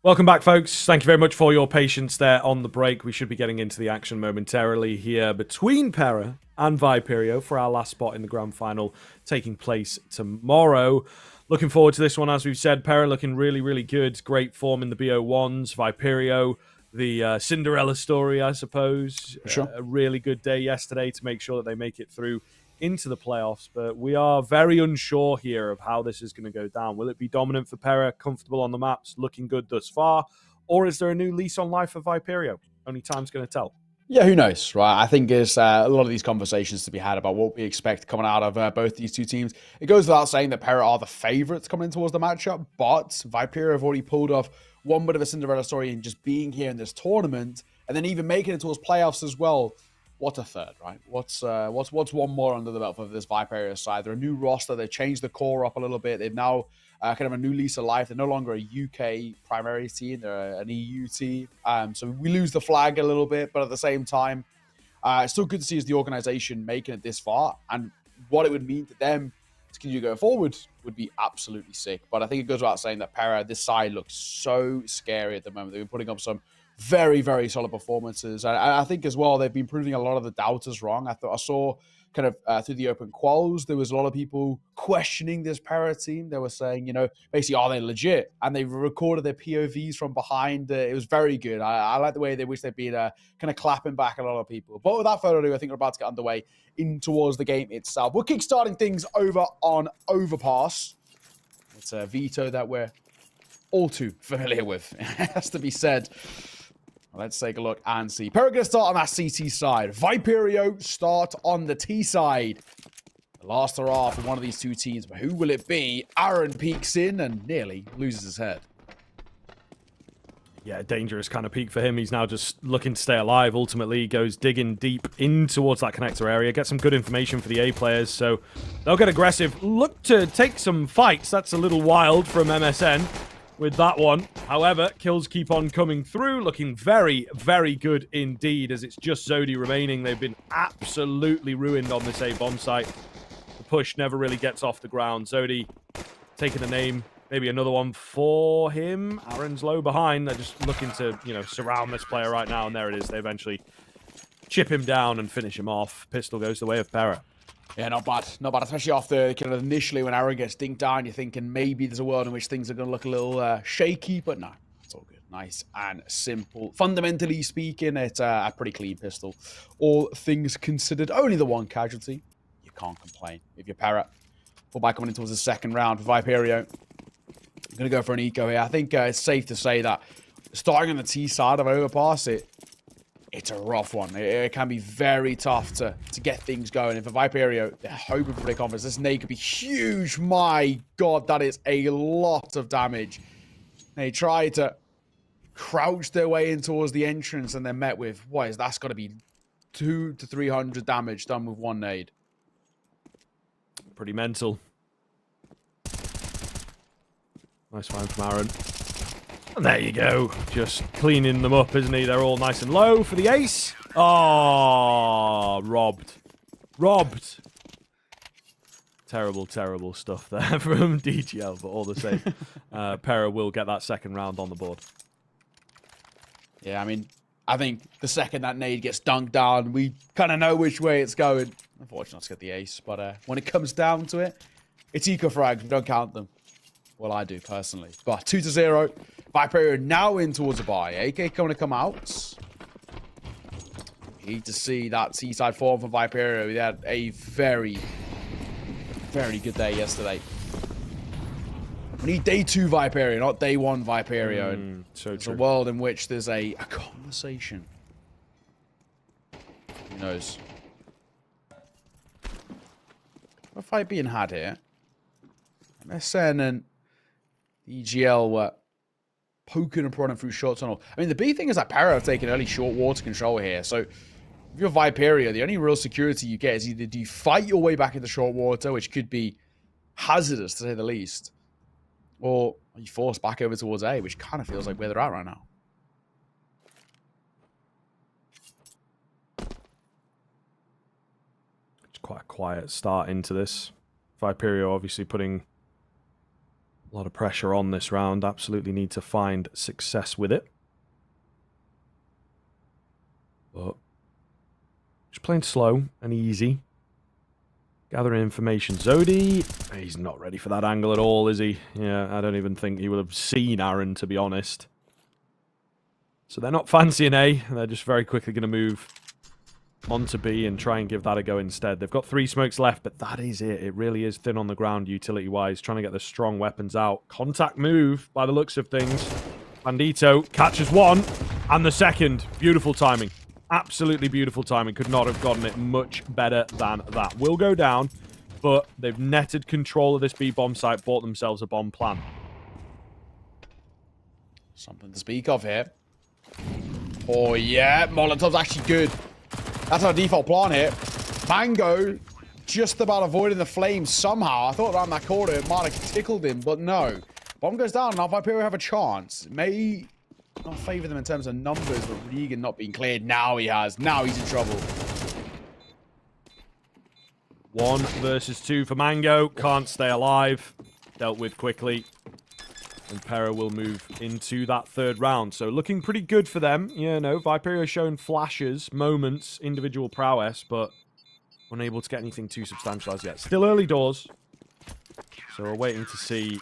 C: Welcome back, folks. Thank you very much for your patience there on the break. We should be getting into the action momentarily here between Pera and Viperio for our last spot in the grand final taking place tomorrow. Looking forward to this one, as we've said. Pera looking really, really good. Great form in the BO1s. Viperio, the Cinderella story, I suppose.
D: For sure.
C: A really good day yesterday to make sure that they make it through into the playoffs, but we are very unsure here of how this is going to go down. Will it be dominant for Pera, comfortable on the maps, looking good thus far, or is there a new lease on life for Viperio? Only time's going to tell.
D: Yeah, who knows, right? I think there's a lot of these conversations to be had about what we expect coming out of both these two teams. It goes without saying that Pera are the favourites coming in towards the matchup, but Viperio have already pulled off one bit of a Cinderella story in just being here in this tournament, and then even making it towards playoffs as well. What a third, right? What's one more under the belt for this Viperio side? They're a new roster. They've changed the core up a little bit. They've now kind of a new lease of life. They're no longer a UK primary team. They're an EU team. So we lose the flag a little bit, but at the same time, it's still good to see as the organization making it this far. And what it would mean to them to continue going forward would be absolutely sick. But I think it goes without saying that Pera, this side looks so scary at the moment. They've been putting up some very, very solid performances. And I think as well, they've been proving a lot of the doubters wrong. I saw kind of through the open quals, there was a lot of people questioning this Pera team. They were saying, you know, basically, are they legit? And they recorded their POVs from behind. It was very good. I like the way they wish they'd been kind of clapping back a lot of people. But without further ado, I think we're about to get underway in towards the game itself. We're kickstarting things over on Overpass. It's a veto that we're all too familiar with. It has to be said. Let's take a look and see. Pera going to start on that CT side. Viperio start on the T side. The last hurrah for one of these two teams. But who will it be? Aaron peeks in and nearly loses his head.
C: Yeah, dangerous kind of peak for him. He's now just looking to stay alive. Ultimately, goes digging deep in towards that connector area. Get some good information for the A players, so they'll get aggressive. Look to take some fights. That's a little wild from MSN with that one. However, kills keep on coming through, looking very, very good indeed, as it's just Zodi remaining. They've been absolutely ruined on this A bomb site. The push never really gets off the ground. Zodi taking a name, maybe another one for him. Aaron's low behind. They're just looking to, you know, surround this player right now, and there it is. They eventually chip him down and finish him off. Pistol goes the way of Pera.
D: Yeah, not bad. Not bad, especially after kind of initially when Aaron gets dinked down, you're thinking maybe there's a world in which things are going to look a little shaky, but no, it's all good. Nice and simple. Fundamentally speaking, it's a pretty clean pistol. All things considered, only the one casualty. You can't complain if you're Pera. Fullback coming in towards the second round for Viperio. I'm going to go for an eco here. I think it's safe to say that starting on the T side of Overpass, it's a rough one. It can be very tough to get things going. And for Viperio, they're hoping for their confidence. This nade could be huge. My God, that is a lot of damage. They try to crouch their way in towards the entrance and they're met with, what is that's got to be 200 to 300 damage done with one nade.
C: Pretty mental. Nice find from Aaron. And there you go. Just cleaning them up, isn't he? They're all nice and low for the ace. Oh, robbed. Robbed. Terrible, terrible stuff there from DGL, but all the same. Pera will get that second round on the board.
D: Yeah, I mean, I think the second that nade gets dunked down, we kind of know which way it's going. Unfortunately, not to get the ace, but when it comes down to it, it's eco frags. We don't count them. Well, I do, personally. But 2-0. Viperio now in towards a buy. AK going to come out. Need to see that seaside form from Viperio. He had a very, very good day yesterday. We need day 2 Viperio, not day 1 Viperio.
C: So
D: it's
C: true.
D: a world in which there's a conversation. Who knows? A fight being had here. MSN and EGL were poking and prodding through short tunnel. I mean, the big thing is that Pera have taken early short water control here. So if you're Viperio, the only real security you get is either do you fight your way back into short water, which could be hazardous to say the least, or are you forced back over towards A, which kind of feels like where they're at right now. It's
C: quite a quiet start into this. Viperio obviously putting A lot of pressure on this round. Absolutely need to find success with it. But just playing slow and easy. Gathering information. Zodi, he's not ready for that angle at all, is he? Yeah, I don't even think he would have seen Aaron, to be honest. So they're not fancying A. They're just very quickly going to move onto B and try and give that a go instead. They've got 3 smokes left, but that is it. It really is thin on the ground utility-wise, trying to get the strong weapons out. Contact move, by the looks of things. Bandito catches one, and the second. Beautiful timing. Absolutely beautiful timing. Could not have gotten it much better than that. Will go down, but they've netted control of this B bomb site, bought themselves a bomb plan.
D: Something to speak of here. Oh, yeah. Molotov's actually good. That's our default plan here. Mango just about avoiding the flames somehow. I thought around that corner it might have tickled him, but no. Bomb goes down, now Viperio have a chance. It may not favor them in terms of numbers, but Regan not being cleared. Now he has. Now he's in trouble.
C: 1 versus 2 for Mango. Can't stay alive. Dealt with quickly. And Pera will move into that 3rd round. So looking pretty good for them. You know, Viperio showing flashes, moments, individual prowess, but unable to get anything too substantial as yet. Still early doors. So we're waiting to see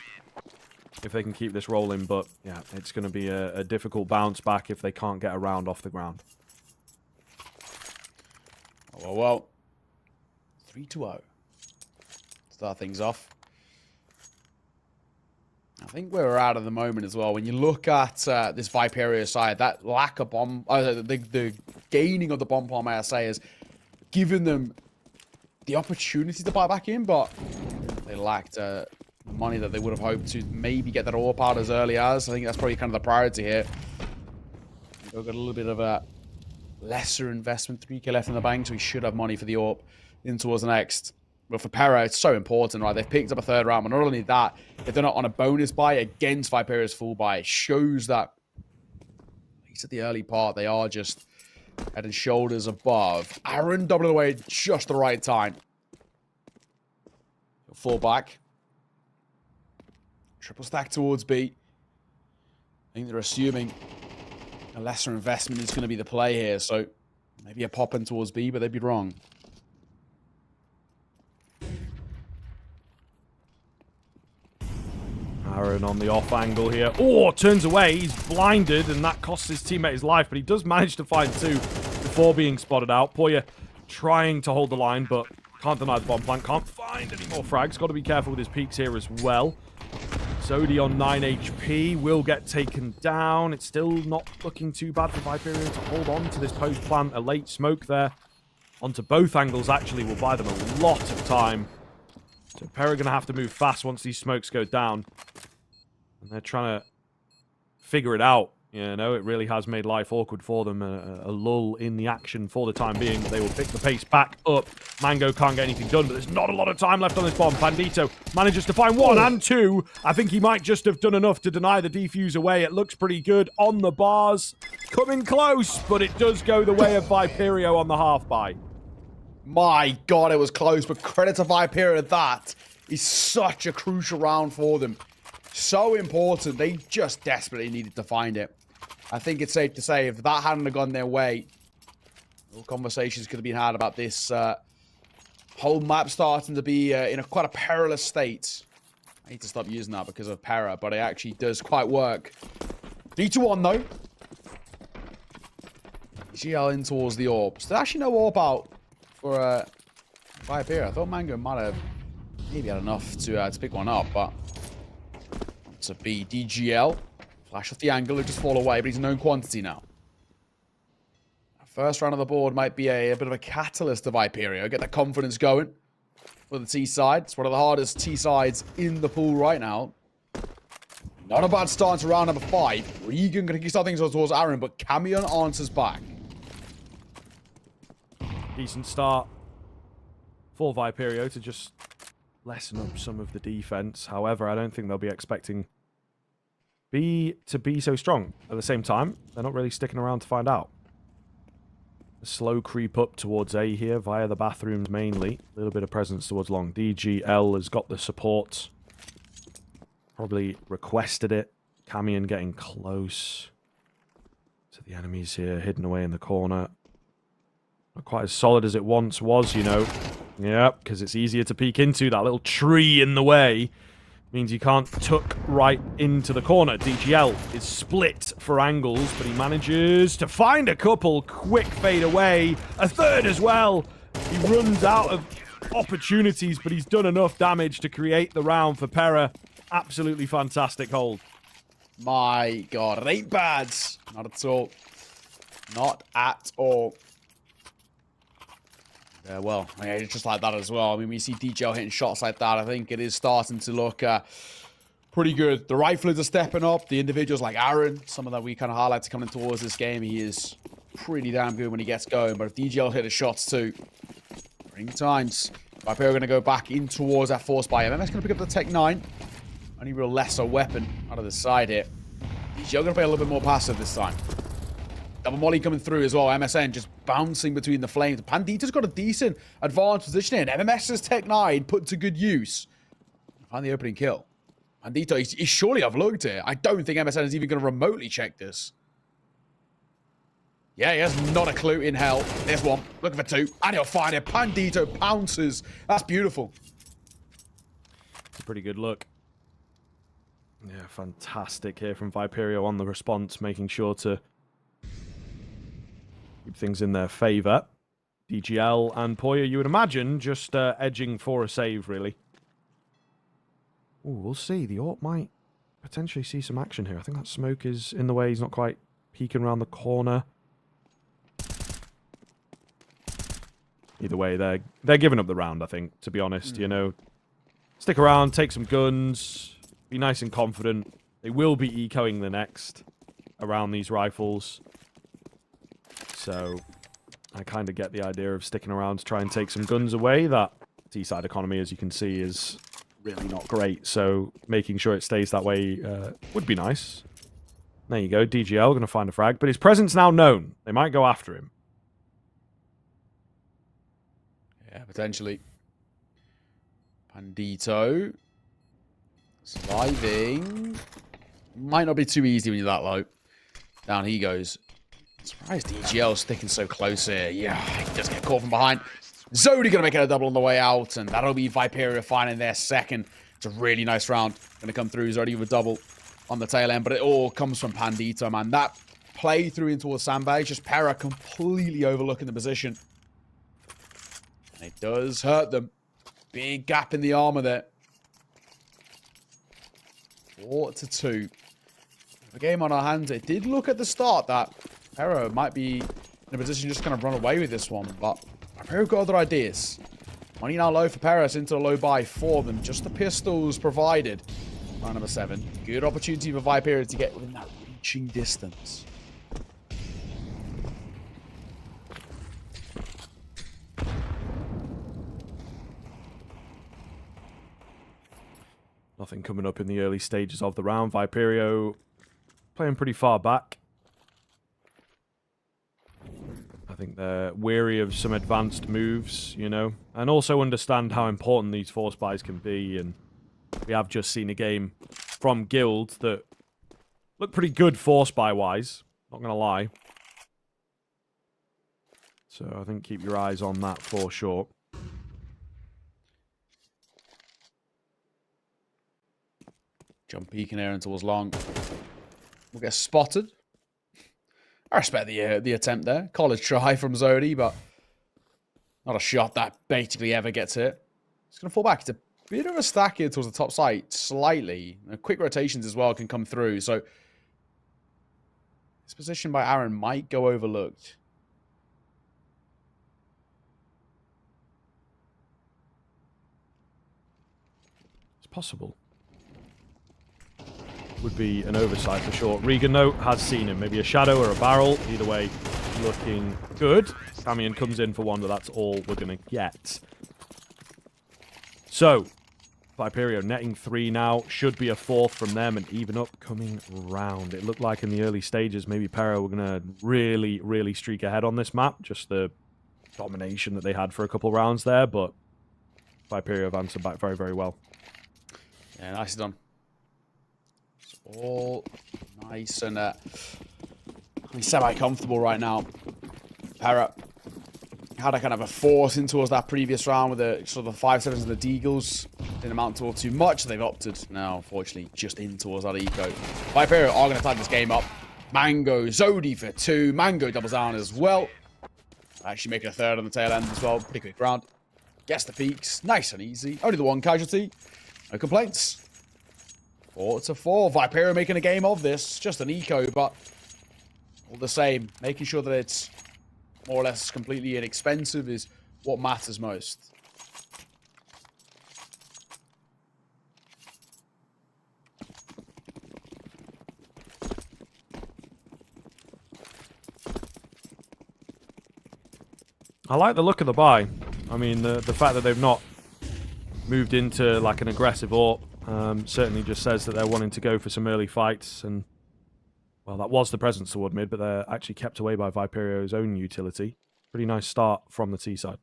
C: if they can keep this rolling. But yeah, it's going to be a difficult bounce back if they can't get a round off the ground.
D: Well. 3-0. Start things off. I think where we're at the moment as well, when you look at this Viperio side, that lack of bomb, the gaining of the bomb plan, may I say, has given them the opportunity to buy back in, but they lacked money that they would have hoped to maybe get that AWP out as early as. I think that's probably kind of the priority here. We've got a little bit of a lesser investment, 3k left in the bank, so we should have money for the AWP in towards the next. But for Pera, it's so important, right? They've picked up a 3rd round, but not only that, if they're not on a bonus buy against Viperio's full buy, it shows that, at least at the early part, they are just head and shoulders above. Aaron doubling away at just the right time. Fall back. Triple stack towards B. I think they're assuming a lesser investment is going to be the play here, so maybe a pop in towards B, but they'd be wrong.
C: Aaron on the off angle here. Oh, turns away. He's blinded, and that costs his teammate his life, but he does manage to find 2 before being spotted out. Poya trying to hold the line, but can't deny the bomb plant. Can't find any more frags. Got to be careful with his peaks here as well. Zodi on 9 HP will get taken down. It's still not looking too bad for Viperio to hold on to this post plant. A late smoke there onto both angles actually will buy them a lot of time. So Pera going to have to move fast once these smokes go down. And they're trying to figure it out. You know, it really has made life awkward for them. A lull in the action for the time being. But they will pick the pace back up. Mango can't get anything done, but there's not a lot of time left on this bomb. Bandito manages to find 1 and 2. I think he might just have done enough to deny the defuse away. It looks pretty good on the bars. Coming close, but it does go the way of Viperio on the half-buy.
D: My God, it was close, but credit to Viperio. That is such a crucial round for them. So important. They just desperately needed to find it. I think it's safe to say if that hadn't gone their way, little conversations could have been had about this whole map starting to be in quite a perilous state. I need to stop using that because of Pera, but it actually does quite work. 3-1 though. GL in towards the orbs. There's actually no orb out for Viperio. I thought Mango might have maybe had enough to pick one up, but to be DGL. Flash off the angle, it'll just fall away, but he's a known quantity now. First round of the board might be a bit of a catalyst to Viperio. Get that confidence going for the T side. It's one of the hardest T sides in the pool right now. Not a bad start to round number 5. Regan going to start things towards Aaron, but Camion answers back.
C: Decent start for Viperio to just lessen up some of the defense. However, I don't think they'll be expecting B to be so strong. At the same time, they're not really sticking around to find out. A slow creep up towards A here via the bathrooms mainly. A little bit of presence towards long. DGL has got the support. Probably requested it. Camion getting close to the enemies here, hidden away in the corner. Not quite as solid as it once was, you know. Yeah, because it's easier to peek into. That little tree in the way means you can't tuck right into the corner. DGL is split for angles, but he manages to find a couple. Quick fade away. A third as well. He runs out of opportunities, but he's done enough damage to create the round for Pera. Absolutely fantastic hold.
D: My God, it ain't bad. Not at all. Not at all. Yeah, well, yeah, it's just like that as well. I mean, we see DGL hitting shots like that. I think it is starting to look pretty good. The riflers are stepping up. The individuals like Aaron, some of that we kind of highlighted coming towards this game. He is pretty damn good when he gets going. But if DGL hit the shots too, bring times. Viperio are going to go back in towards that force by MMS going to pick up the Tech 9. Only real lesser weapon out of the side here. DGL going to play a little bit more passive this time. Double Molly coming through as well. MSN just bouncing between the flames. Pandita's got a decent advanced position in. MMS's Tech 9 put to good use. Find the opening kill. Pandita, he's surely overlooked it. I don't think MSN is even going to remotely check this. Yeah, he has not a clue in hell. There's one. Looking for two. And he'll find it. Pandito pounces. That's beautiful.
C: It's a pretty good look. Yeah, fantastic here from Viperio on the response, making sure to keep things in their favour. DGL and Poya, you would imagine, just edging for a save, really. Ooh, we'll see. The Orc might potentially see some action here. I think that smoke is in the way. He's not quite peeking around the corner. Either way, they're giving up the round, I think, to be honest. You know, stick around, take some guns, be nice and confident. They will be ecoing the next around these rifles. So I kind of get the idea of sticking around to try and take some guns away. That T-side economy, as you can see, is really not great. So making sure it stays that way would be nice. There you go. DGL going to find a frag. But his presence now known. They might go after him.
D: Yeah, potentially. Pandito. Surviving. Might not be too easy when you're that low. Down he goes. I'm surprised DGL sticking so close here. Yeah, he does get caught from behind. Zodi going to make it a double on the way out, and that'll be Viperio finding their second. It's a really nice round. Going to come through. Zodi with a double on the tail end, but it all comes from Pandito, man. That play through into a sandbag, just Pera completely overlooking the position. And it does hurt them. Big gap in the armor there. 4-2. The game on our hands. It did look at the start that Pera might be in a position to just kind of run away with this one, but Pera got other ideas. Money now low for Paris into a low buy for them. Just the pistols provided. Round number 7. Good opportunity for Viperio to get within that reaching distance.
C: Nothing coming up in the early stages of the round. Viperio playing pretty far back. I think they're weary of some advanced moves, you know, and also understand how important these force buys can be. And we have just seen a game from Guild that looked pretty good force buy wise, not going to lie. So I think keep your eyes on that for sure.
D: Jump peeking there towards long. We'll get spotted. I respect the attempt there. College try from Zodi, but not a shot that basically ever gets hit. It's going to fall back. It's a bit of a stack here towards the top side, slightly. Quick rotations as well can come through. So this position by Aaron might go overlooked.
C: It's possible. Would be an oversight for sure. Regan, though, has seen him. Maybe a shadow or a barrel. Either way, looking good. Camion comes in for one, but that's all we're going to get. So, Viperio netting 3 now. Should be a 4th from them and even up coming round. It looked like in the early stages, maybe Pera were going to really, really streak ahead on this map. Just the domination that they had for a couple rounds there, but Viperio have answered back very, very well.
D: Yeah, nicely done. All nice and semi-comfortable right now. Pera had a kind of a force in towards that previous round with the sort of the 5-7s and the Deagles. Didn't amount to too much. They've opted now, unfortunately, just in towards that eco. Viperio are going to tie this game up. Mango, Zodi for 2. Mango doubles down as well. Actually making a third on the tail end as well. Pretty quick round. Gets the peaks. Nice and easy. Only the one casualty. No complaints. 4-4. Viperio making a game of this. Just an eco, but all the same, making sure that it's more or less completely inexpensive is what matters most.
C: I like the look of the buy. I mean, the fact that they've not moved into like an aggressive AWP certainly just says that they're wanting to go for some early fights. And, well, that was the presence toward mid, but they're actually kept away by Viperio's own utility. Pretty nice start from the T side.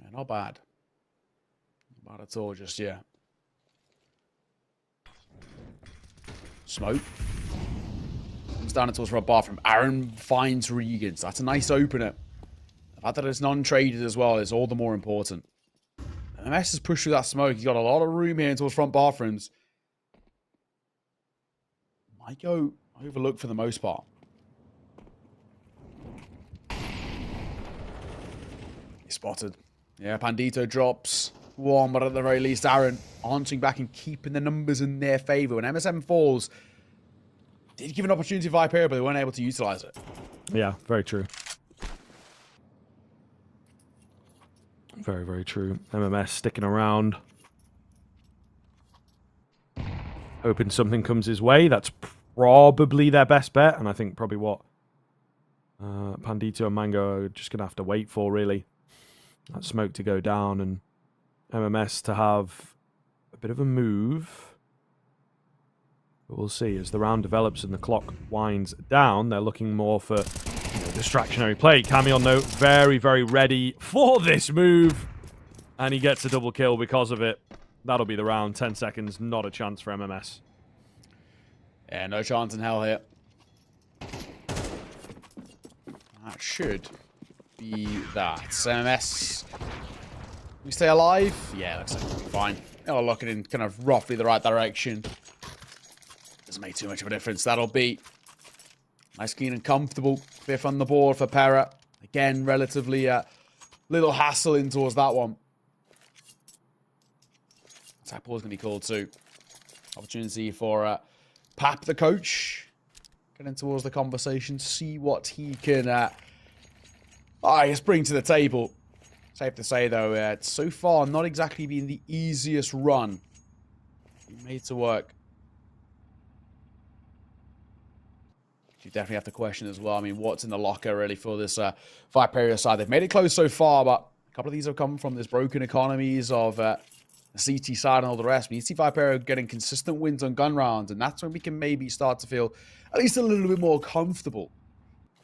D: Yeah, not bad. Not bad at all just yet. Smoke. Comes down towards Rob Bar from Aaron finds Regan. So that's a nice opener. The fact that it's non-traded as well is all the more important. MS has pushed through that smoke. He's got a lot of room here towards front bathrooms. Might go overlooked for the most part. He's spotted. Yeah, Pandito drops one, but at the very least, Aaron answering back and keeping the numbers in their favor. When MSM falls, did give an opportunity to Viperio, but they weren't able to utilize it.
C: Yeah, very true. Very, very true. MMS sticking around. Hoping something comes his way. That's probably their best bet. And I think probably what Pandito and Mango are just going to have to wait for, really. That smoke to go down and MMS to have a bit of a move. But we'll see. As the round develops and the clock winds down, they're looking more for distractionary play. Cammy on note, very, very ready for this move. And he gets a double kill because of it. That'll be the round. 10 seconds. Not a chance for MMS.
D: Yeah, no chance in hell here. That should be that. MMS. We stay alive? Yeah, looks like we'll be fine. They're looking in kind of roughly the right direction. Doesn't make too much of a difference. That'll be nice, clean, and comfortable. 5th on the board for Pera. Again, relatively little hassle in towards that one. Attack ball is going to be called too. Opportunity for Pap, the coach. Getting towards the conversation. See what he can I guess bring to the table. Safe to say, though, it's so far not exactly been the easiest run. Made to work. You definitely have to question as well. I mean, what's in the locker really for this Viperio side? They've made it close so far, but a couple of these have come from this broken economies of the CT side and all the rest. We need to see Viperio getting consistent wins on gun rounds, and that's when we can maybe start to feel at least a little bit more comfortable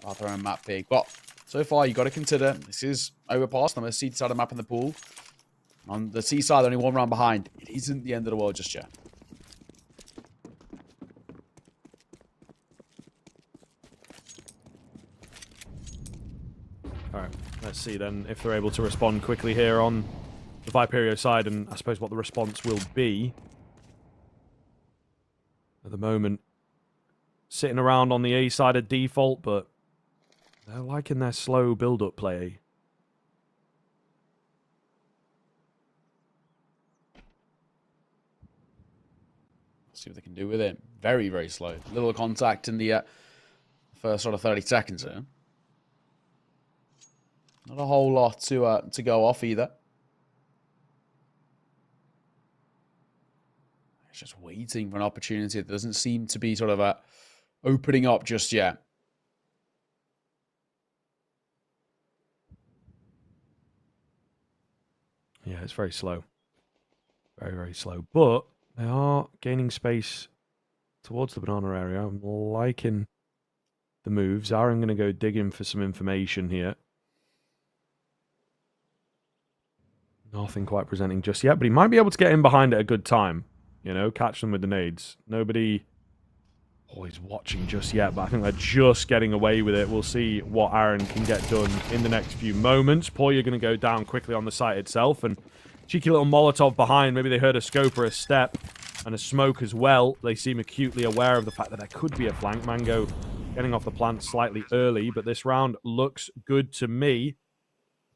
D: after a map pick. But so far, you've got to consider this is Overpass, the most CT side of map in the pool. On the C side, only one round behind. It isn't the end of the world just yet.
C: Alright, let's see then if they're able to respond quickly here on the Viperio side, and I suppose what the response will be. At the moment, sitting around on the A side of default, but they're liking their slow build-up play.
D: See what they can do with it. Very, very slow. Little contact in the first sort of 30 seconds here. Not a whole lot to go off either. It's just waiting for an opportunity that doesn't seem to be sort of opening up just yet.
C: Yeah, it's very slow. Very, very slow. But they are gaining space towards the banana area. I'm liking the moves. I'm going to go digging for some information here. Nothing quite presenting just yet, but he might be able to get in behind at a good time. You know, catch them with the nades. Nobody always watching just yet, but I think they're just getting away with it. We'll see what Aaron can get done in the next few moments. Poya going to go down quickly on the site itself, and cheeky little Molotov behind. Maybe they heard a scope or a step, and a smoke as well. They seem acutely aware of the fact that there could be a flank. Mango getting off the plant slightly early, but this round looks good to me.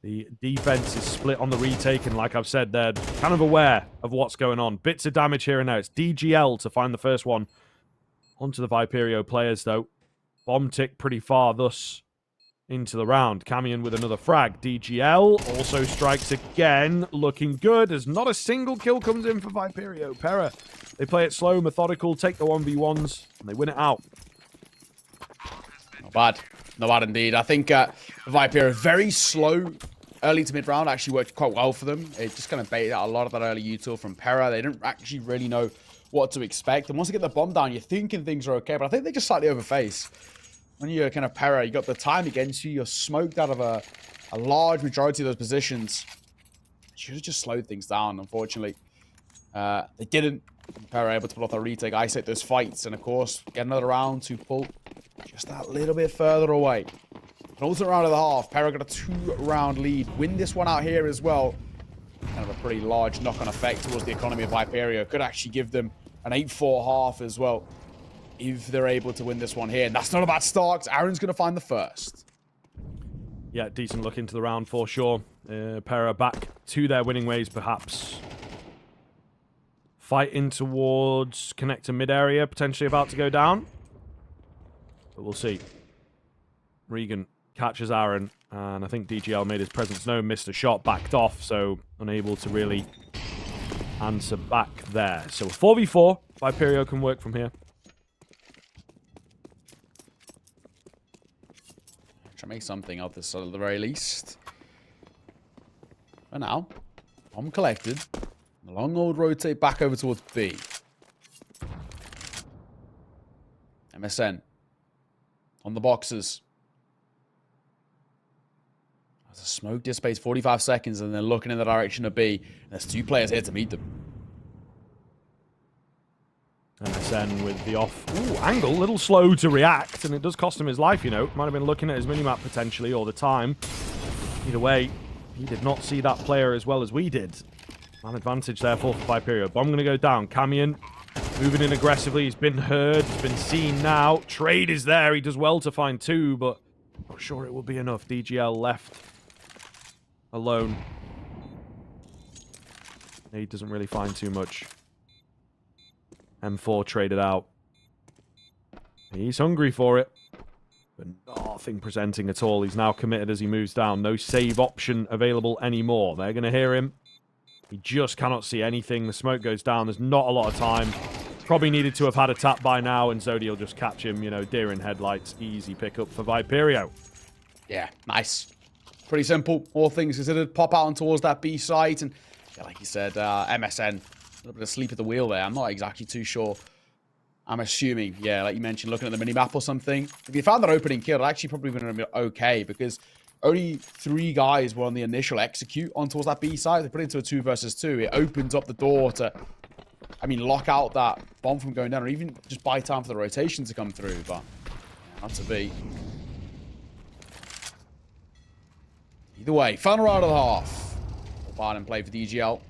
C: The defense is split on the retake, and like I've said, they're kind of aware of what's going on. Bits of damage here and now. It's DGL to find the first one. Onto the Viperio players, though. Bomb tick pretty far, thus into the round. Camion with another frag. DGL also strikes again. Looking good, as not a single kill comes in for Viperio. Pera, they play it slow, methodical, take the 1v1s, and they win it out.
D: Not bad. Not bad indeed. I think Viperio, very slow early to mid-round, actually worked quite well for them. It just kind of baited out a lot of that early util from Pera. They didn't actually really know what to expect. And once you get the bomb down, you're thinking things are okay, but I think they just slightly overface. When you're kind of Pera, you got the time against you, you're smoked out of a large majority of those positions. Should have just slowed things down, unfortunately. They didn't. Pera able to pull off the retake, isolate those fights, and of course, get another round to pull just that little bit further away. An alternate round of the half. Pera got a 2-round lead. Win this one out here as well. Kind of a pretty large knock-on effect towards the economy of Viperio. Could actually give them an 8-4 half as well if they're able to win this one here. And that's not a bad start. Aaron's going to find the first.
C: Yeah, decent look into the round for sure. Pera back to their winning ways, perhaps. Fighting towards connector mid-area, potentially about to go down. But we'll see. Regan catches Aaron, and I think DGL made his presence known, missed a shot, backed off, so unable to really answer back there. So a 4v4, Viperio can work from here.
D: Try to make something of this at the very least. For now, bomb collected. The long old rotate back over towards B. MSN on the boxes. As a smoke dissipates 45 seconds, and they're looking in the direction of B. And there's 2 players here to meet them.
C: MSN with the off angle, a little slow to react, and it does cost him his life, you know. Might have been looking at his minimap potentially all the time. Either way, he did not see that player as well as we did. Man advantage there for Viperio. Bomb going to go down. Camion moving in aggressively. He's been heard. He's been seen now. Trade is there. He does well to find 2, but not sure it will be enough. DGL left alone. He doesn't really find too much. M4 traded out. He's hungry for it. But nothing presenting at all. He's now committed as he moves down. No save option available anymore. They're going to hear him. He just cannot see anything. The smoke goes down. There's not a lot of time. Probably needed to have had a tap by now, and Zodi will just catch him. You know, deer in headlights. Easy pickup for Viperio.
D: Yeah, nice. Pretty simple. All things considered. Pop out on towards that B site. And yeah, like you said, MSN. A little bit of sleep at the wheel there. I'm not exactly too sure. I'm assuming, yeah, like you mentioned, looking at the minimap or something. If you found that opening kill, it actually probably would have been okay, because only 3 guys were on the initial execute on towards that B side. They put it into a 2 versus 2. It opens up the door to, I mean, lock out that bomb from going down, or even just buy time for the rotation to come through. But yeah, not to be. Either way, final round of the half. Bad in play for DGL.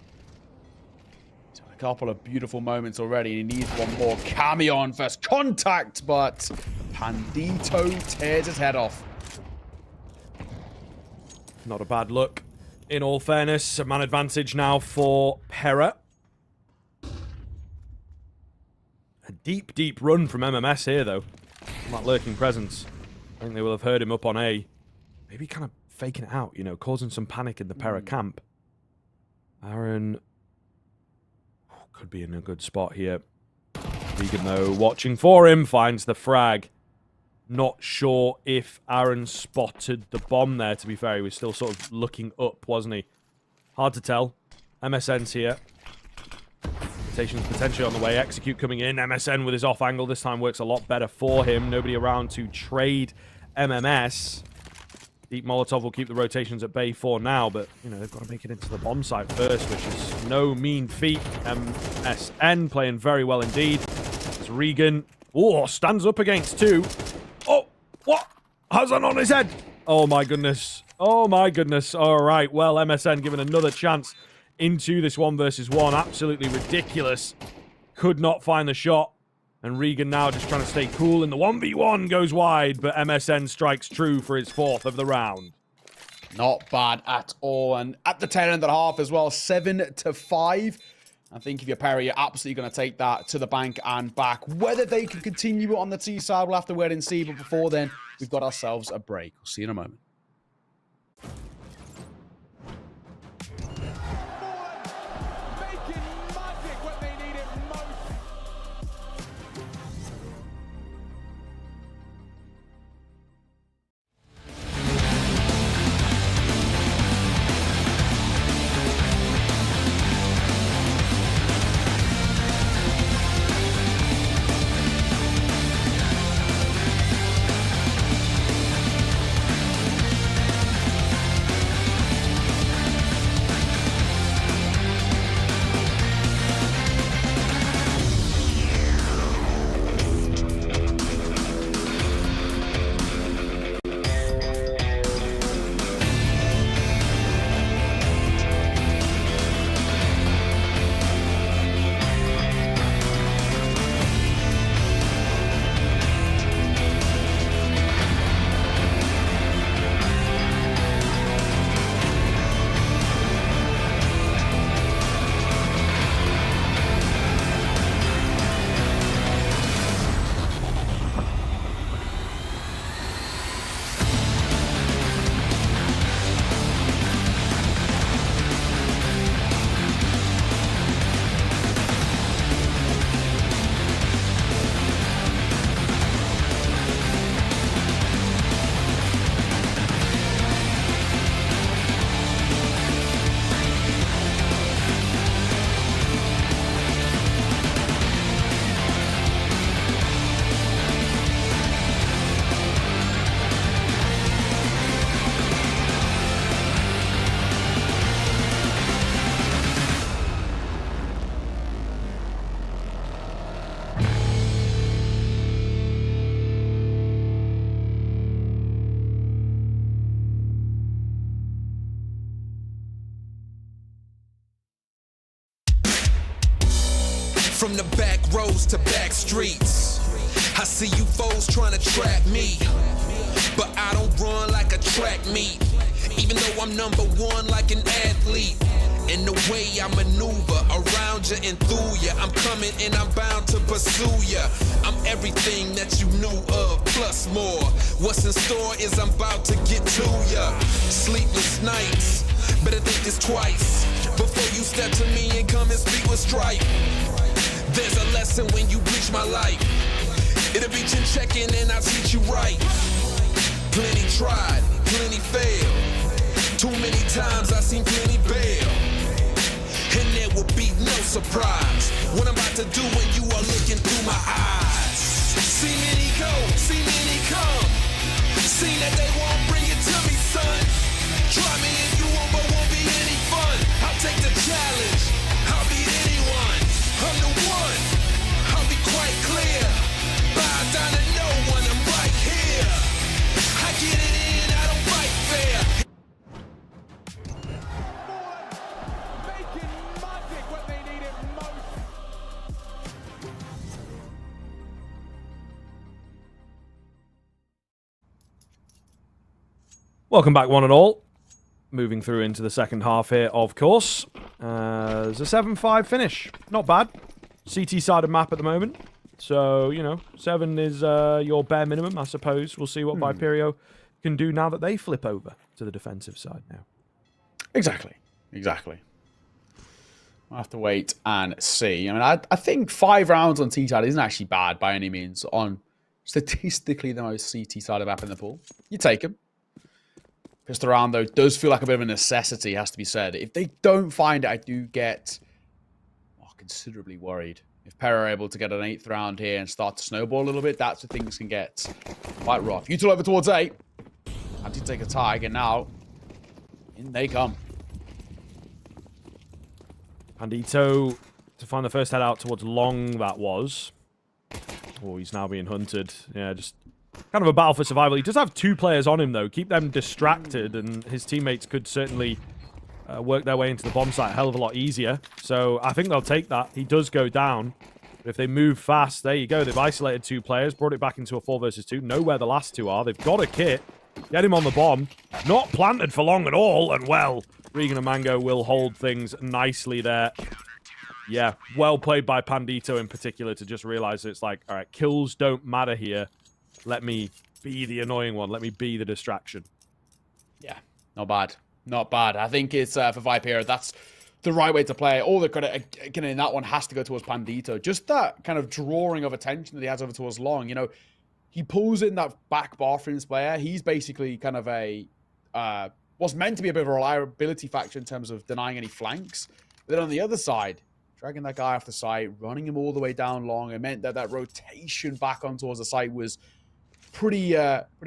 D: He's had a couple of beautiful moments already. He needs one more. Camion first contact, but Pandito tears his head off.
C: Not a bad look. In all fairness, a man advantage now for Pera. A deep, deep run from MMS here, though. That lurking presence. I think they will have heard him up on A. Maybe kind of faking it out, you know, causing some panic in the Pera camp. Aaron could be in a good spot here. Regan, though, watching for him, finds the frag. Not sure if Aaron spotted the bomb there, to be fair. He was still sort of looking up, wasn't he? Hard to tell. MSN's here. Rotation's potentially on the way. Execute coming in. MSN with his off angle. This time works a lot better for him. Nobody around to trade MMS. Deep Molotov will keep the rotations at bay for now, but, you know, they've got to make it into the bomb site first, which is no mean feat. MSN playing very well indeed. It's Regan. Oh, stands up against two. Oh, what? How's that on his head? Oh, my goodness. Oh, my goodness. All right, well, MSN given another chance into this 1 versus 1. Absolutely ridiculous. Could not find the shot. And Regan now just trying to stay cool in the 1v1 goes wide, but MSN strikes true for his 4th of the round.
D: Not bad at all. And at the 10.5 as well, 7-5. I think if you're Pera, you're absolutely going to take that to the bank and back. Whether they can continue it on the T side, we'll have to wait and see. But before then, we've got ourselves a break. We'll see you in a moment.
B: Making magic when they need it most.
E: From the back roads to back streets, I see you foes trying to trap me, but I don't run like a track meet, even though I'm #1 like an athlete. And the way I maneuver around you and through you, I'm coming and I'm bound to pursue you. I'm everything that you knew of, plus more. What's in store is I'm about to get to you. Sleepless nights, better think this twice before you step to me and come and speak with stripe. There's a lesson when you reach my life. It'll be chin checking and I'll teach you right. Plenty tried, plenty failed. Too many times I've seen plenty bail. And there will be no surprise what I'm about to do when you are looking through my eyes. See many go, see many come. Seen that they won't bring it to me, son. Try me if you want, but won't be any fun. I'll take the challenge, I'll beat anyone. I'm the one, I'll be quite clear. Bow down to no one, I'm right here. I get it in, I don't fight fair.
B: Making magic when they need it most.
C: Welcome back, one and all. Moving through into the second half here, of course. There's a 7-5 finish. Not bad. CT side of map at the moment. So, you know, 7 is your bare minimum, I suppose. We'll see what Viperio can do now that they flip over to the defensive side now.
D: Exactly. Exactly. We'll have to wait and see. I mean, I think 5 rounds on T-side isn't actually bad by any means on statistically the most CT side of map in the pool. You take them. Pistol round, though, does feel like a bit of a necessity, has to be said. If they don't find it, I do get considerably worried. If Pera are able to get an 8th round here and start to snowball a little bit, that's where things can get quite rough. You two over towards 8. Anti-take a tag, and now in they come.
C: Pandito to find the first head out towards long, that was. Oh, he's now being hunted. Yeah, just kind of a battle for survival. He does have 2 players on him, though. Keep them distracted, and his teammates could certainly work their way into the bomb site a hell of a lot easier. So I think they'll take that. He does go down. But if they move fast, there you go. They've isolated 2 players, brought it back into a 4 versus 2. Know where the last 2 are. They've got a kit. Get him on the bomb. Not planted for long at all. And, well, Regan and Mango will hold things nicely there. Yeah, well played by Pandito in particular to just realize it's like, all right, kills don't matter here. Let me be the annoying one. Let me be the distraction.
D: Yeah, not bad. Not bad. I think it's for Viperio. That's the right way to play it. All the credit again in that one has to go towards Pandito. Just that kind of drawing of attention that he has over towards Long. You know, he pulls in that back Barfrins player. He's basically kind of a what's meant to be a bit of a reliability factor in terms of denying any flanks. But then on the other side, dragging that guy off the site, running him all the way down Long, it meant that that rotation back on towards the site was pretty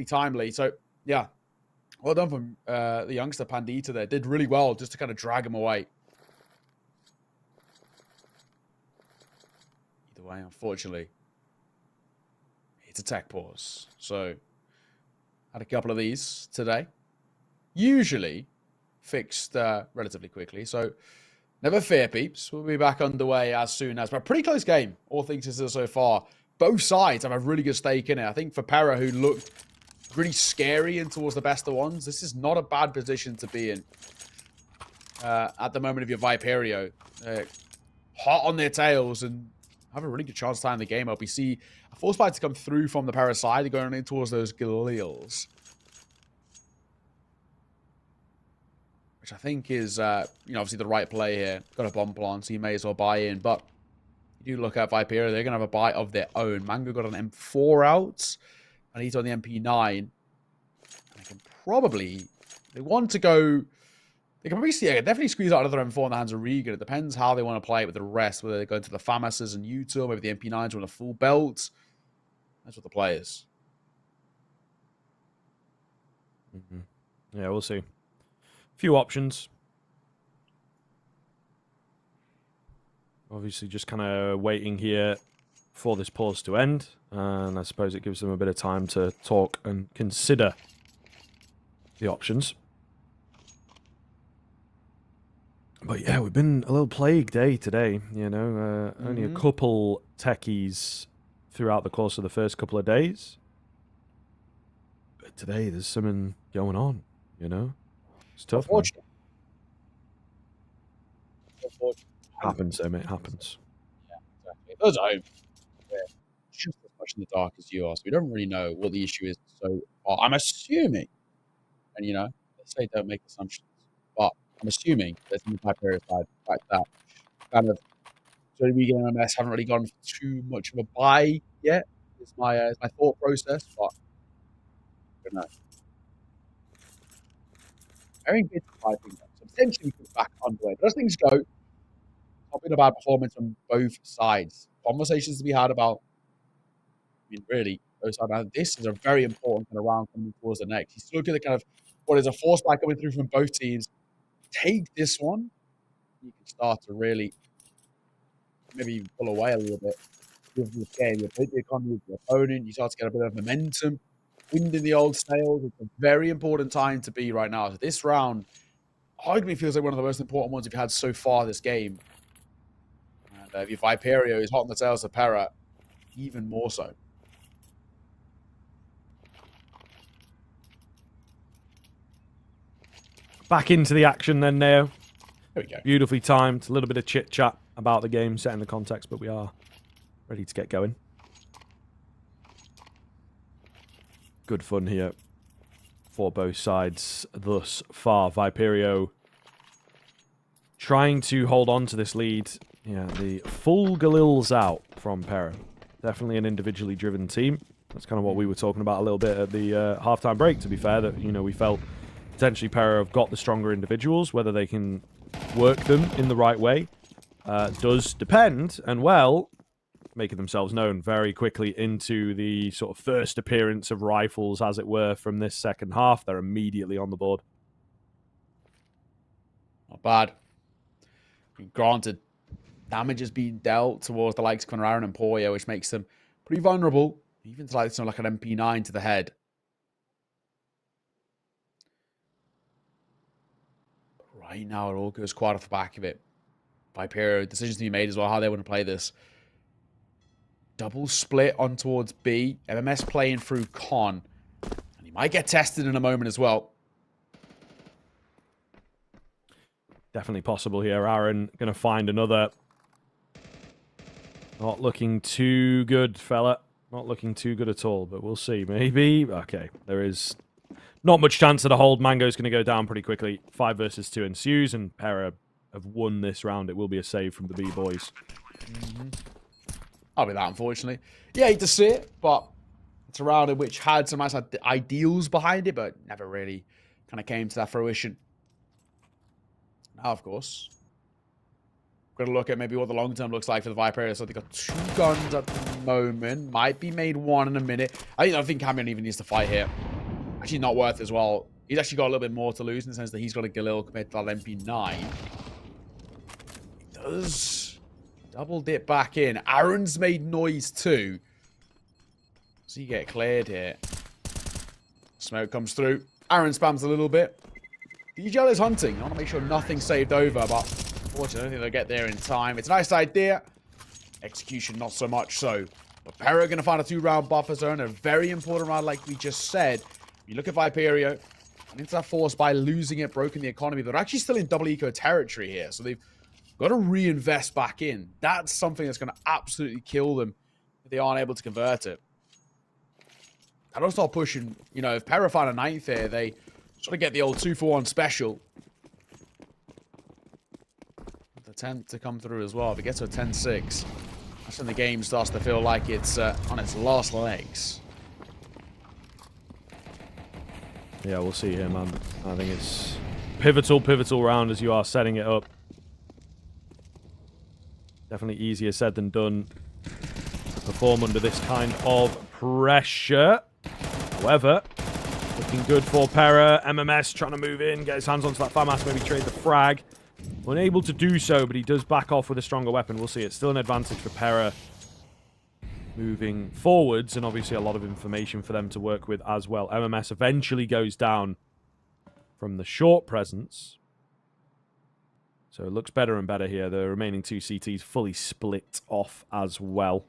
D: timely. So yeah, well done from the youngster Pandita there. Did really well just to kind of drag him away. Either way, unfortunately, it's a tech pause. So had a couple of these today. Usually fixed relatively quickly. So never fear, peeps. We'll be back underway as soon as. But a pretty close game, all things considered so far. Both sides have a really good stake in it. I think for Pera, who looked really scary and towards the best of ones, this is not a bad position to be in. At the moment of your Viperio. Hot on their tails and have a really good chance to tie in the game up. We see a force fight to come through from the Pera side. They're going in towards those Galils. Which I think is, obviously the right play here. Got a bomb plant, so you may as well buy in. But you do look at Viperio, they're going to have a buy of their own. Mango got an M4 out. And he's on the MP9. And they can probably, they want to go, they can probably definitely squeeze out another M4 in the hands of Regan. It depends how they want to play it with the rest, whether they go into the FAMASs and U2, maybe the MP9s want a full belt. That's what the play is.
C: Yeah, we'll see. Few options. Obviously, just kind of waiting here for this pause to end. And I suppose it gives them a bit of time to talk and consider the options. But yeah, we've been a little plague day today, you know. Only a couple techies throughout the course of the first couple of days. But today, there's something going on, you know. It's tough, man. Happens, though, mate. Happens.
D: Yeah, exactly. Those are just as much in the dark as you are, so we don't really know what the issue is. So I'm assuming, and you know, they say don't make assumptions, but I'm assuming there's some Viperio side, the fact that kind of so Regan and MS haven't really gone for too much of a buy yet. It's my thought process, but I don't know. Very good fighting, so potentially we could back underway. But as things go, it's not been a bad performance on both sides. Conversations to be had about, I mean, really, both sides. This is a very important kind of round coming towards the next. You still look at the kind of what is a force back coming through from both teams. Take this one, you can start to really maybe even pull away a little bit with the game. You beat the economy of your opponent. You start to get a bit of momentum. Wind in the old sails. It's a very important time to be right now. So this round, arguably feels like one of the most important ones we've had so far this game. And if your Viperio is hot on the tails of Pera, even more so.
C: Back into the action then, Neo.
D: There we go.
C: Beautifully timed. A little bit of chit-chat about the game, setting the context, but we are ready to get going. Good fun here for both sides thus far. Viperio trying to hold on to this lead. Yeah, the full Galils out from Pera. Definitely an individually driven team. That's kind of what we were talking about a little bit at the halftime break, to be fair, that, you know, we felt potentially Pera have got the stronger individuals. Whether they can work them in the right way does depend. And, well, making themselves known very quickly into the sort of first appearance of rifles, as it were, from this second half. They're immediately on the board.
D: Not bad. Granted, damage is being dealt towards the likes of Conraro and Poya, which makes them pretty vulnerable, even to like something like an MP9 to the head. But right now, it all goes quite off the back of it. Viperio, decisions to be made as well, how they want to play this. Double split on towards B. MMS playing through Con. And he might get tested in a moment as well.
C: Definitely possible here. Aaron going to find another. Not looking too good, fella. Not looking too good at all, but we'll see. Maybe. Okay, there is not much chance that a hold. Mango's going to go down pretty quickly. 5 versus 2 ensues, and Pera have won this round. It will be a save from the B-boys.
D: I'll be that, unfortunately. Yeah, hate to see it, but it's a round in which had some nice ideals behind it, but never really kind of came to that fruition. Now, of course, we're going to look at maybe what the long term looks like for the Viperio. So they've got 2 guns at the moment. Might be made 1 in a minute. I don't think Camion even needs to fight here. Actually, not worth as well. He's actually got a little bit more to lose in the sense that he's got a Galil compared to that MP9. He does double dip back in. Aaron's made noise too. So you get cleared here. Smoke comes through. Aaron spams a little bit. DGL is hunting. I want to make sure nothing's saved over, but unfortunately, I don't think they'll get there in time. It's a nice idea. Execution, not so much so. But Pera going to find a 2-round buffer zone. A very important round, like we just said. You look at Viperio. And into that force by losing it, broken the economy. They're actually still in double eco territory here. So they've got to reinvest back in. That's something that's going to absolutely kill them if they aren't able to convert it. I don't start pushing. You know, if Pera find a 9th here, they sort of get the old 2-for-1 special. The 10th to come through as well. If it gets to a 10-6, that's when the game starts to feel like it's on its last legs.
C: Yeah, we'll see here, man. I think it's pivotal round as you are setting it up. Definitely easier said than done to perform under this kind of pressure. However, looking good for Pera. MMS trying to move in, get his hands onto that FAMAS, maybe trade the frag. Unable to do so, but he does back off with a stronger weapon. We'll see. It's still an advantage for Pera moving forwards, and obviously a lot of information for them to work with as well. MMS eventually goes down from the short presence. So it looks better and better here. The remaining 2 CTs fully split off as well.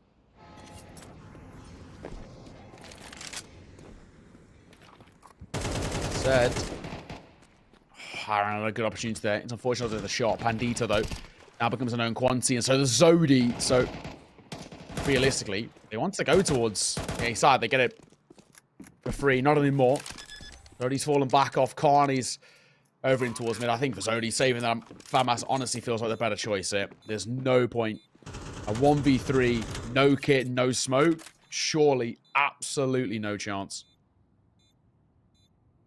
D: Said. Aaron had a good opportunity there. It's unfortunate that the shot. Pandita, though, now becomes a known quantity, and so does Zodi. So, realistically, they want to go towards the A side. They get it for free. Not anymore. Zodi's fallen back off. Carney's over in towards mid. I think for Zodi saving that, FAMAS honestly feels like the better choice here. There's no point. A 1v3, no kit, no smoke. Surely, absolutely no chance.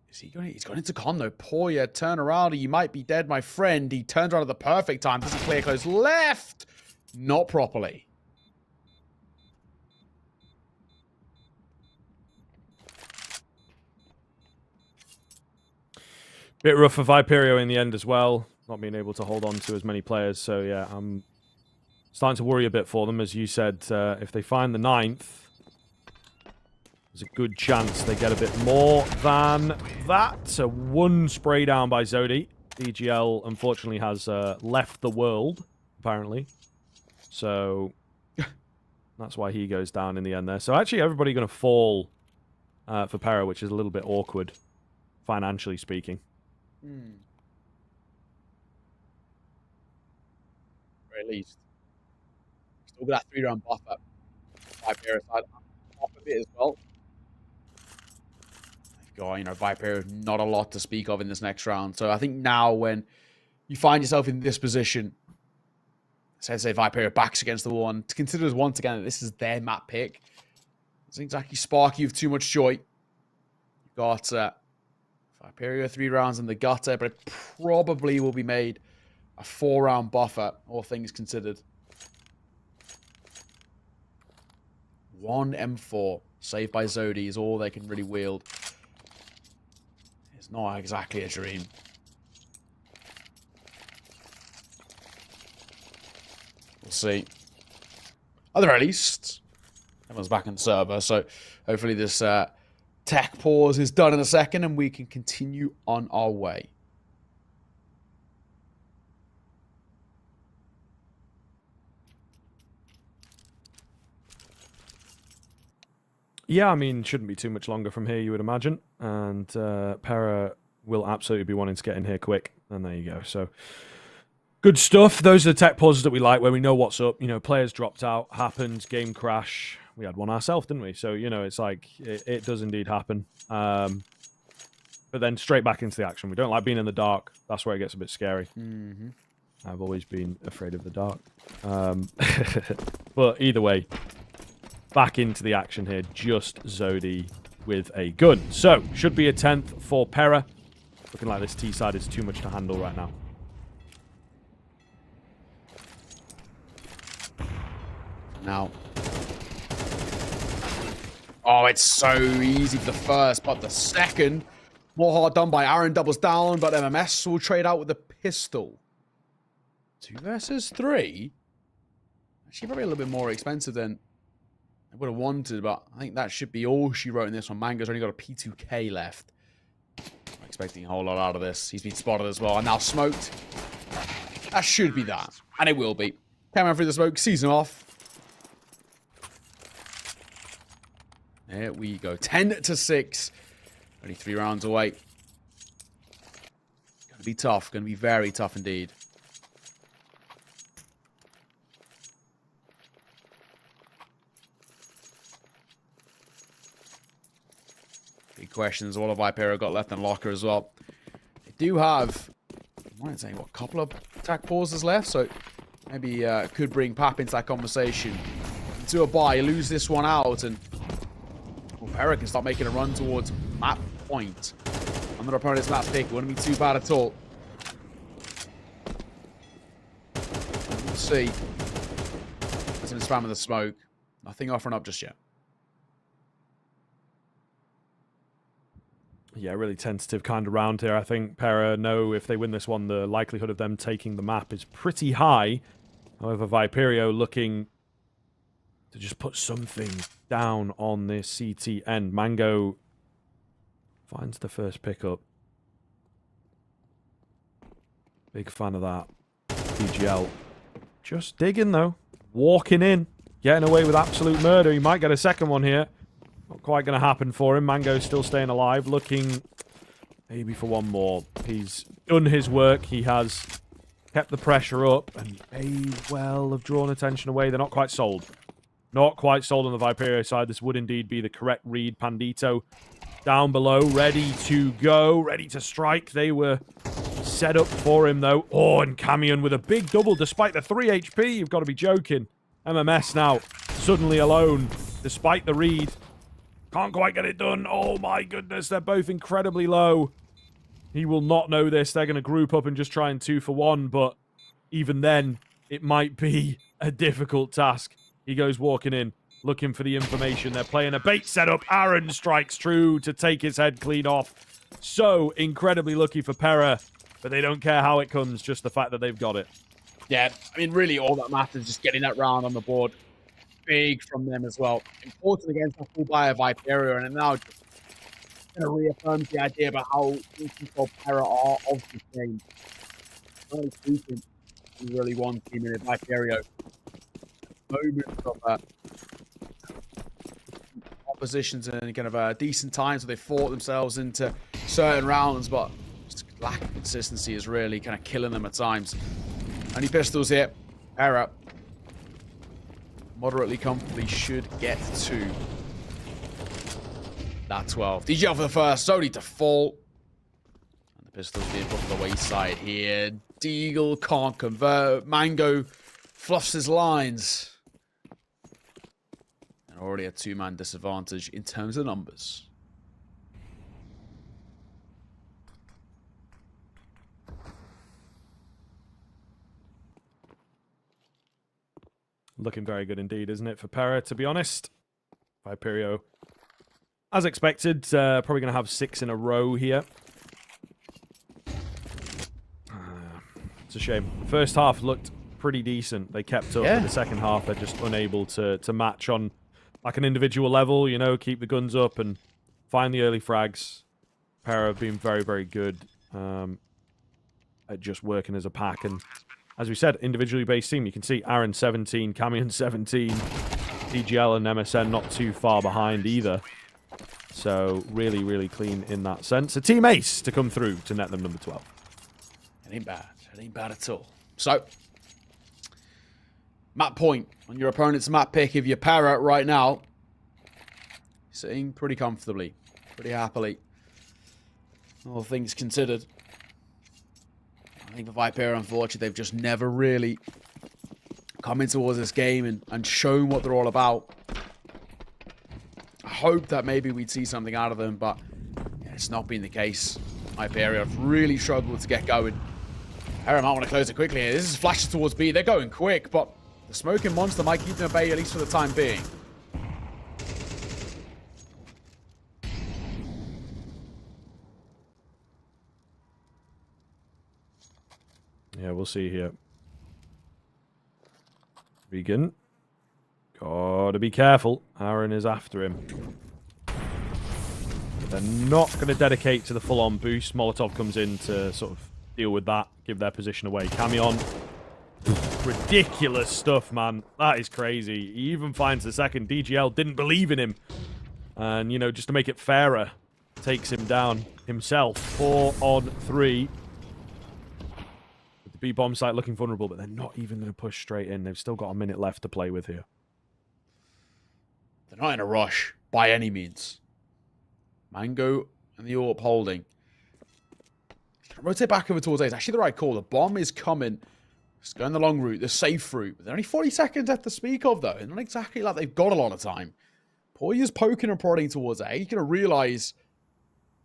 D: Is he going? He's gone into con though. Poya, turn around or you might be dead, my friend. He turns around at the perfect time. Does he clear close left? Not properly.
C: Bit rough for Viperio in the end as well. Not being able to hold on to as many players. So yeah, I'm starting to worry a bit for them. As you said, if they find the 9th, there's a good chance they get a bit more than that. So 1 spray down by Zodi. DGL unfortunately has left the world, apparently. So that's why he goes down in the end there. So actually everybody going to fall for Pera, which is a little bit awkward, financially speaking.
D: At least. Still got that 3-round buffer. Viperio side off a bit as well. You know, Viperio, not a lot to speak of in this next round. So I think now when you find yourself in this position, say Viperio backs against the wall, and to consider as once again that this is their map pick, doesn't exactly spark you with too much joy. You've got Viperio 3 rounds in the gutter, but it probably will be made a 4-round buffer, all things considered. One M4 saved by Zodi is all they can really wield. It's not exactly a dream. We'll see. At the very least, everyone's back in the server, so hopefully this tech pause is done in a second and we can continue on our way.
C: Yeah, I mean, shouldn't be too much longer from here, you would imagine. And Pera will absolutely be wanting to get in here quick. And there you go. So, good stuff. Those are the tech pauses that we like, where we know what's up. You know, players dropped out, happened, game crash. We had one ourselves, didn't we? So, you know, it's like, it does indeed happen. But then straight back into the action. We don't like being in the dark. That's where it gets a bit scary.
D: Mm-hmm.
C: I've always been afraid of the dark. But either way, back into the action here. Just Zodi with a gun. So, should be a 10th for Pera. Looking like this T side is too much to handle right now.
D: Now. Oh, it's so easy for the first, but the second, more hard done by Aaron. Doubles down, but MMS will trade out with the pistol. 2 versus 3? Actually, probably a little bit more expensive than I would have wanted, but I think that should be all she wrote in this one. Mango's only got a P2K left. I'm expecting a whole lot out of this. He's been spotted as well, and now smoked. That should be that, and it will be. Camera through the smoke, season off. There we go. 10-6. Only 3 rounds away. Gonna be tough. Gonna be very tough indeed. Big questions. All of Viperio got left in locker as well. They do have, I might say, what, a couple of attack pauses left, so maybe could bring Pap into that conversation. To a buy, lose this one out, and Pera can start making a run towards map point. Another opponent's map pick. Wouldn't be too bad at all. We'll see. There's some spam in the smoke. Nothing offering up just yet.
C: Yeah, really tentative kind of round here. I think Pera know if they win this one, the likelihood of them taking the map is pretty high. However, Viperio looking to just put something down on this CT end. Mango finds the first pickup. Big fan of that. PGL just digging though. Walking in. Getting away with absolute murder. He might get a second one here. Not quite going to happen for him. Mango's still staying alive. Looking maybe for one more. He's done his work. He has kept the pressure up. And may well have drawn attention away. They're not quite sold. Not quite sold on the Viperio side. This would indeed be the correct read. Pandito down below, ready to go, ready to strike. They were set up for him, though. Oh, and Camion with a big double despite the 3 HP. You've got to be joking. MMS now suddenly alone despite the read. Can't quite get it done. Oh, my goodness. They're both incredibly low. He will not know this. They're going to group up and just try and 2 for 1, but even then, it might be a difficult task. He goes walking in, looking for the information. They're playing a bait setup. Aaron strikes true to take his head clean off. So incredibly lucky for Pera, but they don't care how it comes, just the fact that they've got it.
D: Yeah, I mean, really all that matters is just getting that round on the board. Big from them as well. Important against a full buy of Viperio, and it now just kind of reaffirms the idea about how in control Pera are of the game. Really decent. Really one team in it, Viperio. Moments of oppositions and kind of decent times where they fought themselves into certain rounds, but just lack of consistency is really kind of killing them at times. Only pistols here. Pera moderately comfortably should get to that 12. DJ for the first, Zodi to fall. And the pistols being put to the wayside here. Deagle can't convert. Mango fluffs his lines. And already a 2-man disadvantage in terms of numbers.
C: Looking very good indeed, isn't it, for Pera, to be honest? Viperio, as expected, probably going to have 6 in a row here. It's a shame. First half looked pretty decent. They kept up.
D: Yeah.
C: In the second half, they're just unable to match on like an individual level, you know, keep the guns up and find the early frags. Pera have been very, very good at just working as a pack. And as we said, individually based team. You can see Aaron 17, Camion 17, DGL and MSN not too far behind either. So really, really clean in that sense. A team ace to come through to net them number 12.
D: It ain't bad. It ain't bad at all. So, map point on your opponent's map pick. If you're Pera right now, sitting pretty comfortably, pretty happily. All things considered. I think for Viperio, unfortunately, they've just never really come in towards this game and shown what they're all about. I hope that maybe we'd see something out of them, but yeah, it's not been the case. Viperio have really struggled to get going. Pera might want to close it quickly here. This is flashes towards B. They're going quick, but the smoking monster might keep them at bay, at least for the time being.
C: Yeah, we'll see here. Regan. Gotta be careful. Aaron is after him. But they're not going to dedicate to the full-on boost. Molotov comes in to sort of deal with that, give their position away. Camion. Ridiculous stuff, man. That is crazy. He even finds the second. DGL didn't believe in him. And, you know, just to make it fairer, takes him down himself. 4 on 3. The B-bomb site looking vulnerable, but they're not even going to push straight in. They've still got a minute left to play with here.
D: They're not in a rush, by any means. Mango and the AWP holding. Rotate back over towards A. It's actually the right call. The bomb is coming. It's going the long route, the safe route. But they're only 40 seconds left to speak of, though. It's not exactly like they've got a lot of time. Poyer's poking and prodding towards A. You're going to realize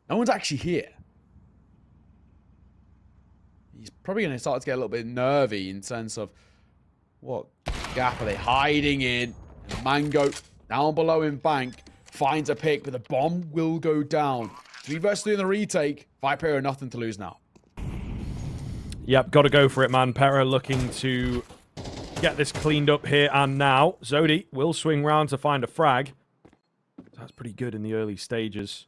D: no one's actually here. He's probably going to start to get a little bit nervy in sense of what gap are they hiding in. Mango down below in bank finds a pick, but the bomb will go down. 3 versus 3 in the retake. Viperio nothing to lose now.
C: Yep, got to go for it, man. Pera looking to get this cleaned up here and now. Zodi will swing round to find a frag. That's pretty good in the early stages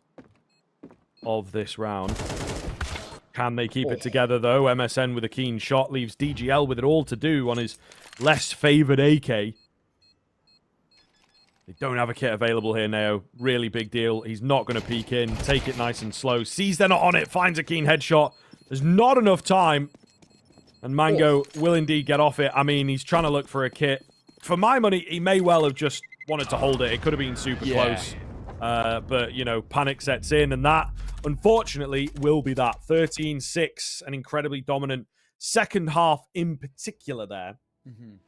C: of this round. Can they keep it together, though? MSN with a keen shot leaves DGL with it all to do on his less favored AK. They don't have a kit available here, Neo. Really big deal. He's not going to peek in. Take it nice and slow. Sees they're not on it. Finds a keen headshot. There's not enough time. And Mango will indeed get off it. I mean, he's trying to look for a kit. For my money, he may well have just wanted to hold it. It could have been super close. But, you know, panic sets in. And that, unfortunately, will be that. 13-6. An incredibly dominant second half in particular there.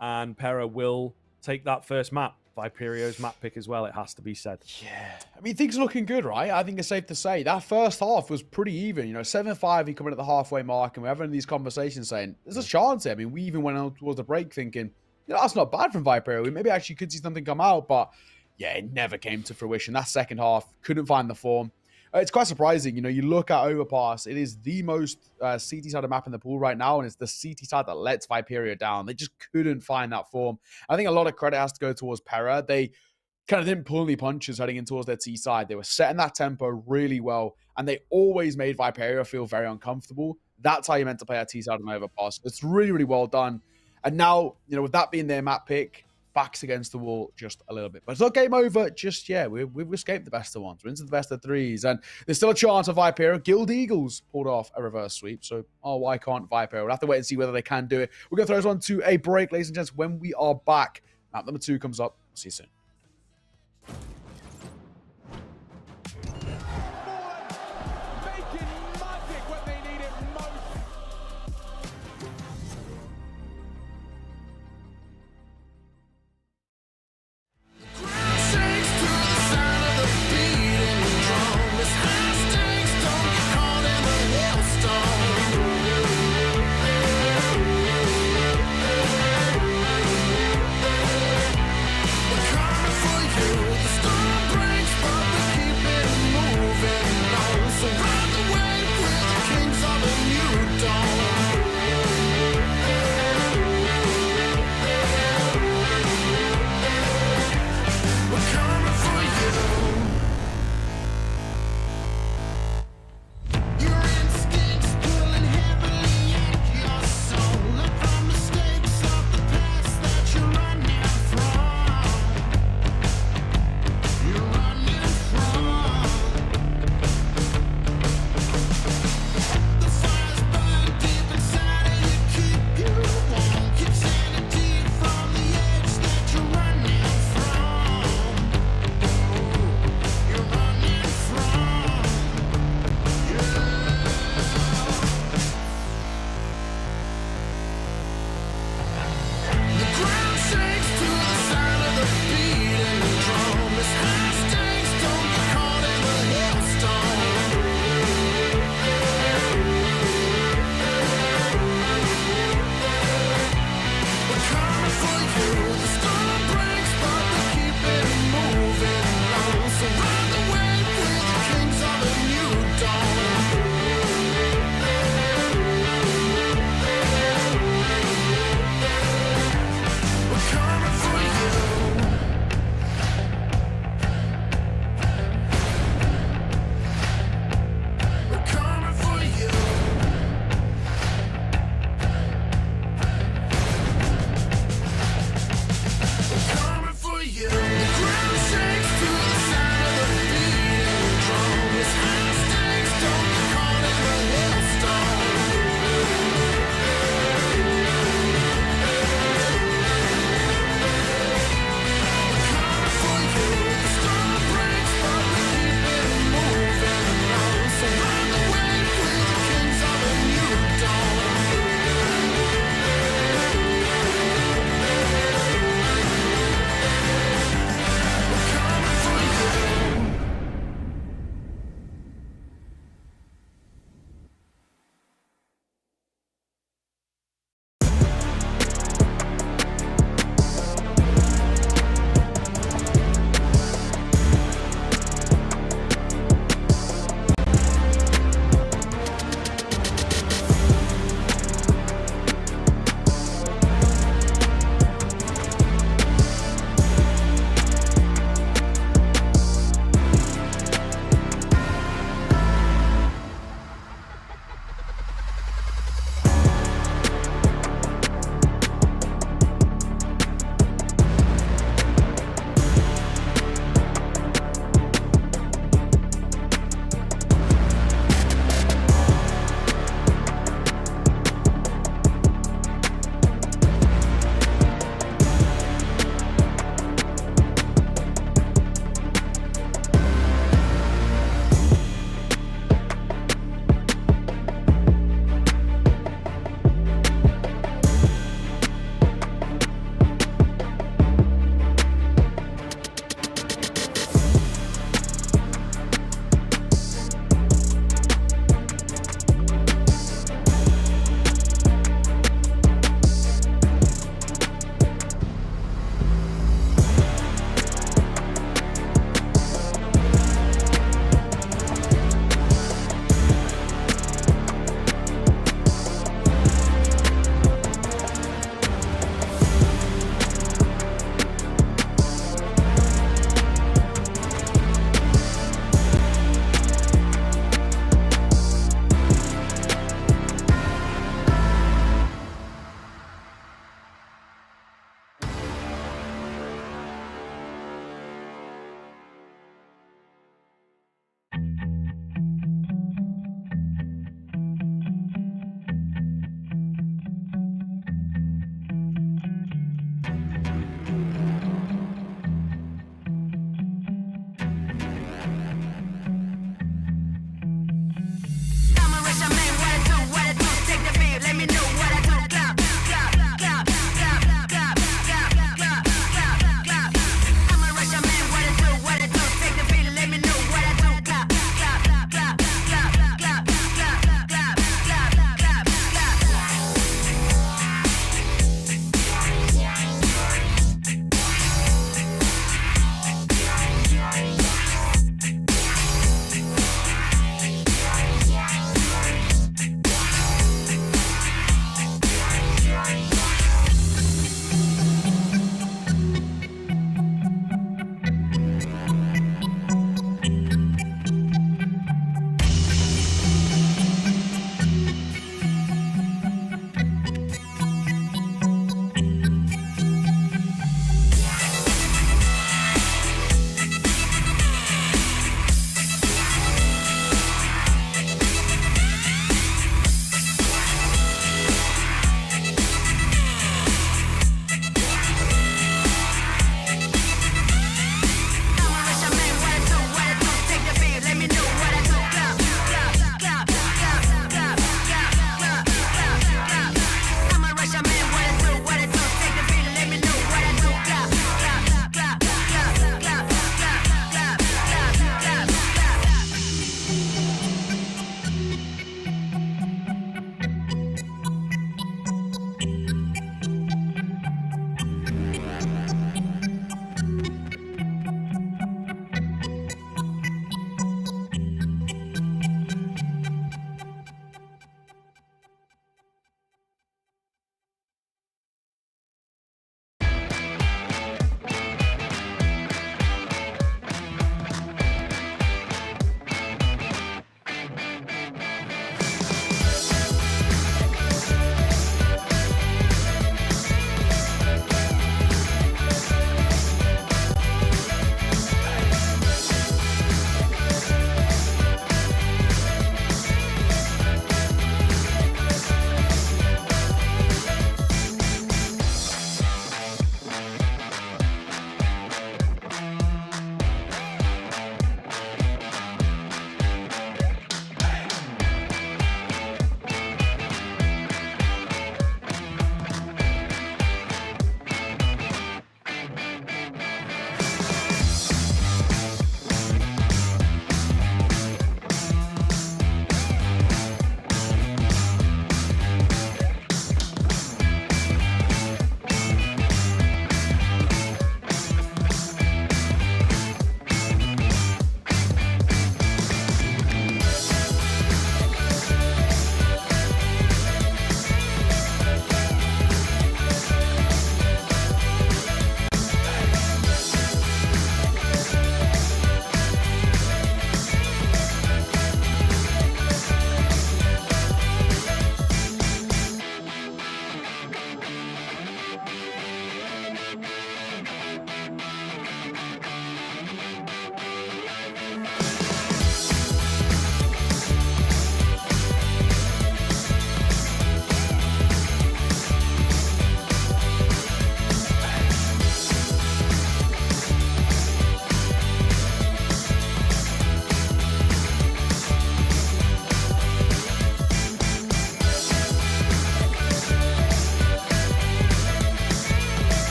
C: And Pera will take that first map. Viperio's map pick as well, it has to be said.
D: Yeah. I mean, things are looking good, right? I think it's safe to say. That first half was pretty even. You know, 7-5, he coming at the halfway mark, and we're having these conversations saying, there's a chance here. I mean, we even went out towards the break thinking, you know, that's not bad from Viperio. We maybe actually could see something come out, but yeah, it never came to fruition. That second half, couldn't find the form. It's quite surprising. You know, you look at Overpass, it is the most CT-sided map in the pool right now, and it's the CT side that lets Viperio down. They just couldn't find that form. I think a lot of credit has to go towards Pera. They kind of didn't pull any punches heading in towards their T side. They were setting that tempo really well, and they always made Viperio feel very uncomfortable. That's how you meant to play a T side on Overpass. It's really, really well done. And now, you know, with that being their map pick, backs against the wall just a little bit. But it's not game over just yet. We've escaped the best of ones. We're into the best of threes. And there's still a chance of Viperio. Guild Eagles pulled off a reverse sweep. So, why can't Viperio? We'll have to wait and see whether they can do it. We're going to throw us on to a break, ladies and gents. When we are back, map number 2 comes up. See you soon.
B: Making magic when they need it most.
E: We're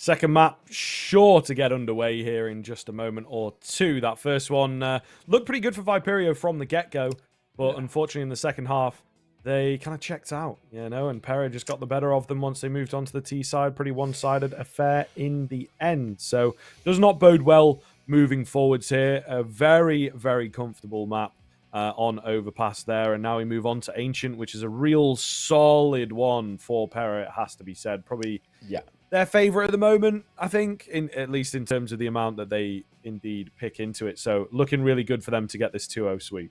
C: Second map, sure to get underway here in just a moment or two. That first one looked pretty good for Viperio from the get-go, but unfortunately in the second half, they kind of checked out, you know, and Pera just got the better of them once they moved on to the T side. Pretty one-sided affair in the end. So does not bode well moving forwards here. A very, very comfortable map on Overpass there. And now we move on to Ancient, which is a real solid one for Pera, it has to be said. Probably their favorite at the moment, I think, at least in terms of the amount that they indeed pick into it. So looking really good for them to get this 2-0 sweep.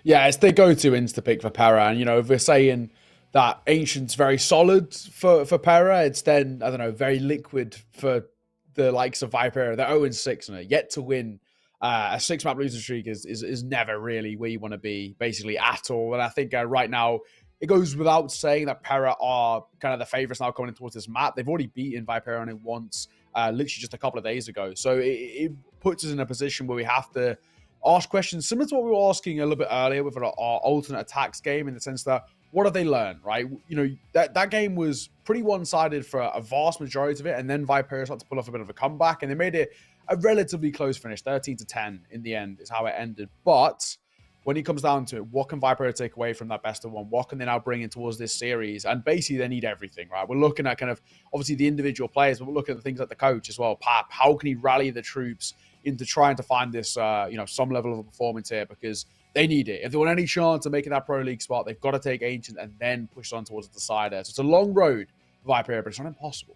D: Yeah, it's their go-to insta-pick for Pera. And, you know, if we're saying that Ancient's very solid for Pera, it's then, I don't know, very liquid for the likes of Viperio. They're 0-6 and yet to win. A 6-map losing streak is never really where you want to be, basically, at all. And I think right now, it goes without saying that Pera are kind of the favorites now coming in towards this map. They've already beaten Viperio on it once, literally just a couple of days ago. So it puts us in a position where we have to ask questions similar to what we were asking a little bit earlier with our alternate attacks game, in the sense that what have they learned, right? You know, that game was pretty one-sided for a vast majority of it, and then Viperio started to pull off a bit of a comeback, and they made it a relatively close finish. 13-10 in the end is how it ended. But when it comes down to it, what can Viperio take away from that best of one? What can they now bring in towards this series? And basically, they need everything, right? We're looking at kind of, obviously, the individual players, but we're looking at the things like the coach as well. Pap, how can he rally the troops into trying to find this, you know, some level of a performance here? Because they need it. If they want any chance of making that Pro League spot, they've got to take Ancient and then push on towards the decider. So it's a long road for Viperio, but it's not impossible.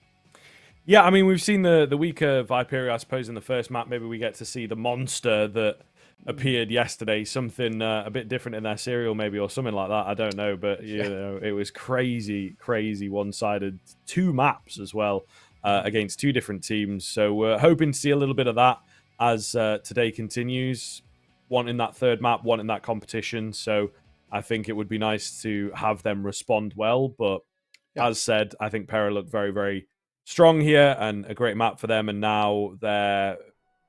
C: Yeah, I mean, we've seen the weaker Viperio, I suppose, in the first map. Maybe we get to see the monster that appeared yesterday, something a bit different in their serial, maybe, or something like that. I don't know, but you know, it was crazy one-sided. 2 maps as well against 2 different teams. So we're hoping to see a little bit of that as today continues. One in that third map, one in that competition. So I think it would be nice to have them respond well. But as said, I think Pera looked very, very strong here and a great map for them. And now they're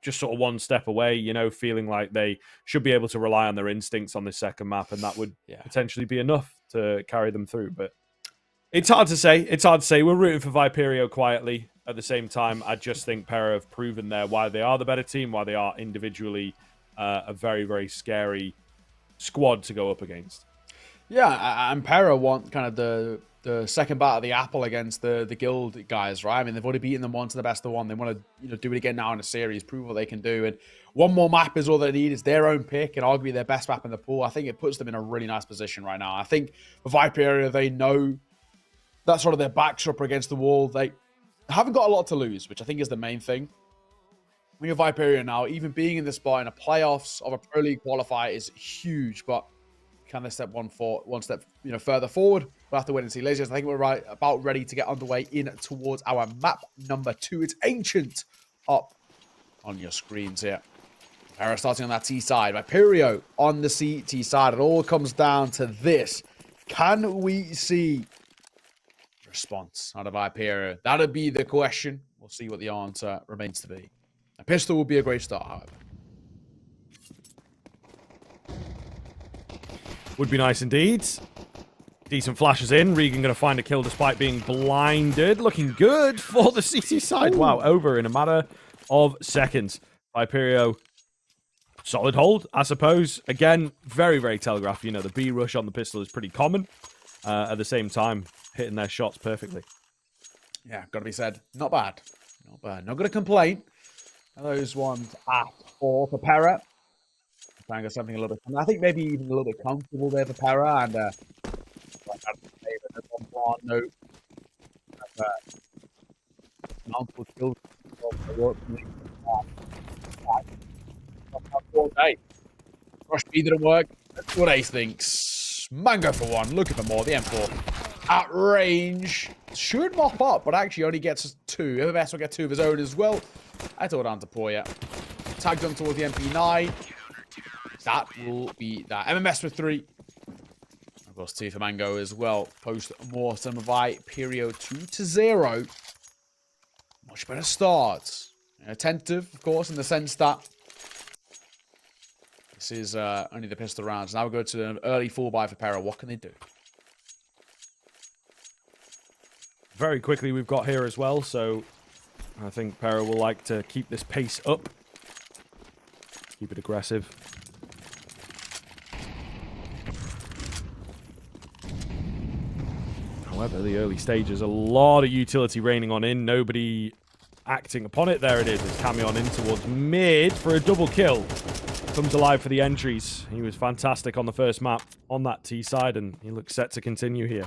C: just sort of one step away, you know, feeling like they should be able to rely on their instincts on this second map. And that would potentially be enough to carry them through. But it's hard to say. It's hard to say. We're rooting for Viperio quietly. At the same time, I just think Pera have proven there why they are the better team, why they are individually a very, very scary squad to go up against.
D: Yeah, and Pera want kind of the second bite of the apple against the guild guys, right? I mean, they've already beaten them once to the best of one. They want to, you know, do it again now in a series, prove what they can do. And one more map is all they need. It's their own pick and arguably their best map in the pool. I think it puts them in a really nice position right now. I think for Viperio, they know that sort of their backs up against the wall. They haven't got a lot to lose, which I think is the main thing. When you're Viperio now, even being in the spot in a playoffs of a Pro League qualifier is huge, but can they step one step, you know, further forward? We'll have to wait and see. Ladies and gentlemen, I think we're about ready to get underway in towards our map number 2. It's Ancient up on your screens here. Pera starting on that T side. Viperio on the CT side. It all comes down to this. Can we see response out of Viperio? That'll be the question. We'll see what the answer remains to be. A pistol would be a great start, however.
C: Would be nice indeed. Decent flashes in. Regan going to find a kill despite being blinded. Looking good for the CT side. Ooh. Wow, over in a matter of seconds. Viperio, solid hold, I suppose. Again, very, very telegraphed. You know, the B rush on the pistol is pretty common. At the same time, hitting their shots perfectly.
D: Yeah, got to be said. Not bad. Not bad. Not going to complain. Those ones at 4 for Pera. Trying to get something a little bit, I think maybe even a little bit comfortable there for Pera. And one note, multiple skills. Rush speed didn't work. That's what Ace thinks. Mango for 1. Looking for more. The M4 at range should mop up, but actually only gets 2. Overpass will get 2 of his own as well. I thought down to Poya. Tagged on towards the MP9. That will be that. MMS with 3. Of course, 2 for Mango as well. Post-mortem Viperio 2-0. Much better start. Attentive, of course, in the sense that this is only the pistol rounds. Now we go to an early full buy for Pera. What can they do?
C: Very quickly, we've got here as well, so I think Pera will like to keep this pace up. Keep it aggressive. However, the early stages, a lot of utility raining on in. Nobody acting upon it. There it is. It's Camion in towards mid for a double kill. Comes alive for the entries. He was fantastic on the first map on that T side, and he looks set to continue here.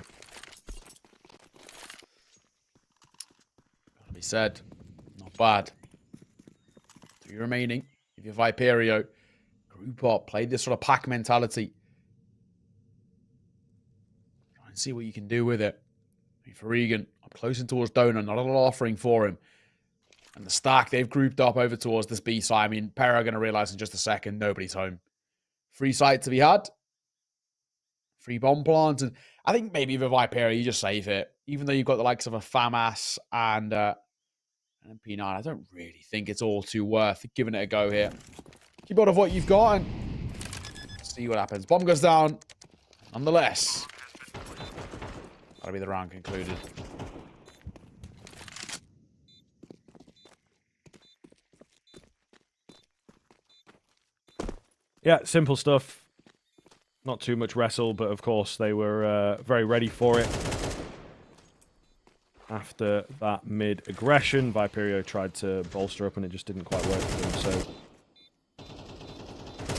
D: Gotta be said, not bad. 3 remaining. If you're Viperio, group up, play this sort of pack mentality. Try and see what you can do with it. I mean, for Regan, up close and towards Donor, not a lot offering for him. And the stack, they've grouped up over towards this B side. I mean, Pera are going to realize in just a second, nobody's home. Free site to be had. Free bomb plant. And I think maybe with Viperio, you just save it. Even though you've got the likes of a FAMAS and an MP9, I don't really think it's all too worth giving it a go here. Keep out of what you've got and see what happens. Bomb goes down. Nonetheless, that'll be the round concluded.
C: Yeah, simple stuff. Not too much wrestle, but of course they were very ready for it. After that mid-aggression, Viperio tried to bolster up and it just didn't quite work for them. So,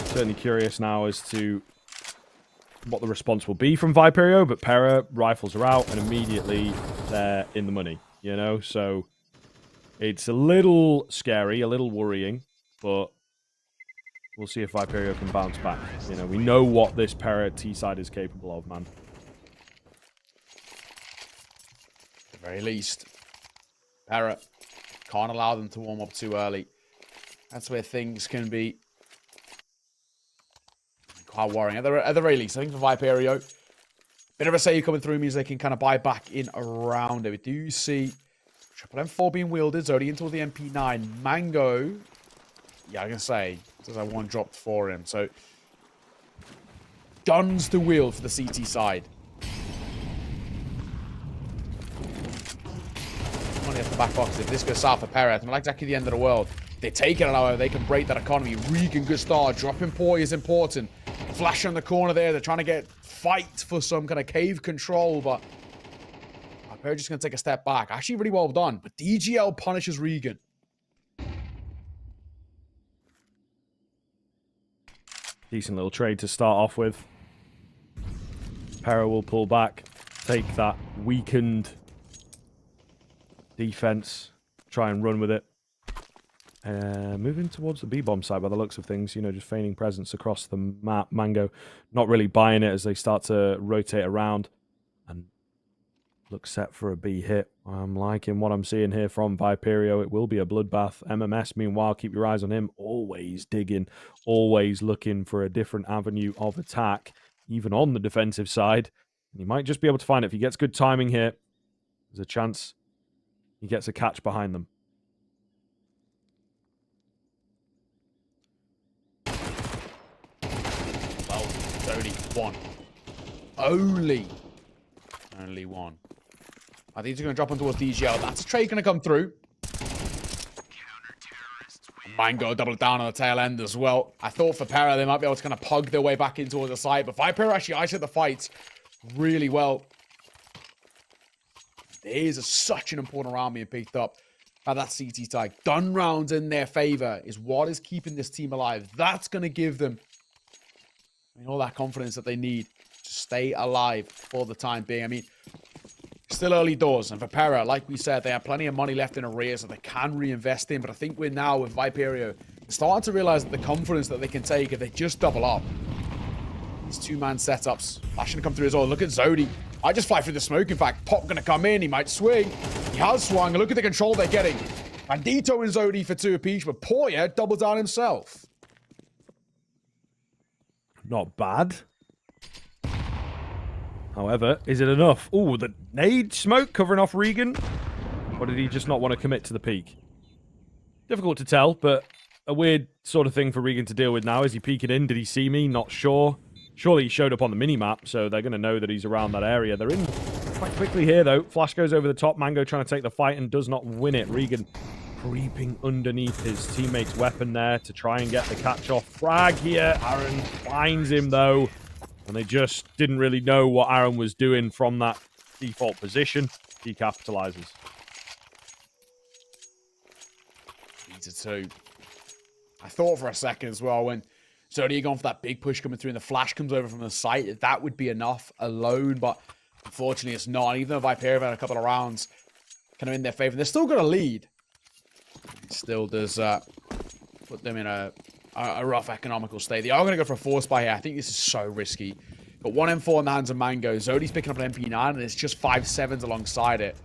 C: certainly curious now as to what the response will be from Viperio, but Pera rifles are out and immediately they're in the money, you know? So, it's a little scary, a little worrying, but we'll see if Viperio can bounce back. You know, we know what this Pera T-side is capable of, man.
D: At the very least, Pera can't allow them to warm up too early. That's where things can be quite worrying. At the very least, I think for Viperio, bit of a save coming through means they can kind of buy back in around it. We do see Triple M4 being wielded. Zodi into the MP9. Mango, yeah, I can say, there's that one dropped for him. So, guns to wield for the CT side. Money off the back box. If this goes south for Pera, it's not exactly the end of the world. They take it, however, they can break that economy. Regan, good start. Dropping Poi is important. Flash on the corner there. They're trying to fight for some kind of cave control, but Pera just going to take a step back. Actually, really well done. But DGL punishes Regan.
C: Decent little trade to start off with. Pera will pull back, take that weakened defense, try and run with it. Moving towards the B-bomb side by the looks of things, you know, just feigning presence across the map. Mango not really buying it as they start to rotate around and look set for a B hit. I'm liking what I'm seeing here from Viperio. It will be a bloodbath. MMS, meanwhile, keep your eyes on him. Always digging, always looking for a different avenue of attack, even on the defensive side. And he might just be able to find it. If he gets good timing here, there's a chance he gets a catch behind them.
D: Well, only one. Only one. I think he's going to drop on towards DGL. That's a trade going to come through. Mango double down on the tail end as well. I thought for Pera, they might be able to kind of pug their way back in towards the side, but Viperio actually isolate the fight really well. There is such an important round being picked up by that CT side. Gun rounds in their favor is what is keeping this team alive. That's going to give them all that confidence that they need to stay alive for the time being. I mean, still early doors, and for Pera, like we said, they have plenty of money left in arrears that they can reinvest in, but I think we're now with Viperio starting to realize that the confidence that they can take if they just double up. These two-man setups. Flash going to come through as well. Look at Zodi. I just fly through the smoke, in fact. Pop going to come in. He might swing. He has swung. Look at the control they're getting. Bandito and Zodi for 2 apiece, but Poya double down himself.
C: Not bad. However, is it enough? Ooh, the nade smoke covering off Regan. Or did he just not want to commit to the peak? Difficult to tell, but a weird sort of thing for Regan to deal with now. Is he peeking in? Did he see me? Not sure. Surely he showed up on the mini-map, so they're going to know that he's around that area. They're in quite quickly here, though. Flash goes over the top. Mango trying to take the fight and does not win it. Regan creeping underneath his teammate's weapon there to try and get the catch-off frag here. Aaron finds him, though, and they just didn't really know what Aaron was doing from that default position. He capitalizes.
D: 3-2. I thought for a second as well when Zodiac gone for that big push coming through and the flash comes over from the site, that would be enough alone, but unfortunately it's not. Even though Viperio had a couple of rounds kind of in their favor, they're still going to lead. It still does put them in a rough economical state. They are going to go for a force buy here. I think this is so risky. Got one M4 in the hands of Mango. Zodi's picking up an MP9 and it's just 5.7s alongside it.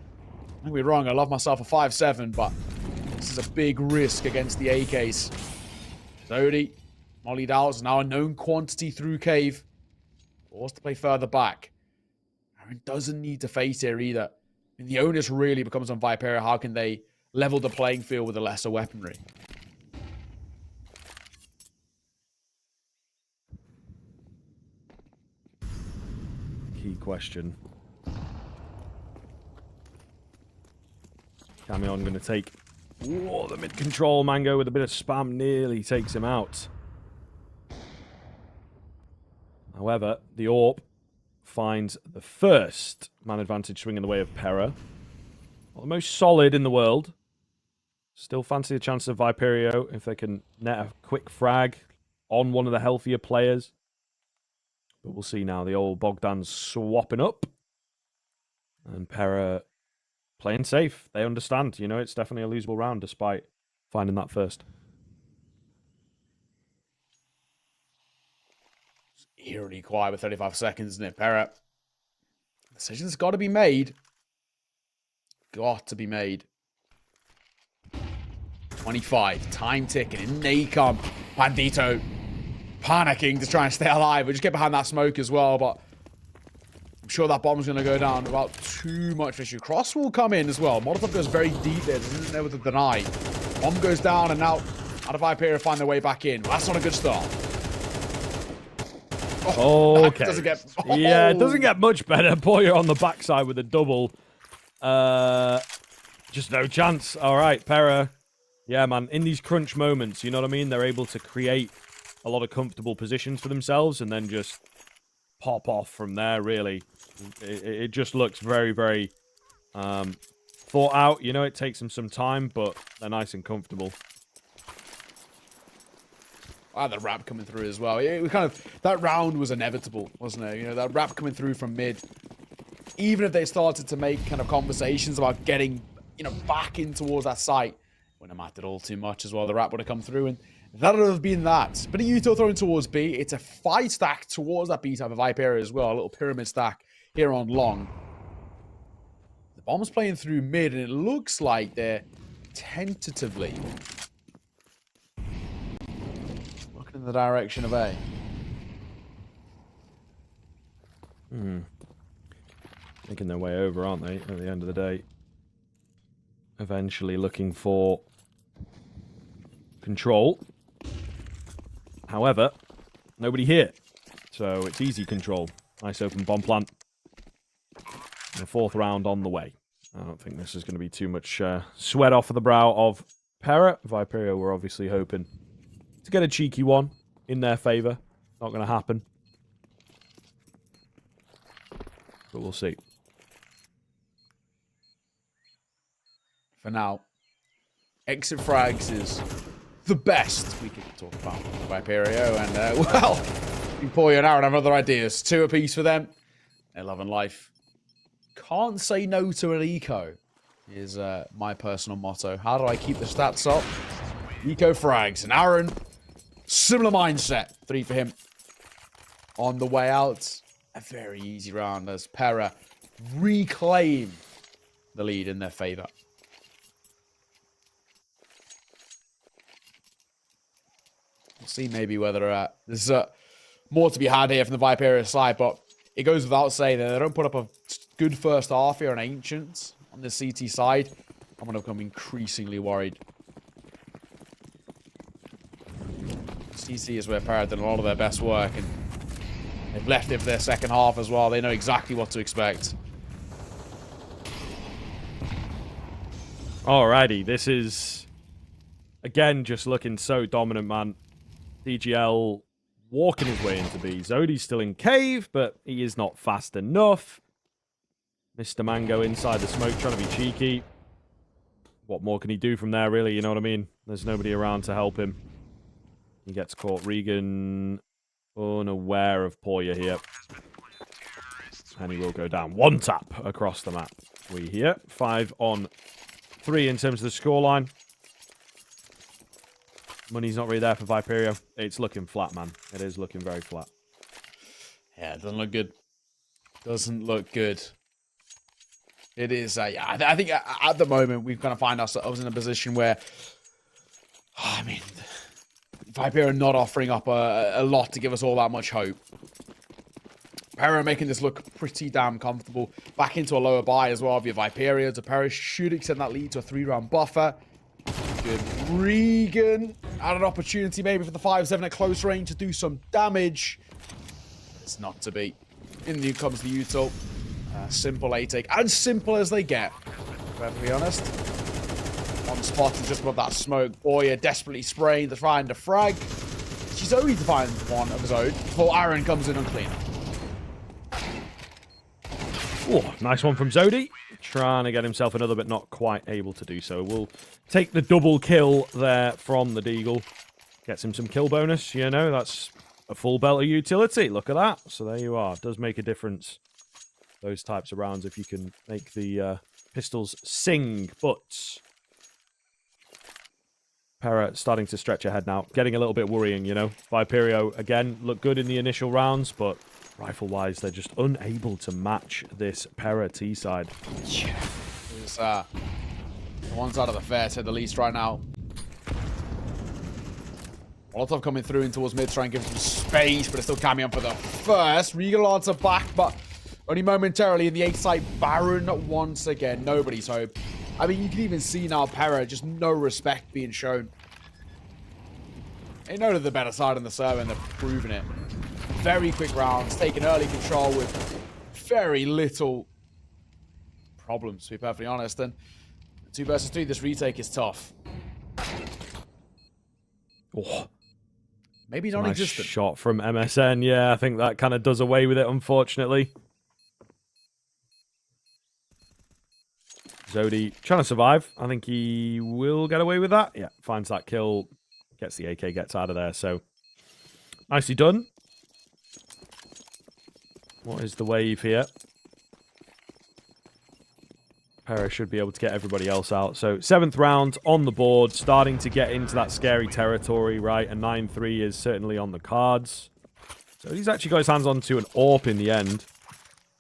D: Don't be wrong, I love myself a 5.7, but this is a big risk against the AKs. Zodi, mollied out, is now a known quantity through cave. Forced to play further back. Aaron doesn't need to face here either. I mean, the onus really becomes on Viperio. How can they level the playing field with a lesser weaponry?
C: Key question. Camion going to take the mid-control. Mango with a bit of spam nearly takes him out. However, the AWP finds the first man advantage swing in the way of Pera. Well, the most solid in the world. Still fancy the chance of Viperio if they can net a quick frag on one of the healthier players. But we'll see now. The old Bogdan's swapping up. And Pera playing safe. They understand. You know, it's definitely a losable round despite finding that first.
D: It's eerily quiet with 35 seconds, isn't it? Pera. Decision's got to be made. Got to be made. 25. Time ticking. In they come. Bandito panicking to try and stay alive. We just get behind that smoke as well, but I'm sure that bomb's going to go down without too much issue. Cross will come in as well. Molotov goes very deep there. Doesn't know what to deny. Bomb goes down, and now out of Viperio find their way back in. Well, that's not a good start.
C: Oh, okay. Yeah, it doesn't get much better. Boyer on the backside with a double. Just no chance. All right, Pera. Yeah, man. In these crunch moments, you know what I mean? They're able to create a lot of comfortable positions for themselves and then just pop off from there, really. It just looks very, very thought out. You know, it takes them some time, but they're nice and comfortable.
D: The rap coming through as well. It was kind of, that round was inevitable, wasn't it? You know, that rap coming through from mid. Even if they started to make kind of conversations about getting, you know, back in towards that site, wouldn't have mattered all too much as well. The rap would have come through, and that would have been that. But a Uto thrown towards B. It's a 5 stack towards that B type of Viperio as well. A little pyramid stack here on long. The bomb's playing through mid, and it looks like they're tentatively looking in the direction of A.
C: Making their way over, aren't they, at the end of the day? Eventually looking for control. However, nobody here. So it's easy control. Nice open bomb plant. And the 4th round on the way. I don't think this is going to be too much sweat off of the brow of Pera. Viperio were obviously hoping to get a cheeky one in their favor. Not going to happen. But we'll see.
D: For now, exit frags is the best we could talk about Viperio, and well, before you an hour and have other ideas. 2 apiece for them. Their love and life. Can't say no to an eco is my personal motto. How do I keep the stats up? Eco frags. And Aaron, similar mindset. 3 for him. On the way out, a very easy round as Pera reclaim the lead in their favor. We'll see maybe whether there's more to be had here from the Viperio side, but it goes without saying that they don't put up a good first half here on Ancients on the CT side. I'm going to become increasingly worried. CT is where Pera did a lot of their best work, and they've left it for their second half as well. They know exactly what to expect.
C: Alrighty, this is, again, just looking so dominant, man. DGL walking his way into B. Zodi's still in cave, but he is not fast enough. Mr. Mango inside the smoke, trying to be cheeky. What more can he do from there, really? You know what I mean? There's nobody around to help him. He gets caught. Regan unaware of Poya here. And he will go down. One tap across the map. We here. 5-on-3 in terms of the scoreline. Money's not really there for Viperio. It's looking flat, man. It is looking very flat.
D: Yeah, it doesn't look good. Doesn't look good. It is. Yeah, I think at the moment we've kind of find ourselves in a position where, I mean, Viperio are not offering up a lot to give us all that much hope. Pera making this look pretty damn comfortable. Back into a lower buy as well via Viperio. Pera should extend that lead to a 3-round buffer. Good. Regan had an opportunity maybe for the 5-7 at close range to do some damage. It's not to be. In the comes the util. Simple A-take. As simple as they get, to be honest. On spot and just above that smoke. Boya desperately spraying to find a frag. She's only to find one of his own before Aaron comes in on cleanup.
C: Oh, nice one from Zodi. Trying to get himself another, but not quite able to do so. We'll take the double kill there from the Deagle. Gets him some kill bonus, you know. That's a full belt of utility. Look at that. So there you are. Does make a difference, those types of rounds, if you can make the pistols sing. But Pera starting to stretch ahead now. Getting a little bit worrying, you know. Viperio, again, looked good in the initial rounds, but rifle-wise, they're just unable to match this Pera T-side.
D: Yeah. It's the one side of the fair, to say the least, right now. Molotov coming through in towards mid, trying to give him some space, but it's still Cami on for the first. Regal are back, but only momentarily in the 8th site. Baron once again. Nobody's hope. I mean, you can even see now Pera, just no respect being shown. They know they're the better side on the server, and they're proving it. Very quick rounds, taking early control with very little problems, to be perfectly honest. And 2 versus 3, this retake is tough.
C: Oh,
D: maybe
C: nice
D: non-existent.
C: shot from MSN. Yeah, I think that kind of does away with it, unfortunately. Zodi trying to survive. I think he will get away with that. Yeah, finds that kill. Gets the AK, gets out of there. So, nicely done. What is the wave here? Pera should be able to get everybody else out. So, 7th round on the board. Starting to get into that scary territory, right? A 9-3 is certainly on the cards. So, he's actually got his hands onto an AWP in the end.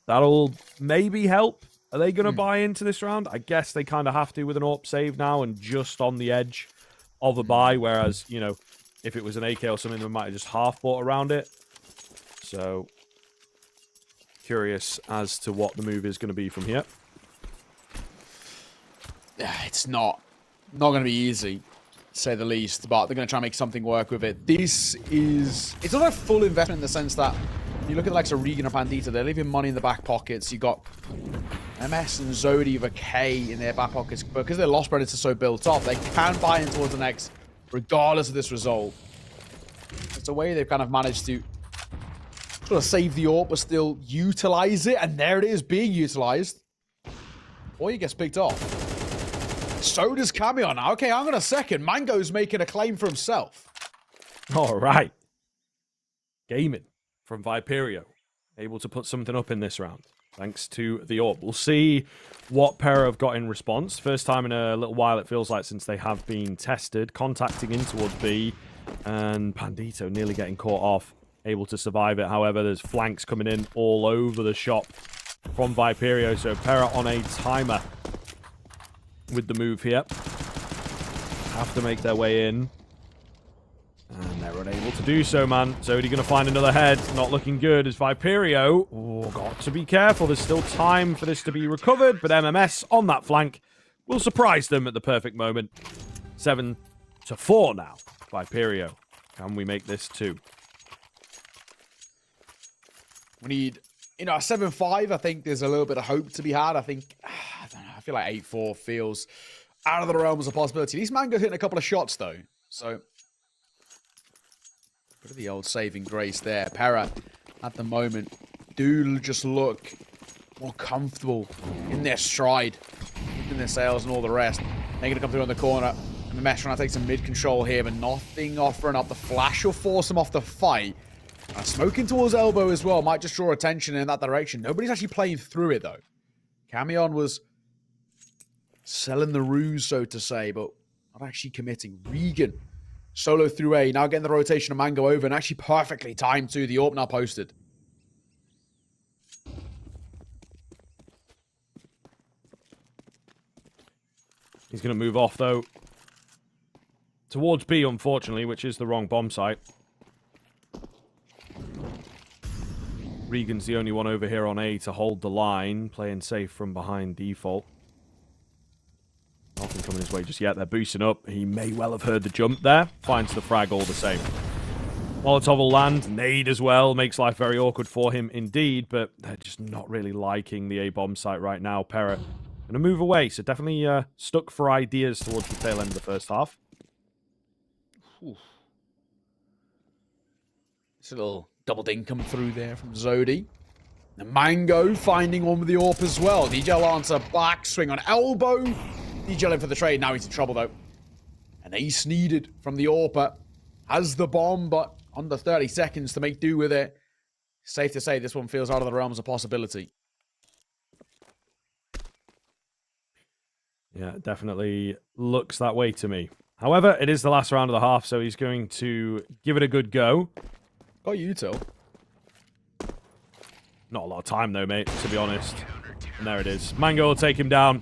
C: That'll maybe help. Are they going to buy into this round? I guess they kind of have to with an AWP save now and just on the edge of a buy. Whereas, you know, if it was an AK or something, they might have just half bought around it. So, curious as to what the move is going to be from here.
D: Yeah, it's not going to be easy, to say the least, but they're going to try and make something work with it. This is... It's not a full investment in the sense that you look at the likes of Regan or Pandita, they're leaving money in the back pockets. You got MS and Zodi with a K in their back pockets, but because their loss predators are so built up, they can buy in towards the next, regardless of this result. It's a way they've kind of managed to sort of save the AWP, but still utilize it, and there it is, being utilized. Or he gets picked off. So does Camion now. Okay, hang on a second. Mango's making a claim for himself.
C: All right. Gaming from Viperio. Able to put something up in this round, thanks to the AWP. We'll see what Pera have got in response. First time in a little while, it feels like, since they have been tested. Contacting in towards B, and Pandito nearly getting caught off. Able to survive it. However, there's flanks coming in all over the shop from Viperio. So Pera on a timer with the move here. Have to make their way in. And they're unable to do so, man. Zodi going to find another head. Not looking good as Viperio. Oh, got to be careful. There's still time for this to be recovered. But MMS on that flank will surprise them at the perfect moment. 7-4 now. Viperio. Can we make this 2?
D: We need, you know, a 7-5. I think there's a little bit of hope to be had. I think, I don't know, I feel like 8-4 feels out of the realms of possibility. These Mango's hitting a couple of shots, though. So, bit of the old saving grace there. Pera, at the moment, do just look more comfortable in their stride, in their sails and all the rest. They're going to come through on the corner. And the Mesh trying to take some mid-control here, but nothing offering up. The flash will force him off the fight. Smoking towards elbow as well might just draw attention in that direction. Nobody's actually playing through it, though. Camion was selling the ruse, so to say, but not actually committing. Regan, solo through A, now getting the rotation of Mango over, and actually perfectly timed too. The AWP now posted.
C: He's going to move off, though. Towards B, unfortunately, which is the wrong bomb site. Regan's the only one over here on A to hold the line, playing safe from behind default. Nothing coming his way just yet. They're boosting up. He may well have heard the jump there. Finds the frag all the same. Molotov will land. Nade as well. Makes life very awkward for him indeed, but they're just not really liking the A bomb site right now. Pera going to move away, so definitely stuck for ideas towards the tail end of the first half.
D: It's a little double ding come through there from Zodi. The Mango finding one with the AWP as well. DJ lancer backswing on elbow. DJ in for the trade. Now he's in trouble though. An ace needed from the AWP. Has the bomb, but under 30 seconds to make do with it. Safe to say this one feels out of the realms of possibility.
C: Yeah, definitely looks that way to me. However, it is the last round of the half, so he's going to give it a good go.
D: Got you, Till.
C: Not a lot of time, though, mate, to be honest. And there it is. Mango will take him down.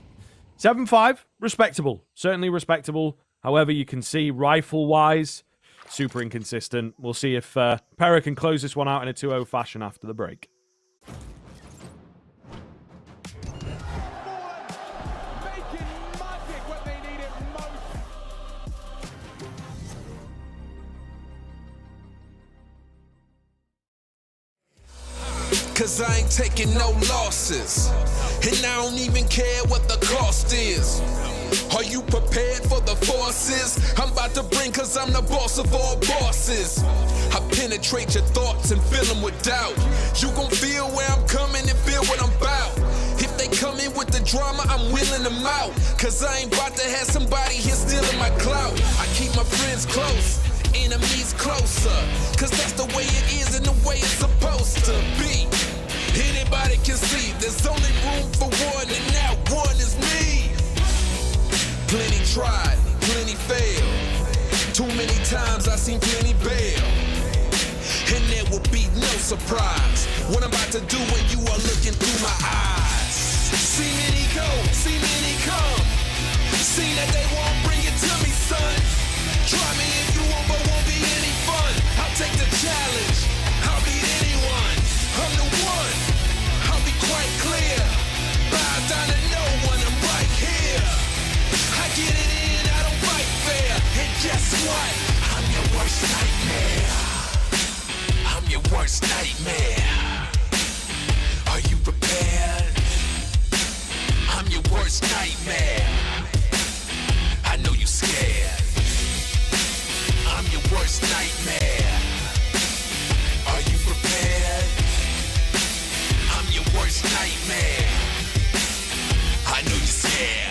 C: 7-5. Respectable. Certainly respectable. However, you can see, rifle-wise, super inconsistent. We'll see if Pera can close this one out in a 2-0 fashion after the break.
B: Making magic when they need it most.
E: Cause I ain't taking no losses. And I don't even care what the cost is. Are you prepared for the forces I'm about to bring? Cause I'm the boss of all bosses. I penetrate your thoughts and fill them with doubt. You gon' feel where I'm coming and feel what I'm about. If they come in with the drama, I'm wheeling them out. Cause I ain't about to have somebody here stealing my clout. I keep my friends close, enemies closer. Cause that's the way it is and the way it's supposed to be. Anybody can see there's only room for one, and that one is me. Plenty tried, plenty failed. Too many times I seen plenty bail. And there will be no surprise what I'm about to do when you are looking through my eyes. See many go, see many come. See that they won't bring it to me, son. Try me if you want, but won't be any fun. I'll take the challenge, I'll beat anyone. I'm the one, I'll be quite clear. Bow down to no one, I'm right here. I get it in, I don't fight fair. And guess what? I'm your worst nightmare. I'm your worst nightmare. Are you prepared? I'm your worst nightmare. I know you scared. I'm your worst nightmare. Are you prepared? I'm your worst nightmare. I know you're scared.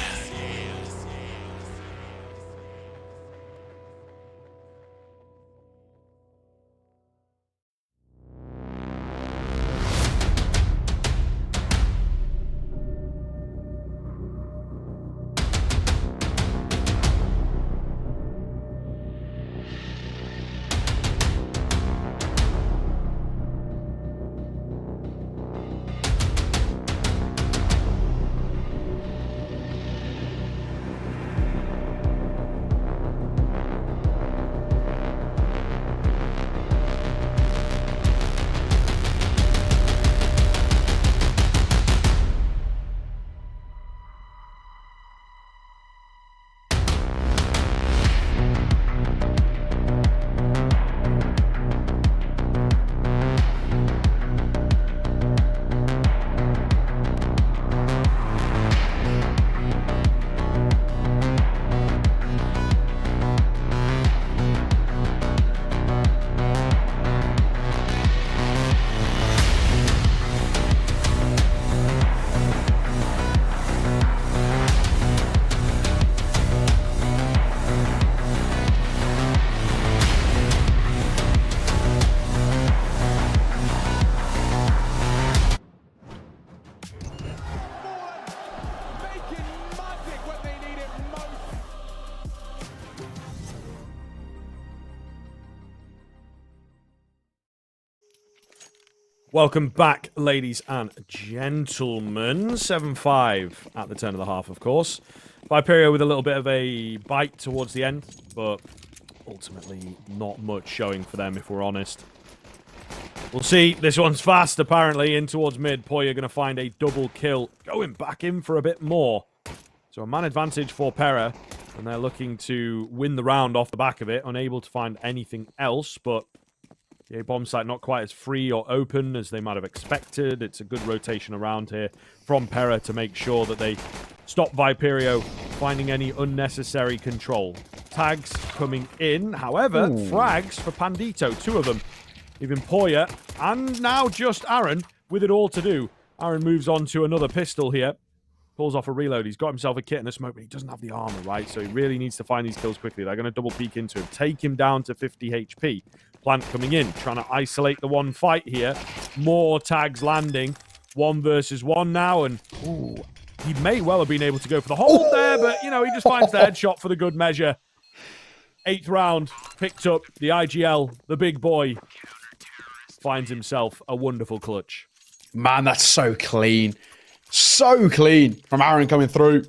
C: Welcome back, ladies and gentlemen. 7-5 at the turn of the half, of course. Viperio with a little bit of a bite towards the end, but ultimately not much showing for them, if we're honest. We'll see. This one's fast, apparently, in towards mid. Poya going to find a double kill. Going back in for a bit more. So a man advantage for Pera, and they're looking to win the round off the back of it. Unable to find anything else, but the A-bomb site not quite as free or open as they might have expected. It's a good rotation around here from Pera to make sure that they stop Viperio finding any unnecessary control. Tags coming in. However, frags for Pandito. 2 of them. Even Poya, and now just Aaron with it all to do. Aaron moves on to another pistol here. Pulls off a reload. He's got himself a kit and a smoke, but he doesn't have the armor, right? So he really needs to find these kills quickly. They're going to double peek into him. Take him down to 50 HP. Plant coming in, trying to isolate the one fight here. More tags landing. 1 versus 1 now, and ooh, he may well have been able to go for the hold there, but, you know, he just finds the headshot for the good measure. 8th round, picked up the IGL, the big boy. Finds himself a wonderful clutch.
D: Man, that's so clean. So clean from Aaron coming through.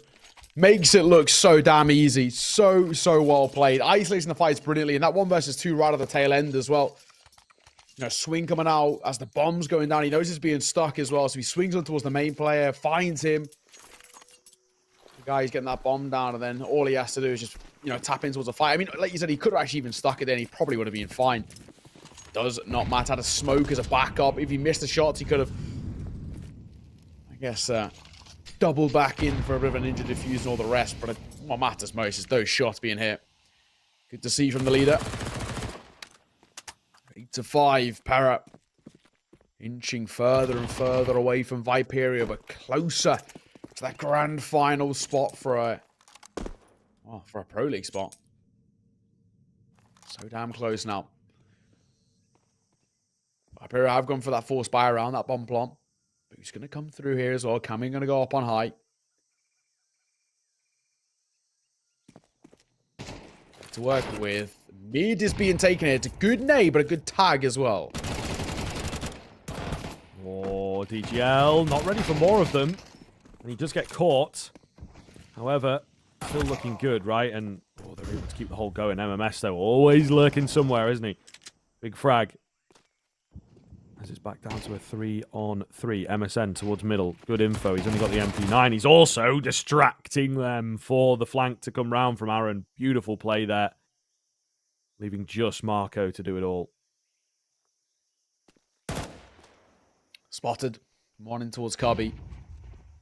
D: Makes it look so damn easy. So well played. Isolating the fights brilliantly. And that 1 versus 2 right at the tail end as well. You know, swing coming out as the bomb's going down. He knows he's being stuck as well. So he swings on towards the main player, finds him. The guy's getting that bomb down, and then all he has to do is just, you know, tap in towards the fight. I mean, like you said, he could have actually even stuck it there, and he probably would have been fine. Does not matter. Had a smoke as a backup. If he missed the shots, he could have, I guess, doubled back in for a bit of a ninja diffuse and all the rest. But what matters most is those shots being hit. Good to see from the leader. 8-5, Pera. Inching further and further away from Viperio, but closer to that grand final spot for a Pro League spot. So damn close now. Viperio have gone for that force buy around, that bomb plant. Who's going to come through here as well? Cammy going to go up on high. To work with. Mid is being taken here. It's a good nade, but a good tag as well.
C: Oh, DGL, not ready for more of them. And he does get caught. However, still looking good, right? And oh, they're able to keep the whole going. MMS, though, always lurking somewhere, isn't he? Big frag. As it's back down to a 3-on-3. MSN towards middle. Good info. He's only got the MP9. He's also distracting them for the flank to come round from Aaron. Beautiful play there. Leaving just Marco to do it all.
D: Spotted. Morning towards Cubby.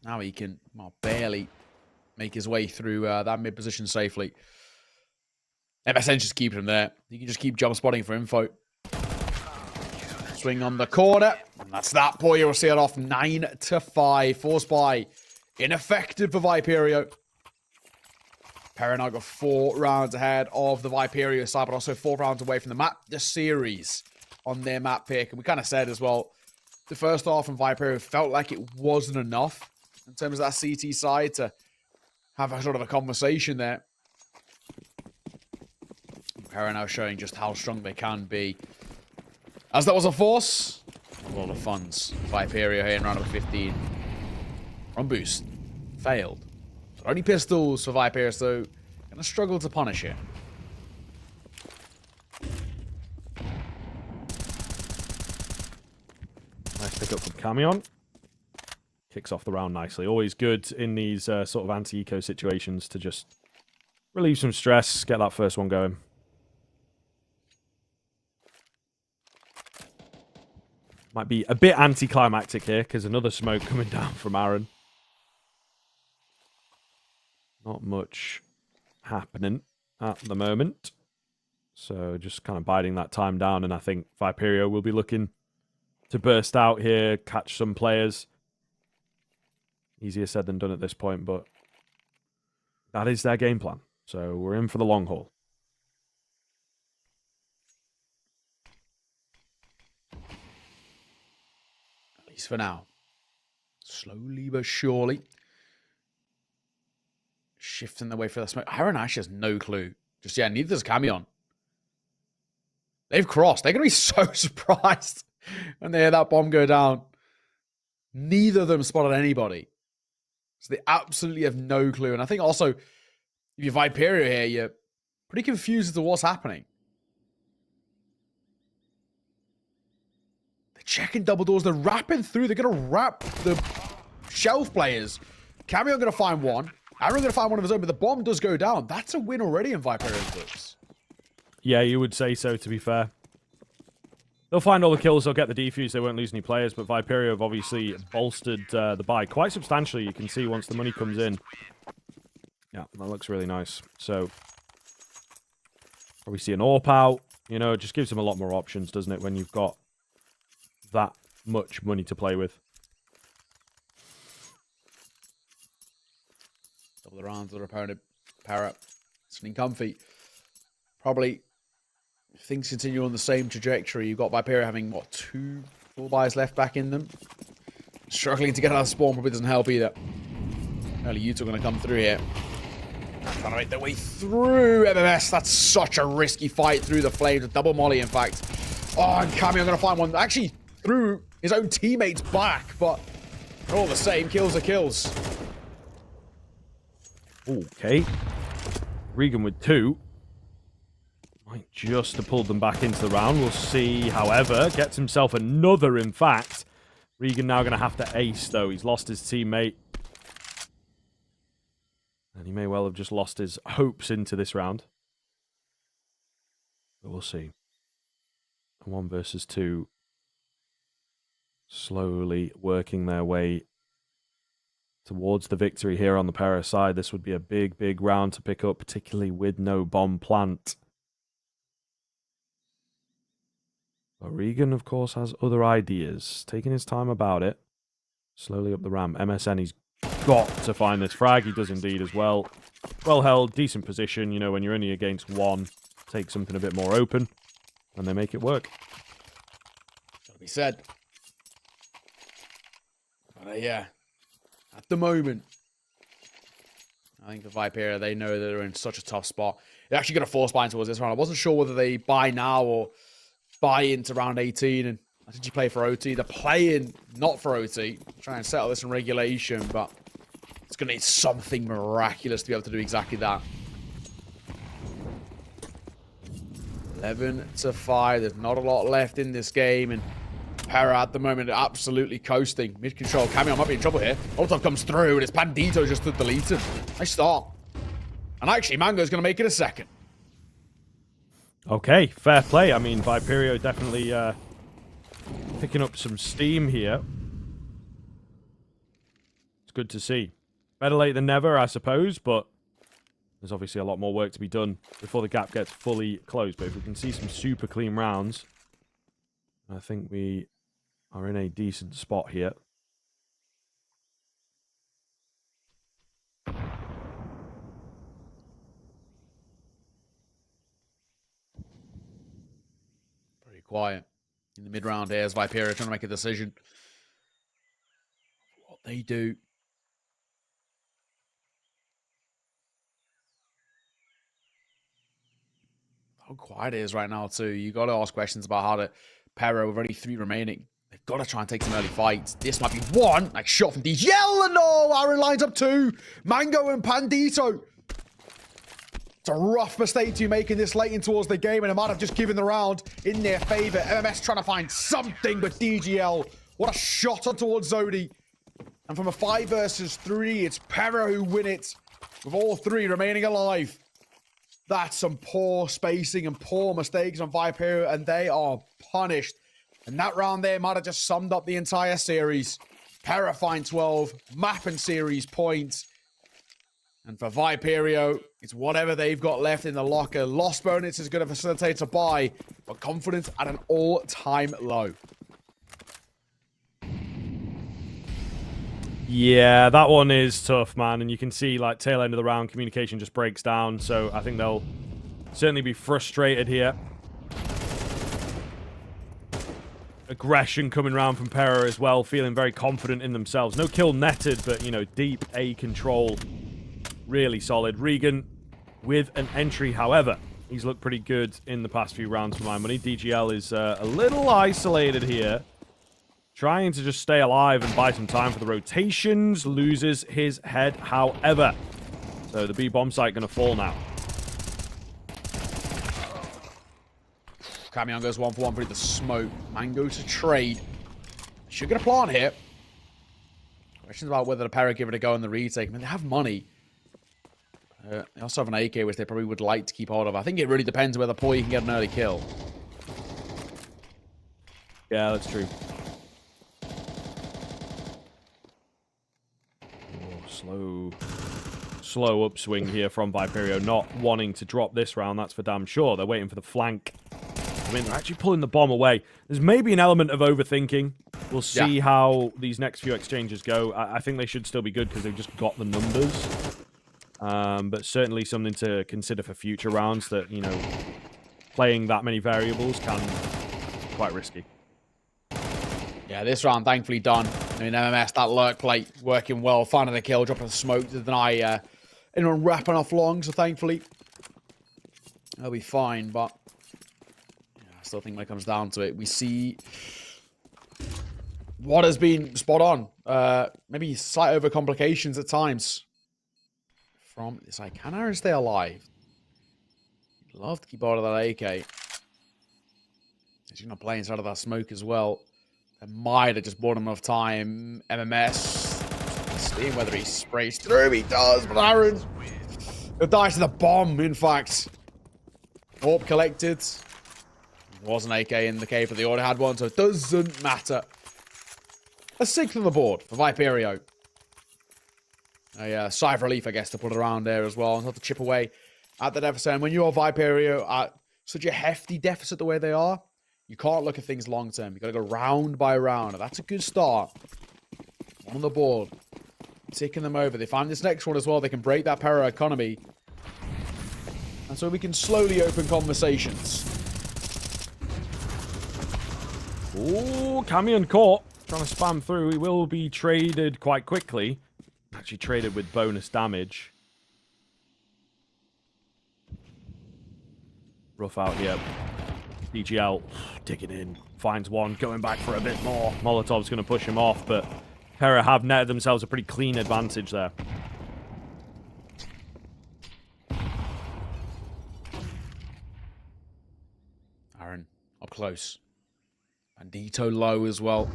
D: Now he can barely make his way through that mid position safely. MSN just keeping him there. You can just keep jump spotting for info. Swing on the corner. And that's that. Poya will see it off 9-5. Force buy. Ineffective for Viperio. Pera now got 4 rounds ahead of the Viperio side, but also 4 rounds away from the series on their map pick. And we kind of said as well, the first half from Viperio felt like it wasn't enough in terms of that CT side to have a sort of a conversation there. Pera now showing just how strong they can be. As that was a force, a lot of funds. Viperio here in round number 15. Run boost. Failed. Only pistols for Viperio, so gonna struggle to punish it.
C: Nice pick up from Camion. Kicks off the round nicely. Always good in these sort of anti-eco situations to just relieve some stress, get that first one going. Might be a bit anticlimactic here because another smoke coming down from Aaron. Not much happening at the moment. So just kind of biding that time down, and I think Viperio will be looking to burst out here, catch some players. Easier said than done at this point, but that is their game plan. So we're in for the long haul.
D: At least for now. Slowly but surely. Shifting the way for the smoke. Aaron Ash has no clue. Just, yeah, neither does Camion. They've crossed. They're going to be so surprised And they hear that bomb go down. Neither of them spotted anybody. So they absolutely have no clue. And I think also, if you're Viperio here, you're pretty confused as to what's happening. They're checking double doors. They're wrapping through. They're going to wrap the shelf players. Cameo going to find one. Aaron going to find one of his own, but the bomb does go down. That's a win already in Viperio's books.
C: Yeah, you would say so, to be fair. They'll find all the kills, they'll get the defuse, they won't lose any players, but Viperio have obviously bolstered the buy quite substantially, you can see once the money comes in. Yeah, that looks really nice. So, probably see an AWP out, you know, it just gives them a lot more options, doesn't it, when you've got that much money to play with.
D: Double the rounds of their opponent. Pera, sitting comfy. Probably things continue on the same trajectory. You've got Viperio having, what, 2 full buys left back in them. Struggling to get out of spawn probably doesn't help either. Early Utah going to come through here. Trying to make their way through MMS. That's such a risky fight through the flames. A double molly, in fact. Oh, and Cameo going to find one. Actually, through his own teammates back, but all the same, kills are kills.
C: Okay. Regan with 2. Might just have pulled them back into the round. We'll see, however. Gets himself another, in fact. Regan now going to have to ace, though. He's lost his teammate. And he may well have just lost his hopes into this round. But we'll see. 1 versus 2. Slowly working their way towards the victory here on the Pera side. This would be a big, big round to pick up, particularly with no bomb plant. But Regan, of course, has other ideas. Taking his time about it. Slowly up the ramp. MSN, he's got to find this frag. He does indeed as well. Well held, decent position. You know, when you're only against 1, take something a bit more open. And they make it work.
D: Gotta be said. But yeah, at the moment, I think the Viperio, they know that they're in such a tough spot. They're actually going to force buy towards this round. I wasn't sure whether they buy now or buy into round 18, and I think you play for OT. They're playing not for OT, try and settle this in regulation, but it's going to need something miraculous to be able to do exactly that. 11-5. There's not a lot left in this game, and Pera at the moment absolutely coasting. Mid-control. Cameo might be in trouble here. Molotov comes through, and it's Bandito just to delete him. Nice start. And actually, Mango's going to make it a second.
C: Okay, fair play. I mean, Viperio definitely picking up some steam here. It's good to see. Better late than never, I suppose, but there's obviously a lot more work to be done before the gap gets fully closed. But if we can see some super clean rounds, I think we are in a decent spot here.
D: Quiet in the mid-round here as Viperio trying to make a decision. What they do. How quiet it is right now, too. You got to ask questions about how to Pera with only 3 remaining. They've got to try and take some early fights. This might be one. Like, shot from DGL, and no! Aaron lines up 2. Mango and Pandito. It's a rough mistake to make in this late in towards the game, and it might have just given the round in their favor. MMS trying to find something, but DGL, what a shot on towards Zodi. And from a 5 versus 3, it's Pera who win it, with all 3 remaining alive. That's some poor spacing and poor mistakes on Viperio, and they are punished. And that round there might have just summed up the entire series. Pera find 12, map and series points. And for Viperio, it's whatever they've got left in the locker. Lost bonus is going to facilitate a buy, but confidence at an all-time low.
C: Yeah, that one is tough, man. And you can see, like, tail end of the round, communication just breaks down. So I think they'll certainly be frustrated here. Aggression coming round from Pera as well, feeling very confident in themselves. No kill netted, but, you know, deep A control. Really solid. Regan with an entry, however. He's looked pretty good in the past few rounds for my money. DGL is a little isolated here. Trying to just stay alive and buy some time for the rotations. Loses his head, however. So the B bomb site going to fall now.
D: Camion goes 1-for-1 through the smoke. Mango to trade. Should get a plant here. Questions about whether the Pera give it a go in the retake. I mean, they have money. They also have an AK, which they probably would like to keep hold of. I think it really depends whether Poi can get an early kill.
C: Yeah, that's true. Slow upswing here from Viperio, not wanting to drop this round, that's for damn sure. They're waiting for the flank. I mean, they're actually pulling the bomb away. There's maybe an element of overthinking. We'll see how these next few exchanges go. I think they should still be good because they've just got the numbers. But certainly something to consider for future rounds that, you know, playing that many variables can be quite risky.
D: Yeah, this round thankfully done. I mean, MMS, that lurk plate working well. Finding the kill, dropping the smoke to deny anyone wrapping off long. So thankfully, they'll be fine. But yeah, I still think when it comes down to it, we see what has been spot on. Maybe slight overcomplications at times. From this, can Aaron stay alive? Love to keep out of that AK. He's going to play inside of that smoke as well. That might have just bought him enough time. MMS. Seeing whether he sprays through. He does, but Aaron. He'll die to the bomb, in fact. Orb collected. There was an AK in the cave, but they already had one, so it doesn't matter. A 6th on the board for Viperio. A sigh of relief, I guess, to put it around there as well. And have to chip away at the deficit. And when you're Viperio at such a hefty deficit the way they are, you can't look at things long term. You've got to go round by round. And that's a good start. On the board. Ticking them over. They find this next one as well. They can break that Pera economy. And so we can slowly open conversations.
C: Ooh, Camion caught. Trying to spam through. He will be traded quite quickly. Actually traded with bonus damage. Rough out here. DGL digging in. Finds one. Going back for a bit more. Molotov's going to push him off, but Pera have netted themselves a pretty clean advantage there.
D: Aaron, up close. Bandito low as well.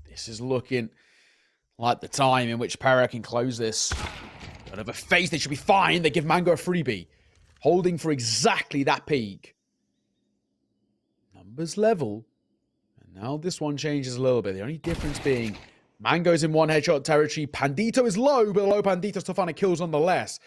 D: This is looking like the time in which Pera can close this. Out of a face, they should be fine. They give Mango a freebie. Holding for exactly that peak. Numbers level. And now this one changes a little bit. The only difference being Mango's in one headshot territory. Pandito is low, but low Pandito still finding kills nonetheless.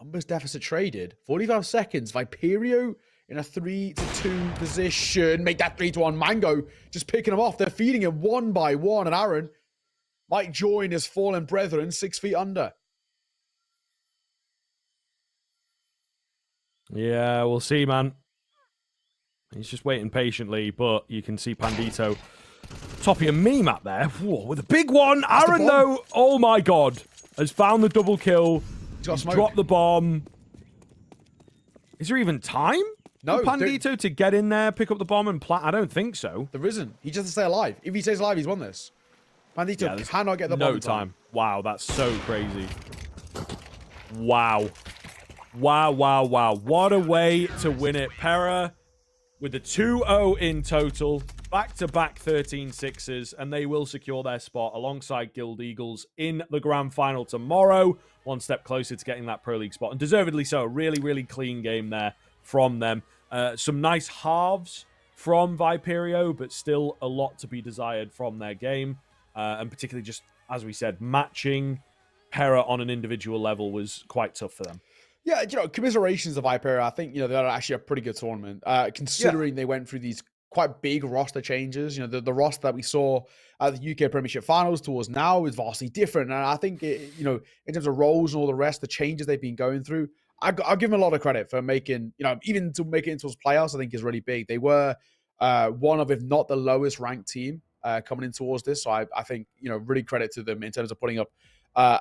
D: Numbers deficit traded. 45 seconds. Viperio in a 3-2 position. Make that 3-1. Mango just picking him off. They're feeding him one by one. And Aaron might join his fallen brethren 6 feet under.
C: Yeah, we'll see, man. He's just waiting patiently, but you can see Pandito topping a mini-map there. Whoa, with a big one.
D: That's
C: Aaron, though, oh my god, has found the double kill. He's dropped the bomb. Is there even time?
D: No,
C: for Pandito to get in there, pick up the bomb and plant? I don't think so.
D: There isn't. He just has to stay alive. If he stays alive, he's won this. Pandito cannot get the bomb.
C: No time. Wow, that's so crazy. Wow. Wow, wow, wow. What a way to win it. Pera with a 2-0 in total. Back-to-back 13 sixes, and they will secure their spot alongside Guild Eagles in the grand final tomorrow. One step closer to getting that Pro League spot, and deservedly so. A really, really clean game there from them. Some nice halves from Viperio, but still a lot to be desired from their game. And particularly just, as we said, matching Pera on an individual level was quite tough for them.
D: Yeah, you know, commiserations of Viperio. I think, you know, they're actually a pretty good tournament, considering they went through these quite big roster changes. You know, the roster that we saw at the UK Premiership Finals towards now is vastly different. And I think, you know, in terms of roles and all the rest, the changes they've been going through, I'll give them a lot of credit for making, you know, even to make it into those playoffs, I think is really big. They were one of, if not the lowest ranked team coming in towards this. So I think, you know, really credit to them in terms of putting up a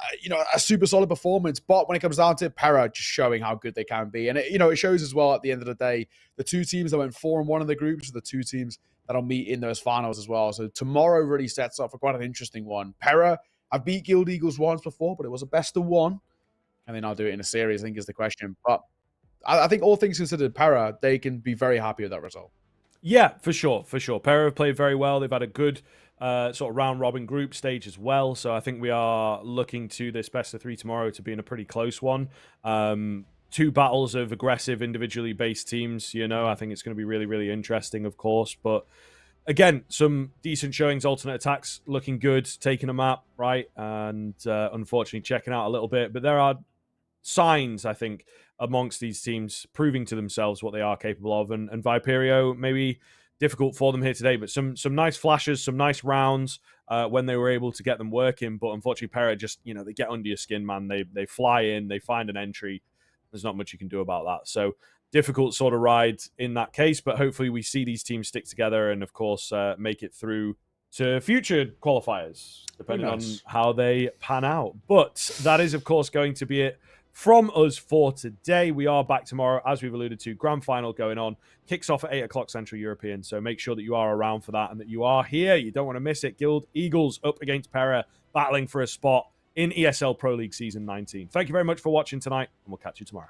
D: super solid performance. But when it comes down to it, Pera just showing how good they can be. And it shows as well at the end of the day, the two teams that went 4-1 in the groups are the two teams that'll meet in those finals as well. So tomorrow really sets up for quite an interesting one. Pera, I've beat Guild Eagles once before, but it was a best of one. And then I'll do it in a series, I think is the question. But I think all things considered, Pera, they can be very happy with that result.
C: Yeah, for sure, for sure. Pera have played very well. They've had a good sort of round-robin group stage as well. So I think we are looking to this best of 3 tomorrow to be in a pretty close one. 2 battles of aggressive, individually based teams. I think it's going to be really, really interesting, of course. But again, some decent showings, alternate attacks looking good, taking a map, right? And unfortunately checking out a little bit. But there are signs, I think, amongst these teams proving to themselves what they are capable of. And Viperio, maybe difficult for them here today, but some nice flashes, some nice rounds when they were able to get them working. But unfortunately, Pera just, they get under your skin, man. They fly in, they find an entry. There's not much you can do about that. So difficult sort of ride in that case, but hopefully we see these teams stick together and, of course, make it through to future qualifiers, depending on how they pan out. But that is, of course, going to be it from us for today. We are back tomorrow, as we've alluded to. Grand final going on. Kicks off at 8 o'clock Central European, so make sure that you are around for that and that you are here. You don't want to miss it. Guild Eagles up against Pera, battling for a spot in ESL Pro League Season 19. Thank you very much for watching tonight, and we'll catch you tomorrow.